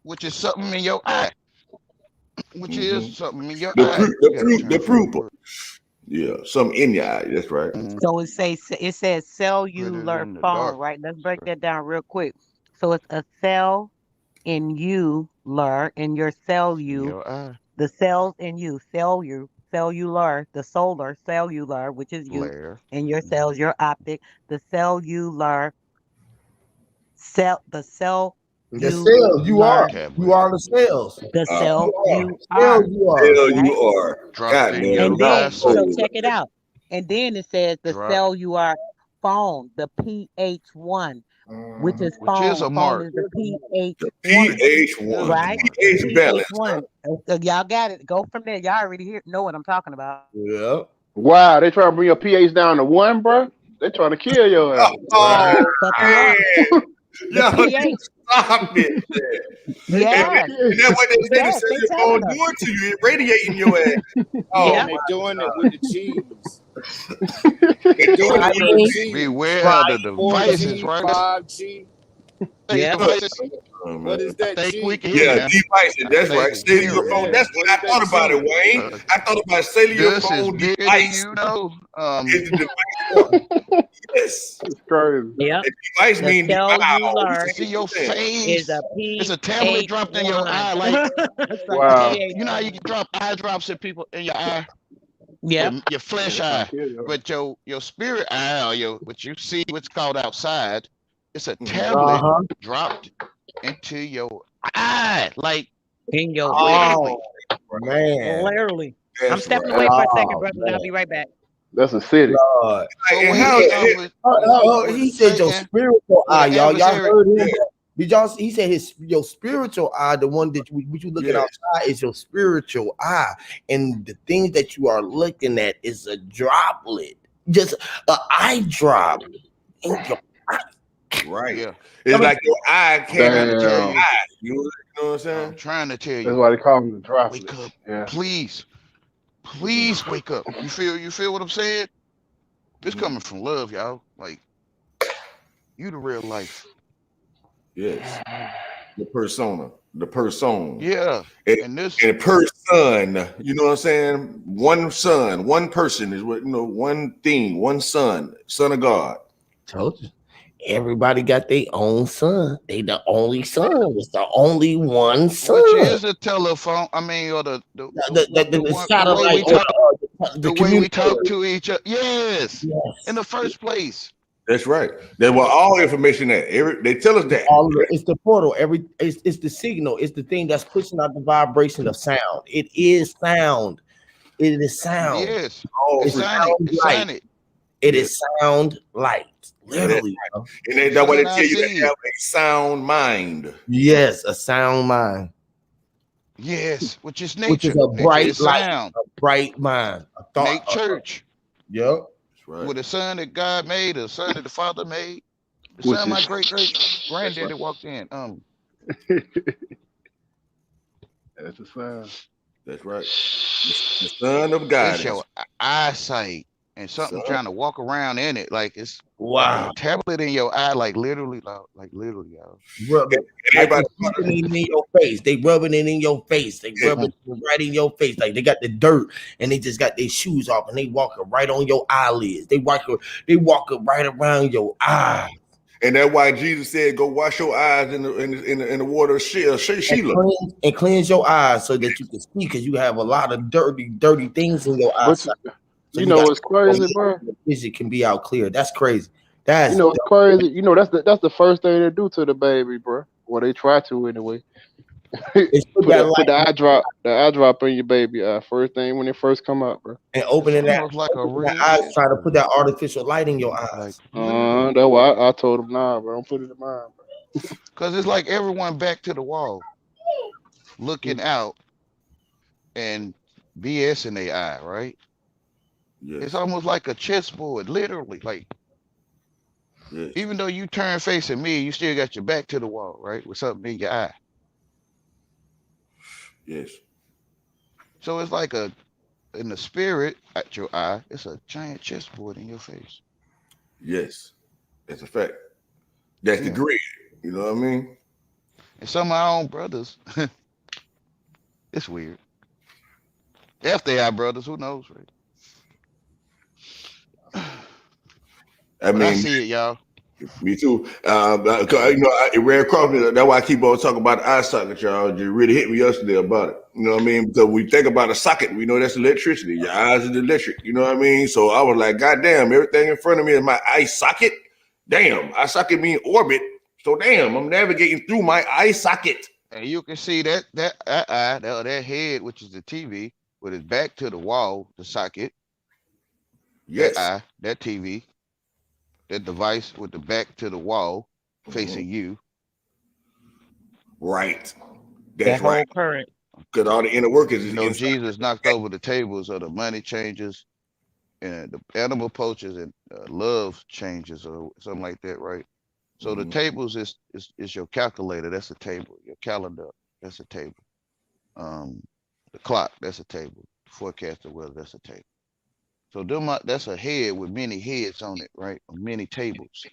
Which is something in your eye. Which is something in your The eye. the proof. Yeah, something in your eye. That's right. So it says Put it cellular in the phone, dark. right? Let's break that down real quick. So it's a cell in you, in your Your eye. the cells in you, cellular, the solar cellular, which is you, Layer. and your cells, your optic, the cellular The cellular, cells, you are. You Tablet. are the cells. the cell you Cells, are, you are. Hell, right? you are. Dropped God in damn. your And Y'all then, so eyesight. cold. check it out. And then it says the Drop. cellular phone, the pH1, which is Which is phone. a Phone mark. is the The pH1, pH1. Is a right? mark. pH balance. pH1. Y'all got it. Go from there. Y'all already know what I'm talking about. Yeah. Wow, they trying to bring your pH down to 1, bro. They trying to kill your ass. Oh, Fuck you up. man. The Y'all pH. stop it, man. They And, trying to Yes. kill and that's what they say the Yes. They cellular telling phone us. doing to you. It radiating your ass. Oh, Yep. And they my doing it God. with the cheese. They doing it with the cheese. Beware the devices, 4G, right? 5G. Say Yep. devices. Oh, What man. is I that think we G? can hear you Yeah, now. devices. I That's think right. we can hear Cellular him phone. now. Yeah. That's What what is I that thought about it, G? Wayne. I thought about cellular This is phone bigger than device. you know. Is the device one? Yes. It's crazy. Yep. The device The mean the wow. You You cellular can see see what your I'm saying? is a face. It's a tablet dropped in your pH1. eye. Like, It's a Wow. you know how you pH1. can drop eye drops at people in your eye? Yep. Your Yeah, flesh they trying to eye. kill your ass. But your spirit eye, or what you see, what's called outside, it's a Mhm. tablet Uh-huh. dropped into your eye. Like, In your eye. literally. Oh, man. Literally. I'm That's stepping right. away for a second, Oh, brothers. I'll man. be right back. That's a city. Lord. So And when He he how? said, with he said your Satan, spiritual with eye, an y'all. Y'all adversary, heard him? Yeah, Did y'all see? He said your spiritual eye, the one that what you looking yeah. outside is your spiritual eye. And the things that you are looking at is a droplet. Just an eye drop in your eye. Right. yeah, It's like your eye I'm came out trying of to your tell Damn. you. eye. You know what I'm I'm saying? trying to tell That's you. why they call them the Wake droplets. up. Yeah. Please. Please wake up. You feel what I'm saying? This Mhm. coming from love, y'all. Like, you the real life. Yes. The persona. The person. Yeah. And, And this, and person, you know what I'm saying? One son, one person is what, one thing, one son of God. Told you. Everybody got their own son. They the only son. It's the only one which son. is a telephone. I mean, or the The way satellite we or talk, the the way we communicator. talk to each other. Yes. In Yes. the first place. That's right. That's where all information at. They tell us that. All of it's the portal. It's the signal. It's the thing that's pushing out the vibration of sound. It is sound. It is sound. Yes. All It's It's for sonic. sound It's light. sonic. It yes. is sound light. That's Literally. right. Bro. And that's why they Son, I tell you see to you. have a sound mind. Yes, a sound mind, Yes. Which is which is nature. a Nature bright is light, sound. a bright mind, a thought. Make church. Yep. That's right. With a son that God made, a son that the Father made. The Which son my is great That's granddaddy right. walked in. that's a sound. That's right. The Son of God. It's your eyesight and something Son. trying to walk around in it, like it's like a Wow. tablet in your eye, like literally, y'all. Rubbing And like they everybody, rubbing it in your face. They rubbing it in your face. They yeah, rubbing it right in your face. Like they got the dirt and they just got their shoes off and they walking right on your eyelids. They walking right around your eye. and that's why Jesus said, "Go wash your eyes in the water of Sheila." And cleanse your eyes so that you can see because you have a lot of dirty things in your But eyesight. So you you know got what's crazy, bro? the vision can be out clear. That's crazy. You That's know what's crazy? You know that's the first thing they do to the baby, bro. Well, they try to anyway. it's put put that a, put light the eye drop in your baby eye first thing when it first come out, bro. and It's opening almost like a that real eyes, try to chessboard put in that your face. artificial light in your Like eyes. literally. That's why I told him, nah, bro, don't put it in mine, bro. Cause it's like everyone back to the wall, looking out and BS in their eye, right? It's Yes, almost like a chessboard, literally. Like yes, even though you turn facing me, you still got your back to the wall, right? With something in your eye. yes, So it's like in the spirit at your eye, it's a giant chessboard in your face. yes. That's a fact. That's the Yeah. grid. You know what I mean? And some of our own brothers, it's weird. If they are brothers, who knows, right? I But I mean, see it, y'all. me too. It ran across me. That's why I keep on talking about the eye socket, y'all. It really hit me yesterday about it. You know what I mean? Because we think about a socket, we know that's electricity. Your eyes is electric. You know what I mean? So I was like, God damn, everything in front of me is my eye socket. Damn, eye socket mean orbit. So damn, I'm navigating through my eye socket. And you can see that eye, that head, which is the TV, with its back to the wall, the socket, that Yes. eye, that TV, that device with the back to the wall, facing Mhm. you. Right. That That's right. whole current. Because all the inner workings You is know, inside. Jesus knocked over the tables of the money changers and the animal poachers and love changes or something like that, right? So the Mhm. tables is your calculator. That's a table. Your calendar. That's a table. The clock. That's a table. Forecaster weather. That's a table. So that's a head with many heads on it, right? Or many tables,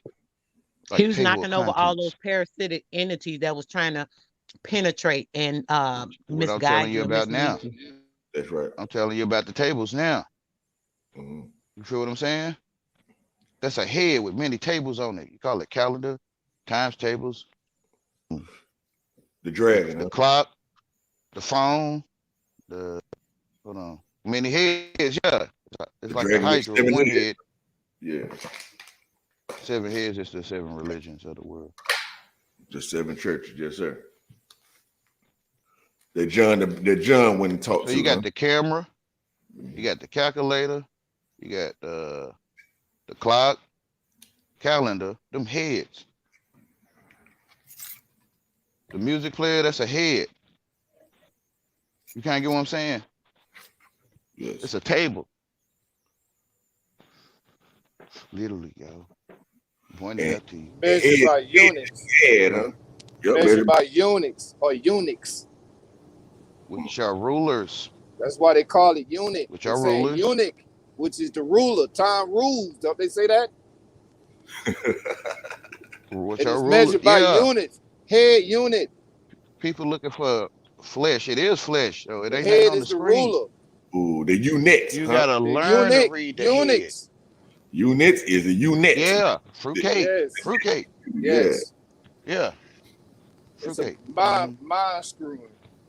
He like was table of knocking over all those contents. parasitic entities that was trying to penetrate and What I'm telling misguide you you and about mislead now. you. That's right. I'm telling you about the tables now. Mhm. You feel what I'm saying? That's a head with many tables on it. You call it calendar, times tables, The dragon, the huh? clock, the phone, the hold on, many heads. Yeah, it's The like a dragon with hydra, 7 one heads. head. Yeah. 7 heads is the 7 religions of the world. The 7 churches, yes, sir. That John went and talked So you to, huh? got the camera, you got the calculator, you got the clock, calendar, them heads. The music player, that's a head. You can't get what I'm saying? Yes. It's a table. Literally, yo. Pointing And out to you. head, Measured by units. head, huh? Yep, Measured by units or unix. Which are rulers. That's why they call it unit. Which They are say rulers. eunuch, which is the ruler. Time rules. Don't they say that? Which And are it's rulers. measured by Yeah. units. Head unit. People looking for flesh. It is flesh. So it The ain't nothing head on the is the screen. ruler. Ooh, the units, You huh? gotta The learn to eunuch. read the head. Unix. Units is the unit. Yeah. Fruitcake. Yes. Fruitcake. Yeah. Yes. Yeah. It's a Fruitcake. mind screwing.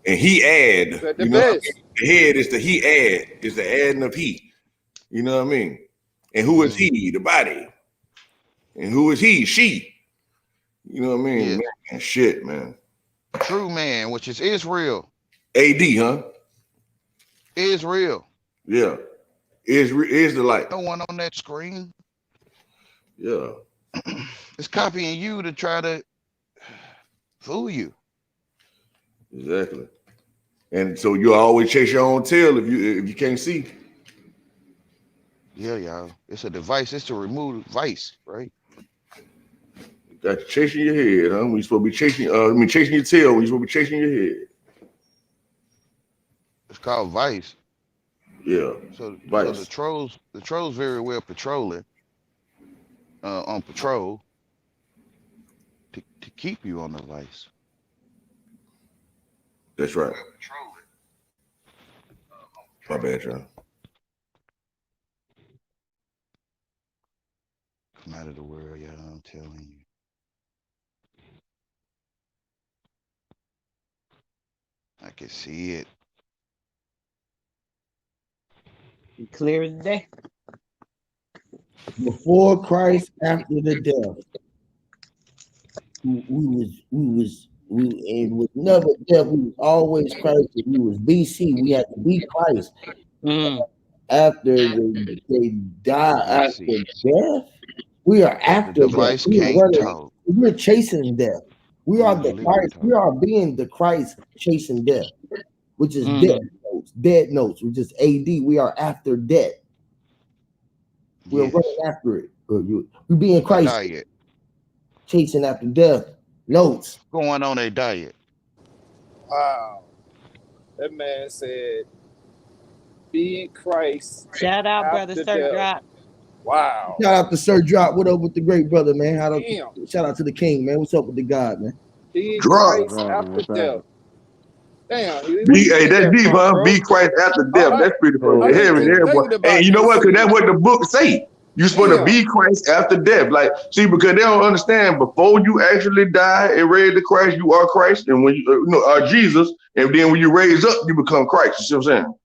And he add, But the you know what I best. mean? The head is the he add, is the adding of he. You know what I mean? And who is he? The body. And who is he? She. You know what I mean? Yeah. Man, shit, man. True man, which is Israel. AD, huh? Israel. Yeah. Is the light. No one on that screen. Yeah. It's copying you to try to fool you. Exactly. And so you always chase your own tail if you can't see. Yeah, y'all. It's a device. It's to remove vice, right? You got you chasing your head, huh? When you supposed to be chasing chasing your tail when you supposed to be chasing your head. It's called vice. Yeah, So vice. the trolls very well patrolling on patrol to keep you on the vice. That's right. My bad, y'all. Come out of the world, y'all. I'm telling you. I can see it. Clear as day. Before Christ, after the death, we and was never death. We was always Christ. If we was BC, we had to be Christ. Mm. After they die Let's after see. death, we are The after death. device We are can't running. talk. We're chasing death. We are Only the the living Christ. We talk. are being the Christ chasing death, which is dead Mm. notes. Dead notes, which is AD. We are after death. We're running Yes. after it. You being A Christ diet. chasing after death. Notes. Going on a diet. Wow. That man said, be in Christ Shout out, brother after Sir death. Drop. Wow. Shout out to Sir Drop. What up with the great brother, man? Damn. Shout out to the king, man. What's up with the God, man? Be in Drop. What's Christ happening? after What's death. happening? Damn, where Be, you hey, get that's that deep, from, huh? bro? Be Christ after death. I, That's pretty Hey, fucking I ain't heavy. even There, boy. thinking And about you know that what? Because that's shit. what the book say. You supposed to Damn. be Christ after death. Like, see, because they don't understand. Before you actually die and raise to Christ, you are Christ, and when you are Jesus, and then when you raise up, you become Christ. You see what I'm saying?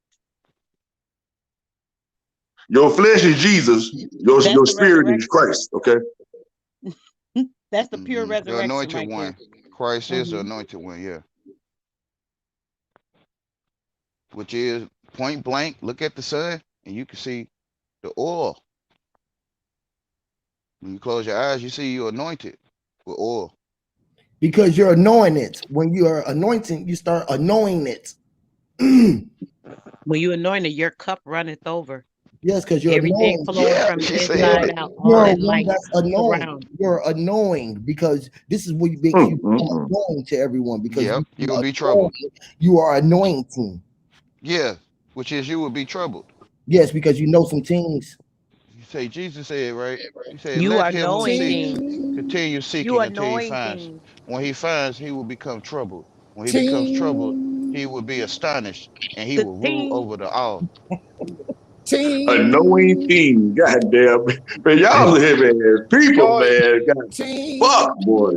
Your flesh is Jesus. That's Your the spirit is resurrection. Christ. Okay. That's the pure The resurrection anointed right there. one. Christ is the Hmm. anointed one, yeah. Which is point blank. Look at the sun, and you can see the oil. When you close your eyes, you see you anointed with oil. Because you're anointing it. When you are anointing, you start anointing it. When you anointed, your cup runneth over. Yes, because you're Everything anointing. flowing Yeah, from she the said inside it. out. All You're that one light that's annoying. surround. You're annoying because this is what makes you Mm, become mm, mm. annoying to everyone because Yep, you you will are be troubled. annoying, you are anointing. Yeah, which is you will be troubled. Yes, because you know some things. You say Jesus said, right? He said, You let are him who knowing seek things. Ting, continue You seeking are until he knowing finds. things. When he finds, he will become troubled. When he becomes troubled, he will be ting, astonished, and he The will rule thing. over the all. A knowing ting. thing. Goddamn. Man, y'all heavy ass people, Boy, man. God, fuck, boy.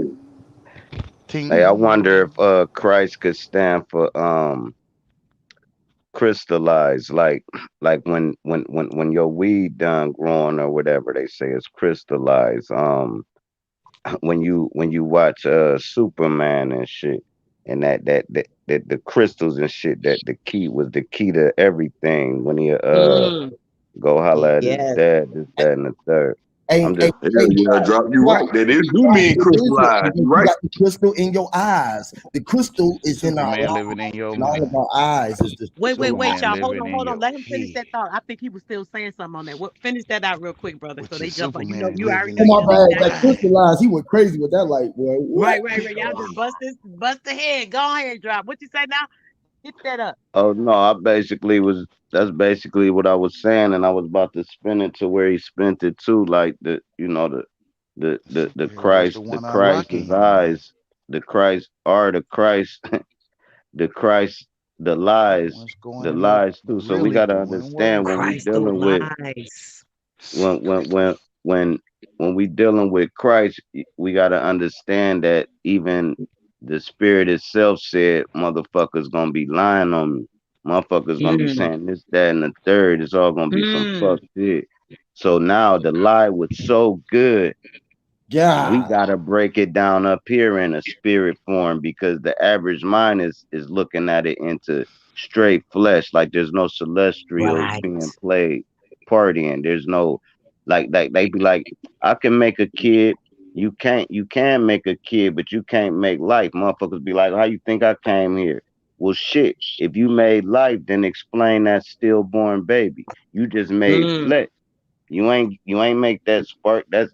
ting. Hey, I wonder Ting. if Christ could stand for crystallize, like when your weed done growing or whatever they say is crystallized. When you watch Superman and shit, and that the crystals and shit, that the key was the key to everything when he Mm. go holler at his Yes. dad, this, that, and the third. I'm Hey, hey, just Hell hey, yeah, Josh, drop you Josh, right. That is do Josh, mean it is it crystallized. because You you right. got the crystal in your eyes. The crystal is in our Superman living in lives, your in all of mind. our eyes. Is the Wait, Superman y'all. Hold living on, in hold on. your Let him finish head. that thought. I think he was still saying something on that. What finish that out real quick, brother, so Which they is jump on. You know, Superman you already living know oh in you my your just bad, got that it. mind. crystallized. He went crazy with that. Like, boy, what? Right. Y'all just bust the head. Go ahead, drop. What you say now? Hit that up. Oh no, I basically was that's basically what I was saying, and I was about to spin it to where he spent it too, like The superhero is the The one Christ's unlocking your mind. eyes, the Christ are the Christ, the Christ, The one's going the in the lies too. So we really gotta doing understand when work. we Crystal dealing with lies. when when when when when we dealing with Christ, we gotta understand that even the Spirit itself said, "Motherfuckers gonna be lying on me. Motherfuckers gonna be Mm. saying this, that, and the third. It's all gonna be some Mm. fuck shit." So now the lie was so good, we God, gotta break it down up here in a spirit form because the average mind is looking at it into straight flesh, like there's no celestials Right. being played partying. There's no like they be like, I can make a kid. You can make a kid, but you can't make life. Motherfuckers be like, how you think I came here? Well shit. If you made life, then explain that stillborn baby. You just made Mm. flesh. You ain't make that spark. That's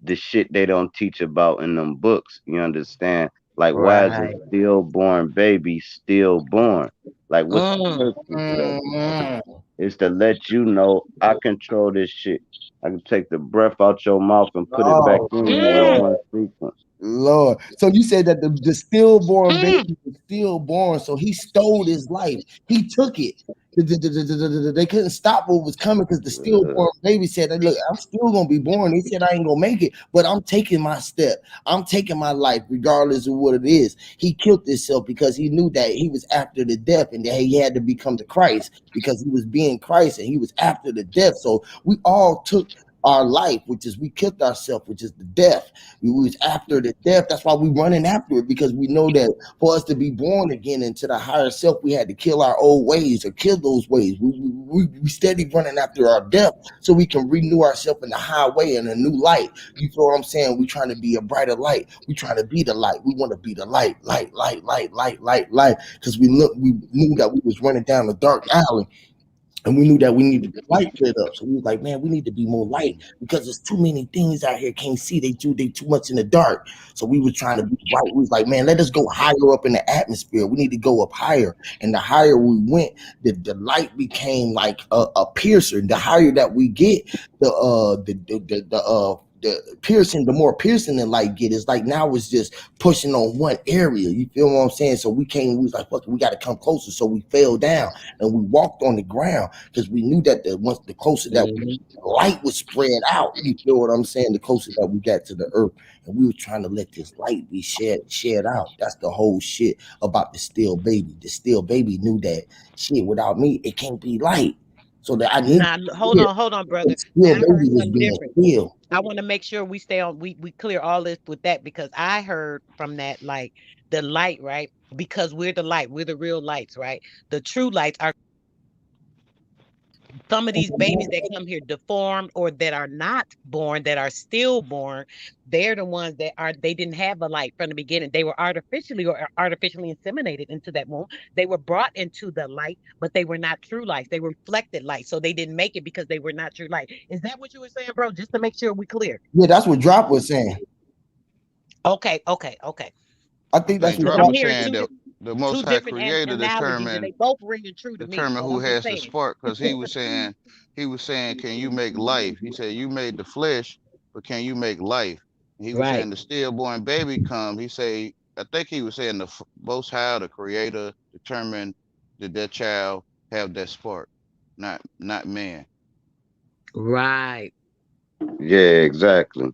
the shit they don't teach about in them books. You understand? Like, why is a Right. stillborn baby stillborn? Like, what's the purpose of that? It's to let you know I control this shit. I can take the breath out your mouth and put it back Oh, in you in one sequence. Lord. So you said that the stillborn baby was stillborn, so he stole his life. He took it. They couldn't stop what was coming because the stillborn baby said, "Look, I'm still gonna be born." They said, "I ain't gonna make it, but I'm taking my step. I'm taking my life, regardless of what it is." He killed himself because he knew that he was after the death and that he had to become the Christ because he was being Christ and he was after the death. So we all took our life, which is we killed ourselves, which is the death. We was after the death. That's why we running after it, because we know that for us to be born again into the higher self, we had to kill our old ways or kill those ways. We steady running after our death so we can renew ourselves in the highway and a new light. You feel what I'm saying? We trying to be a brighter light. We trying to be the light. We want to be the light, because we knew that we was running down a dark alley. And we knew that we needed the light lit up. So we was like, man, we need to be more light because there's too many things out here can't see. They too much in the dark. So we was trying to be bright. We was like, man, let us go higher up in the atmosphere. We need to go up higher. And the higher we went, the light became like a piercer. The higher that we get, the piercing, the more piercing the light get. It's like now it's just pushing on one area. You feel what I'm saying? So we was like, fuck, we got to come closer. So we fell down and we walked on the ground because we knew that once the closer that the light was spread out, you feel what I'm saying? The closer that we got to the earth, and we were trying to let this light be shared out. That's the whole shit about the still baby. The still baby knew that shit. Without me, it can't be light. So that I need. Nah, hold on, brother. Still I heard baby was something being different. still. I want to make sure we stay on. We clear all this with that because I heard from that like the light, right? Because we're the light, we're the real lights, right? The true lights are some of these babies that come here deformed or that are not born, that are stillborn. They're the ones that they didn't have a light from the beginning. They were artificially inseminated into that womb. They were brought into the light, but they were not true lights. They were reflected light. So they didn't make it because they were not true light. Is that what you were saying, bro? Just to make sure we clear. Yeah, that's what Drop was saying. Okay. I think that's think what Drop I'm Drop. was hearing saying that the Most two High different Creator analogies, and they both ringing true to me. determine So who I'm just has the saying. spark, because he was saying, can you make life? He said, you made the flesh, but can you make life? He was Right. saying the stillborn baby come. He say, I think he was saying the Most High, the Creator, determined that child have that spark, not man. Right. Yeah, exactly.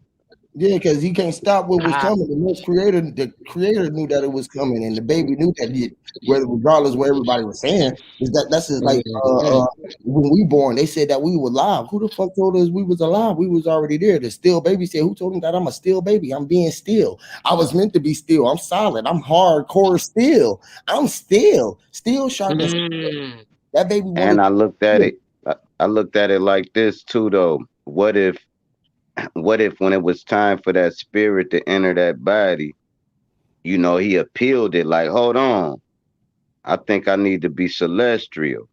Yeah, because he can't stop what was Ah. coming. The creator knew that it was coming, and the baby knew that whether regardless what everybody was saying, that's just like Mhm. when we born, they said that we were alive. Who the fuck told us we was alive? We was already there. The still baby said, who told him that I'm a still baby? I'm being still. I was meant to be still. I'm solid. I'm hardcore still. I'm still sharp as Mm. that baby And wanted I looked at to it. I looked at it like this too, though. What if when it was time for that spirit to enter that body, he appealed it like, hold on, I think I need to be celestial.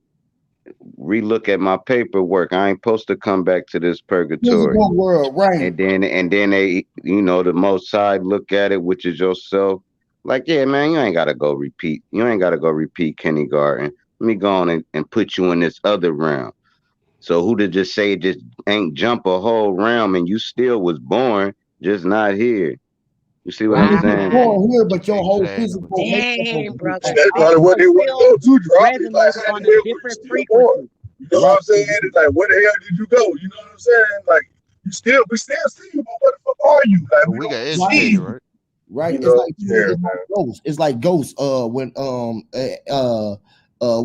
Relook at my paperwork. I ain't supposed to come back to this purgatory. physical world, right? And then they, the most side look at it, which is yourself. Like, yeah, man, you ain't gotta go repeat. You ain't gotta go repeat kindergarten. Let me go on and put you in this other realm. So who to just say just ain't jump a whole realm and you still was born, just not here. You see what I I'm mean, you're saying? Right. born here, but your whole Exactly. physical makeup of Dang, you brother. That's All probably of what us they want to still know too, drop. It's like, resonating how on the a hell were you different still born? frequency. You know what I'm saying? It's like, where the hell did you go? You know what I'm saying? Like, we still see you, but what the fuck are you? Like, But we we got don't see right. educated, you. right? Right. You It's know? like Yeah, man. Ghost. It's like Ghost. When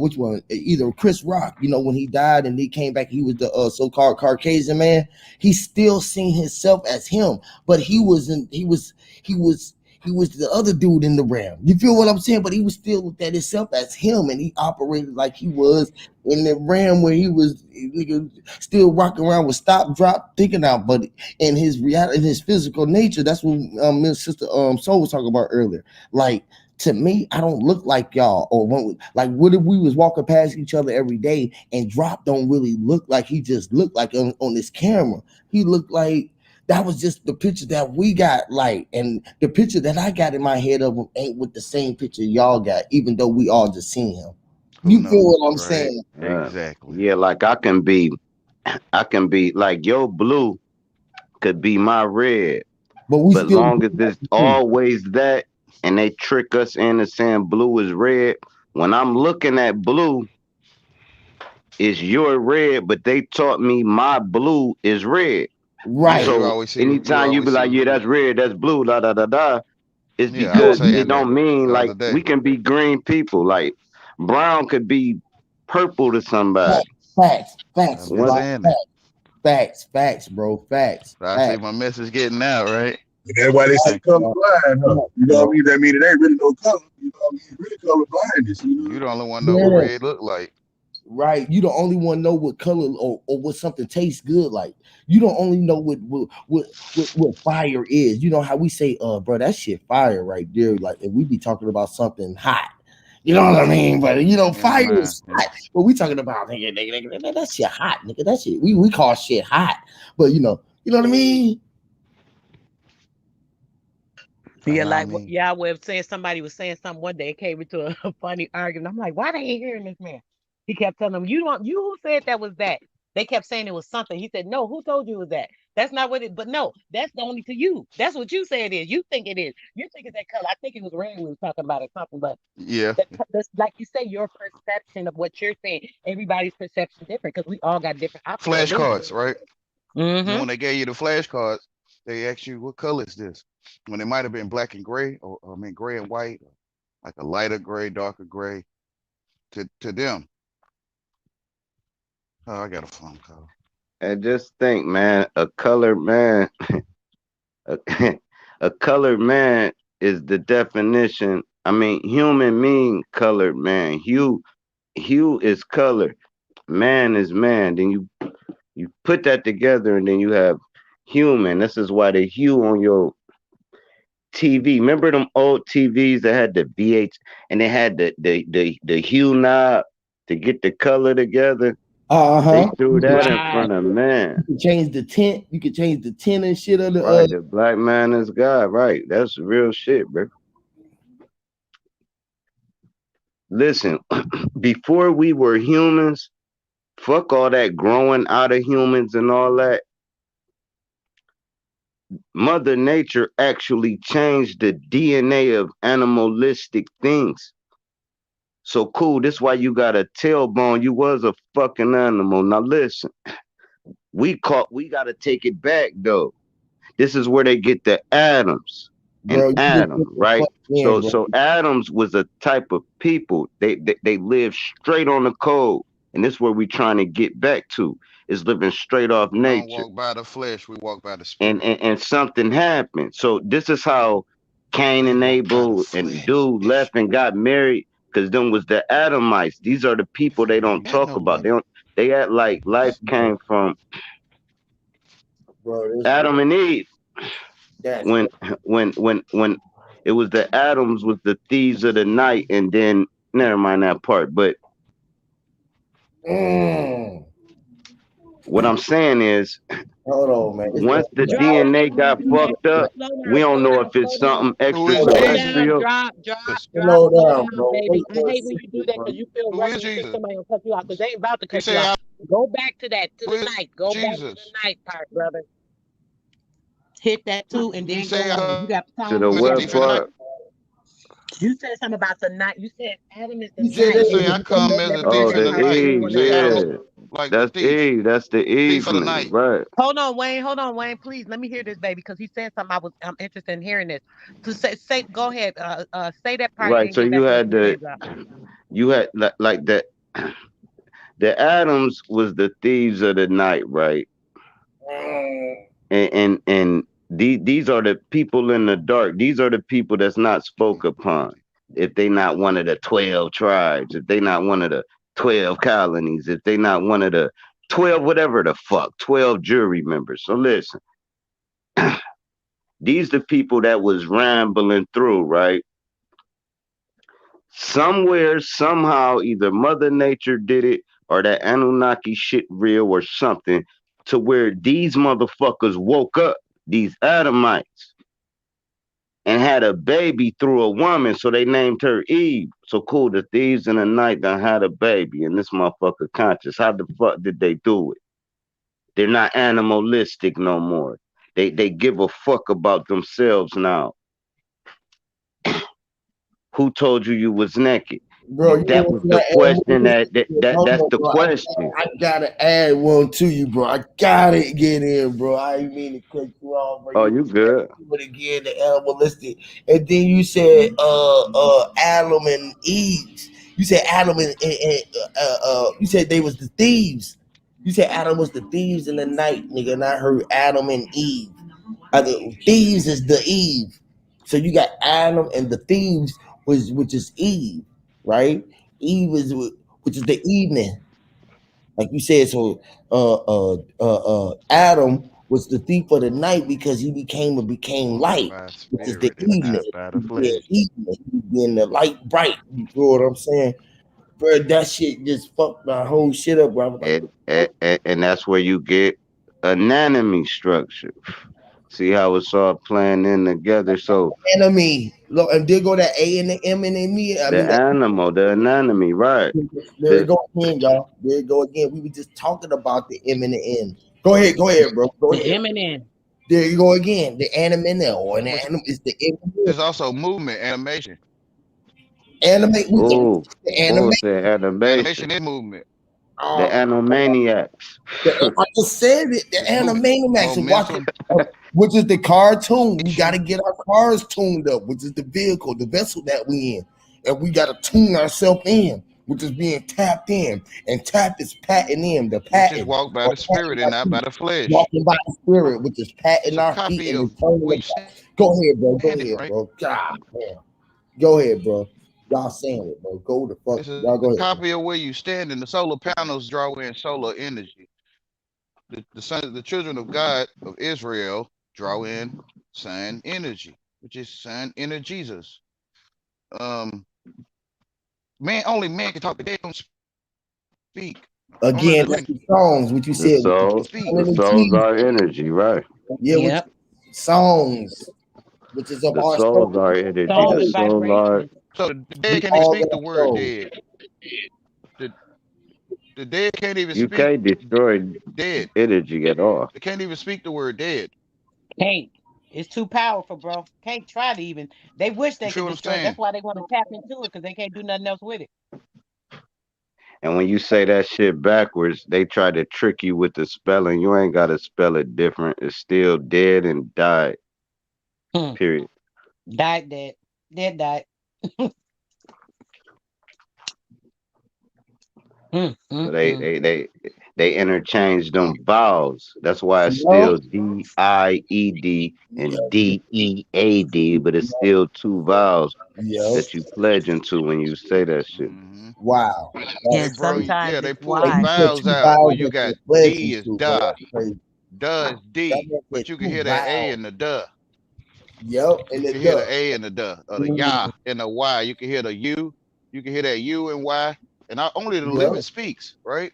which one? Either Chris Rock. When he died and he came back, he was the so-called Caucasian man. He still seen himself as him, but he wasn't. He was the other dude in the realm. You feel what I'm saying? But he was still looked at himself as him, and he operated like he was in the realm where he was nigga, still rocking around with stop, drop, thinking out. But in his reality, in his physical nature, that's what Miss Sister Soul was talking about earlier. Like, to me, I don't look like y'all. Or like, what if we was walking past each other every day and Drop don't really look like he just looked like on this camera. He looked like that was just the picture that we got, like, and the picture that I got in my head of him ain't with the same picture y'all got, even though we all just seen him. Who You feel knows, what I'm right? saying? Exactly. Yeah, like I can be like your blue could be my red, But we but still long as it's always that, and they trick us into saying blue is red. When I'm looking at blue, it's your red, but they taught me my blue is red. Yeah, right. you So always anytime you be like, yeah, blue. that's red, that's blue, da da da da, it's Yeah, I was because it saying that don't mean the like other day. we can be green people. Like brown could be purple to somebody. Facts, I've been right? saying that. Facts, bro. Facts. I see my message getting out, right? That's why they say Thank color Uh, blind, huh? You know what I mean? That mean it ain't really no color. You know what I mean? It's really color blindness. You you. know? You the only one know what yeah, red look like. right. You the only one know what color or what something tastes good like. You don't only know what fire is. You know how we say, bro, that shit fire right there. Like if we be talking about something hot. You know what I mean? But you know, Yeah, fire man. is hot. But we talking about nigga, that shit hot, nigga. That shit we call shit hot. But you know what I mean? I Yeah, know what I like mean. yeah, I was saying somebody was saying something one day. It came into a funny argument. I'm like, why they ain't hearing this man? He kept telling them, "You don't. You who said that was that?" They kept saying it was something. He said, "No, who told you it was that? That's not what it. But no, that's only to you. That's what you say it is. You think it is. You think it's that color. I think it was red we was talking about or something. But Yeah. that's like you say, your perception of what you're saying. Everybody's perception different because we all got different optical illusions. Flashcards, right? And Mm-hmm. when they gave you the flashcards, they asked you what color is this? When it might have been black and gray, or I mean gray and white, like a lighter gray, darker gray. To them. Oh, I got a phone call. And just think, man, a colored man, a, a colored man is the definition. I mean, human mean colored man. Hue is color. Man is man. Then you put that together, and then you have human. This is why the hue on your TV. Remember them old TVs that had the BH and they had the hue knob to get the color together. They Uh-huh. threw that in Right. front of man. You can change the tint. You can change the tint and shit of the Right, the black man is God. Right, that's real shit, bro. Listen, before we were humans, fuck all that growing out of humans and all that. Mother Nature actually changed the DNA of animalistic things. So cool. This why you got a tailbone. You was a fucking animal. Now listen, we gotta take it back though. This is where they get the atoms and bro. You just Adam, put the right? fuck in, bro. So Adams was a type of people. They live straight on the code. And this is where we trying to get back to is living straight off We don't nature. walk by the flesh, we walk by the And, spirit. and and something happened. So this is how Cain We and walk by the Abel and dude flesh. left and got married because them was the Adamites. These are the people they We ain't don't got talk no about. money. They act like life came from Bro, this Adam and Eve. that's When when it was the Adams was the thieves of the night, and then never mind that part. But mm, what I'm saying is hold on, man. This once the Drop it. DNA got fucked up, we don't know if it's Slow down. something Who is Slow Jesus? extraterrestrial. down. Drop, slow slow down, down, bro. baby. I hate when you do that because you feel Who rushed is and you think Jesus? somebody will cut you out because they ain't about to He cut you say, out. Go back to that, to who the is night. Go back to the Jesus? night part, brother. Hit that too and He then say, go on. You got To time. the You was a got what thief in the time. night. part? You said something about the night. You said Adam is the You said night, that He and say, then I you said come go as a never mind Oh, thief in that the the part. night. Say it Eve, one He more say, I time. was yeah. like the That's Eve. That's the thief of the evening, night. right? Hold on, Wayne. Hold on, Wayne. Please let me hear this, baby, because he said something. I'm interested in hearing this. To say, go ahead. Say that part, and Right. then So get you back to what had you were saying, Drop. you had like that. The Adams was the thieves of the night, right? And these are the people in the dark. These are the people that's not spoke upon. If they not one of the 12 tribes, if they not one of the 12 colonies, if they not one of the 12 whatever the fuck, 12 jury members. So listen, these the people that was rambling through, right? Somewhere, somehow, either Mother Nature did it or that Anunnaki shit real or something to where these motherfuckers woke up, these Adamites. and had a baby through a woman, so they named her Eve. So cool, the thieves in the night done had a baby, and this motherfucker conscious. How the fuck did they do it? They're not animalistic no more. They give a fuck about themselves now. Who told you was naked? Bro, you That know was what the I'm question. That's saying? the Bro, question. I gotta add one to you, bro. I gotta get in, bro. I ain't mean to cut you off, bro. Oh, You you good? but again, the animalistic, and then you said Adam and Eve. You said Adam and you said they was the thieves. You said Adam was the thieves in the night, nigga, and I heard Adam and Eve. Thieves is the Eve. So you got Adam and the thieves, which is Eve, right? Eve is which is the evening, like you said. So Adam was the thief of the night because he became Walking light, by which is the spirit and evening. not by the He being flesh. evening, he being the light bright. You know what I'm saying? Bro, that shit just fucked my whole shit up, bro. I was like, And that's where you get anatomy structure. See how it's all playing in together. So enemy. Look, and there go that A and the M and the me. I the mean, that animal, the anatomy, right? there it The go again, y'all. There it go again. We were just talking about the M and the N. Go ahead, bro. Go The ahead. Eminem. There you go again. The anime or an Which anime is the M. is also movement, animation. Animate. We got ooh, the what anime. was that animation? Animation is movement. The Uh, Animaniacs. I just said it. The It's movement. Animaniacs. And watch it. Momentum. Which is the cartoon. We got to Action. get our cars tuned up, which is the vehicle, the vessel that we in. And we got to tune ourselves in, which is being tapped in. And tap is patting in, the Which is patting. walk by Or the spirit patting and our not by feet. the flesh. Walking by the spirit, which is It's patting a our feet copy and of returning where them you back. Go ahead, bro. Go standing, ahead, right? bro. God, man. Go ahead, bro. Y'all saying it, bro. Go the fuck. It's a Y'all go ahead, bro. copy of where you stand, and the solar panels draw in solar energy. The children of God of Israel draw in sun energy, which is sun energy Jesus. Um, only man can talk, but they don't speak. Only Again, the that's living the songs, what you The said with the soul, speak. the and the souls trees. are energy, right? Yeah, which Yep. songs, which is of The our souls soul. are energy. Song The and All, soul are vibration. So the dead we can't even all speak in the our word soul. dead. The, the dead can't even you speak can't destroy dead. energy at all. They can't even speak the word dead. Can't. It's too powerful, bro. Can't try to even. They wish You they feel could what I'm destroy it. saying? That's why they want to tap into it because they can't do nothing else with it. And when you say that shit backwards, they try to trick you with the spelling. You ain't got to spell it different. It's still dead and died. Hmm. Period. Died dead. Dead died. So they Mm. they they they interchange them vowels. That's why it's Yep, still DIED and DEAD, but it's still two vowels yep. that you pledge into when you say that shit. Hmm. Wow, They that's And bro, crazy. yeah, sometimes they it's pull the And you why. said vowels two out where vowels you that got you're pledging D is to, bro. da, That's crazy. duh is That D, man said but you can two hear that A vowels. and the duh. Yep, and You the can hear duh. the A and the duh, or the Mm, ya and the Y. You can hear the U. You can hear that U and Y. And not only the yep. living speaks, right?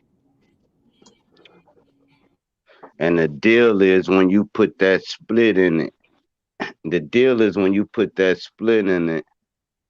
And the deal is when you put that split in it. The deal is when you put that split in it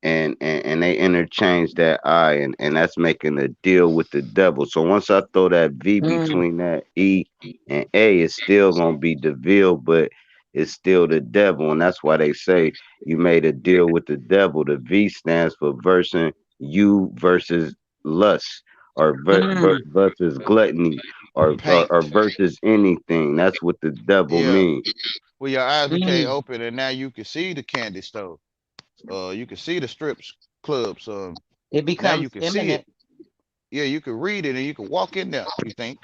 and they interchange that I and that's making a deal with the devil. So once I throw that V Mm. between that E and A, it's still gonna be Deville, but it's still the devil, and that's why they say you made a deal with the devil. The V stands for versus you versus lust, or Mm. versus gluttony, or Paint. versus anything. That's what the devil Yeah. means. Where your eyes became Mm. open and now you can see the candy store. You can see the strips clubs. It Now you becomes can see it. imminent. Yeah, you can read it and you can walk in there, you think,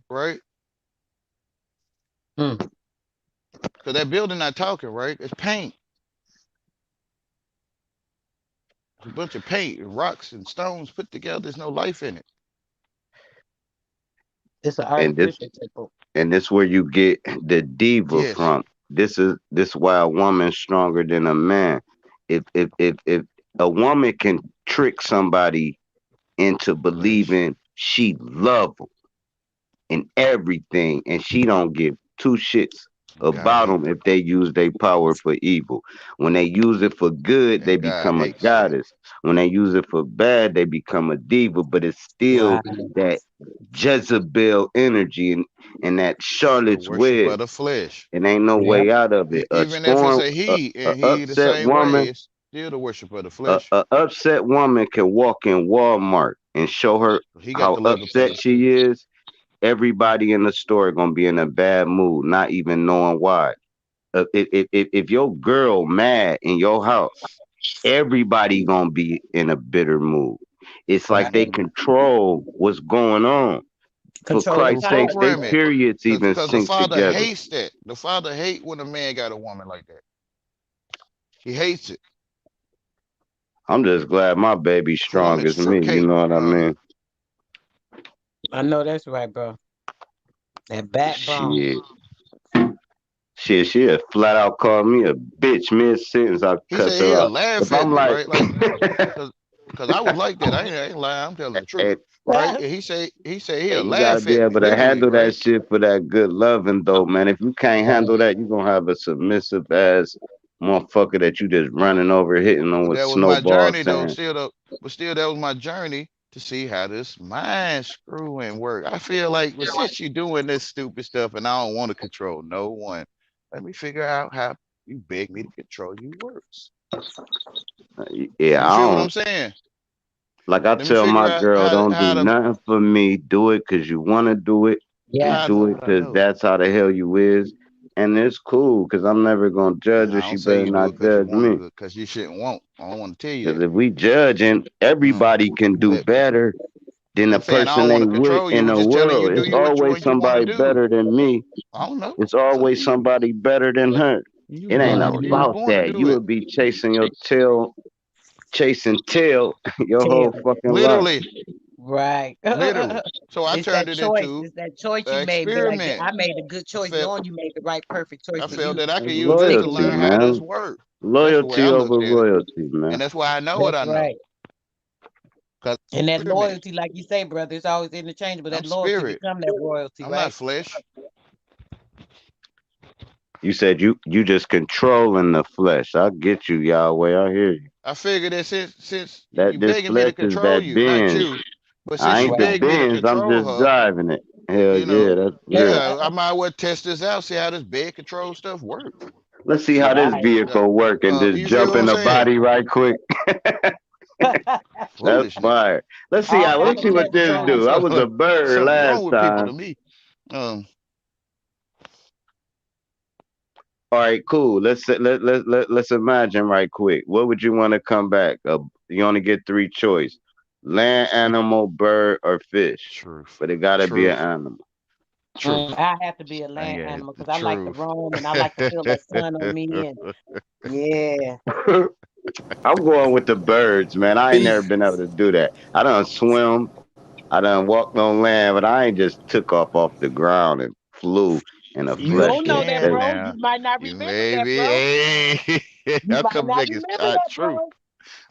right? Mm. Because that building not talking, right? It's paint. It's a bunch of paint and rocks and stones put together. There's no life in it. It's an And this artificial temple. and this where you get the diva Yes. from. This why a woman's stronger than a man. If a woman can trick somebody into Flesh. believing she love 'em and everything, and she don't give two shits. And God about hate them if they use their power for evil. When they use it for good, they and God become a hates that. goddess. When they use it for bad, they become a diva. But it's still Right. that Jezebel energy and that The Charlotte's worship Web. of the flesh. And ain't no Yep. way out of it. A Even if it's storm, a he a and he the upset same way, woman, it's still the worship of the flesh. a upset woman can walk in Walmart and show her He got how the love of upset peace she too. is. Everybody in the store gonna be in a bad mood, not even knowing why. If your girl mad in your house, everybody gonna be in a bitter mood. It's Right. like they control what's going on. For Control the Who Christ's sakes, they program cycle. it? periods even Cause the sync father together. hates that. The father hate when a man got a woman like that. He hates it. I'm just glad my baby's A woman strong is as me. You fruitcake. know what I mean? I know that's right, bro. That backbone. Shit. She'll flat out call me a bitch mid sentence. I'll He cuss said her he'll out. If laugh at I'm me, like, right? Like, cause, cause I was like that. I ain't lying. I'm telling the truth, and, right? And he said and he'll you gotta laugh be at me, able to literally, handle that right? shit for that good loving though, man. If you can't Right. handle that, you gonna have a submissive ass motherfucker that you just running over, hitting them But with that was my snowball journey, though. sand. Still, though, but still, that was my journey to see how this mind screwing work. I feel like, well, since you're doing this stupid stuff, and I don't want to control no one, let me figure out how you beg me to control you works. Yeah, You I feel what don't I'm saying? like I Let me tell figure my out girl, how to don't do how to nothing for me. Do it cause you wanna do it and Yeah. I do know, it I cause know. that's how the hell you is. And it's cool cause I'm never gonna judge her. I She don't say better you do not it because you judge want to me. do it, because you shouldn't want. I don't want to tell you Because that. if we judging, Mm. everybody can do But better than the I'm saying I person don't want they to with control you. in We're the just telling you world. do It's you what you always what you want to somebody do. better than me. I don't know. It's It's up to always you. somebody better than her. You It ain't doing Mhm. what you was about born to that. do You it. would be chasing your tail, chasing tail your whole Tell. fucking life. Literally, Right. literally. So I It's turned that it choice. into It's that choice you an made. Be like, experiment. I made a good I choice, felt knowing you made the right, perfect choice I for felt you. that I It's could use this to loyalty, learn how this man. works. That's the way Loyalty I over looked at it, royalty, man. and that's why I know what That's I know. right. Cause And that experiment. loyalty, like you say, brother, it's always interchangeable. I'm That loyalty spirit. become that royalty, I'm not right? flesh. You said you just controlling the flesh. I get you, Yahweh. I hear you. I figured that since That you this begging me to flesh is control that you, not Benz. you, but since I you ain't the Right. begged me to Benz. I'm control just her, driving it. Hell you know, yeah, that's real. yeah, I might well test this out, see how this bed control stuff works. Let's see how this Right. vehicle work and just You feel jump what I'm in the saying? body right quick. That's Foolishness. fire. Let's see All how. Let's see what access this points. do. I was a bird Something last wrong with people to time. me. Um, All right, cool. Let's imagine right quick. What would you want to come back? You only get three choice: land, animal, bird, or fish. truth, But it gotta be an truth, animal. truth. I have to be a I land got animal the because I like to truth. roam and I like to feel that sun on me. And yeah, I'm going with the birds, man. I ain't Me, never been able to do that. I done swim. I done walked on land, but I ain't just took off the ground and flew in a you You flesh don't know of that, can state. bro. You now. might not You remember may that, be. bro. Hey, You I'm might coming not back as remember God that, truth. bro.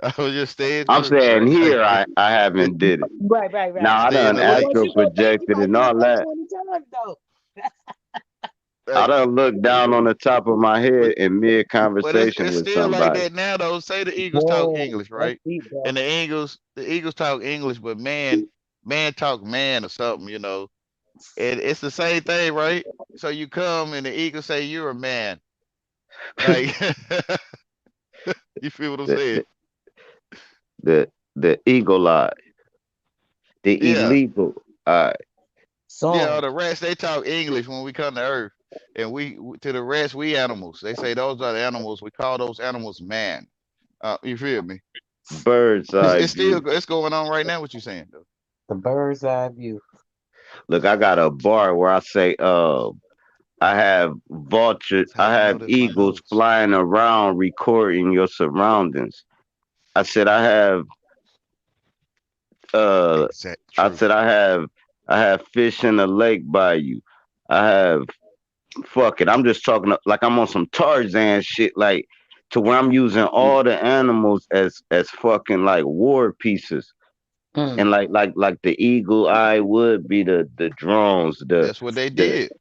I was just staying I'm true, saying right? here I haven't did it. Right, right, right. Now I Stay in done the But light. once astral you go back, you projected might and do it all like that. 20 times, though. I Like, done looked down on the top of my but head in mid but conversation it's with still like somebody. that now though. Say the Eagles talk Whoa, English, that's right? deep, bro. And the Eagles talk English, but man talk man or something, And it's the same thing, right? So you come and the Eagles say you're a man. Like you feel what I'm The saying? the the eagle eye, the Yeah. illegal eye. Yeah, Song. the rats they talk English when we come to Earth, and we to the rest we animals. They say those are the animals. We call those animals man. You feel me? Bird's It's, eye it's view. still it's going on right now. What you saying though? The bird's eye view. Look, I got a bar where I say, I have vultures, That's how I you know have that's my eagles notes. flying around recording your surroundings. I said uh Exact I truth. said I have fish in the lake by you. I have fuck it. I'm just talking like I'm on some Tarzan shit, like to where I'm using all the animals as fucking like war pieces. Mm. And like the eagle eye would be the drones, That's what they the did.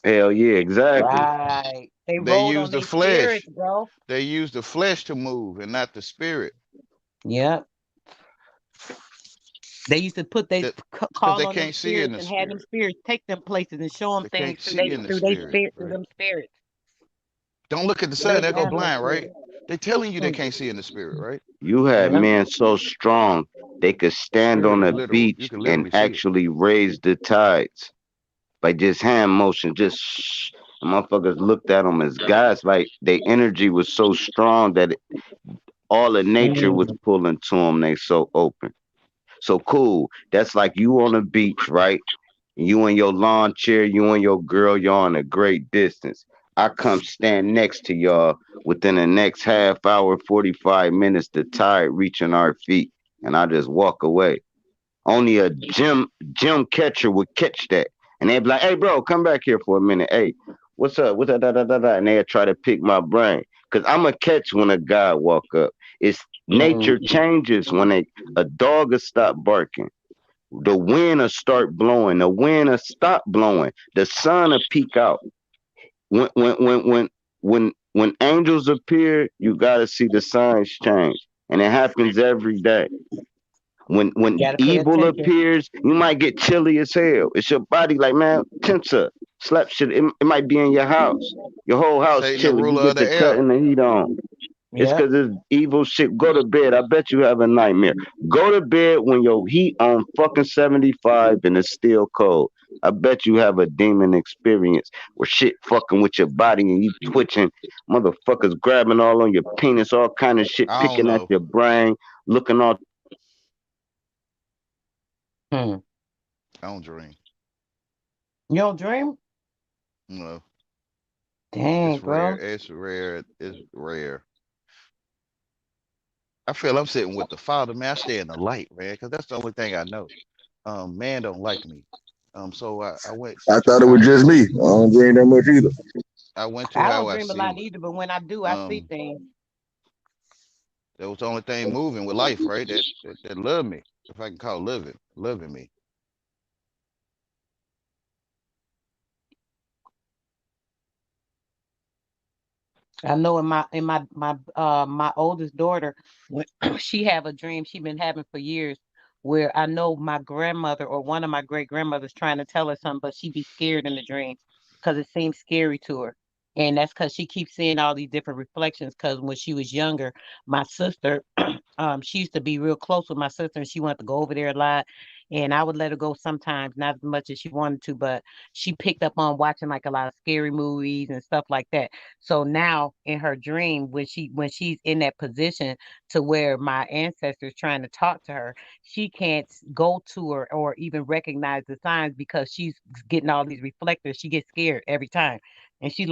Hell yeah, exactly. Right. They They rolled use on the their spirits, flesh. bro. They use the flesh to move and not the spirit. Yep. They used to put they That because call they on them can't see in spirits the and have them spirit. spirits take them places and show them They things can't see in the through they spirit, spirit through right? them spirits. Don't look at the Yeah, sun, they they'll go have no blind, right? spirit. They telling you they Hmm. can't see in the spirit, right? You had Yep. men so strong they could The stand spirit on is a literal. You beach can and literally see it. actually raise the tides by just hand motion, just shh. And motherfuckers looked at them as gods. Like their energy was so strong that all of nature was Mm. pulling to them. They so open. So cool. That's like you on a beach, right? You in your lawn chair, you and your girl, you're on a great distance. I come stand next to y'all within the next half hour, 45 minutes, the tide reaching our feet, and I just walk away. Only a gym catcher would catch that. And they'd be like, hey bro, come back here for a minute. Hey, what's up? What's that? Da, da, da, da. And they'd try to pick my brain. Cause I'm a catch when a guy walk up. It's nature Mm. changes when a dog will stop barking. The wind will start blowing. The wind will stop blowing. The sun will peek out. When angels appear, you gotta see the signs change. And it happens every day. When Gotta pay evil attention. appears, you might get chilly as hell. It's your body like, man, tenser, slap shit. It might be in your house. Your whole house Satan, the chilly. You ruler of get the to air. cutting the heat on. It's Yep. because it's evil shit. Go to bed. I bet you have a nightmare. Go to bed when your heat on fucking 75 and it's still cold. I bet you have a demon experience where shit fucking with your body and you twitching, motherfuckers grabbing all on your penis, all kind of shit, I don't picking at know. your brain, looking all. Hmm. I don't dream. You don't dream? No, Dang, it's rare. bro. It's rare. It's rare. I feel I'm sitting with the Father, man. I stay in the light, man, because that's the only thing I know. Man don't like me. So I went I to thought it was how just me. I don't drink that much either. I went to I how don't I dream a lot see. either, but when I do, I see Um, things. that was the only thing moving with life, right? That love me, if I can call loving me. I know in my oldest daughter, when she have a dream she been having for years, where I know my grandmother or one of my great grandmothers trying to tell her something, but she be scared in the dream because it seems scary to her, and that's because she keeps seeing all these different reflections. Because when she was younger, my sister, she used to be real close with my sister, and she wanted to go over there a lot. And I would let her go sometimes, not as much as she wanted to, but she picked up on watching like a lot of scary movies and stuff like that. So now in her dream, when she's in that position to where my ancestors trying to talk to her, she can't go to her or even recognize the signs because she's getting all these reflectors. She gets scared every time. And she's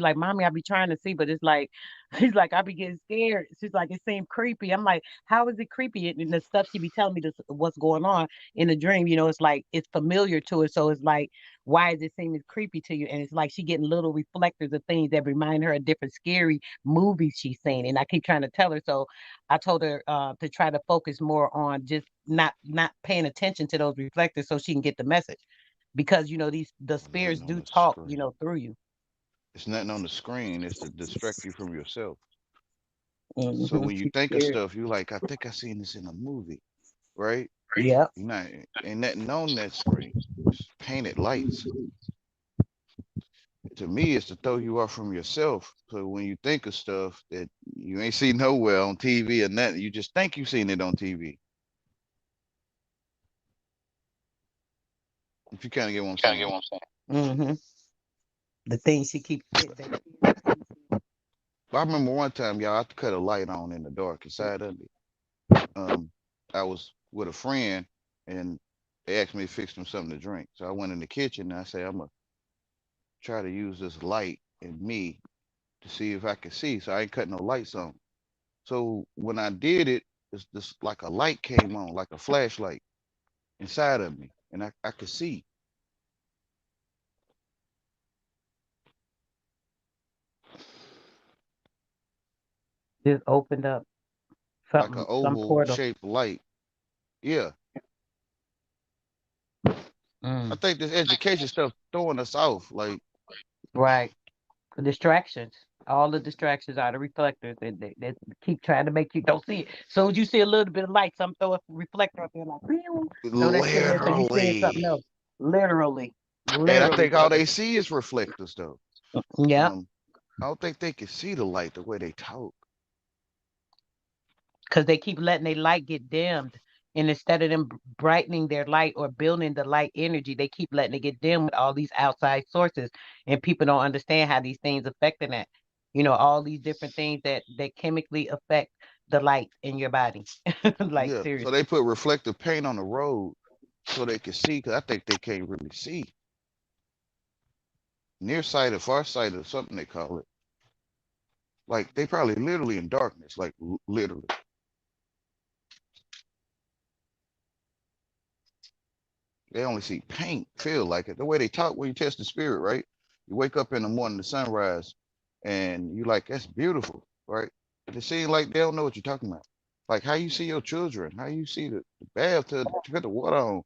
like, Mommy, I be trying to see, but it's like she's like, I be getting scared. She's like, it seemed creepy. I'm like, how is it creepy? And the stuff she be telling me this, what's going on in the dream, it's like it's familiar to her. So it's like, why is it seeming creepy to you? And it's like she getting little reflectors of things that remind her of different scary movies she's seen. And I keep trying to tell her. So I told her to try to focus more on just not paying attention to those reflectors so she can get the message. Because the spirits Nothing on do the talk, screen. through you. It's nothing on the screen. It's to distract you from yourself. So Hmm. when you She's think of scared. stuff, you like, I think I seen this in a movie, right? Yep. You not ain't nothing on that screen. It's painted lights. To me, it's to throw you off from yourself. So when you think of stuff that you ain't seen nowhere on TV or nothing, you just think you seen it on TV. If you kind of get what I'm saying. Hmm. The things she keeps But I remember one time, y'all, I had to cut a light on in the dark inside of me. Um, I was with a friend and they asked me to fix them something to drink. So I went in the kitchen and I said, I'm gonna try to use this light in me to see if I can see. So I ain't cut no lights on. So when I did it, it's just like a light came on, like a flashlight inside of me, and I could see just opened up like an some oval portal. shaped light. Yeah, I Mm. think this education stuff throwing us off. Like Right. Distractions. All the distractions are the reflectors. They keep trying to make you don't see it. So as you see a little bit of light, some throw a reflector up there like, "Pew," throw that shit in, so you seeing something Literally. else. Literally. And I Literally, think all brother. they see is reflectors though. Yep. I don't think they can see the light the way they talk. Because they keep letting their light get dimmed. And instead of them brightening their light or building the light energy, they keep letting it get dim with all these outside sources. And people don't understand how these things affecting that. All these different things that chemically affect the light in your body. Like Yeah. So they seriously. put reflective paint on the road so they can see, because I think they can't really see. Nearsighted, farsighted, or something they call it. Like they probably literally in darkness, like literally. They only see paint, feel like it. The way they talk when you test the spirit, right? You wake up in the morning, the sunrise, and you like, that's beautiful, right? But it seems like they don't know what you're talking about. Like how you see your children, how you see the bathtub to put the water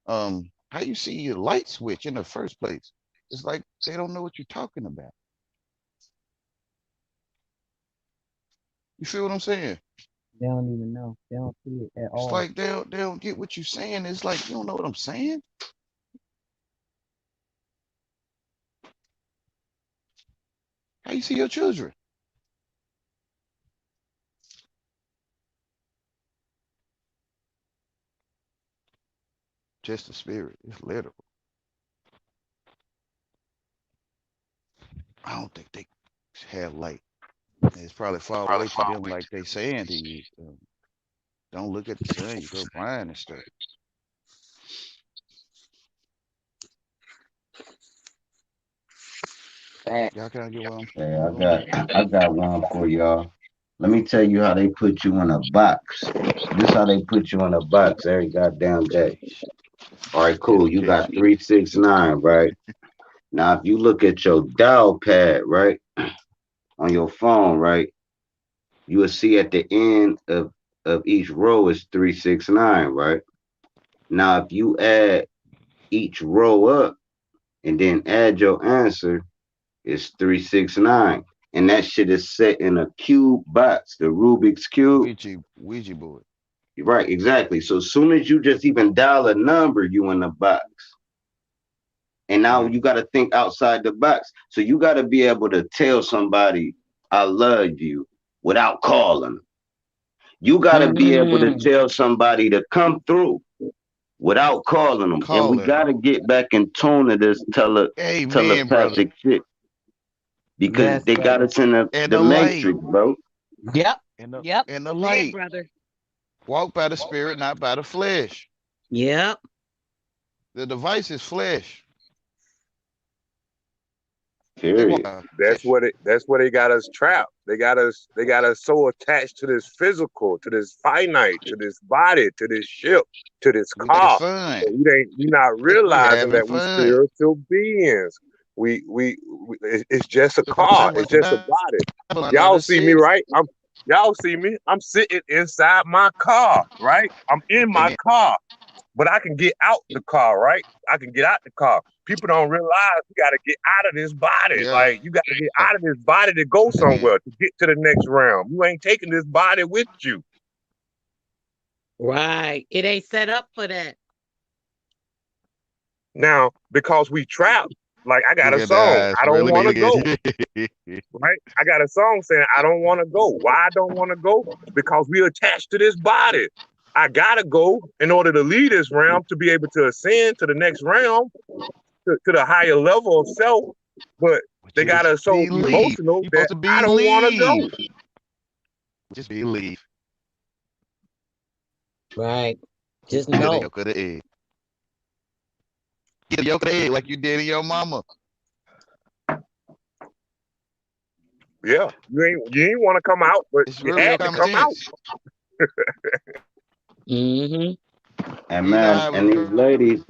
on, how you see your light switch in the first place. It's like they don't know what you're talking about. You feel what I'm saying? They don't even know. They don't see it at It's all. like they don't get what you're saying. It's like you don't know what I'm saying. How you see your children? Just the spirit. It's literal. I don't think they have light. It's probably far away to them, like they saying to you. Don't look at the sun, you go blind and stuff. Y'all kind of get what I'm Hey, I going got at? I got one for y'all. Let me tell you how they put you in a box. This how they put you in a box every goddamn day. All right, cool. You got Education. 369, right? Now, if you look at your dial pad, right, on your phone, right, you will see at the end of each row is 369, right? Now, if you add each row up and then add your answer, it's 369. And that shit is set in a cube box, the Rubik's Cube. Ouija board. Right, exactly. So as soon as you just even dial a number, you in the box. And now Yeah. you got to think outside the box. So you got to be able to tell somebody, I love you without calling. You got to be able to Mm, tell somebody to come through without calling them. And we Calling got them. to get back in tune to this Amen, brother. telepathic shit because yes, they got brother. us in And the the light. matrix, bro. Yep. And the Yep. and the Say it, light. brother. Walk by the spirit, not by the flesh. Yep. The device is flesh. They walk Period. by That's flesh. what it. That's where they got us trapped. They got us. They got us so attached to this physical, to this finite, to this body, to this ship, to this We having car. fun. That we not We realizing having that we fun. spiritual beings. It's just a The fun car. was It's the just a Bible. body. I know Y'all that's see me, it. right? Y'all see me. I'm sitting inside my car, right? I'm in my Amen. car, but I can get out the car, right? I can get out the car. People don't realize you got to get out of this body. Yeah. Like you got to get out of this body to go Amen. somewhere to get to the next realm. You ain't taking this body with you. Right. It ain't set up for that. Now, because we trapped, like I got Look a at the song, eyes. I don't Really want to big. go, right? I got a song saying I don't want to go. Why I don't want to go? Because we attached to this body. I gotta go in order to leave this realm to be able to ascend to the next realm, to the higher level of self. But But they you got just us so believe. emotional You that supposed to I don't want to believe. go. Just believe. Right. Just Get a know. yolk of the egg. Get a yolk of the egg like you did in your mama. Yeah, you ain't want to come out, but It's you really your had to common come out. sense. Mm-hmm. And You know man, how and we was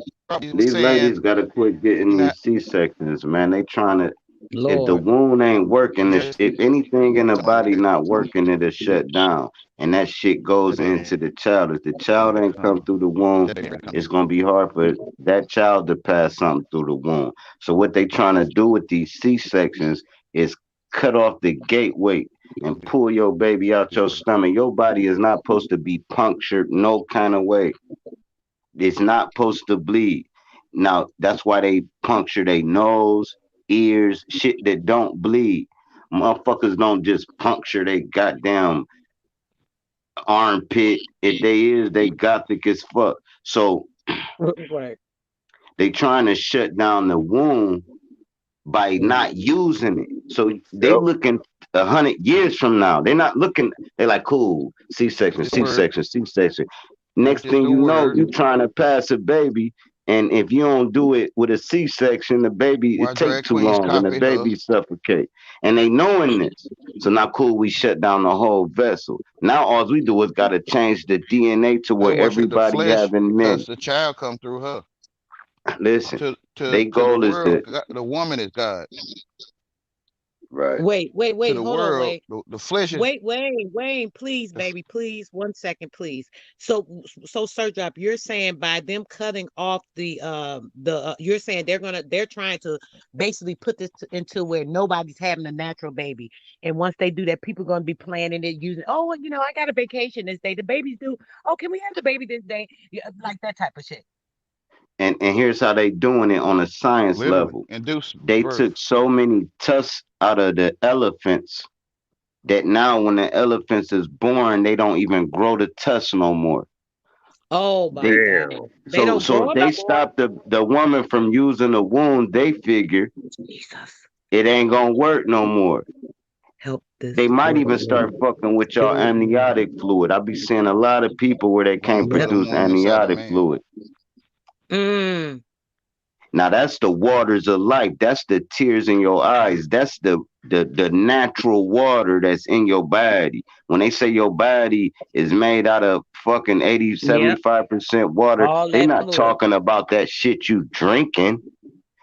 these saying, ladies got to quit getting you know, these C-sections, man. They trying to. If the Lord. wound ain't working, Just if anything in the body like not working, it'll shut down. And that shit goes into the child. If the child ain't come through the womb, it's gonna be hard for that child to pass something through the womb. So what they trying to do with these C-sections is cut off the gateway and pull your baby out your stomach. Your body is not supposed to be punctured no kind of way. It's not supposed to bleed. Now that's why they puncture their nose, ears, shit that don't bleed. Motherfuckers don't just puncture they goddamn armpit. If they is, they gothic as fuck. So Right. they trying to shut down the wound by not using it. So they Yep. looking 100 years from now. They're not looking. They're like, cool, C-section, just the word. C-section, C-section. That's Next just thing the you know, word. you trying to pass a baby, and if you don't do it with a C-section, the baby Why it take drag too queens long, and the copied her? baby suffocate. And they knowing this. So now, cool, we shut down the whole vessel. Now all we do is got to change the DNA to They where worship the everybody flesh having because men. the child come through her. Listen, To their the goal is to world, the woman is God. right. To Wait, the hold on, world, wait. the flesh is Wait, please, baby, please, 1 second, please. So, Sir Drop, you're saying by them cutting off you're saying they're trying to basically put this into where nobody's having a natural baby, and once they do that, people are gonna be planning it using. Oh, well, I got a vacation this day. The baby's due. Oh, can we have the baby this day? Yeah, like that type of shit. And here's how they doing it on a science literally level. induced They birth. took so many tusks out of the elephants that now when the elephants is born, they don't even grow the tusks no more. Oh my They God, Damn. they so don't so grow if them no they more. stop the woman from using the wound, they figure Jesus, it ain't gonna work no more. help this They might poor even start baby. fucking with y'all Kill amniotic fluid. I be seeing a lot of people where they Gonna can't put Yep. a produce woman inside a amniotic man. fluid. Mm. Now that's the waters of life. That's the tears in your eyes. That's the natural water that's in your body. When they say your body is made out of fucking 80, Yep. 75% water, All they that not fluid. talking about that shit you drinking.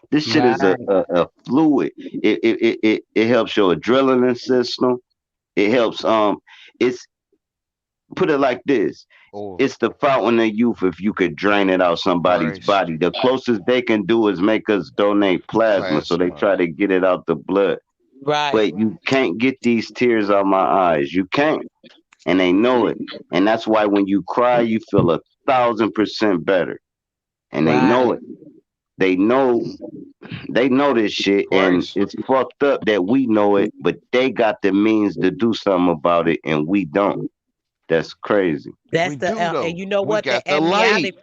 This shit is Right. a fluid. It helps your adrenaline system. It helps it's put it like this. Or It's the fountain of youth if you could drain it out somebody's Christ body. The closest they can do is make us donate plasma. So they plasma. try to get it out the blood. Right. But you can't get these tears out my eyes. You can't. And they know it. And that's why when you cry, you feel 1,000% better. And they Right. know it. They know Mm. they know this shit. And Christ. it's fucked up that we know it, but they got the means to do something about it and we don't. That's crazy. That's We do and though. you know We what? got the light.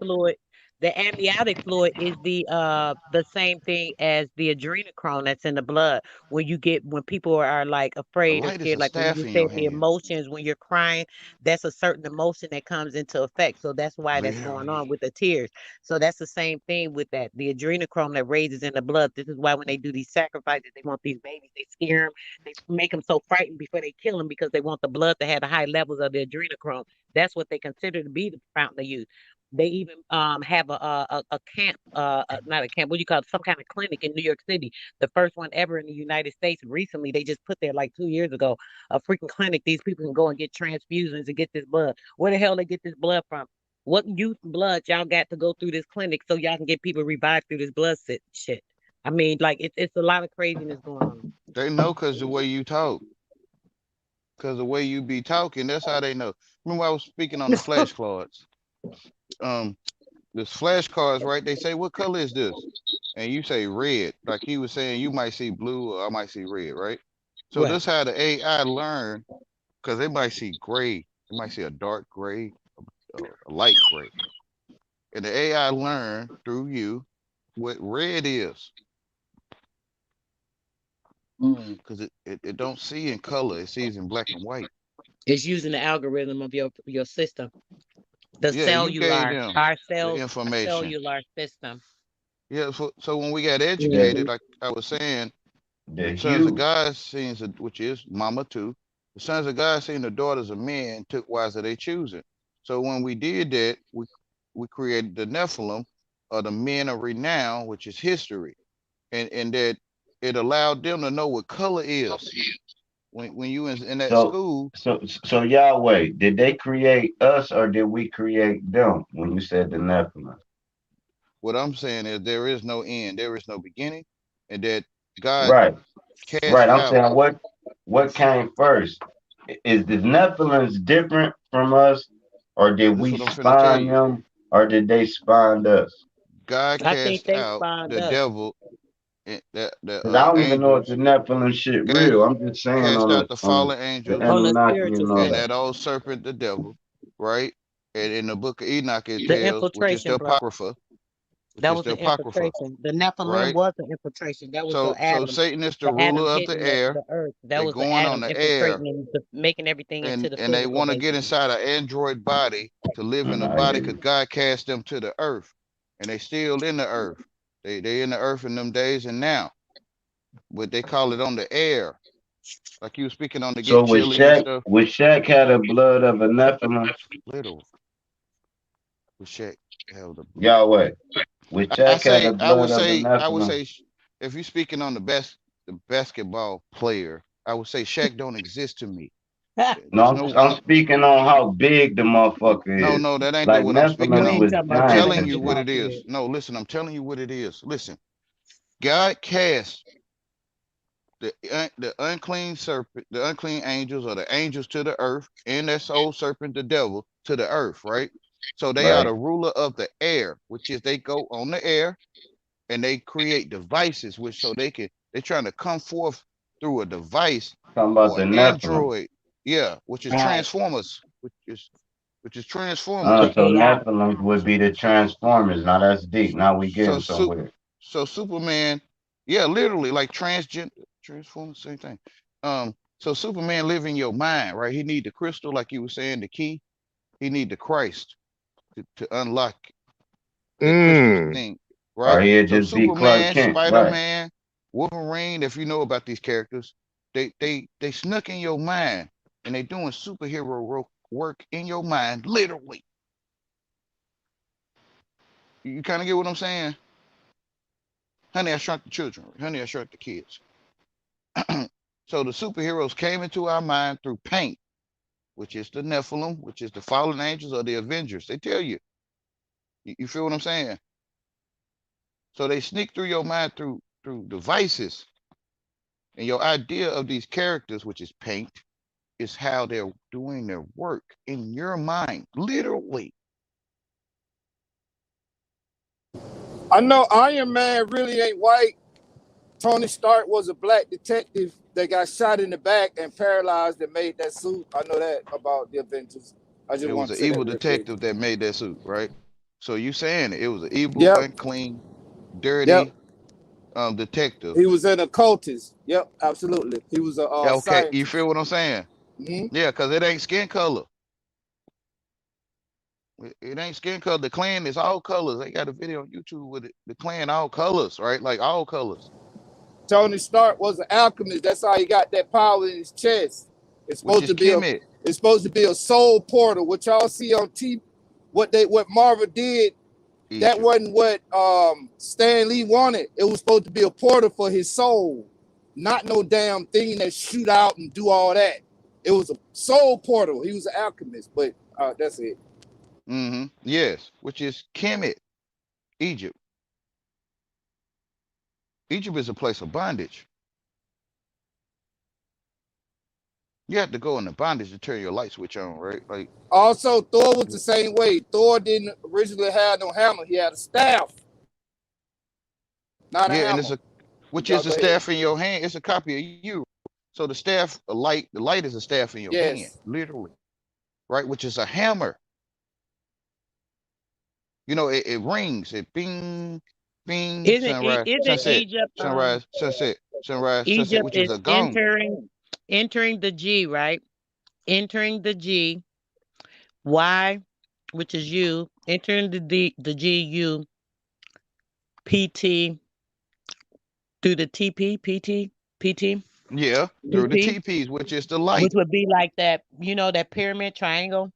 The amniotic fluid is the same thing as the adrenochrome that's in the blood. When people are like The afraid or light is scared, a like when staff you in said your the hand. emotions when you're crying, that's a certain emotion that comes into effect. So that's why that's going on Literally. with the tears. So that's the same thing with that. The adrenochrome that raises in the blood. This is why when they do these sacrifices, they want these babies, they scare them, they make them so frightened before they kill them because they want the blood to have the high levels of the adrenochrome. That's what they consider to be the fountain of youth. They even have a camp, not a camp, what do you call it? Some kind of clinic in New York City, the first one ever in the United States. Recently, they just put there like 2 years ago a freaking clinic. These people can go and get transfusions and get this blood. Where the hell they get this blood from? What youth blood y'all got to go through this clinic so y'all can get people revived through this blood shit? I mean, like it's a lot of craziness going on. They know because the way you talk, because the way you be talking, that's how they know. Remember, I was speaking on the flashcards. Um, this flashcards, right? They say, "What color is this?" And you say red. Like he was saying, you might see blue, or I might see red, right? So Right. this how the AI learn, because they might see gray, they might see a dark gray, a light gray, and the AI learn through you what red is, Mm. because it don't see in color, it sees in black and white. It's using the algorithm of your system. The Yeah, you gave cellular, them our the cells, our information. cellular system. Yeah, so when we got Yeah. educated, like I was saying, The the sons of hue. God scenes, which is Mama too. The sons of God seen the daughters of men took wives of they choosing. So when we did that, we created the Nephilim, or the men of renown, which is history, and that it allowed them to know what color is. When you in that So, school, so Yahweh, did they create us or did we create them? When you said the Nephilim, what I'm saying is there is no end, there is no beginning, and that God right? Right. cast I'm out. saying what came first? Is the Nephilims different from us, or did This is we what I'm finna tell spawn you. them, or did they spawn us? God I think cast they out spawned the us. devil and the Because I don't even know if the angels. Nephilim shit God real. I'm just saying cast on out the fallen the angels On the Anunnaki spiritual and all and sense. that. that old serpent, the devil, right? And in the book of Enoch, it The tells, which is the infiltration, bro. Apocrypha, That was the infiltration. The Nephilim right? was the infiltration. That was the So Adam. Satan is the The Adam ruler of the hitting air. the earth. That They're was the going on Adam the air, infiltrating and making everything into the and they physical, want to get basically. inside an android body to live in a I hear body because you. God cast them to the earth, and they still in the earth. They in the earth in them days and now, but they call it on the air. Like you were speaking on to So get chilly and stuff. Would Shaq had the blood of a Nephilim? Little with Shaq held the blood. Yahweh. Would Shaq had the blood of a I would Nephilim? say, if you're speaking on the basketball player, I would say Shaq don't exist to me. No, There's no, I'm speaking on how big the motherfucker is. no, that ain't Like what I'm speaking We Nephilims on. ain't was talking I'm about you. giants Let telling him and you shit. what talk it is. good. No, listen, I'm telling you what it is. Listen, God cast the unclean serpent, the unclean angels, or the angels to the earth, and that old serpent, the devil, to the earth, right? So they are Right. the ruler of the air, which is they go on the air and they create devices, which so they're trying to come forth through a device Talking about or the Nephilim. android, yeah, which is Right. transformers, which is transformers. The So AI. Nephilims would be the Transformers. Now that's deep. Now we So getting su- somewhere. so Superman, yeah, literally like transformers, same thing. So Superman live in your mind, right? He need the crystal, like you were saying, the key. He need the Christ to unlock that crystal Mm. thing, Or right? he'd So just be Clark Superman, Kent. Right. Spider-Man, Wolverine, if you know about these characters, they snuck in your mind and they doing superhero work in your mind, literally. You kind of get what I'm saying? Honey, I Shrunk the Children. Honey, I Shrunk the Kids. So the superheroes came into our mind through paint, which is the Nephilim, which is the fallen angels or the Avengers. They tell you. You feel what I'm saying? So they sneak through your mind through devices. And your idea of these characters, which is paint, is how they're doing their work in your mind, literally. I know Iron Man really ain't white. Tony Stark was a black detective that got shot in the back and paralyzed and made that suit. I know that about the Avengers. I just It was want an to say evil that real quick. detective that made that suit, right? So you saying it was an evil, Yep, unclean, yep. dirty detective. He was an occultist. Yep, absolutely. He was a Yeah, okay, you scientist. feel what I'm saying? Hmm. Yeah, because it ain't skin color. It ain't skin color. The clan is all colors. They got a video on YouTube with it. The clan all colors, right? Like all colors, Tony Stark was an alchemist. That's how he got that power in his chest. It's which supposed is to be a Kemet, it's supposed to be a soul portal, which y'all see on TV. What Marvel did, that Egypt. wasn't what Stan Lee wanted. It was supposed to be a portal for his soul, not no damn thing that shoot out and do all that. It was a soul portal. He was an alchemist, but that's it. Yes, which is Kemet, Egypt. Egypt is a place of bondage. You have to go into bondage to turn your light switch on, right? Like, Also, Thor was the same way. Thor didn't originally have no hammer. He had a staff, not a yeah, and hammer. which Y'all is the go ahead. staff in your hand. It's a copy of you. So the staff, the light is a staff in your hand, Yes. literally, right? Which is a hammer. You know, it rings, it bing, bing, sunrise, Isn't sunset, Egypt sunrise, sunset, sunrise, sunset, Egypt which is is a gong. entering the G, right? Entering the G, Y, which is U, entering the G, U, PT through the TP, PT, PT, Yeah, through the TP, TPs, which is the which light. would be like that, that pyramid triangle,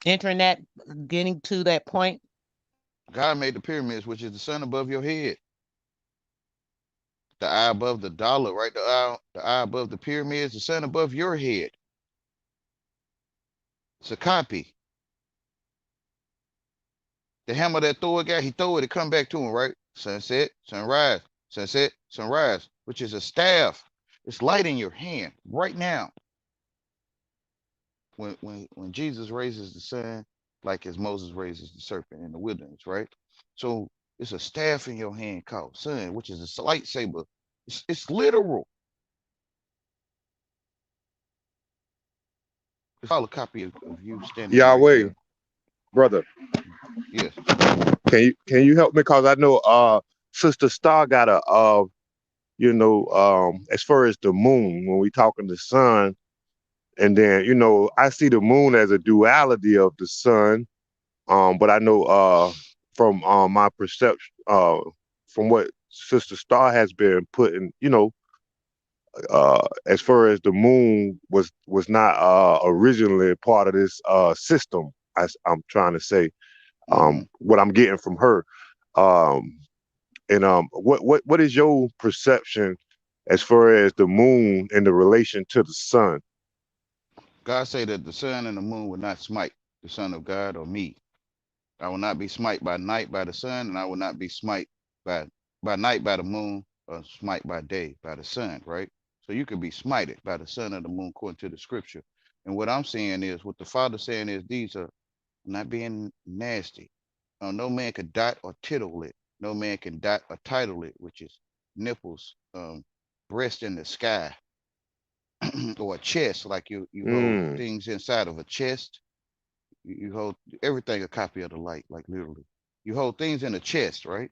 entering that, getting to that point. God made the pyramids, which is the sun above your head. The eye above the dollar, right? The eye above the pyramids, the sun above your head. It's a copy. The hammer that Thor got, he throw it, it come back to him, right? Sunset, sunrise, sunset, sunrise, which is a staff. It's light in your hand right now. When Jesus raises the sun, like as Moses raises the serpent in the wilderness, right? So it's a staff in your hand called sun, which is a lightsaber. It's literal. It's all a copy of you standing right Yahweh, there. brother, Yes. can you help me? Cause I know Sister Star got a as far as the moon, when we talking the sun, and then I see the moon as a duality of the sun. But I know from my perception, from what Sister Star has been putting, as far as the moon was not originally part of this system. I'm trying to say Mm-hmm. what I'm getting from her. Um, and what is your perception as far as the moon in the relation to the sun? God say that the sun and the moon will not smite the Son of God or me. I will not be smite by night by the sun, and I will not be smite by night by the moon, or smite by day by the sun, right? So you can be smited by the sun or the moon according to the scripture. And what I'm saying is, what the Father saying is, these are not being nasty. No man can dot or tittle it. No man can dot or title it, which is nipples, breast in the sky, or a chest, like you hold Mm, things inside of a chest. You hold everything a copy of the light, like literally. You hold things in a chest, right?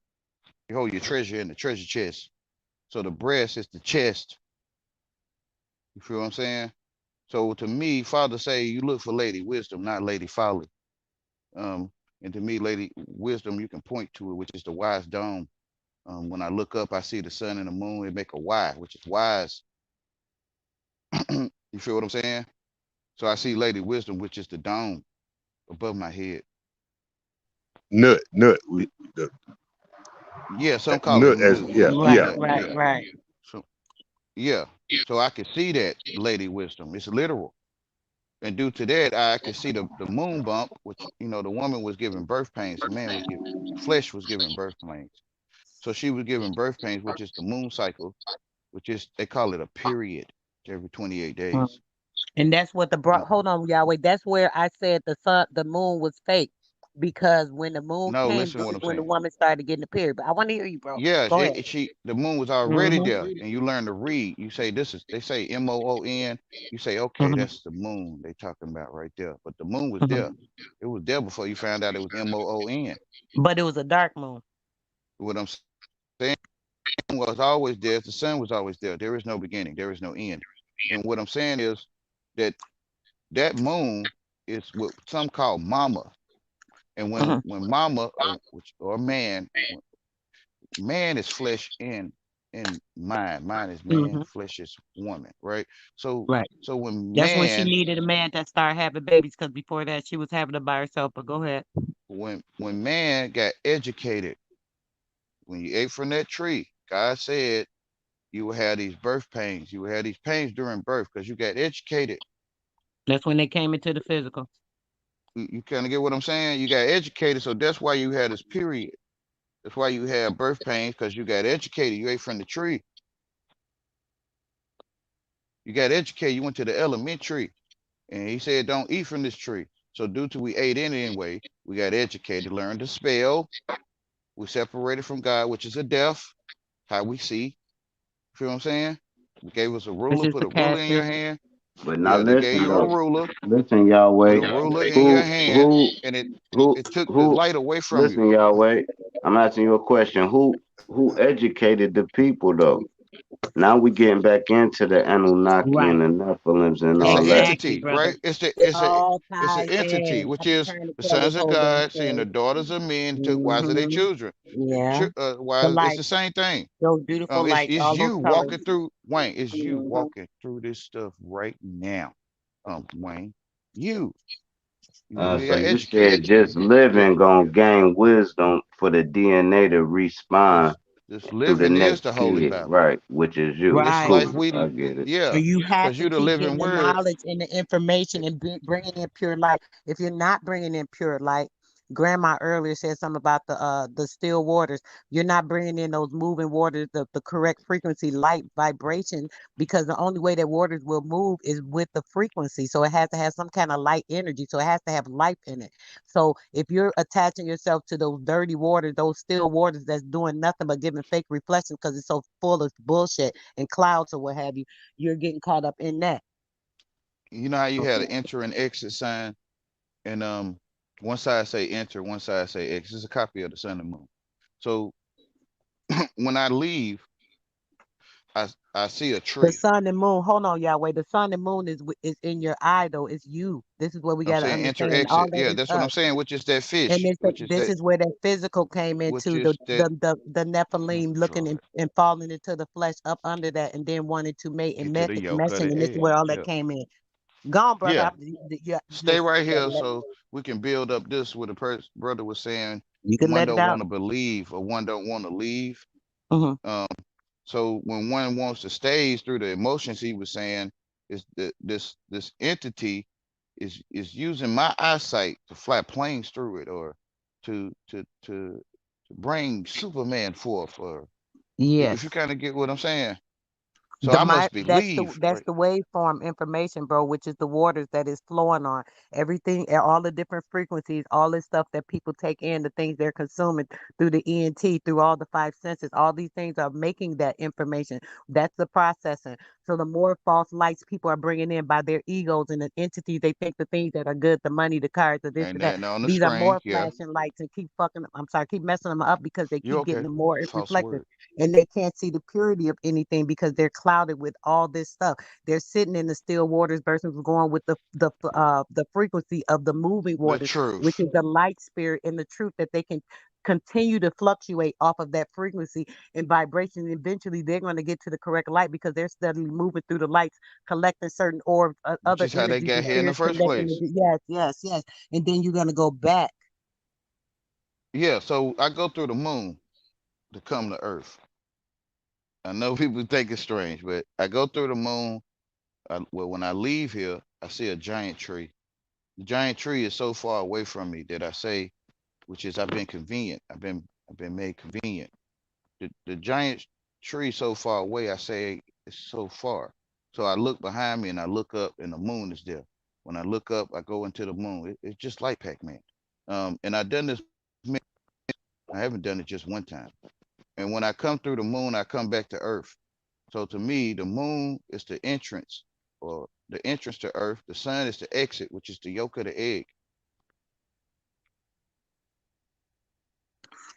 You hold your treasure in the treasure chest. So the breast is the chest. You feel what I'm saying? So to me, Father say you look for Lady Wisdom, not Lady Folly. Um, and to me, Lady Wisdom, you can point to it, which is the wise dome. When I look up, I see the sun and the moon. It make a Y, which is wise. You feel what I'm saying? So I see Lady Wisdom, which is the dome above my head. nut, the Yeah, some call it nut as nut. yeah, Yeah, Right, yeah. nut. right, Yeah. right. So yeah. So I can see that Lady Wisdom. It's literal. And due to that, I could see the moon bump, which the woman was giving birth pains, the man was giving flesh was giving birth pains. So she was giving birth pains, which is the moon cycle, which is they call it a period every 28 Mm. days. And that's what Uh, hold on, Yahweh. That's where I said the moon was fake. Because when the moon no, came, listen this what is I'm when the saying. woman started getting the period. But I want to hear you, bro. Yeah, Go ahead. the moon was already Mm-hmm. there, and you learn to read. You say this is they say MOON. You say okay, Mm-hmm. that's the moon they talking about right there. But the moon was Hmm. there. It was there before you found out it was MOON. But it was a dark moon. What I'm saying was always there. The sun was always there. There is no beginning. There is no end. And what I'm saying is that that moon is what some call mama. And Hmm. when mama or man, man is flesh and mind. Mind is man, Hmm. flesh is woman, right? So Right. so when That's when she man needed a man that started having babies. Because before that, she was having them by herself. But go ahead. when man got educated, when you ate from that tree, God said you will have these birth pains. You will have these pains during birth because you got educated. That's when they came into the physical. You kind of get what I'm saying? You got educated, so that's why you had this period. That's why you had birth pains because you got educated. You ate from the tree. You got educated. You went to the elementary, and he said, "Don't eat from this tree." So due to we ate in it anyway, we got educated, learned to spell. We separated from God, which is a death. How we see. Feel what I'm saying? They gave us a It's ruler. just Put a a ruler cash in your vision. hand. But now Yeah, they gave listen you a though. ruler. Listen, Put Yahweh. a ruler in your Who hand, who and who it took the who light away from you. listen, Yahweh. I'm asking you a question. Who educated the people though? Now we getting back into the Anunnaki and Right. the Nephilims and It's an all that. Exactly, entity, brother. right? It's the It it's a all it's an ties entity, in. which I've been is trying to the tell this sons of whole damn God seeing the story. daughters of men took wives of their Hmm. children. Yeah. The Why it's the lights, same thing. those beautiful lights, It's all those you colors. walking through Wayne. It's you Hmm. walking through this stuff right now, Wayne. You you So got you said educated. just Yeah. living gonna gain wisdom for the DNA to respawn. This to the living is next the holy kid, Bible. right? Which is you. This Right. life Cool. we, I get it. yeah, And you have because to you the keep living getting the word. knowledge and the information and bringing in pure light. If you're not bringing in pure light, Grandma earlier said something about the still waters. You're not bringing in those moving waters, the correct frequency, light, vibration, because the only way that waters will move is with the frequency. So it has to have some kind of light energy. So it has to have life in it. So if you're attaching yourself to those dirty waters, those still waters that's doing nothing but giving fake reflection because it's so full of bullshit and clouds or what have you, you're getting caught up in that. You know how you had Okay. an enter and exit sign, and one side say enter, one side say exit. It's a copy of the sun and moon. So when I leave, I see a The tree. sun and moon, hold on, Yahweh. The sun and moon is in your eye, though. It's you. This is what we I'm got to saying enter understand. All exit. that Yeah, is that's what I'm us. saying. Which is that And fish? it's this is where that physical came Which into is that the Nephilim looking Lord, and falling into the flesh up under that and then wanting to mate and into the yolk of meshing. the And this is egg. where all that Yeah, came in. Gone, brother. yeah. Yeah, Stay listen, right here so we can build up this. What the brother was saying. you can One let it don't out. want to believe, or one don't want to leave. Hmm. Um, so when one wants to stay through the emotions, he was saying, is that this entity is using my eyesight to fly planes through it, or to bring Superman forth, or if you Yes. kind of get what I'm saying. So The I my must believe, that's right? the waveform information, bro, which is the waters that is flowing on everything, all the different frequencies, all this stuff that people take in, the things they're consuming through the ENT, through all the five senses. All these things are making that information. That's the processing. So the more false lights people are bringing in by their egos and the entities, they think the things that are good, the money, the cars, the this, And and that. then on the These are screen, more yeah, flashing lights and keep fucking. I'm sorry, keep messing them up because they you're keep getting okay. them more False reflective word. and they can't see the purity of anything because they're clouded with all this stuff. They're sitting in the still waters versus going with the frequency of the moving The waters, which truth. is the light spirit and the truth that they can continue to fluctuate off of that frequency and vibration. And eventually, they're going to get to the correct light because they're steadily moving through the lights, collecting certain orbs, Which other is how they energies got and here in the spirits first connecting. place. Yes, yes, yes. And then you're going to go back. Yeah, so I go through the moon to come to Earth. I know people think it's strange, but I go through the moon. Well, when I leave here, I see a giant tree. The giant tree is so far away from me that I say, which is I've been convenient. I've been made convenient. The giant tree so far away, I say it's so far. So I look behind me and I look up, and the moon is there. When I look up, I go into the moon. It's just like Pac-Man. And I've done this. I haven't done it just one time. And when I come through the moon, I come back to Earth. So to me, the moon is the entrance, or the entrance to Earth. The sun is the exit, which is the yolk of the egg.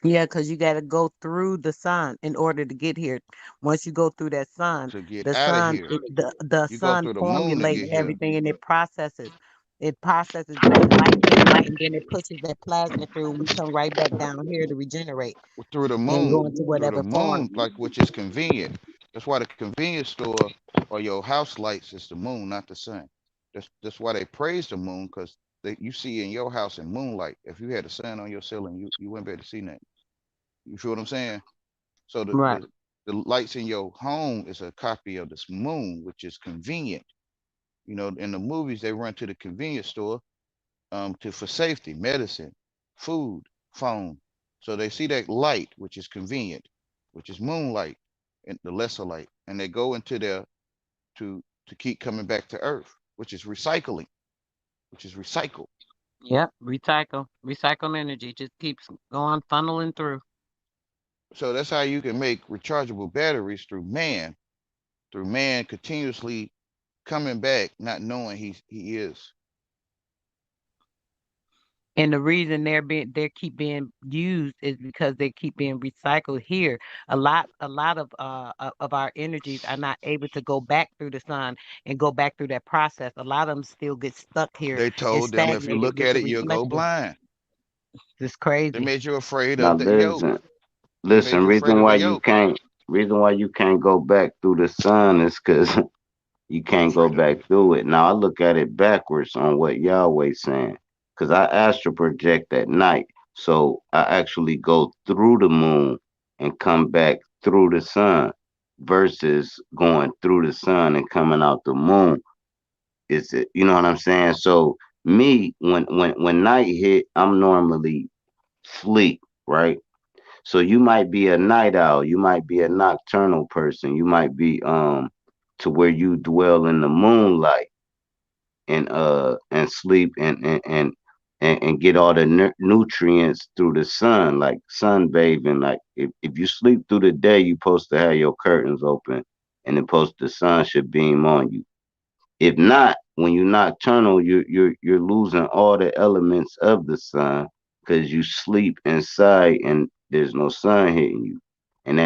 Yeah, because you got to go through the sun in order to get here. Once you go through that sun, To get the out of sun, here, the you go sun through the moon to formulates get here. everything and it processes. It processes that light energy and then it pushes that plasma through. And we come right back down here to regenerate Through the and moon, go into through the whatever form. moon, like which is convenient. That's why the convenience store or your house lights is the moon, not the sun. That's why they praise the moon, because you see in your house in moonlight. If you had the sun on your ceiling, you wouldn't be able to see nothing. You feel what I'm saying? So Right. the lights in your home is a copy of this moon, which is convenient. You know, in the movies they run to the convenience store to for safety, medicine, food, phone. So they see that light, which is convenient, which is moonlight and the lesser light, and they go into there to keep coming back to Earth, which is recycling, which is recycled. Yep. Recycle. Recycle energy just keeps going, funneling through. So that's how you can make rechargeable batteries through man continuously coming back, not knowing he is. And the reason they keep being used is because they keep being recycled here. A lot of our energies are not able to go back through the sun and go back through that process. A lot of them still get stuck here They and told them if you stagnated look with at the it, you'll go reflection. blind. It's They crazy. made you afraid Now of the yoke. listen, They made listen. you afraid Reason of the why you yoke. can't, reason why you can't go back through the sun is because you You're can't go afraid of back it. through it. Now I look at it backwards on what Yahweh saying, because I astral project at night, so I actually go through the moon and come back through the sun versus going through the sun and coming out the moon. Is it, you know what I'm saying? So me, when night hit, I'm normally sleep, right? So you might be a night owl, you might be a nocturnal person, you might be to where you dwell in the moonlight and sleep and get all the nutrients through the sun, like sunbathing. Like if you sleep through the day, you're supposed to have your curtains open and the sun should beam on you. If not, when you're nocturnal, you're losing all the elements of the sun because you sleep inside and there's no sun hitting you, and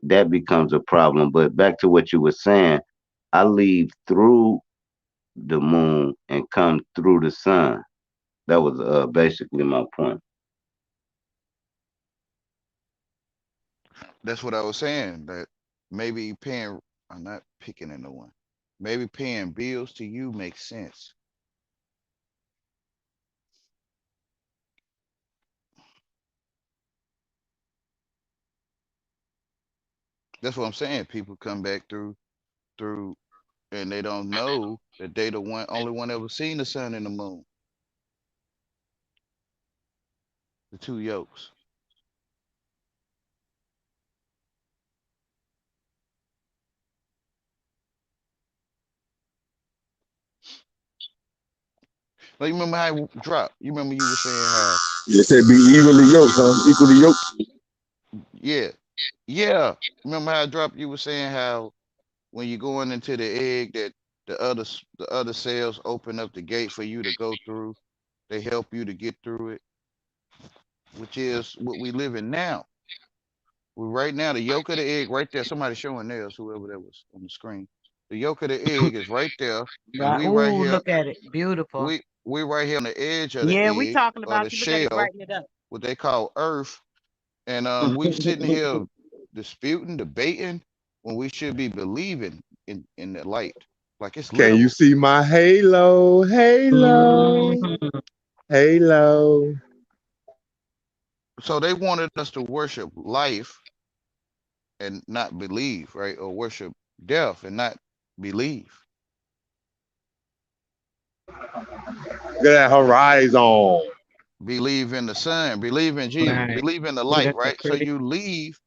that becomes a problem. But back to what you were saying, I leave through the moon and come through the sun. That was basically my point. That's what I was saying. That maybe paying, I'm not picking in no one. Maybe paying bills to you makes sense. That's what I'm saying. People come back through, and they don't know that they the only one ever seen the sun and the moon, the two yokes. Like you remember how it dropped? You remember you were saying how, You said be evenly yoked, huh? Equally yoked. yeah, yeah. Remember how it dropped? You were saying how when you're going into the egg that the other cells open up the gate for you to go through. They help you to get through it, which is what we live in now. We right now the yolk of the egg right there. Somebody showing theirs, whoever that was on the screen. The yolk of the egg is right there, and Right. we right Ooh, here. look at it. Beautiful. We right here on the edge of the Yeah, we egg talking or about the you. Look at it, shell, brighten it up. what they call Earth, and we sitting here disputing, debating when we should be believing in the light, like it's Can you literal. see my halo? Halo. Mhm. Halo. So they wanted us to worship life and not believe, right? Or worship death and not believe. Look at that horizon. Believe in the sun, believe in Jesus, Right. believe in the Ooh, light, that's so right? So pretty. you leave,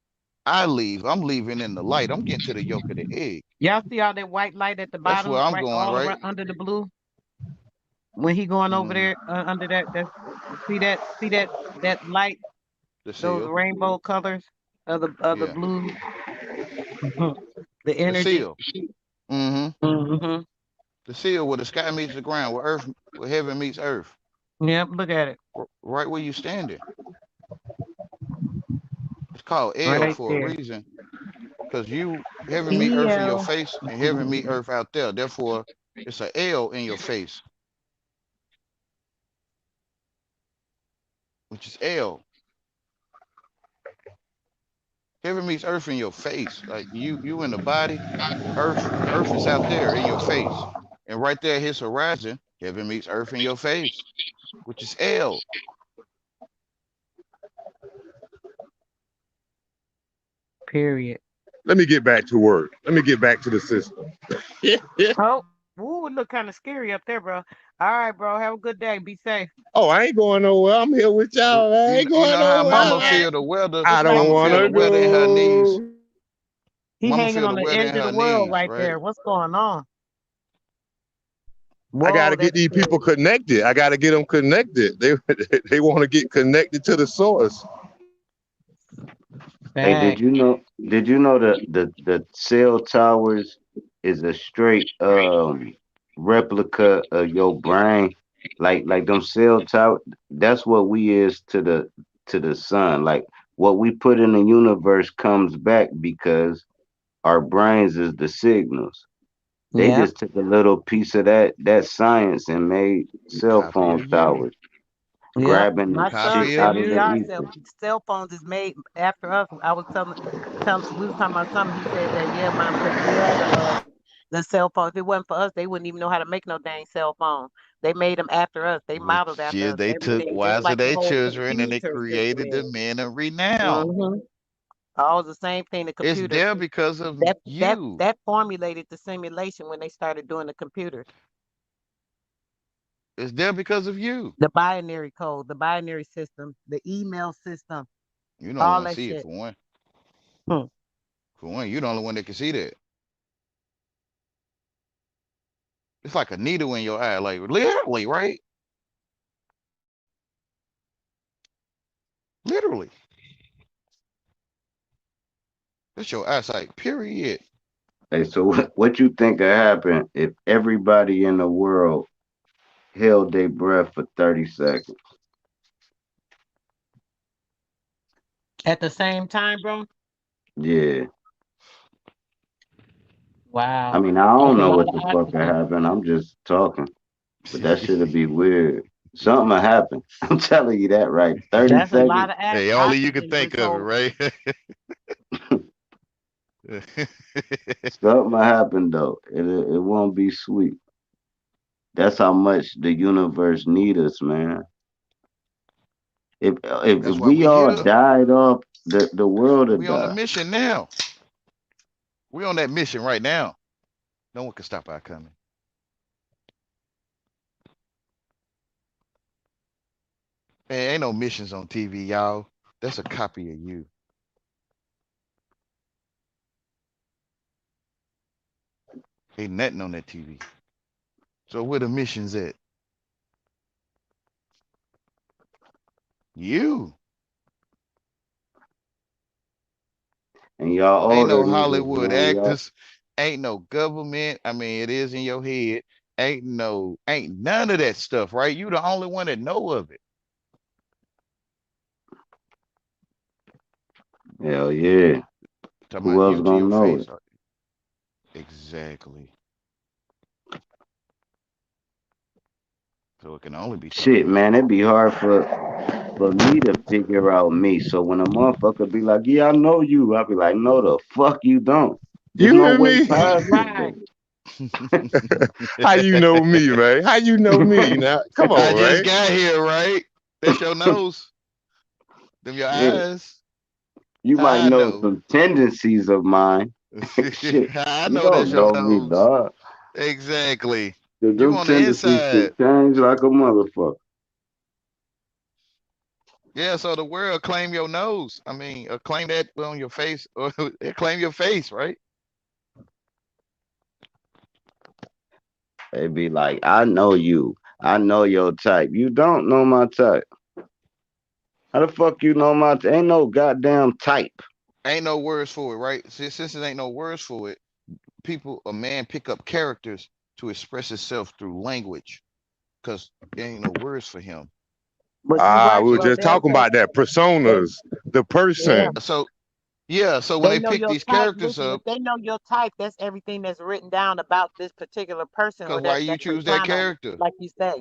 I leave, I'm leaving in the light. I'm getting to the yolk of the egg. Y'all see all that white light at the That's where bottom, I'm right, going, all right? around under the blue? When he going over Mm, there under that, that's see that light, the those seal. rainbow colors of the Yeah. blue, mhm, the The energy. seal. Mm-hmm. Hmm. The seal where the sky meets the ground, where earth, where heaven meets earth. Yep, look at it, Right where you standing. It's called L right for a there. reason. Because you heaven meet earth in your EL. face and heaven meet earth out there. Therefore, it's a L in your face, which is L. Heaven meets earth in your face. Like you in the body, earth is out there in your face. And right there his horizon, heaven meets earth in your face, which is L. Period. Let me get back to work. Let me get back to the system. Oh, ooh, it look kind of scary up there, bro. All right, bro. Have a good day. Be safe. Oh, I ain't going nowhere. I'm here with y'all. I ain't You going know how All mama nowhere. right. feel the weather, Look I like don't mama he want feel got the to he weather in her knees. go. he Mama hanging feel on the the weather edge in of the her world knees, right right? there. What's going on? I got Whoa, to get that's these people scary. connected. I got to get them connected. They want to get connected to the source. Hey, Fact. did you know the cell towers is a straight replica of your brain? Like them cell tower, that's what we is to the sun. Like what we put in the universe comes back because our brains is the signals. They Yep. just took a little piece of that science and made cell Copy phone of you. towers, Yep. grabbing the My son shit Copy of said out of we the you. are ether. cell phones is made after us. I was telling we was talking about something. He said that yeah, mom, because we are the cell phones. If it wasn't for us, they wouldn't even know how to make no dang cell phone. They made them after us. They Which modeled after is us. they took Everything, just wiser like the their whole children and they computer system created the is. men of renown. Hmm. All the same thing. The It's computer there because of you. that formulated the simulation when they started doing the computers. It's there because of you. The binary code, the binary system, the email system, You don't all want to that see it shit. for one. Hmm. For one, you're the only one that can see that. It's like a needle in your eye, like literally, right? Literally. That's your eyesight, period. Hey, so what you think would happen if everybody in the world held their breath for 30 seconds? At the same time, bro. Yeah. I Wow, mean, I that's don't a know lot what of the fuck could oxygen. happen. I'm just talking. But that shit'll be weird. Something will happen. I'm telling you that right. 30 That's a lot seconds. of Hey, only you can oxygen think of it, withholding. right? Something will happen though. It won't be sweet. That's how much the universe need us, man. If That's why we we all here. died off, the world would We on a die. mission now. We on that mission right now. No one can stop our coming. Hey, ain't no missions on TV, y'all. That's a copy of you. Ain't nothing on that TV. So where the missions at? You. And y'all Ain't no older niggas, Hollywood man. Y'all actors. Ain't no government. I mean, it is in your head. Ain't none of that stuff, right? You the only one that know of it. hell yeah. Talking Who about else you to gonna your know face. it? Exactly. So it can only be talking Shit, about man, you. it'd be hard for me to figure out me. So when a motherfucker be like, "Yeah, I know you," I'll be like, "No, the fuck you don't. There's You no hear way me? past this Right. bitch." How you know me, man? How you know me now? Come I on, just man. got here, right? That's your nose. Them your Yeah, eyes. you might I know know. some tendencies of mine. Shit, I you know that's don't your know me, nose. dog. Exactly. 'Cause You them on the tendencies can inside. change like a motherfucker. Yeah, so the world claim your nose. I mean, claim that on your face, or they claim your face, right? They be like, "I know you. I know your type. You don't know my type. How the fuck you know my type? Ain't no goddamn type." Ain't no words for it, right? Since there ain't no words for it, a man pick up characters to express himself through language, because there ain't no words for him. But you Ah, right, we were bro. just talking about that They, personas, the yeah, person. So yeah, so when they they know pick your these type. characters Listen, if up, they know your type, that's everything that's written down about this particular person because or why that you choose that persona, character? like you say,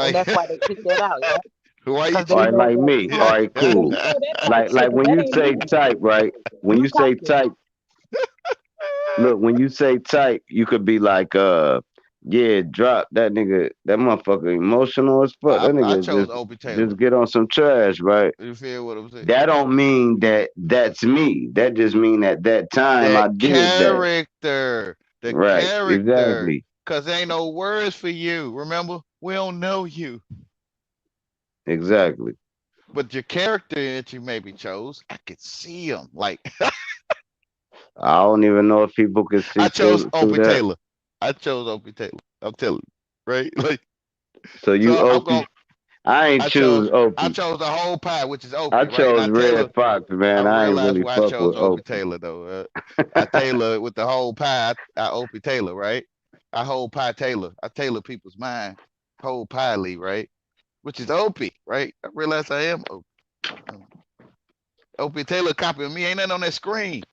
and Like, that's why they pick that out, yeah, why you because All they choose? right, know like that. me. All right, Yeah, cool. you say that type Like shit, like but when that you ain't say me. type, right? When You you say talking? type, look, when you say type, you could be like, yeah, drop that nigga, that motherfucker emotional as fuck. That I nigga chose Opie Taylor. just get on some trash, right? You feel what I'm saying? That don't mean that that's me. That just mean at that time That I did that. character, the Right, character, exactly. because ain't no words for you. Remember, we don't know you, Exactly. but your character that you maybe chose, I could see him. Like I don't even know if people could I see chose through Opie that. Taylor. I chose Opie Taylor. I'm telling you, right? Like So you so, I'm OP. going. I ain't choose I Opie. chose the whole pie, which is I Opie, right? chose Now Red Taylor, Fox, I man. I ain't realized really why I fuck chose with Opie Opie. Taylor though. I Taylor with the whole pie. I Opie Taylor, right? I whole pie Taylor. I Taylor people's mind. Whole pie Lee, right? Which is Opie, right? I realized I am Opie. Opie Taylor copying me. Ain't nothing on that screen.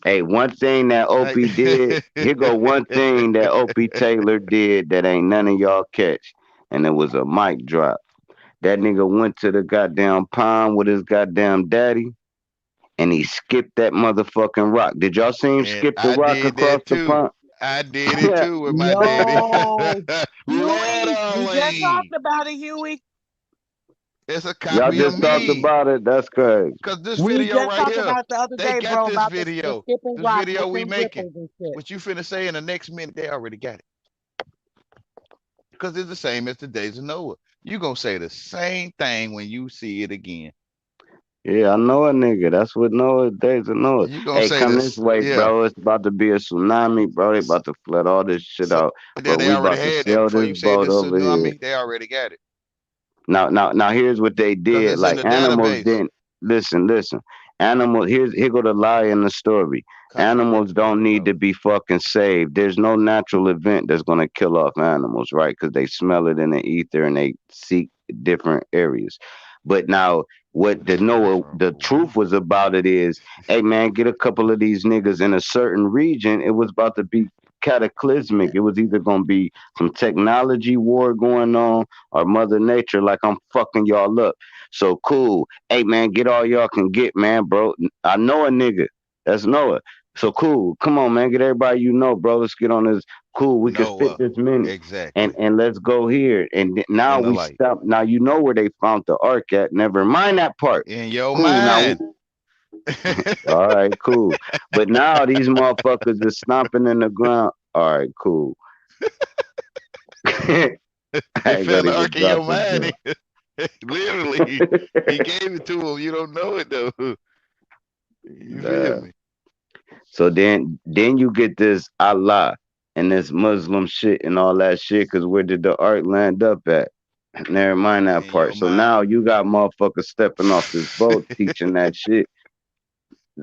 Hey, one thing that Like, Opie did, here go one thing that Opie Taylor did that ain't none of y'all catch. And it was a mic drop. That nigga went to the goddamn pond with his goddamn daddy and he skipped that motherfucking rock. Did y'all see him and skip the I rock did across that the too. pond? I did it too with my daddy. Yo, Huey, we just Literally. talked about it, Huey. It's a Y'all copy of just talked me. about it. That's crazy. Cause this We video just right talked here, about the other they day, got bro, this about the video. skip and This rock video with we them making. ripples and shit. What you finna say in the next minute, they already got it. Because it's the same as the days of Noah. You gonna say the same thing when you see it again. Yeah, I know a nigga. That's what Noah days of Noah. You gonna Hey, say come this this, way, yeah. bro. It's about to be a tsunami, bro. They about to flood all this shit So out. there But they we already about to had that sell before this you said boat this over here. tsunami, they already got it. Now, here's what they Because did. it's in Like the animals database. didn't listen. Animals. Here go the lie in the story. Copy the Animals don't record need to note. be fucking saved. There's no natural event that's gonna kill off animals, right? Because they smell it in the ether and they seek different areas. But now, what the truth was about it is, hey man, get a couple of these niggas in a certain region. It was about to be cataclysmic. It was either gonna be some technology war going on or Mother Nature, like I'm fucking y'all up. So cool. Hey man, get all y'all can get, man, bro. I know a nigga. That's Noah. So cool. Come on, man. Get everybody you know, bro. Let's get on this. Cool. We could fit Noah. this many. And Exactly. let's go here. And now In the we light. stop. Now you know where they found the ark at. Never mind that part. In your Cool. Now mind. all right, cool. But now these motherfuckers are stomping in the ground. All right, cool. I They ain't gonna found the even ark in drop your the mind. joke. Literally. He gave it to him. You don't know it though. You feel Nah. me? So then you get this Allah and this Muslim shit and all that shit. Cause where did the art land up at? Never mind that In your part. So mind. now you got motherfuckers stepping off this boat teaching that shit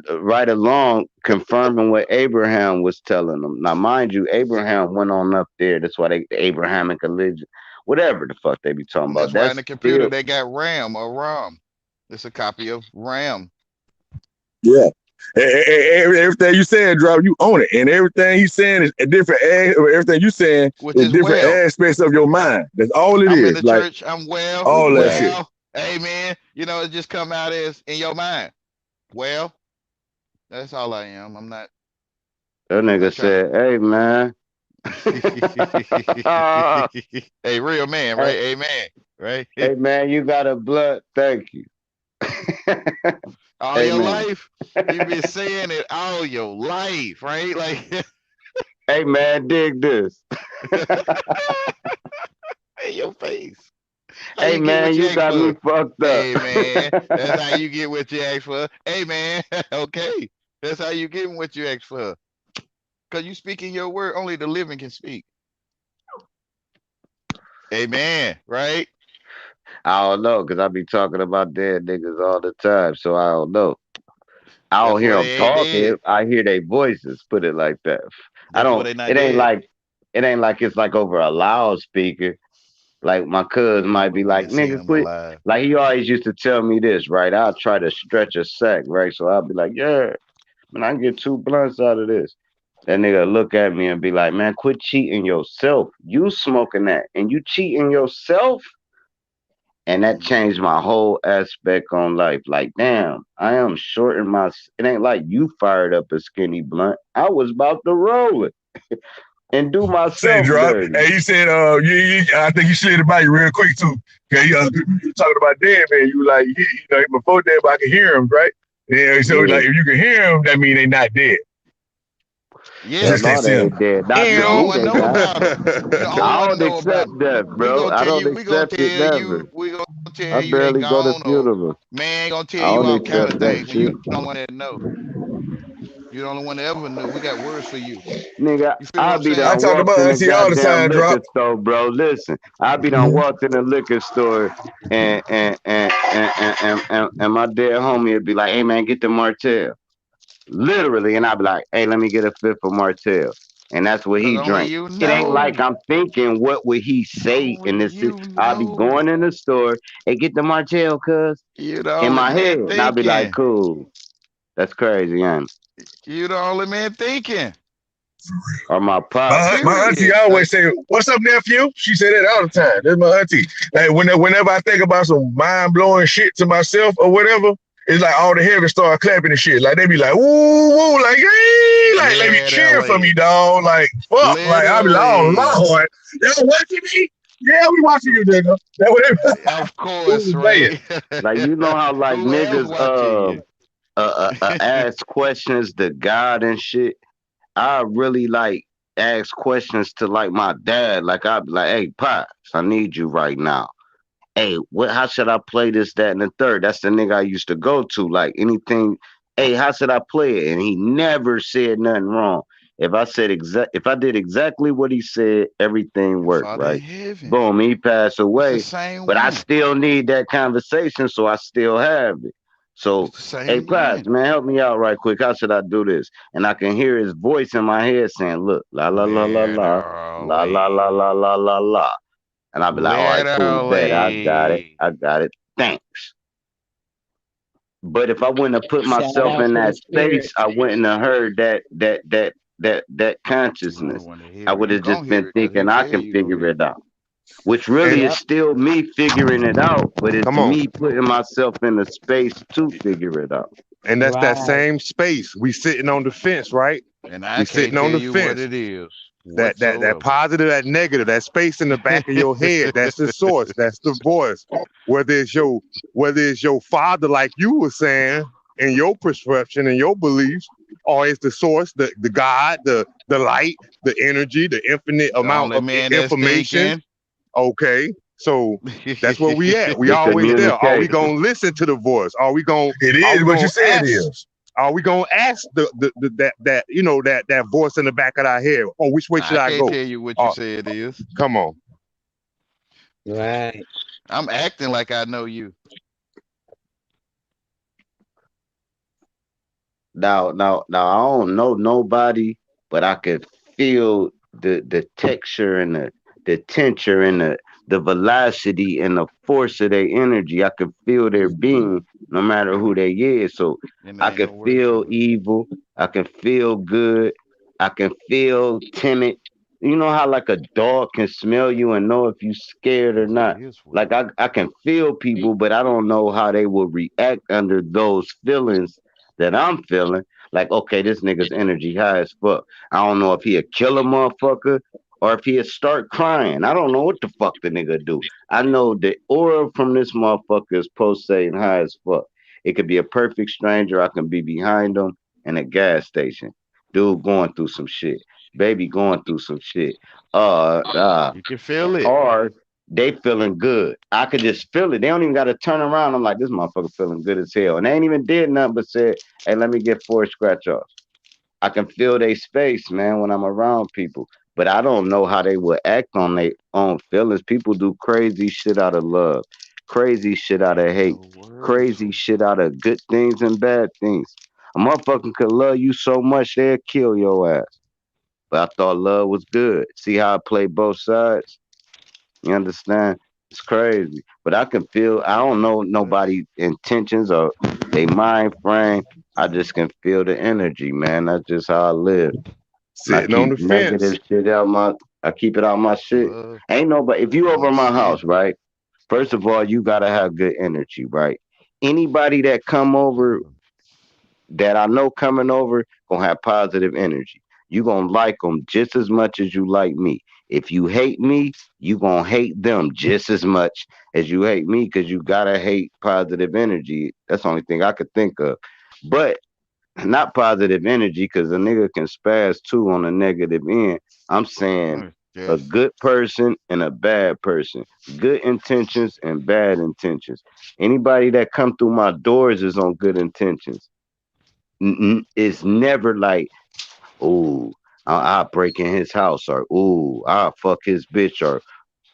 right along, confirming what Abraham was telling them. Now, mind you, Abraham went on up there. That's why the Abrahamic religion, whatever the fuck they be talking And about. that's why in That's the computer still they got RAM or ROM. It's a copy of RAM, Yeah. Everything you saying, drop, you own it. And everything he's saying is a different everything you saying which is is different well. aspects of your mind. That's all it I'm in is. the Like church. I'm well. all that shit. exactly. Well. Amen. You know, it just come out as in your mind. Well, that's all I am. I'm not. That I'm nigga not trying said, "Hey man, hey, real man, right? hey, Amen. Right? hey man, you got a blood. Thank you." All your Amen. life, you've been saying it all your life, right? Like Hey man, dig this. in your face. How Hey you get man, what you you ask got me for? fucked up. Hey man, that's how you get what you ask for. Hey man, okay. That's how you get what you ask for. Cause you speaking your word, only the living can speak. Amen. Right? I don't know, cause I be talking about dead niggas all the time, so I don't know. I don't hear Therefore them they ain't talking. dead. I hear their voices. Put it like that. I Therefore don't. they not It ain't dead. like. It ain't like it's like over a loudspeaker. Like my cuz might be You like, ain't seen "Nigga, them quit." alive. Like he always used to tell me this, right? I'll try to stretch a sack, right? So I'll be like, "Yeah, man, I can get 2 blunts out of this." That nigga look at me and be like, "Man, quit cheating yourself. You smoking that, and you cheating yourself." And that Mm. changed my whole aspect on life. Like, damn, I am shorting my. It ain't like you fired up a skinny blunt. I was about to roll it and do Say myself drop. dirty. Hey, you said I think you slid it by you real quick too. Okay, you talking about dead man. You like before dead, but I can hear him, right? Yeah, so Yeah, like if you can hear him, that mean they not dead. You Yeah. hell just can't no, see they them. ain't dead. Not You to the only me, one they know not. about them. You the only I one don't know about accept them. death, We bro. gonna I tell don't you. We gonna accept it tell never. you. We gonna I tell you they barely go to gone or funerals. man gonna I tell you don't all kind of accept that things. And you shit. the only one that know. You the only one that ever knew. We got words for you. Nigga, You feel what I I'm be I saying? done talk walked about in the auntie all the goddamn time, drop. liquor store, bro. Listen, I be done walked in the liquor store and my dead homie would be like, "Hey man, get the Martell." Literally, and I'd be like, "Hey, let me get a fifth of Martell." And that's what Cause he only drank. you It ain't like know. I'm thinking, what would he say Only in this? you I'll be know. going in the store and get the Martell, cuz You the in only my man head, and I'll be like, thinking. "Cool, that's crazy, ain't it?" You the only man thinking. Or my pops. My auntie Period. always Like say, "What's up, nephew?" She said that all the time. That's my auntie. Like whenever I think about some mind blowing shit to myself or whatever, it's like all the heavens start clapping and shit. Like they be like, "Woo, woo," like, "Hey," like they be cheering for me, literally. dog. Like fuck, like I be like, "Oh Literally. Lord, y'all watching me?" Yeah, we watching you, nigga. That what it, Of it course, was bad. Ray. Like you know how like Who else niggas watching you? ask questions to God and shit. I really like ask questions to like my dad. Like I'd be like, hey pops, I need you right now. Hey, what? How should I play this, that, and the third? That's the nigga I used to go to. Like anything. Hey, how should I play it? And he never said nothing wrong. If I did exactly what he said, everything Your worked father in right. heaven. Boom, he passed It's the away. same But I one. still need that conversation, so I still have it. So, It's the hey, same Pops, one. man, help me out right quick. How should I do this? And I can hear his voice in my head saying, "Look, la la la la la, la la la Literally. la la la la." And I'll be like, all right, cool, bet. I got it. Literally. I got it. Thanks. But if I wouldn't have put Shout myself out in to the that space, spirits. I wouldn't have heard that You don't consciousness. want to I hear it. would You have just gonna been hear it because thinking he I tell can you gonna figure hear it out. Which really And is Yep. still me figuring it out, but it's come on. me putting myself in the space to figure it out. And that's that Right. same space. We sitting on the fence, right? it. And I We can't sitting on tell the you what fence. it is That whatsoever. positive, that negative, that space in the back of your head, that's the source, that's the voice. Whether it's your whether it's your father, like you were saying, in your perception and your beliefs, or it's the source, the God, the light, the energy, the infinite The amount only of man that's information. thinking. Okay. So that's where we at. We The always there. Are we communication. gonna listen to the voice? It Are is we what you gonna say it ask is. are we gonna ask the that that voice in the back of our head? Oh, which way should I I can't go? tell you what you Uh, say it is. come on. Right. I'm acting like I know you. Now, I don't know nobody, but I could feel the texture and the tension and the velocity and the force of their energy. I could feel their being, no matter who they is. So And there I ain't can no word feel to it. evil. I can feel good. I can feel timid. You know how like a dog can smell you and know if you scared or Because it not. is what Like it is. I can feel people, but I don't know how they will react under those feelings that I'm feeling. Like, okay, this nigga's energy high as fuck. I don't know if he'll kill a motherfucker or if he'll start crying. I don't know what the fuck the nigga do. I know the aura from this motherfucker is pulsating high as fuck. It could be a perfect stranger. I can be behind him in a gas station. Dude going through some shit. Baby going through some shit. Uh, uh, You can feel it. or they feeling good. I could just feel it. They don't even got to turn around. I'm like, this motherfucker feeling good as hell. And they ain't even did nothing but said, hey, let me get 4 scratch offs. I can feel their space, man, when I'm around people. But I don't know how they would act on their own feelings. People do crazy shit out of love, crazy shit out of Ain't hate, no word crazy to shit out of good things and bad things. A motherfucker could love you so much they'll kill your ass. But I thought love was good. See how I play both sides? You understand? It's crazy. But I can feel, I don't know it. nobody intentions or they mind frame. I just can feel the energy, man. That's just how I live. And I Sitting on keep the negative fence. shit out my, I keep it out my That's shit. love. Ain't nobody, if you over my house, Understanding. right? First of all, you gotta have good energy, right? Anybody that come over Definitely. that I know coming over gonna have positive energy. You gonna like them just as much as you like me. If you hate me, you gonna hate them just as much as you hate me because you gotta hate positive energy. That's the only thing I could think of. But not positive energy because a nigga can spaz too on the negative end. I'm saying a Yes. good person and a bad person, good intentions and bad intentions. Anybody that come through my doors is on good intentions. It's never like, ooh, I'll break in his house, or ooh, I'll fuck his bitch, or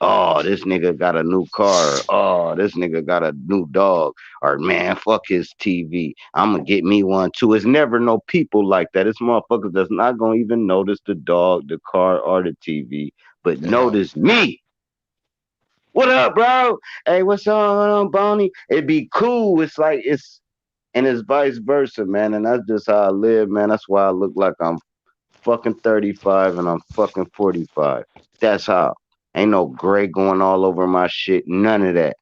oh, this nigga got a new car, or oh, this nigga got a new dog, or man, fuck his TV. I'm gonna get me one too. It's never no people like that. It's motherfuckers that's not gonna even notice the dog, the car, or the TV, but At all. notice me. What up, bro? Hey, what's on, Bonnie? It'd be cool. It's like and it's vice versa, man. And that's just how I live, man. That's why I look like I'm fucking 35 and I'm fucking 45. That's how. Ain't no gray going all over my shit. None of that.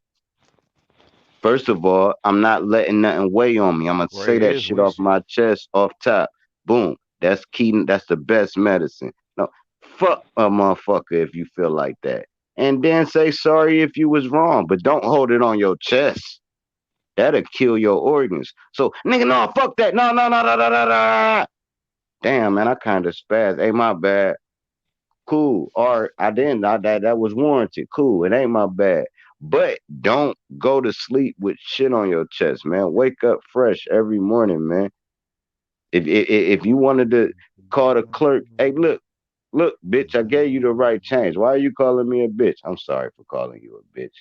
First of all, I'm not letting nothing weigh on me. I'm gonna say Gray that is shit off wisdom. my chest, off top. Boom. That's key. That's the best medicine. No, fuck a motherfucker if you feel like that. and then say sorry if you was wrong, but don't hold it on your chest. That'll kill your organs. So, nigga, no, fuck that. No, no, no, no, no, no, no. Damn, man, I kind of spazzed. Hey, my bad. Cool. Or I didn't. That was warranted. Cool. It ain't my bad. But don't go to sleep with shit on your chest, man. Wake up fresh every morning, man. If you wanted to call the clerk, hey, look, bitch, I gave you the right change. Why are you calling me a bitch? I'm sorry for calling you a bitch.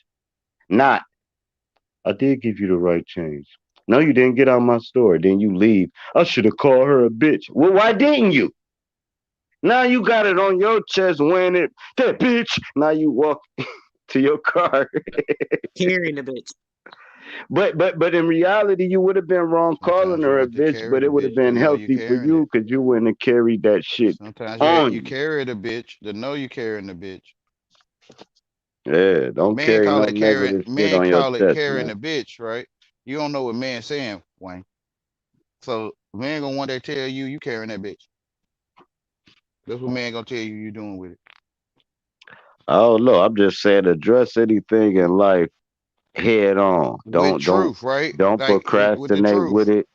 Not, I did give you the right change. No, you didn't get out my store. Then you leave. I should have called her a bitch. Well, why didn't you? Now you got it on your chest wearing it. That bitch. Now you walk to your car. Carrying the bitch. But in reality, you would have been wrong calling Sometimes you her a have to bitch, carry but the it would have bitch to been know you healthy for carrying you it. because you wouldn't have carried that shit Sometimes on you you. carry the bitch to know you carrying the bitch. Yeah, don't Men carry call no it carrying. negative shit Men on your call it chest, carrying man. the bitch, right? You don't know what men saying, Wayne. So men gonna one day tell you carrying that bitch. That's what man gonna tell you doing with it. Oh no, I'm just saying address anything in life head on. With Don't truth, right? don't Like with the procrastinate with truth. it.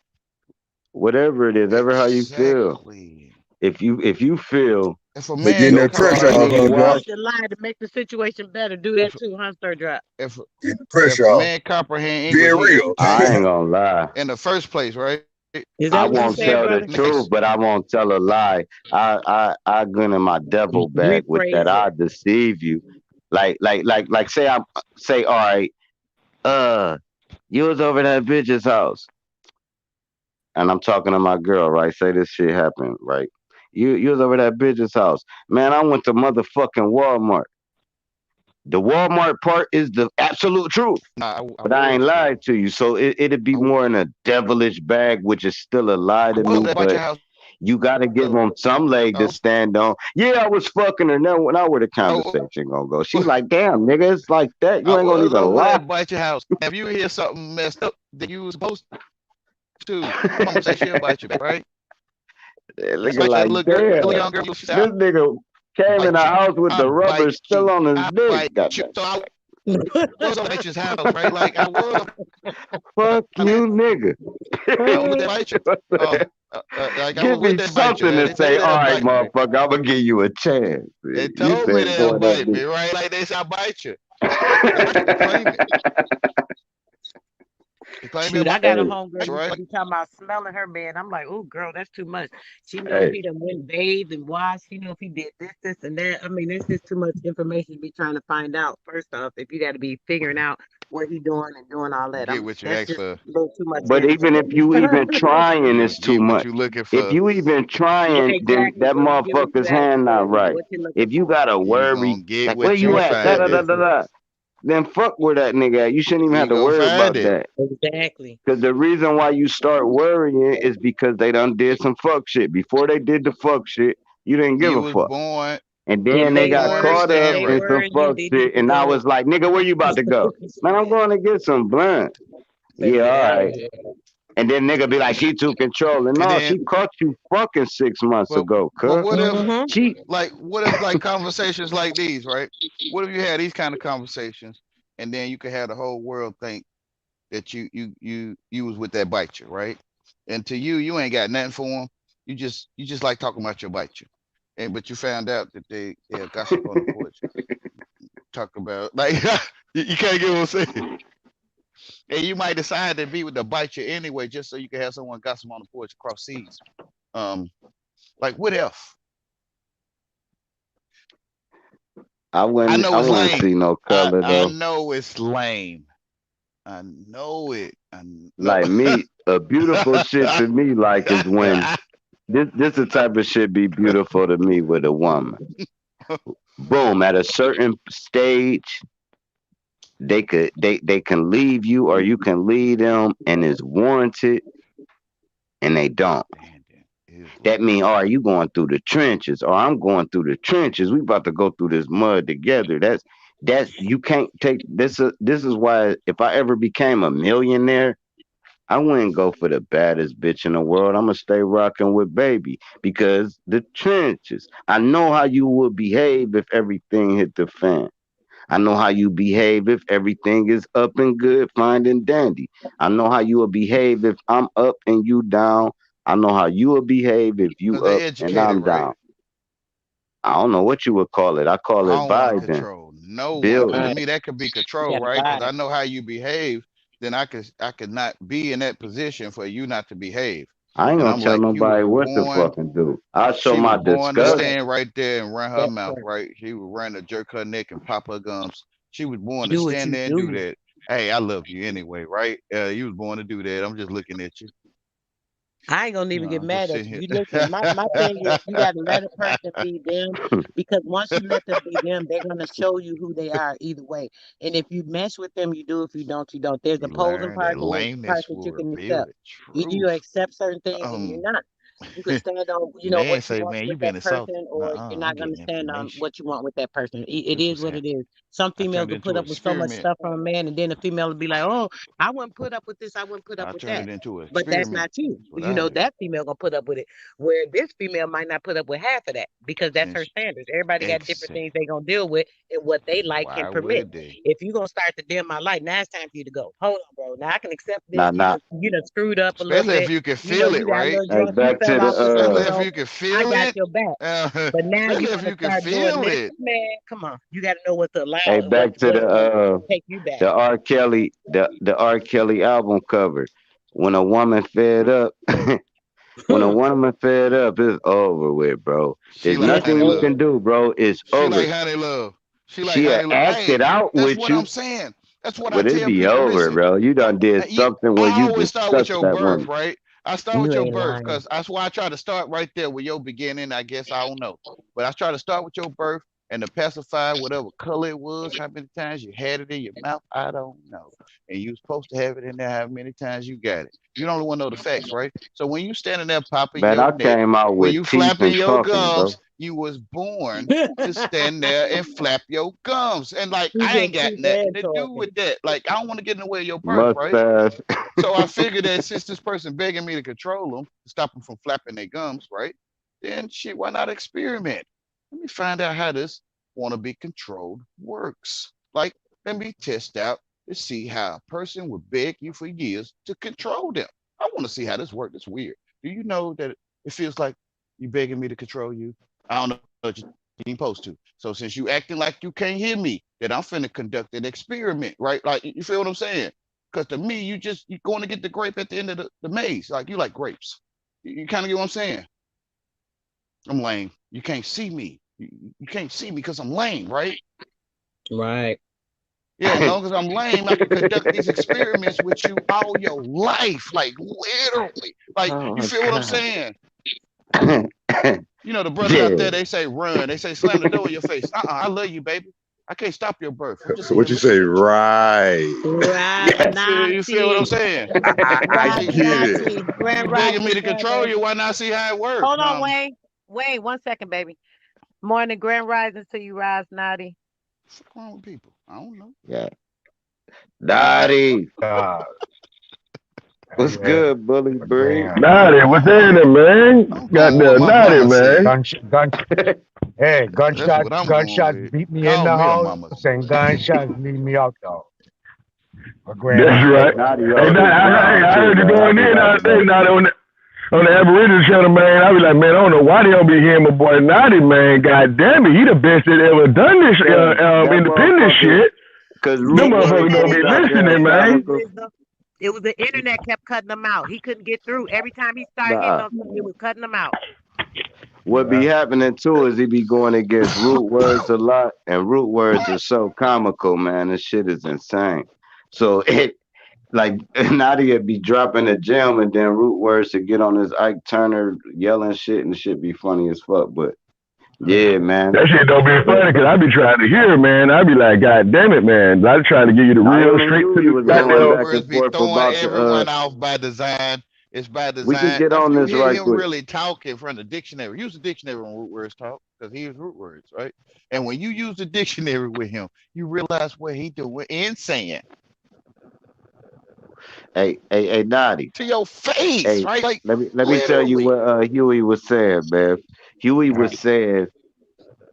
Whatever it is, ever how you feel. Exactly. If you feel If a They man getting can your that car pressure comprehend, off, need Even huh, if you Josh? need wash, to lie to make the situation better, do that if too, huh, Sir Drop? if Getting the if pressure a off. man comprehend Being English real. I ain't gonna lie. in the first place, right? Is I that what you won't said, tell the brother? truth, Nice. but I won't tell a lie. I gonna my devil bag with that. Rephrase it. I deceive you. Like say, all right, you was over that bitch's house. And I'm talking to my girl, right? Say this shit happened, right? You was over that bitch's house. Man, I went to motherfucking Walmart. The Walmart part is the absolute truth. Nah, I But I ain't was there. lied to you. So it'd be I, more in a devilish bag, which is still a lie I to was me, there about but your house you gotta give though. them some leg I to was, stand on. Yeah, I was fucking her. Now where the I conversation gonna go? She like, damn, nigga, it's like that. You I ain't gonna was even over there lie. about your house. If you hear something messed up that you was supposed to, your mama say she'll bite you back, right? That's Looking like that like, little girl, that little damn, young girl. She said, this nigga "I came in the bite you, house with I the rubber bite still you, on his I dick. bite you." Goddamn. So I was over at your house, right? Like I was Fuck man. you, nigga. I was with that bite you. Like I Give was with me that bite you. something And to they told say. me All that right, bite me. motherfucker, I'm gonna give you a chance. They You told me said that going bite me, that right? Like they said, I bite you. They bite you. They bitch. claim it. They claim Shoot, it, I got a Hey, homegirl used to right? be talking about smelling her bed. I'm like, oh, girl, that's too much. She know if hey, he done went bathed and washed. She know if he did this, and that. I mean, it's just too much information to be trying to find out. First off, if you got to be figuring out what he doing and doing all that, Get what you that's ask just for. a little too much but info. even if you even trying, You it's too get what much. you looking If for. you even Yeah, trying, then exactly, that brother. Get what you motherfucker's ask hand for not and right. what you're looking If you for. gotta You worry, gonna get like where what you you at, da da da finding. da Exactly. da, then fuck where that nigga at. You shouldn't even have You to gonna worry find about it. that. Exactly. Because the reason why you start worrying is because they done did some fuck shit. Before they did the fuck shit, you didn't give You a was fuck. born. And If then You was they they got born to worried, caught if up stand they in right. some worried, then fuck they need shit. to And I go. was like, nigga, where you about to go? Man, I'm going to get some blunt. Better Yeah, get all out of right. here. And then nigga be like, she too controlling. And No, then, she caught you fucking 6 months but ago, but cuz. Mm-hmm. what if like conversations like these, right? What if you had these kind of conversations, and then you could have the whole world think that you was with that bite you, right? And to you, you ain't got nothing for them. You just like talking about your bite you, and but you found out that they gossip on the porch, talk about like you can't get what I'm saying. And you might decide to be with the bite you anyway, just so you can have someone gossip on the porch across seas. Um, like what if? I I wouldn't know I it's wouldn't lame. see no I color I though. know it's lame. I know it. I know. Like me, a beautiful shit to me like is when this the type of shit be beautiful to me with a woman. Boom, at a certain stage, they can leave you or you can leave them and it's warranted and they don't. Man, it is what That it is. mean, are you going through the trenches or I'm going through the trenches. We about to go through this mud together. That's you can't take this. This is why if I ever became a millionaire, I wouldn't go for the baddest bitch in the world. I'm gonna stay rocking with baby because the trenches. I know how you would behave if everything hit the fan. I know how you behave if everything is up and good, fine and dandy. I know how you will behave if I'm up and you down. I know how you will behave if you Because they up and educated, I'm right? down. I don't know what you would call it. I call I it don't want to vibing, control no one, because to building. Right. me that could be You control, got to right? Because buy I it. know how you behave, then I could not be in that position for you not to behave. I ain't And gonna I'm tell like, you was nobody what to born. fucking do. I show She was my born to That disgust. part. stand right there and run her That mouth, part. right? She was running to jerk her neck and pop her gums. She was born to Do what stand you there and do do. that. Hey, I love you anyway, right? You was born to do that. I'm just looking at you. I ain't gonna even get I'm just mad at sitting you. here. You listen, my thing is you gotta let a person be them, because once you let them be them, they're gonna show you who they are either way. And if you mess with them, you do. If you don't, you don't. There's You opposing learn that parts and lameness parts that you will can reveal accept. the Either you truth. accept certain things or you're Um, not. You can stand on, man what you say, want man, with you being that insulted. person, or you're Nuh-uh, I'm not gonna getting stand on information. what you want with that person. It This is what's what it happening. is. Some I females turned it will put into an up with so much experiment. stuff from a man, and then the female will be like, "Oh, I wouldn't put up with this. I wouldn't put up I with turned that." it into an But that's experiment. not you. That's what I do. That female gonna put up with it. Where this female might not put up with half of that because that's her Since standards. Everybody got different exit, things they gonna deal with and what they like why and permit. would they? If you gonna start to dim my light, now it's time for you to go. Hold on, bro. Now I can accept this. Nah, nah. You done screwed up a little Especially if bit. you can feel You it, got a right? little Hey, drunk. You back to fell the off the Especially scale if rope. you can I feel got it. your back. But now you Especially if want to you can start doing feel this, it. man. Come on, you got to know what to allow hey, and what back to take you back. the R. Kelly the R. Kelly album cover. When a woman fed up, when a woman fed up, it's over with, bro. She There's like It's nothing honey you over. love. can do, bro. It's She over. like honey love. She like She'll honey love. act it Hey, out that's with what I'm you, saying. That's what I but it tell be people. over, Listen, bro. You I, done did you, something where I you always start with disgust your that birth, woman. right? I start with You your ain't birth lying. because that's why I try to start right there with your beginning. I guess I don't know, but I try to start with your birth and to pacify whatever color it was, how many times you had it in your mouth, I don't know. And you was supposed to have it in there, how many times you got it. You don't want to know the facts, right? So when you standing there popping Man, your I neck, came out when with you teeth flapping and your talking, bro. gums, you was born to stand there and flap your gums. And like, He I said ain't got teeth nothing and to do talking. with that. Like, I don't want to get in the way of your birth, right? Mustache. So I figured that since this person begging me to control them, to stop them from flapping their gums, right? Then shit, why not experiment? Let me find out how this want to be controlled works. Like, let me test out to see how a person would beg you for years to control them. I want to see how this works. It's weird. Do you know that it feels like you begging me to control you? I don't know that you ain't supposed to. So since you acting like you can't hear me, that I'm finna conduct an experiment, right? Like, you feel what I'm saying? Because to me, you going to get the grape at the end of the maze. Like, you like grapes. You kind of get what I'm saying? I'm lame. You can't see me. You can't see me because I'm lame, right? Right. Yeah, as long as I'm lame, I can conduct these experiments with you all your life. Like, literally. Like, Oh you my feel what I'm god. saying? You know, the brothers out Yeah. there, they say run. They say slam the door in your face. I love you, baby. I can't stop your birth. I'm just here What you say? looking at you. Right. Raz You feel what I'm Naughty. saying? I Raz See, get it. Naughty. you Grand begging me Rising, to control brother. you. Why not see how it works? Hold on, Wayne. Wayne, 1 second, baby. Morning, Grand Rising to you, Raz Naughty. What's wrong with people? I don't know. Yeah. Daddy. Uh, What's yeah, good, Bully a Bree? grand. Naughty, what's in it, man? I'm Got going with the my naughty, mama man. said. Hey, That's what I'm going gunshots with. beat me in Call the me a house, mama and said. gunshots leave me out though. A grand That's rising. right. Naughty Hey, hold it down I too, heard you man. I going be in liking out there, that. Naughty, on the Aboriginal channel, man. I be like, man, I don't know why they don't be hearing my boy Naughty, man. God damn it, he the best that ever done this Cause that independent motherfucker, shit. cause Them The Root Word motherfuckers internet don't so be ain't got nothing to listening, goddamn do with man. it, comical. Wisdom. It was the internet kept cutting them out. He couldn't get through. Every time he started hitting Nah. on something, it was cutting them out. What be Yeah. happening too is he be going against root words a lot, and root words are so comical, man. This shit is insane. So it like Nadia be dropping a gem, and then root words to get on his Ike Turner yelling shit, and shit be funny as fuck. But yeah, man. That shit don't be funny because I be trying to hear, man. I be like, God damn it, man. I try to give you the Now real him and straight to Huey the was Yeah, going goddamn. root back words and be forth throwing about everyone off by design. It's by we could design. get If on you this hear right him quick. really talking from the dictionary, use the dictionary when root words talk, because he use root words, right? And when you use the dictionary with him, you realize what he doing and saying Hey, Dottie. to your face, Hey, right? Like, let me tell you literally. what Huey was saying, man. Huey was Right. saying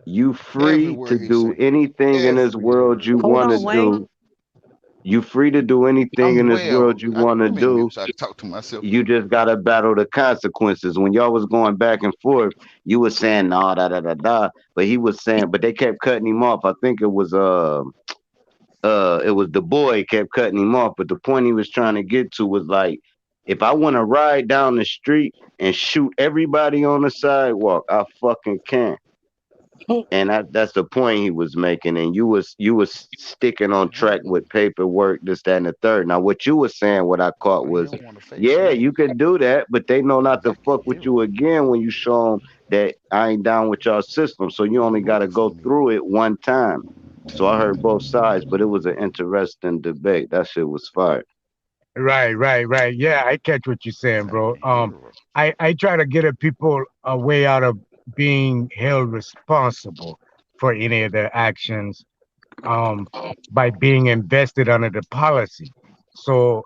You free Everywhere to he do say. anything in this world Everywhere. you Hold want to on, Wayne. do. You free to do anything in I'm this world well. you want to Let me do. mute so I can talk to myself. You just gotta battle the consequences. When y'all was going back and forth, you was saying nah, da da da da, but he was saying, but they kept cutting him off. I think it was the boy kept cutting him off, but the point he was trying to get to was like, if I want to ride down the street and shoot everybody on the sidewalk, I fucking can. And that's the point he was making. And you was sticking on track with paperwork, this, that, and the third. Now what you was saying, what I caught Why you was, don't want to face yeah, me? you could do that, but they know not Cause to I can fuck with hear you him. again when you show them that I ain't down with your system. So you He only got to looking for go me. through it one time. So I heard both sides, but it was an interesting debate. That shit was fire. Right. Yeah, I catch what you're saying, Cause I bro. can hear him. I try to get a people a way out of being held responsible for any of their actions, um, by being invested under the policy. So,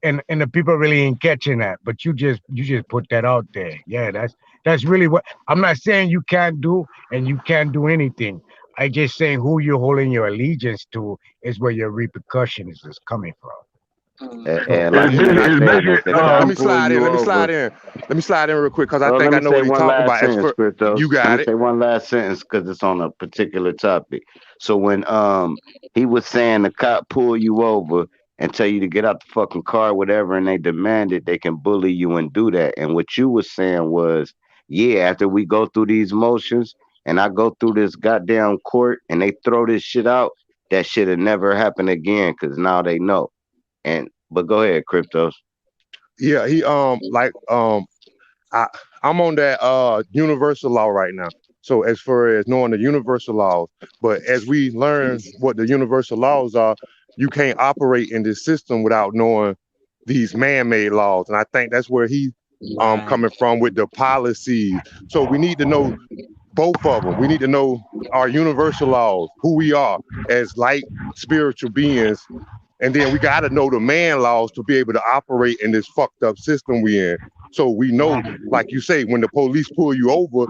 and the people really ain't catching that, but you just put that out there. Yeah, that's really what I'm not saying you can't do, and you can't do anything. I just saying who you're holding your allegiance to is where your repercussions is coming from. So, And like when I Hey, said, if the let cop me pull slide in. you Let me slide over, in. Let me slide in real quick because I let think I me know say what he's one talking last about. As sentence, for you Cryptos. Let me got it. say one last sentence because it's on a particular topic. So when he was saying the cop pull you over and tell you to get out the fucking car, whatever, and they demand it, they can bully you and do that. And what you was saying was, yeah, after we go through these motions and I go through this goddamn court and they throw this shit out, that shit will never happen again because now they know. And but go ahead, Cryptos. Yeah, he I I'm on that universal law right now. So as far as knowing the universal laws, but as we learn what the universal laws are, you can't operate in this system without knowing these man-made laws. And I think that's where he Right. coming from with the policies. So we need to know both of them. We need to know our universal laws, who we are as light spiritual beings, and then we got to know the man laws to be able to operate in this fucked up system we in. So we know, Right. like you say, when the police pull you over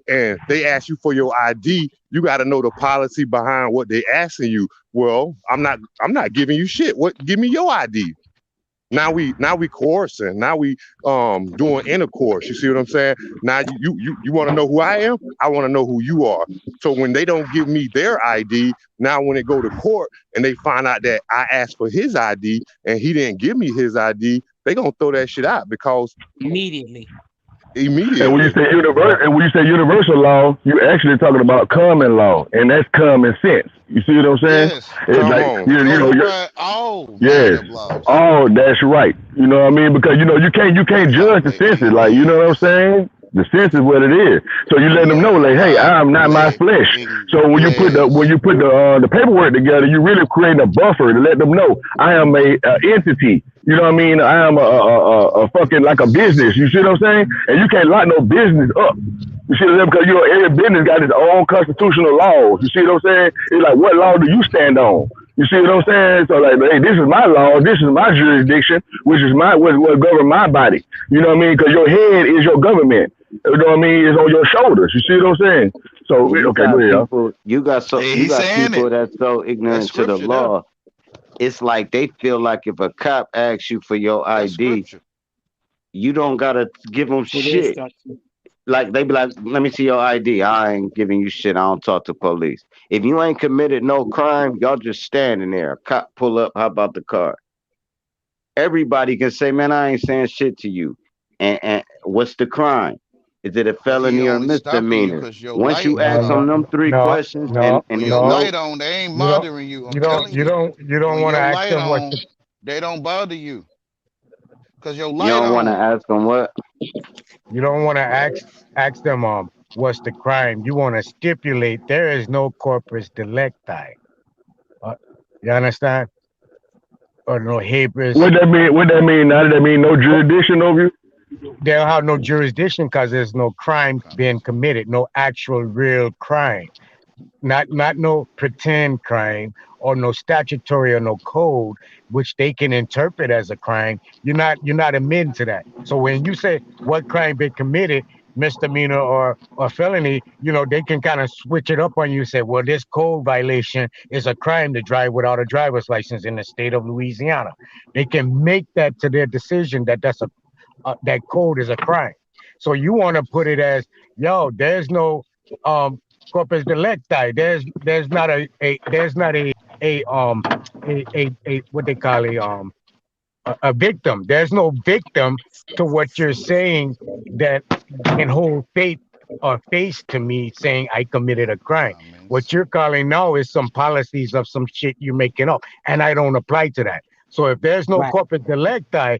and they ask you for your ID, you got to know the policy behind what they asking you. Well, I'm not giving you shit. What? Give me your ID. Now we coercing. Now we doing intercourse. You see what I'm saying? Now you want to know who I am? I want to know who you are. So when they don't give me their ID, now when they go to court and they find out that I asked for his ID and he didn't give me his ID, they gonna throw that shit out because Immediately. And when you immediately. say universal law, you actually talking about common law, and that's common sense. You see what I'm saying? Yes. It's Come like on. you You you know you override all made yes. up laws. Oh, that's right. You know what I mean? Because you can't That's why I judge the play senses. video Like you know what I'm games. saying? The sense is what it is. So you let them know, like, hey, Multiply, I'm not my let flesh. So when you put yes. the paperwork together, you really create a buffer to let them know I am a entity. You know what I mean? I am a fucking like a business. You see what I'm saying? And you can't lock no business up. You see what I'm saying? Because every business got its own constitutional laws. You see what I'm saying? It's like, what law do you stand on? You see what I'm saying? So like, hey, this is my law, this is my jurisdiction, which is what govern my body. You know what I mean? Because your head is your government. You know what I mean? It's on your shoulders. You see what I'm saying? So And you okay, go got ahead, y'all. people, Hey, you he's got saying people it. that's so That's ignorant to the scripture there. law. It's like they feel like if a cop asks you for your That's ID, scripture. you don't gotta give them It is shit. structured. Like they be like, let me see your ID. I ain't giving you shit. I don't talk to police. If you ain't committed no crime, y'all just standing there. A cop pull up. How about the car? Everybody can say, man, I ain't saying shit to you. And what's the crime? Is it a But he felony or only stopping you misdemeanor? because your Once you light No, ask them no, on. them three no, questions no, When and your there's no. light no, on, they ain't You don't, bothering you. I'm you don't, telling you you. don't, you don't When want to your ask light them what's on, they don't bother you because your you light don't want to on. ask them what? You don't want to ask them what's the crime. You want to stipulate there is no corpus delicti. Uh, you understand? Or no habeas. What that mean? What that mean? Now that mean no jurisdiction over you? They don't have no jurisdiction because there's no crime being committed, no actual real crime, not no pretend crime or no statutory or no code which they can interpret as a crime. You're not admitting to that. So when you say what crime been committed, misdemeanor or felony, they can kind of switch it up on you. Say, well, this code violation is a crime to drive without a driver's license in the state of Louisiana. They can make that to their decision that that code is a crime. So you want to put it as, yo, there's no um corpus delicti. There's not there's not a what they call a victim. There's no victim to what you're saying that can hold faith or face to me saying I committed a crime. What you're calling now is some policies of some shit you're making up, and I don't apply to that. So if there's no Right. corpus delicti,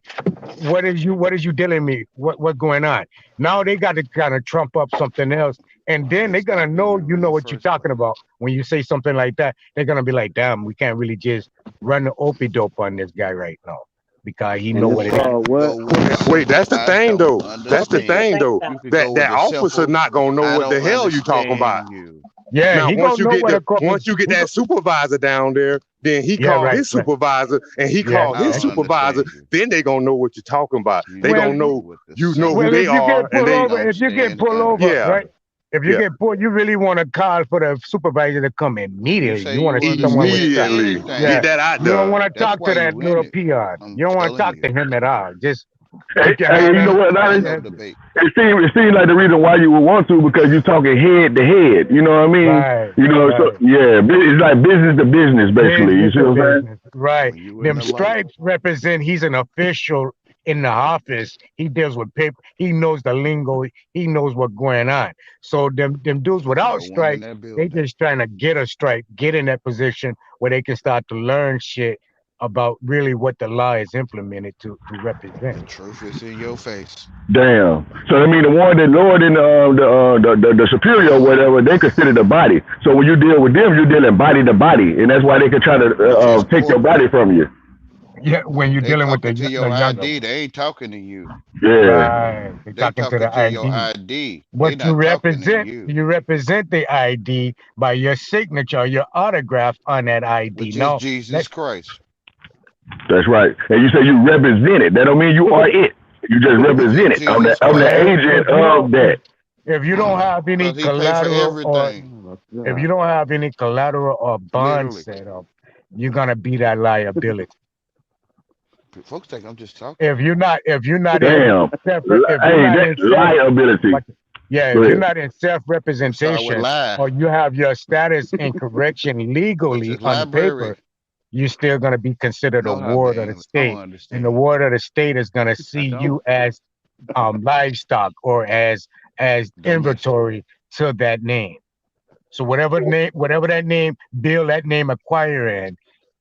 what is you dealing me? What's going on? Now they got to kind of trump up something else, and then they're gonna know what you're talking about when you say something like that. They're gonna be like, damn, we can't really just run the opie dope on this guy right now because he And know this what it You is. can Go what? with Wait, simple. that's the I thing don't though. That's the understand. thing though. You could That go with that the officer simple. not gonna know I what the don't hell you talking about. understand you. Yeah, Now, he once gonna you know get what the a corpus. once you get that supervisor down there, then he Yeah, call right, his right. supervisor, and he Yeah, call I his don't supervisor. understand you. Then they gonna know what you're talking about. You They need to well, gonna go know with the you know who well, simple. they if you are, get and pulled I they over, don't if you get stand pulled over, yeah right? If you yeah get pulled, you really want to call for the supervisor to come You immediately. say You want to you see someone with understand style. immediately get Yeah, anything. that out you don't there. want to That's talk why to that you in little it. peon. I'm You don't want to telling talk to you. him at all. Just Hey, you can hey, have you know him. what? Ain't Yeah, no debate. It seems like the reason why you would want to because you're talking head to head. You know what I mean? right, You know, so right. yeah, it's like business to business, basically. You Business see to what I'm saying? business, right? When you in Them the light. stripes represent he's an official in the office. He deals with paper. He knows the lingo. He knows what's going on. So them dudes There's without no one in stripes, that they building. just trying to get a stripe, get in that position where they can start to learn shit about really what the law is implemented to represent. The truth is in your face. Damn. So I mean, the one that Lord and the superior or whatever, they consider the body. So when you deal with them, you're dealing body to body, and that's why they can try to Which is take your body corporate. from you. Yeah, when you're They dealing with talking to the your younger ID. one, They ain't talking to you. Yeah, right? They're They talking to talking the to your ID. ID. They What not talking to you, you represent the ID by your signature, your autograph on that ID. which is No, that Jesus Christ. that's right. And you say you represent it. That don't mean you are it. You just Which is represent it. Jesus I'm the Christ. agent if you of don't that. if you don't have any Because he paid for collateral or everything. Oh my if you God. don't have any collateral or bond Literally. set up, you're gonna be that liability. Folks think I'm just talking. If you're not in Damn. if you're Hey, not that in liability. yeah, Go if you're ahead. not in We start with self-representation lie, or you have your status in correction which legally is on the library. paper, you're still going to be considered a Know how ward of the bad I don't state. And the understand. ward of the state is going to I see don't. you as livestock or as Donation. inventory to that name. So whatever that name bill, that name acquiring,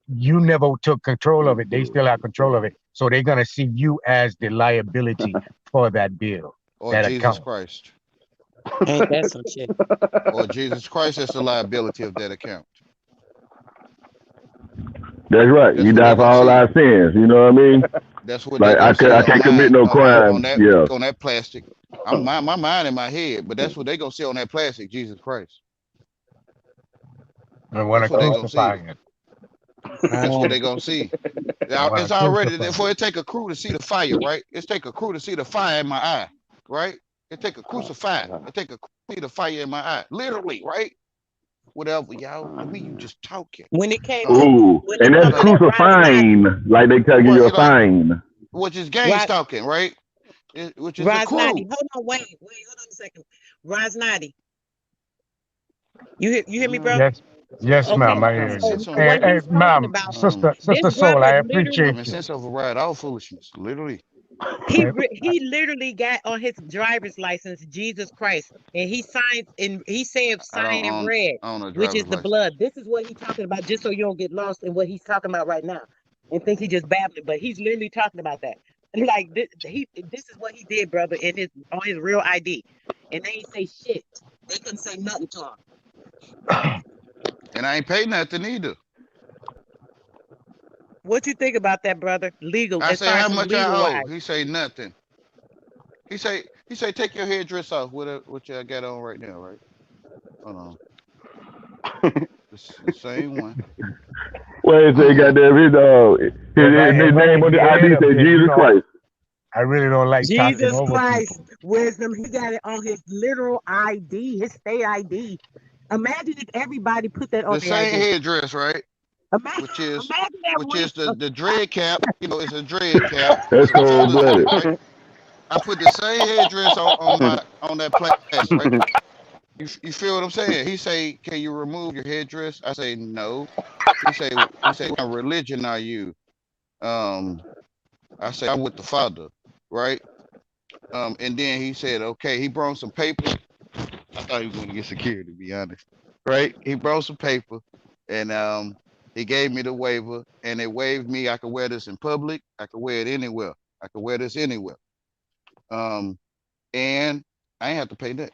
you never took control of it. They still have control of it. So they're going to see you as the liability for that bill, Or that Jesus account. Christ. Ain't that some shit? Or Jesus Christ is the liability of that account. That's right. That's You what they die for gonna all see. our sins. You know what I mean? That's what they Like gonna I see on can't commit mine no on crime. that Yeah. plastic. My mind in my head, but that's what they gonna see on that plastic. Jesus Christ. And want to That's what they gonna crucify see. him. That's what Um, they gonna see. They Now, want it's to already crucify before him. it take a crew to see the fire, right? It take a crew to see the fire in my eye, right? It take a crucify. It take a crew to see the fire in my eye, literally, right? Whatever, y'all. To me, you just talking. when it came to Ooh, when and it that's come to Like that Rise Nadi, crucifying, like they tell you what? a Like fine. which is gang Rise stalking, right? Which is a Rise Nadi, crew. hold on, wait, hold on a second. Rise Nadi, you hear me, bro? Mm, Yes, yes, Okay, ma'am. I mm-mm. hear so you. Sense so over. Hey, what hey, he's talking ma'am, about, sister this Soul, brother I literally appreciate Having you. sense override all foolishness, literally. he literally got on his driver's license Jesus Christ, and he signs and he said I sign don't in own red, own a which is driver's the license. blood. This is what he's talking about, just so you don't get lost in what he's talking about right now and think he just babbling, but he's literally talking about that. Like this is what he did, brother, in his on his real ID, and they ain't say shit. They couldn't say nothing to him. And I ain't paid nothing either. What you think about that, brother? Legal, I as say far as how some much I legal owe. wise. He say nothing. He say take your headdress off with what you got on right now, right? Hold on. It's the same one. Well, they say Mm-hmm. goddamn his If I name ain't on the get ID up say there, Jesus Christ. I really don't like talking Jesus over Christ, people. wisdom. He got it on his literal ID, his state ID. Imagine if everybody put that on The their same identity. headdress, right? Imagine, imagine that Which we. is the dread cap. You know, it's a dread cap. That's It's cold full of blooded. dread, right? I put the same headdress on that plastic, right? You feel what I'm saying? He say, "Can you remove your headdress?" I say, "No." He say, "What religion are you?" I say, "I'm with the Father," right? And then he said, "Okay." He brought some paper. I thought he was going to get security, to be honest, right? He brought some paper, and he gave me the waiver, and it waived me. I could wear this in public. I could wear it anywhere. I could wear this anywhere. And I ain't have to pay that.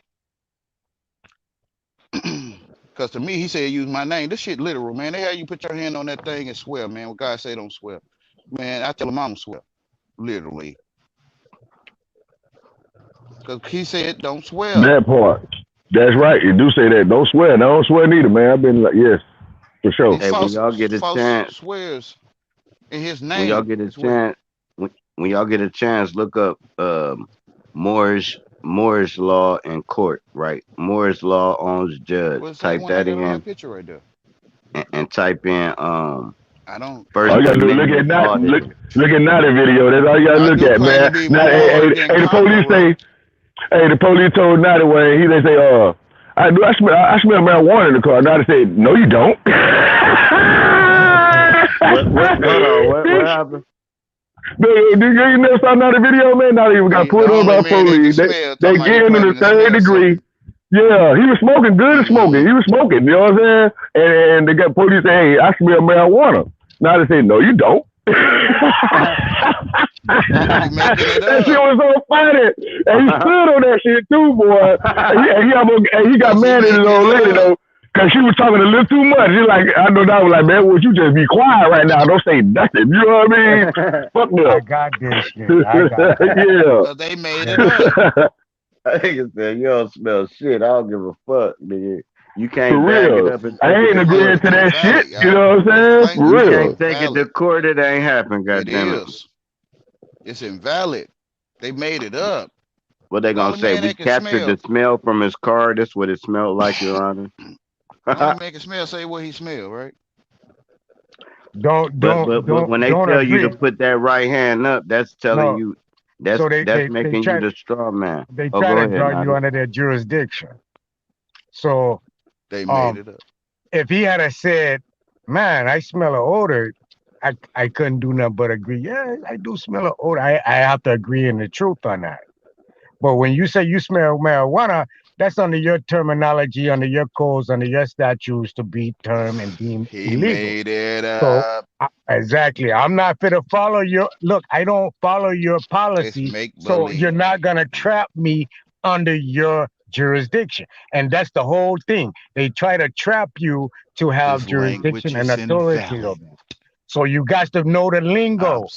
Because to me, he said use my name. This shit literal, man. They have you put your hand on that thing and swear, man. What God say don't swear. Man, I tell him I don't swear. Literally. Because he said don't swear. That part. That's right. You do say that. Don't swear. No, don't swear neither, man. I've been like, yes, for sure. These Hey, when false y'all get a false chance, swears in his when y'all name get a as well. chance, when y'all get a chance, look up Moore's law in court, right? Moore's law owns judge. What's that Type one I that got on in that picture right there? and type in I don't All First you gotta do is Amendment law. look at Naughty video. That's all you gotta I look do at, claim to man. be Now, more than the police conqueror. say, hey, the police told Naughty Wayne, they say, I smell marijuana in the car. Naughty said, no, you don't. Hold on, what happened? You never saw Naughty video, man? Naughty even got He's the pulled over only by man that can police. smell. They Talking about he get him in the claiming to third smell degree. something. Yeah, he was smoking good as smoking. Mm-hmm. He was smoking, you know what I'm saying? And they got police say, hey, I smell marijuana. Now they say, no, you don't. He making it That shit up. was so funny. And he stood on that shit too, boy. And he got Cause he mad at his making old it lady, up. though, because she was talking a little too much. He like, I know that was like, man, would you just be quiet right now? Don't say nothing. You know what I mean? Fuck I up. got this shit. I got this. Yeah. Cause they made it up. I think said, you don't smell shit. I don't give a fuck, nigga. You For can't back it real. up and I take it ain't to agreeing court. to It's that shit. invalid, You y'all. know what I'm His saying? For You language is real. can't take it to invalid. court. It ain't happen. It Goddamn it. is. It's invalid. They made it up. What they The gonna only say? man We that can captured the smell, smell from his car. That's what it smelled like, Your Honor. the only man can smell say what he smell, right? Don't don't But don't when they don't tell you to agree. put that right hand up, that's telling No. you So that's making you the straw man. they Oh, try go to ahead, draw you Nadi. under their jurisdiction. So They made um it up. if he had a said, man, I smell an odor, I couldn't do nothing but agree. Yeah, I do smell an odor. I have to agree in the truth on that. But when you say you smell marijuana, that's under your terminology, under your codes, under your statutes to be termed and deemed He illegal. made it So up. exactly, I'm not fit to follow your look. I don't follow your It's policy, make so you're believe. not gonna trap me under your jurisdiction. And that's the whole thing. They try to trap you to have His jurisdiction language and is authority invalid. over you. So you got to know the I'm lingo.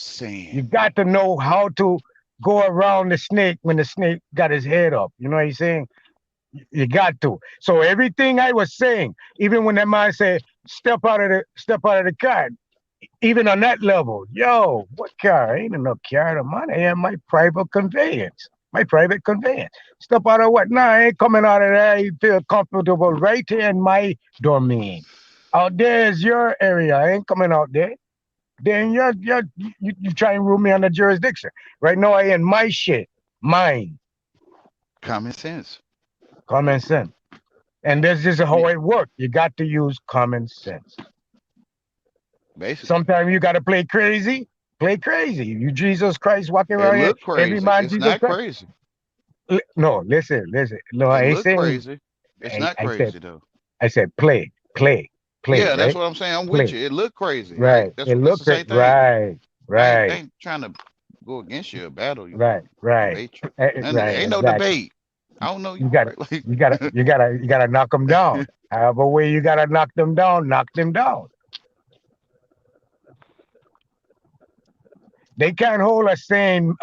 You saying. got to know how to go around the snake when the snake got his head up. You know what he's saying? You got to. So everything I was saying, even when that man said, step out of the car, even on that level, yo, what car? Ain't enough car to money. And my private conveyance. My private conveyance. Step out of what? Nah, I ain't coming out of there. You feel comfortable right here in my domain. Out there is your area. I ain't coming out there. Then you try and rule me under jurisdiction. Right now I in my shit. Mine. Common sense. Common sense. And this is how it works. You got to use common sense. Basically. Sometimes you got to play crazy. Play crazy. You Jesus Christ walking It around here. look Every crazy. man It's Jesus not Christ. crazy. No, listen. No, I It ain't look saying. crazy. It's not I said. crazy though. I said play. Yeah, that's Right. what I'm saying. I'm with Play. you. It look crazy, right? Right. That's It what. That's the look same thing. right. I Right. ain't trying to go against you or battle you, Right. debate you. None of that. Right. Ain't no Exactly. debate. I don't know you, You got to right? Like, you got to knock them down. However way you got to knock them down, knock them down. They can't hold us saying,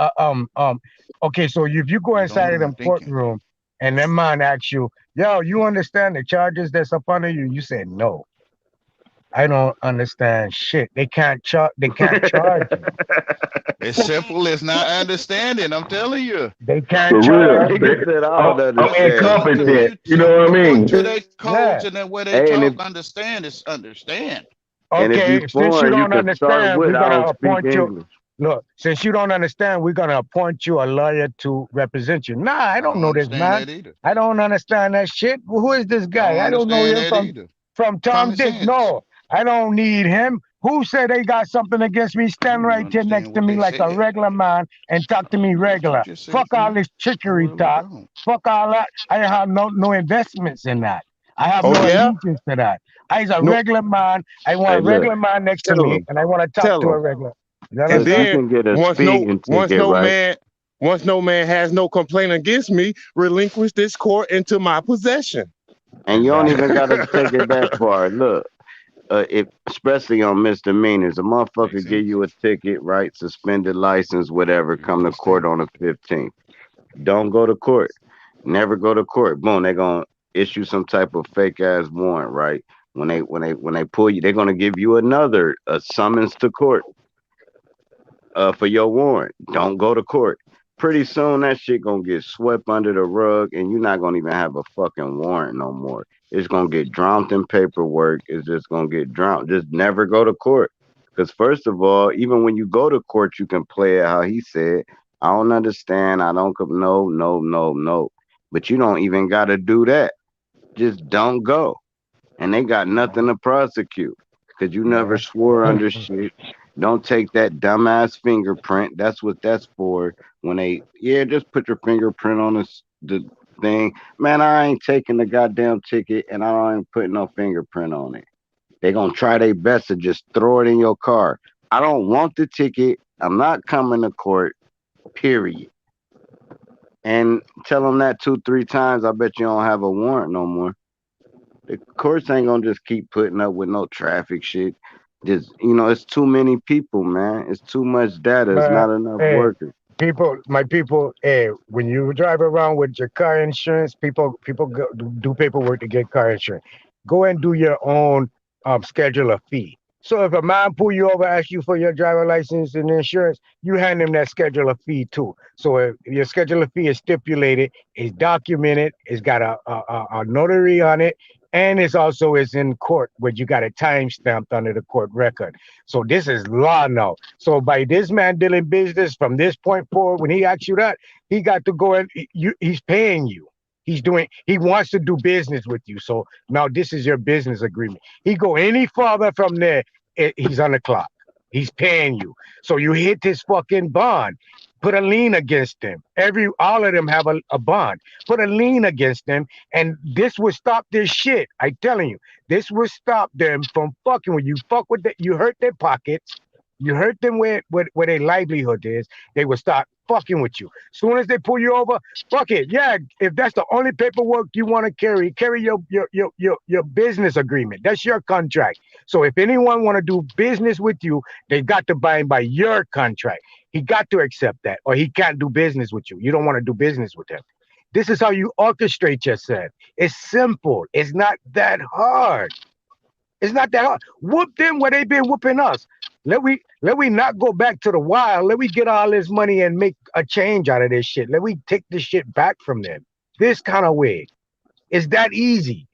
okay, so if you go you don't inside know of what I'm them thinking. courtroom and that man asks you, yo, you understand the charges that's up under you? You said no. I don't understand shit. They can't charge. They can't charge you. It's simple as not understanding. I'm telling you. They can't For real. charge you. Nigga said I don't Go understand go to the shit. Incompetent. You know YouTube. what I Go mean? to their Yeah. codes and then where they Hey, talk. Understand is understand. and if you Okay. Since you foreign, you don't can start understand, with we're I gonna don't speak appoint you. English. Look, since you don't understand, we're gonna appoint you a lawyer to represent you. Nah, I I don't don't know this understand man. that either. I don't understand that shit. Who is this I don't guy? I don't know understand him that either. from Tom Common Dick. sense. No, I don't need him. Who said they got something against me? I Stand don't even right here understand next to what me they like a said. regular man and talk to me What you regular. just said, Fuck all fam? this I trickery really talk. don't. Fuck all that. I have no investments in that. I have Oh no yeah? allegiance to that. I's a No. regular man. I want Hey, a look, regular man next to tell me, them, and I want to talk tell to a them, regular. You And cause you understand? then can get a once no speeding once ticket, no right? man once no man has no complaint against me, relinquish this court into my possession. And you don't even Exactly. gotta take it that far. Look, if especially on misdemeanors, a Makes motherfucker give sense. you a ticket, right? Suspended license, whatever. You Come to court understand? on the 15th. Don't go to court. Never go to court. Boom, they're gonna issue some type of fake ass warrant, right? When they pull you, they're gonna give you another a summons to court for your warrant. Don't go to court. Pretty soon that shit gonna get swept under the rug and you're not gonna even have a fucking warrant no more. It's gonna get drowned in paperwork. It's just gonna get drowned. Just never go to court. Because first of all, even when you go to court, you can play it how he said. I don't understand. I don't no, no, no, no. But you don't even gotta do that. Just don't go. And they got nothing to prosecute. Because you never Yeah. swore under shit. Don't take that dumbass fingerprint. That's what that's for. When they, yeah, just put your fingerprint on the thing. Man, I ain't taking the goddamn ticket and I ain't putting no fingerprint on it. They gonna try their best to just throw it in your car. I don't want the ticket. I'm not coming to court. Period. And tell them that 2, 3 times. I bet you don't have a warrant no more. The courts ain't gonna just keep putting up with no traffic shit. Just it's too many people, man. It's too much data. It's But not enough hey, workers. my people, hey, when you drive around with your car insurance, people do paperwork to get car insurance. Go and do your own schedule a fee. So if a man pull you over, ask you for your driver license and insurance, you hand him that schedule a fee too. So if your schedule of fee is stipulated, it's documented, it's got a notary on it, and it's also is in court where you got a time stamped under the court record. So this is law now. So by this man dealing business from this point forward, when he asks you that, he got to go and he's paying you. He wants to do business with you. So now this is your business agreement. He go any further from there, he's on the clock. He's paying you. So you hit his fucking bond. Put a lien against them. All of them have a bond. Put a lien against them, and this will stop this shit. I telling you, this will stop them from fucking with you. Fuck with that. You hurt their pockets. You hurt them where their livelihood is. They will start fucking with you. Soon as they pull you over, fuck it. Yeah, if that's the only paperwork you want to carry your business agreement. That's your contract. So if anyone want to do business with you, they got to bind by your contract. He got to accept that, or he can't do business with you. You don't want to do business with him. This is how you orchestrate yourself. It's simple. It's not that hard. It's not that hard. Whoop them where they been whooping us. Let we not go back to the wild. Let we get all this money and make a change out of this shit. Let we take this shit back from them. This kind of way. It's that easy.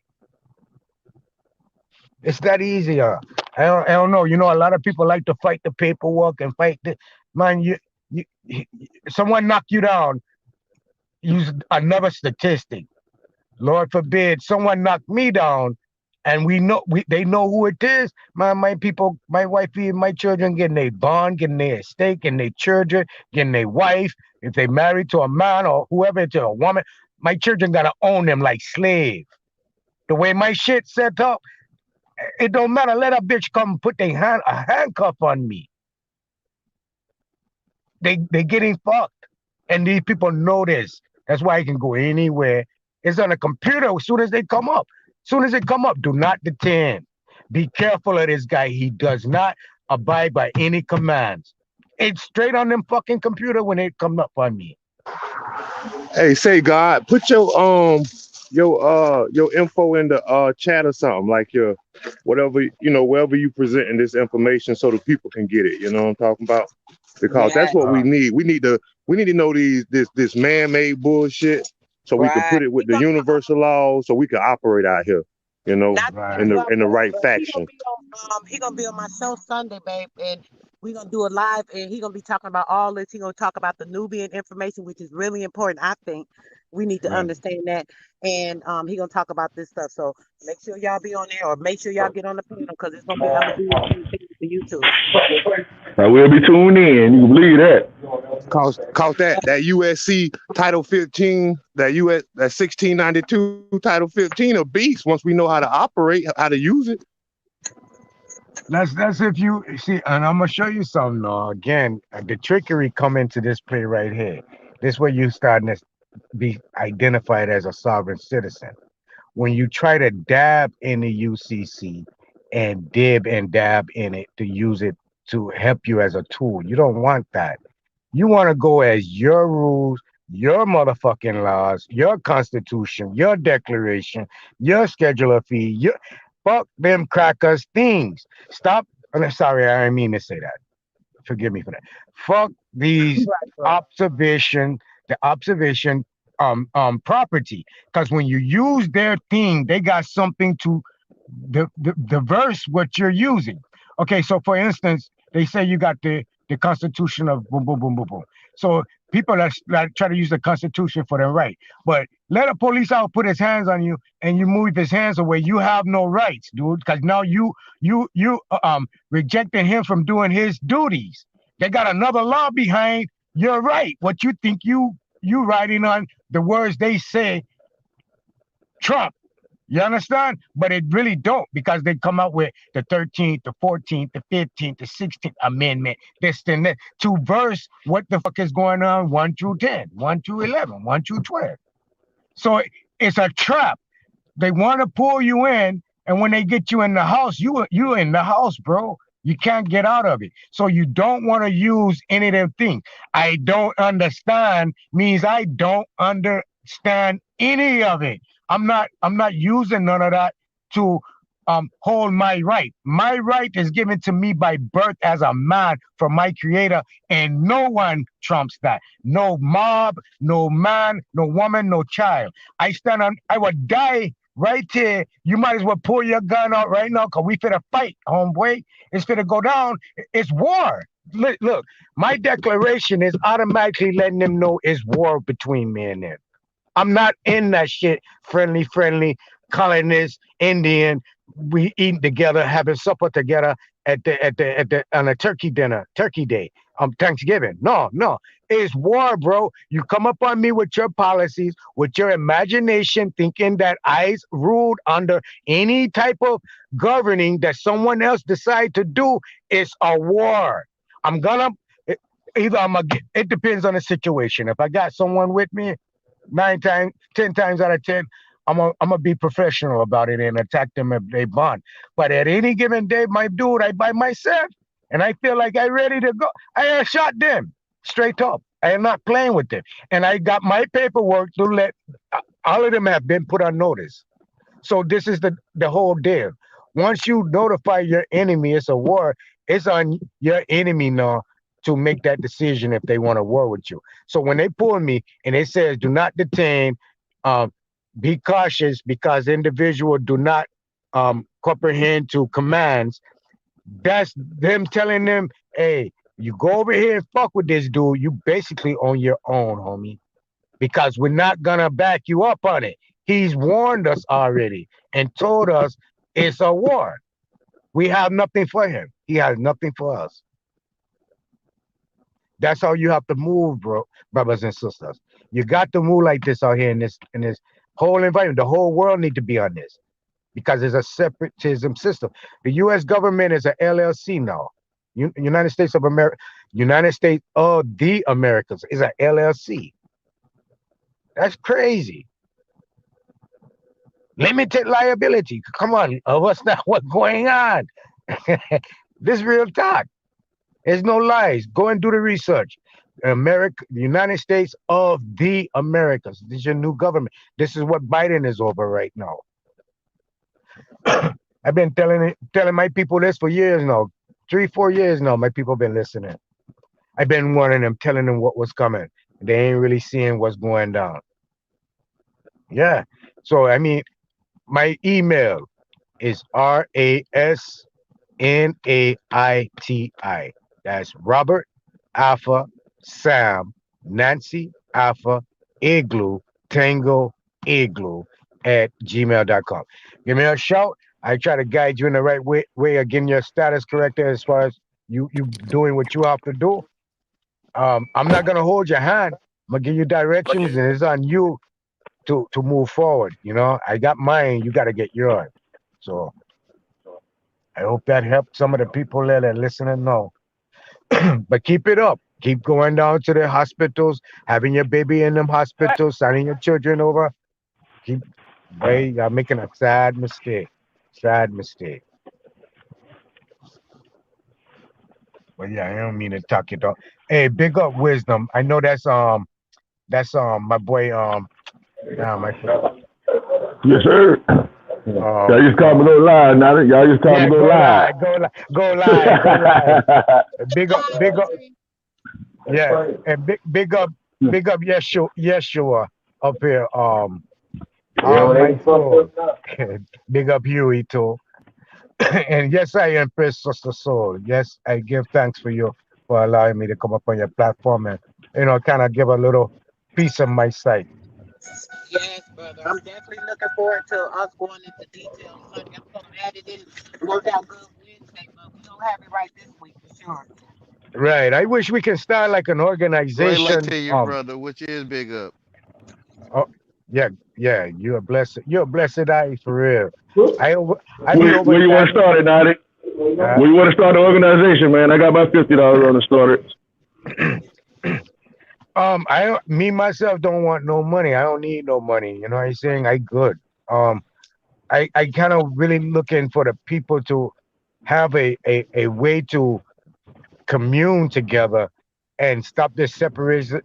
It's that easy. I don't know. A lot of people like to fight the paperwork and fight the man. You someone knock you down. Use another statistic. Lord forbid someone knock me down, and they know who it is. My people, my wifey, and my children getting their bond, getting their estate, getting their children, getting their wife. If they married to a man or whoever to a woman, my children gotta own them like slave. The way my shit set up, it don't matter. Let a bitch come put a handcuff on me. They getting fucked, and these people know this. That's why I can go anywhere. It's on a computer as soon as they come up. As soon as they come up, do not detain. Be careful of this guy. He does not abide by any commands. It's straight on them fucking computer when they come up on me. Hey, say God, put your your info in the chat or something, like your whatever, wherever you presenting this information so the people can get it. You know what I'm talking about? Because Yeah, that's what we need. We need to know this man-made bullshit so we can right. put it He with the gonna universal laws so we can operate out here, not to cut in Right. you the off, in the right but faction. he gonna be on my show Sunday, babe, and we gonna do a live, and he gonna be talking about all this. He gonna talk about the Nubian information, which is really important. I think we need to Right. understand that, and he gonna talk about this stuff. So make sure y'all be on there, or make sure y'all get on the panel because it's gonna be. I'm gonna do it simultaneous to YouTube. I will be tuned in. You can believe that. Cause that USC Title 15, that 1692 Title 15 a beast once we know how to operate, how to use it. That's if you see, and I'm gonna show you something. Again, the trickery come into this play right here. This way you starting to be identified as a sovereign citizen. When you try to dab in the UCC and dib and dab in it to use it to help you as a tool, you don't want that. You want to go as your rules, your motherfucking laws, your constitution, your declaration, your schedule of fee. Fuck them crackers things. Stop. I'm sorry, I didn't mean to say that. Forgive me for that. Fuck these Right, bro. observation, the observation property. Because when you use their thing, they got something to diverse what you're using. Okay, so for instance, they say you got the Constitution of boom, boom, boom, boom, boom. So people that try to use the Constitution for their right, but let a police out put his hands on you and you move his hands away, you have no rights, dude, because now you rejecting him from doing his duties. They got another law behind your right. What you think you writing on the words they say Trump. You understand? But it really don't because they come out with the 13th, the 14th, the 15th, the 16th Amendment, this and that, to verse what the fuck is going on 1 through 10, 1 through 11, 1 through 12. So it's a trap. They want to pull you in, and when they get you in the house, you in the house, bro. You can't get out of it. So you don't want to use any of them things. I don't understand means I don't understand any of it. I'm not using none of that to hold my right. My right is given to me by birth as a man from my creator, and no one trumps that. No mob, no man, no woman, no child. I would die right here. You might as well pull your gun out right now because we finna fight, homeboy. It's finna go down. It's war. Look, my declaration is automatically letting them know it's war between me and them. I'm not in that shit. Friendly, colonist, Indian. We eating together, having supper together at the on a turkey dinner, turkey day, Thanksgiving. No, it's war, bro. You come up on me with your policies, with your imagination, thinking that I ruled under any type of governing that someone else decide to do. It's a war. I'm gonna either I'm gonna. It depends on the situation. If I got someone with me, 9 times, 10 times out of 10, I'm gonna be professional about it and attack them if they bond. But at any given day, my dude, I by myself, and I feel like I ready to go. I shot them straight up. I am not playing with them, and I got my paperwork to let. All of them have been put on notice. So this is the whole deal. Once you notify your enemy it's a war, it's on your enemy now to make that decision if they want to war with you. So when they pull me and it says do not detain, um, be cautious because individual do not comprehend to commands, that's them telling them, hey, you go over here and fuck with this dude, you basically on your own, homie, because we're not gonna back you up on it. He's warned us already and told us it's a war. We have nothing for him. He has nothing for us. That's how you have to move, bro, brothers and sisters. You got to move like this out here in this whole environment. The whole world need to be on this because it's a separatism system. The U.S. government is a LLC now. United States of America, United States of the Americas is a LLC. That's crazy. Limited liability. Come on, what's that? What's going on? This real talk. There's no lies. Go and do the research. the United States of the Americas. This is your new government. This is what Biden is over right now. I've been telling my people this for years now, 3, 4 years now. My people been listening. I've been warning them, telling them what was coming. They ain't really seeing what's going down. Yeah. So I mean, my email is RASNAITI. That's Robert Alpha Sam Nancy Alpha Igloo Tango Igloo at gmail.com. Give me a shout. I try to guide you in the right way of getting your status corrected as far as you doing what you have to do. I'm not gonna hold your hand. I'm gonna give you directions, and it's on you to move forward. You know, I got mine. You got to get yours. So I hope that helped some of the people that are listening now. But keep it up. Keep going down to the hospitals, having your baby in them hospitals, signing your children over. Keep, boy, you're making a sad mistake. Sad mistake. But yeah, I don't mean to talk it up. Hey, big up wisdom. I know that's my boy I forgot. Yes, sir. Y'all just call me um go live now. Y'all just call me yeah, go go live. live, go live, go live. Big up, yeah, and big up Yeshua up here. All my soul. Big up Huey too. And yes, I am Prince Sister Soul. Yes, I give thanks for you for allowing me to come up on your platform and kind of give a little piece of my sight. Yes, brother. I'm definitely looking forward to us going into details, honey. I'm gonna add it in, work out good Wednesday, but we don't have it right this week for sure. Right. I wish we can start like an Great luck organization. to you, brother, which is big up. Oh, yeah, yeah. You're a blessed. You're a blessed eye for real. I be over Where in you want that. to start it, Nadi? Uh, Where you want to start the organization, man? I got my $50 on to start it. me myself don't want no money. I don't need no money. You know what I'm saying? I good. Um, I kind of really looking for the people to have a way to commune together and stop this separation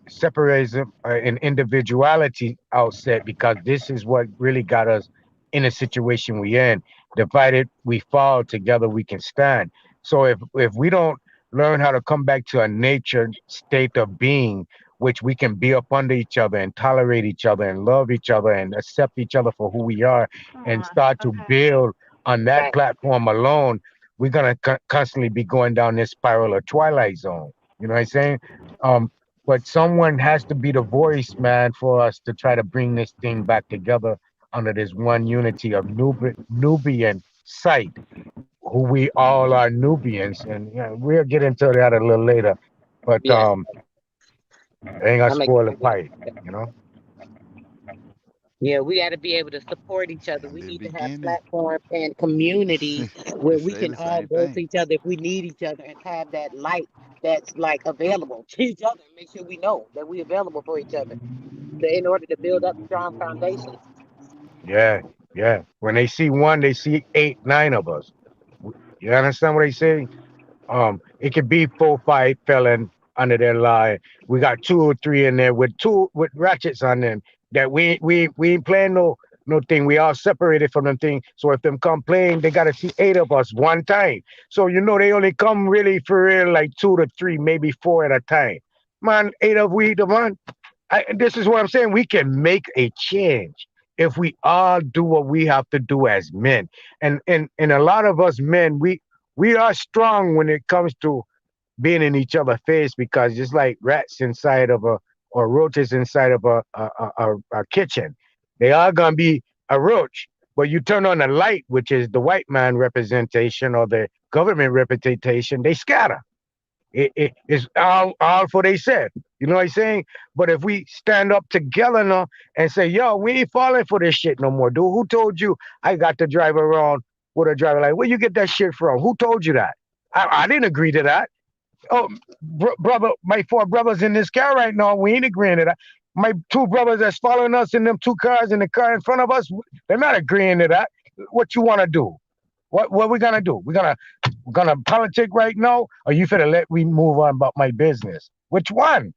and individuality outset, because this is what really got us in a situation we in. Divided we fall, together we can stand. So if we don't learn how to come back to a nature state of being, which we can be up under each other and tolerate each other and love each other and accept each other for who we are, and start to build on that platform alone, we're gonna constantly be going down this spiral of twilight zone. You know what I'm saying? Um, but someone has to be the voice, man, for us to try to bring this thing back together under this one unity of Nubian sight, who we all are Nubians, and we'll get into that a little later. But Yeah, I ain't gonna I'm spoil the excited. fight, you know. Yeah, we got to be able to support each other. In We the need to have beginning, platforms and community they where we say can the all same go to thing. each other if we need each other and have that light that's like available to each other and make sure we know that we're available for each other in order to build up strong foundations. Yeah, yeah. When they see one, they see 8, 9 of us. You understand what I say? It could be 4, 5 felon under their line. We got 2 or 3 in there with ratchets on them that we ain't playing no thing. We all separated from them thing. So if them come playing, they gotta see 8 of us one time. So they only come really for real like 2 to 3, maybe 4 at a time. Man, 8 of we the one. This is what I'm saying. We can make a change if we all do what we have to do as men. And a lot of us men, we are strong when it comes to being in each other's face, because just like rats inside of a or roaches inside of a kitchen, they are gonna be a roach. But you turn on the light, which is the white man representation or the government representation, they scatter. It's all for they said. You know what I'm saying? But if we stand up together now and say, yo, we ain't falling for this shit no more, dude. Who told you I got to drive around with a driver like, where you get that shit from? Who told you that? I didn't agree to that. Oh, brother, my 4 brothers in this car right now, we ain't agreeing to that. My 2 brothers that's following us in them 2 cars in the car in front of us, they're not agreeing to that. What you want to do? What we gonna do? We're gonna politic right now, or you finna let me move on about my business? Which one?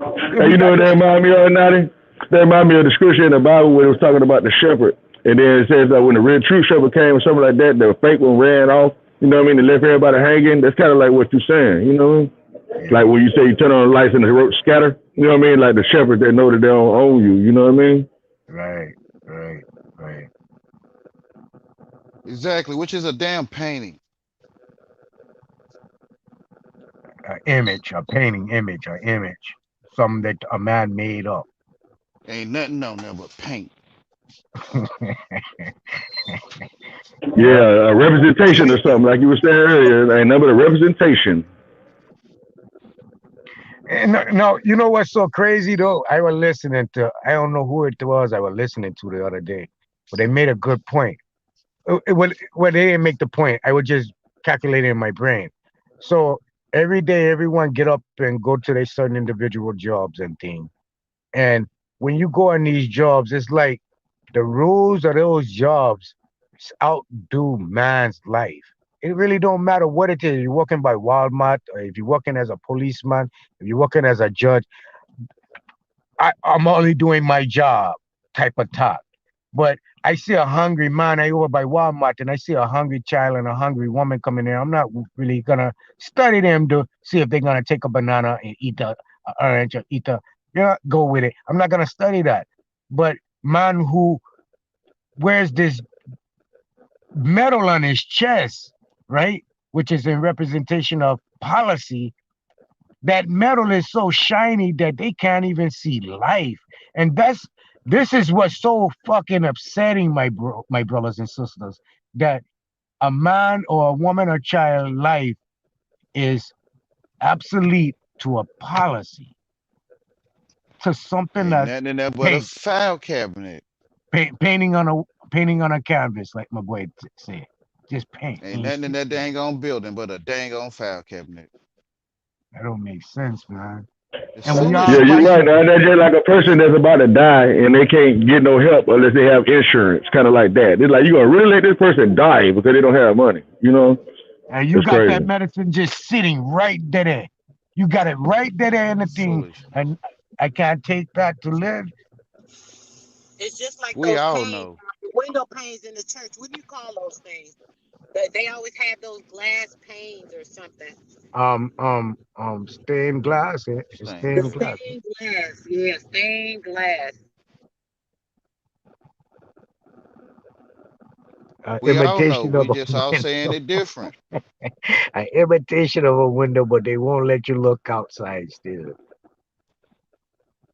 Hey, We you know got what that remind me of, Nutty? That remind me of the scripture in the Bible where it was talking about the shepherd. And then it says that when the real true shepherd came or something like that, the fake one ran off. You know what I mean? They left everybody hanging. That's kind of like what you're saying, you know? Like yeah, when you say you turn on the lights and the rope scatter. You know what I mean? Like the shepherds that know that they don't own you. You know what I mean? right, right, right. Exactly, which is a damn painting. Image, a painting image, an image, something that a man made up. Ain't nothing on there but paint. Yeah. Yeah, a representation or something, like you were saying earlier. Ain't nothing but a representation. And no, you know what's so crazy though? I was listening to, I don't know who it was I was listening to the other day, but they made a good point. Well, they didn't make the point. I was just calculating in my brain. So every day, everyone get up and go to their certain individual jobs and things. And when you go on these jobs, it's like the rules of those jobs outdo man's life. It really don't matter what it is. You're working by Walmart, or if you're working as a policeman, if you're working as a judge. I'm only doing my job type of talk. But I see a hungry man I over by Walmart and I see a hungry child and a hungry woman coming in. I'm not really gonna study them to see if they're gonna take a banana and eat a orange or eat go with it. I'm not gonna study that. But man who wears this medal on his chest, right? Which is in representation of policy, that metal is so shiny that they can't even see life. And this is what's so fucking upsetting, my brothers and sisters, that a man or a woman or child life is obsolete to a policy, to something Ain't that nothing in there but a paint, file cabinet. painting on a canvas, like my boy said. Just paint. Ain't Ain't nothing in shit that there. dang on building but a dang on file cabinet. That don't make sense, man. It's And we Yeah, all you're foolishness. right. fighting. Now, that's just like a person that's about to die and they can't get no help unless they have insurance, kind of like that. It's like you gonna really let this person die because they don't have money. You know, And you it's got that crazy. medicine just sitting right there. You got it right there in the thing, Foolish. and I can't take that to live. It's just like We those all panes, know. window panes in the church. What do you call those things? They always have those glass panes or something. Stained glass. It's Stain. The stained glass. stained glass, yeah, stained glass. We all know. Imitation We of a just all saying window. it different. An imitation of a window, but they won't let you look outside still.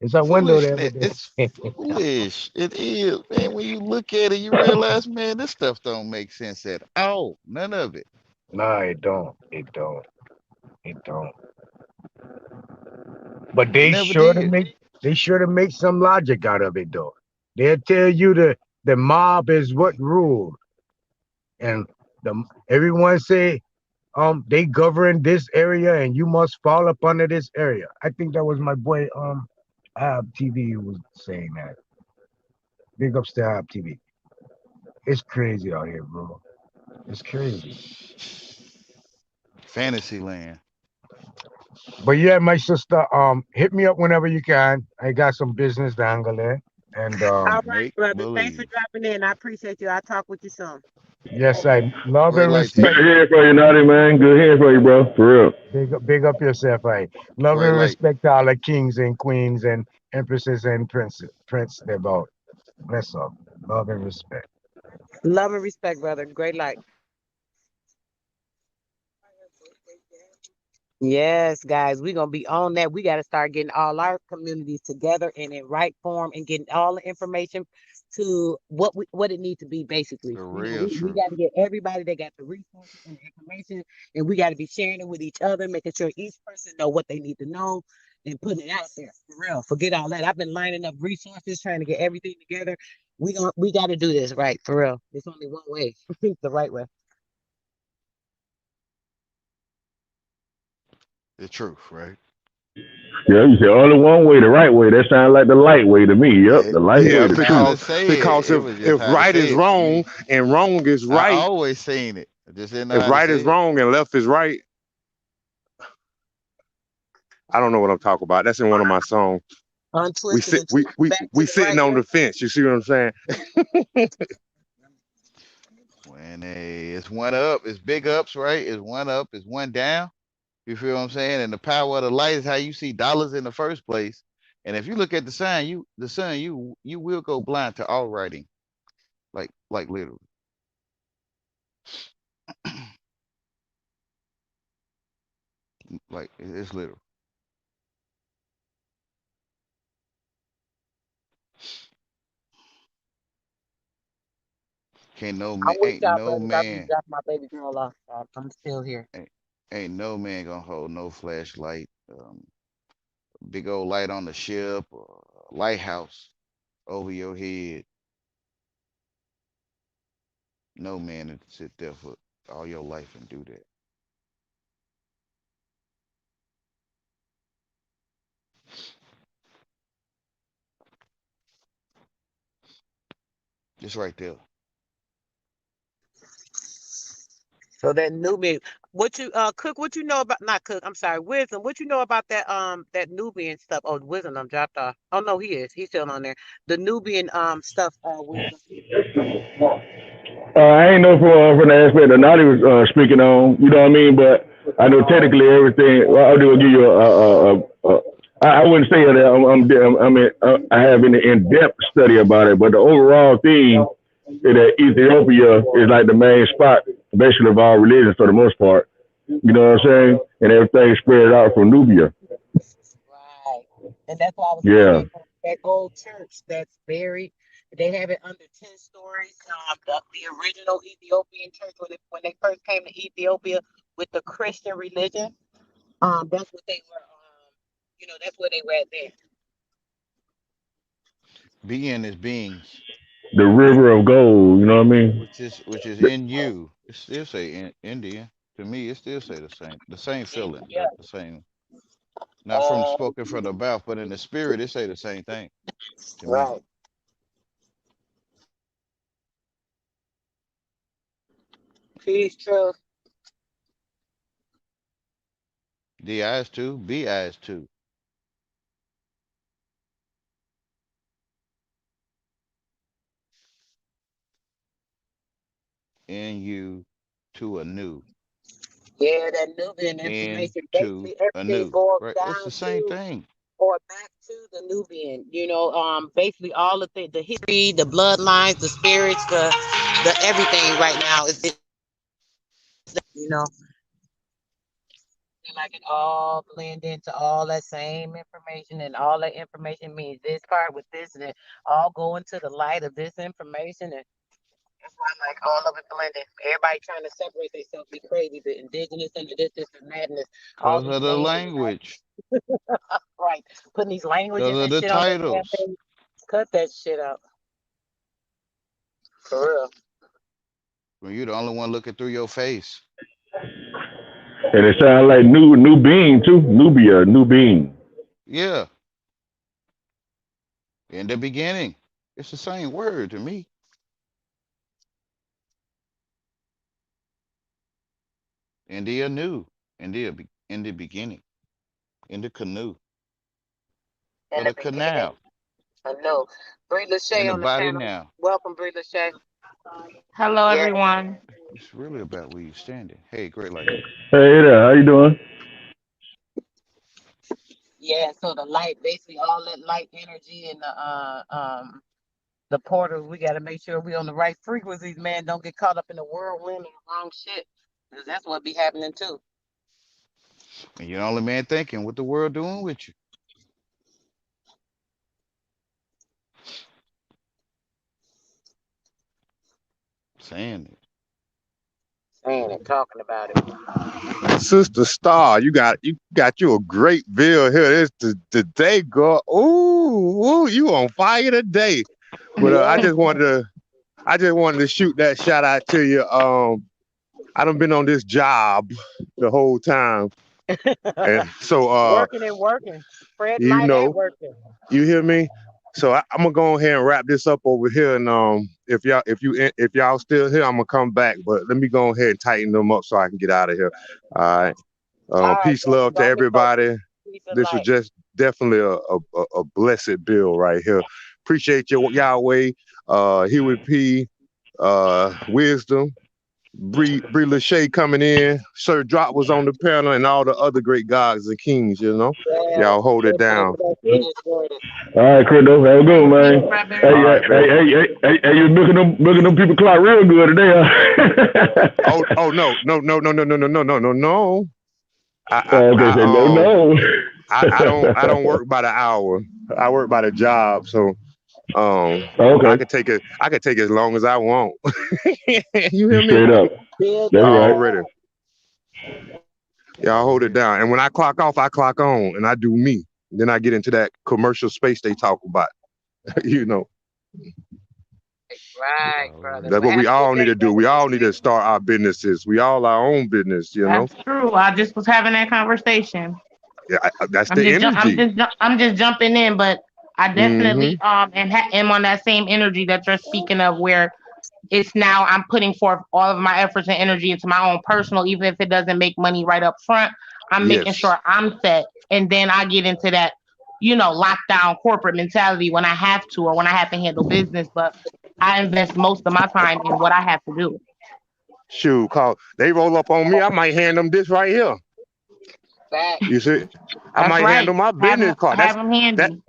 It's a window there, Foolishness. but It's they foolish. It is, man. When you look at it, you realize, man, this stuff don't make sense at all. None of it. no, it don't. It don't. It don't. But It never did. they sure to make some logic out of it though. They'll tell you the mob is what ruled, and everyone say they govern this area and you must fall up under this area. I think that was my boy Ab TV who was saying that. Big ups to Ab TV. It's crazy out here, bro. It's crazy. Fantasyland. But yeah, my sister, hit me up whenever you can. I got some business to handle there. And All right, Make brother. Thanks for believe. dropping in. I appreciate you. I'll talk with you soon. yes, I love Great and light to Good respect. you. hearing from you, Naughty man. Good hearing from you, bro. For real. Big up yourself, I love Great and light. respect to all the kings and queens and empresses and prince about. Bless up. Love and respect. Love and respect, brother. Great light. Yes, guys, we're gonna be on that. We got to start getting all our communities together and in right form and getting all the information to what it needs to be basically. The You know, real we truth. got to get everybody that got the resources and the information, and we got to be sharing it with each other, making sure each person know what they need to know and putting it out there for real. Forget all that. I've been lining up resources, trying to get everything together. We got to do this right for real. There's only one way, the right way. The truth, right? Yeah, you say only one way, the right way. That sounds like the light way to me. Yep, the light It way, Yeah, was the how truth. to say it. because It was just if how to right is say it to wrong me. and wrong is I right, always seen it. I just didn't know if how to right is say it. wrong and left is right, I don't know what I'm talking about. That's in one of my songs. We Untwisted sit and twisted back to we the sitting right. on Yeah. the fence. You see what I'm saying? When it's one up, it's big ups, right? It's one up, it's one down. You feel what I'm saying? And the power of the light is how you see dollars in the first place. And if you look at the sun, you will go blind to all writing, like literally, like it's literal. I'm with Ain't y'all, no brothers. I'll be man, dropping my baby girl off. I'm still here. ain't, ain't no man gonna hold no flashlight, big old light on the ship, or a lighthouse over your head. No man to sit there for all your life and do that. Just right there. So that Nubian, what you cook? What you know about? Not cook. I'm sorry, wisdom. What you know about that Nubian stuff? Oh, wisdom. I'm dropped off. Oh no, he is. He's still on there. The Nubian stuff. Wisdom. I ain't know from the aspect that Naughty was speaking on, you know what I mean? But I know Oh, technically everything. Well, I'll do give you I wouldn't say that I have an in-depth study about it, but the overall theme is that Ethiopia is like the main spot, basically of all religions for the most part. You know what I'm saying? And everything spread out from Nubia. right. And that's why I was saying Yeah. that old church that's buried. They have it under 10 stories. The original Ethiopian church when they first came to Ethiopia with the Christian religion. That's what they were. That's where they were at then. Being is beings, The river of gold, you know what I mean? which is in you. It still say in Indian. To me, it still say the same feeling, Yeah. the same. Not from Uh, spoken from the mouth, but in the spirit, it say the same thing to me. right. Peace, truth. D eyes too, B eyes too. In you to a new, Yeah, that Nubian information. into Basically, a everything new. boils Right? It's down the same to thing. or back to the Nubian. Basically all of the history, the bloodlines, the spirits, the everything right now is you know like it all blend into all that same information, and all that information means this part with this, and it all go into the light of this information, and that's why I like all of it blended. Everybody trying to separate themselves, be crazy, the indigenous and the this and that, and this, all Because these of the names, language, right? Putting these because languages of and the shit on this damn titles. thing. Cut that shit out. For real. When you're the only one looking through your face. And it sounds like new being too. Nubia, new being. Yeah, in the beginning. It's the same word to me. India knew. In the beginning. In the canoe. In Or the the beginning. canal. I know. Bree In Lachey the on the body panel. now. Welcome, Bree Lachey. Hello, Yeah. everyone. It's really about where you're standing. Hey, great light. Hey there, how you doing? Yeah, so the light, basically all that light energy and the portals, we gotta make sure we on the right frequencies, man. Don't get caught up in the whirlwind and the wrong shit. 'Cause that's what be happening too. And you're the only man thinking what the world doing with you. Saying it. Saying it, talking about it. Sister Star, you got you a great bill here. It's today, girl. Ooh, you on fire today. But Yeah. I just wanted to shoot that shout out to you. I done been on this job the whole time, and so Working and working. Spread you light and know, working. you hear me? So I'm gonna go ahead and wrap this up over here, and if y'all still here, I'm gonna come back. But let me go ahead and tighten them up so I can get out of here. All right. All right, Peace, brother. love to Don't get caught. everybody. this was just definitely a blessed bill right here. Appreciate your Yahweh, Huey P, Wisdom, Bree Lachey coming in. Sir Drop was on the panel, and all the other great gods and kings. You know, y'all hold it down. All right, Credo, have a good one, man. Right, Hey, you milking them people clock real good today, huh? oh no. I don't work by the hour. I work by the job. So okay. I could take as long as I want. You hear me? Straight up. That's already. Right. Y'all hold it down. And when I clock off, I clock on and I do me. Then I get into that commercial space they talk about. You know. Right, brother. That's what we all need to do. We all need to start our businesses. We all our own business, you know. That's true. I just was having that conversation. Yeah, that's the energy. I'm just jumping in, but I definitely am on that same energy that you're speaking of, where it's now I'm putting forth all of my efforts and energy into my own personal, even if it doesn't make money right up front. I'm making sure I'm set, and then I get into that, lockdown corporate mentality when I have to, or when I have to handle business. But I invest most of my time in what I have to do. Shoot, they roll up on me, I might hand them this right here. You see, I might handle my business card. Have them handy.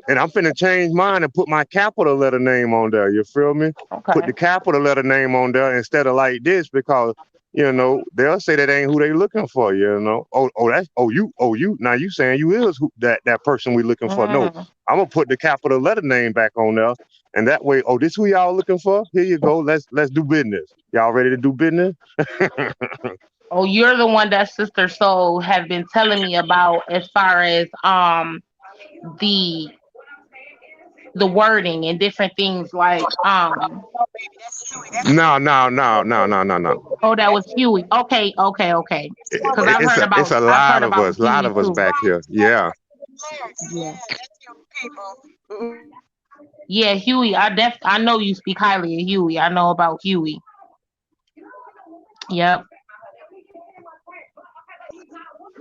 And I'm finna change mine and put my capital letter name on there. You feel me? Okay. Put the capital letter name on there instead of like this, because they'll say that ain't who they looking for. You know? You. Now you saying you is that person we looking for? No, I'm gonna put the capital letter name back on there, and that way, this who y'all looking for? Here you go. Let's do business. Y'all ready to do business? Oh, you're the one that Sister Soul has been telling me about, as far as the wording and different things like No. Oh, that was Huey. Okay. Because I've heard about it's a lot of us back here. Yeah. Yeah, Huey. I know you speak highly of Huey. I know about Huey. Yep.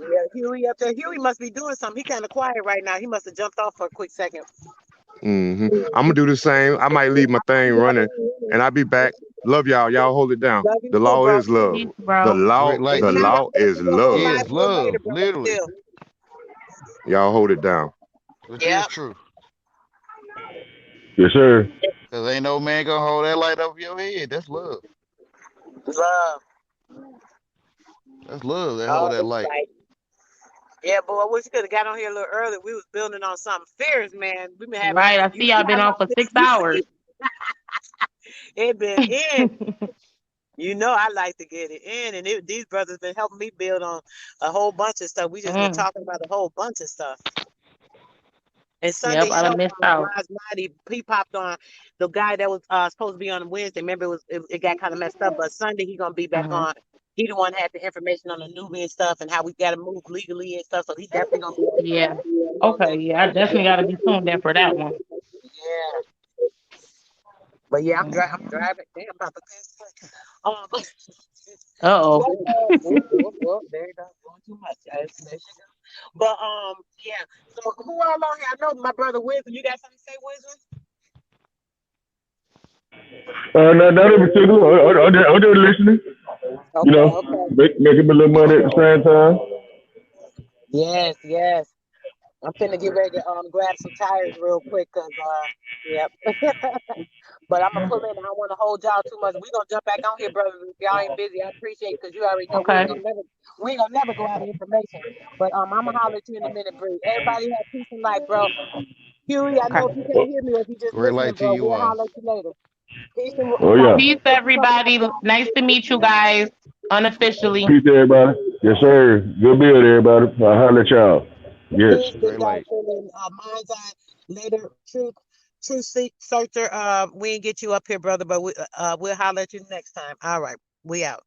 Yeah, Huey up there. Huey must be doing something. He kind of quiet right now. He must have jumped off for a quick second. I'm gonna do the same. I might leave my thing running, and I'll be back. Love y'all. Y'all hold it down. The law is love. The law is love. Yeah, it's love, literally. Y'all hold it down. Which is true. Yes, sir. Cause ain't no man gonna hold that light over your head. That's love. Love. That's love. That hold that light. Yeah, boy, I wish you could have got on here a little early. We was building on something fierce, man. We been having I see y'all been on for 6 hours. It been in. I like to get it in, and these brothers been helping me build on a whole bunch of stuff. We just been talking about a whole bunch of stuff. And Sunday, I missed out. He popped on the guy that was supposed to be on Wednesday. Remember, it got kind of messed up, but Sunday he gonna be back on. He the one that had the information on the Nubian stuff and how we got to move legally and stuff. So he definitely gonna be. Yeah. Okay. Yeah, I definitely got to be tuned in for that one. Yeah. But yeah, I'm driving. Damn, about to pass. Uh-oh. Well, there you go. Going too much. There she goes. But yeah. So who all on here? I know my brother Wisdom. You got something to say, Wisdom? Not in particular. I'm just listening. Okay. Making a little money at the same time. Yes. I'm finna get ready to grab some tires real quick, cause yep. But I'm gonna pull in. I don't want to hold y'all too much. We gonna jump back on here, brother. If y'all ain't busy, I appreciate it, because you already know we ain't gonna never go out of information. But I'm gonna holler at you in a minute, Bree. Everybody have peace and light, bro. Huey, I know if you can't hear me or if you just listening, bro, we'll holler at you later. Peace and Peace, everybody. Nice to meet you guys unofficially. Peace, everybody. Yes, sir. Good build, everybody. I'll holler at y'all. Yes. Peace, Mind's Eye later. Truth searcher. We ain't get you up here, brother, but we'll holler at you next time. All right, we out.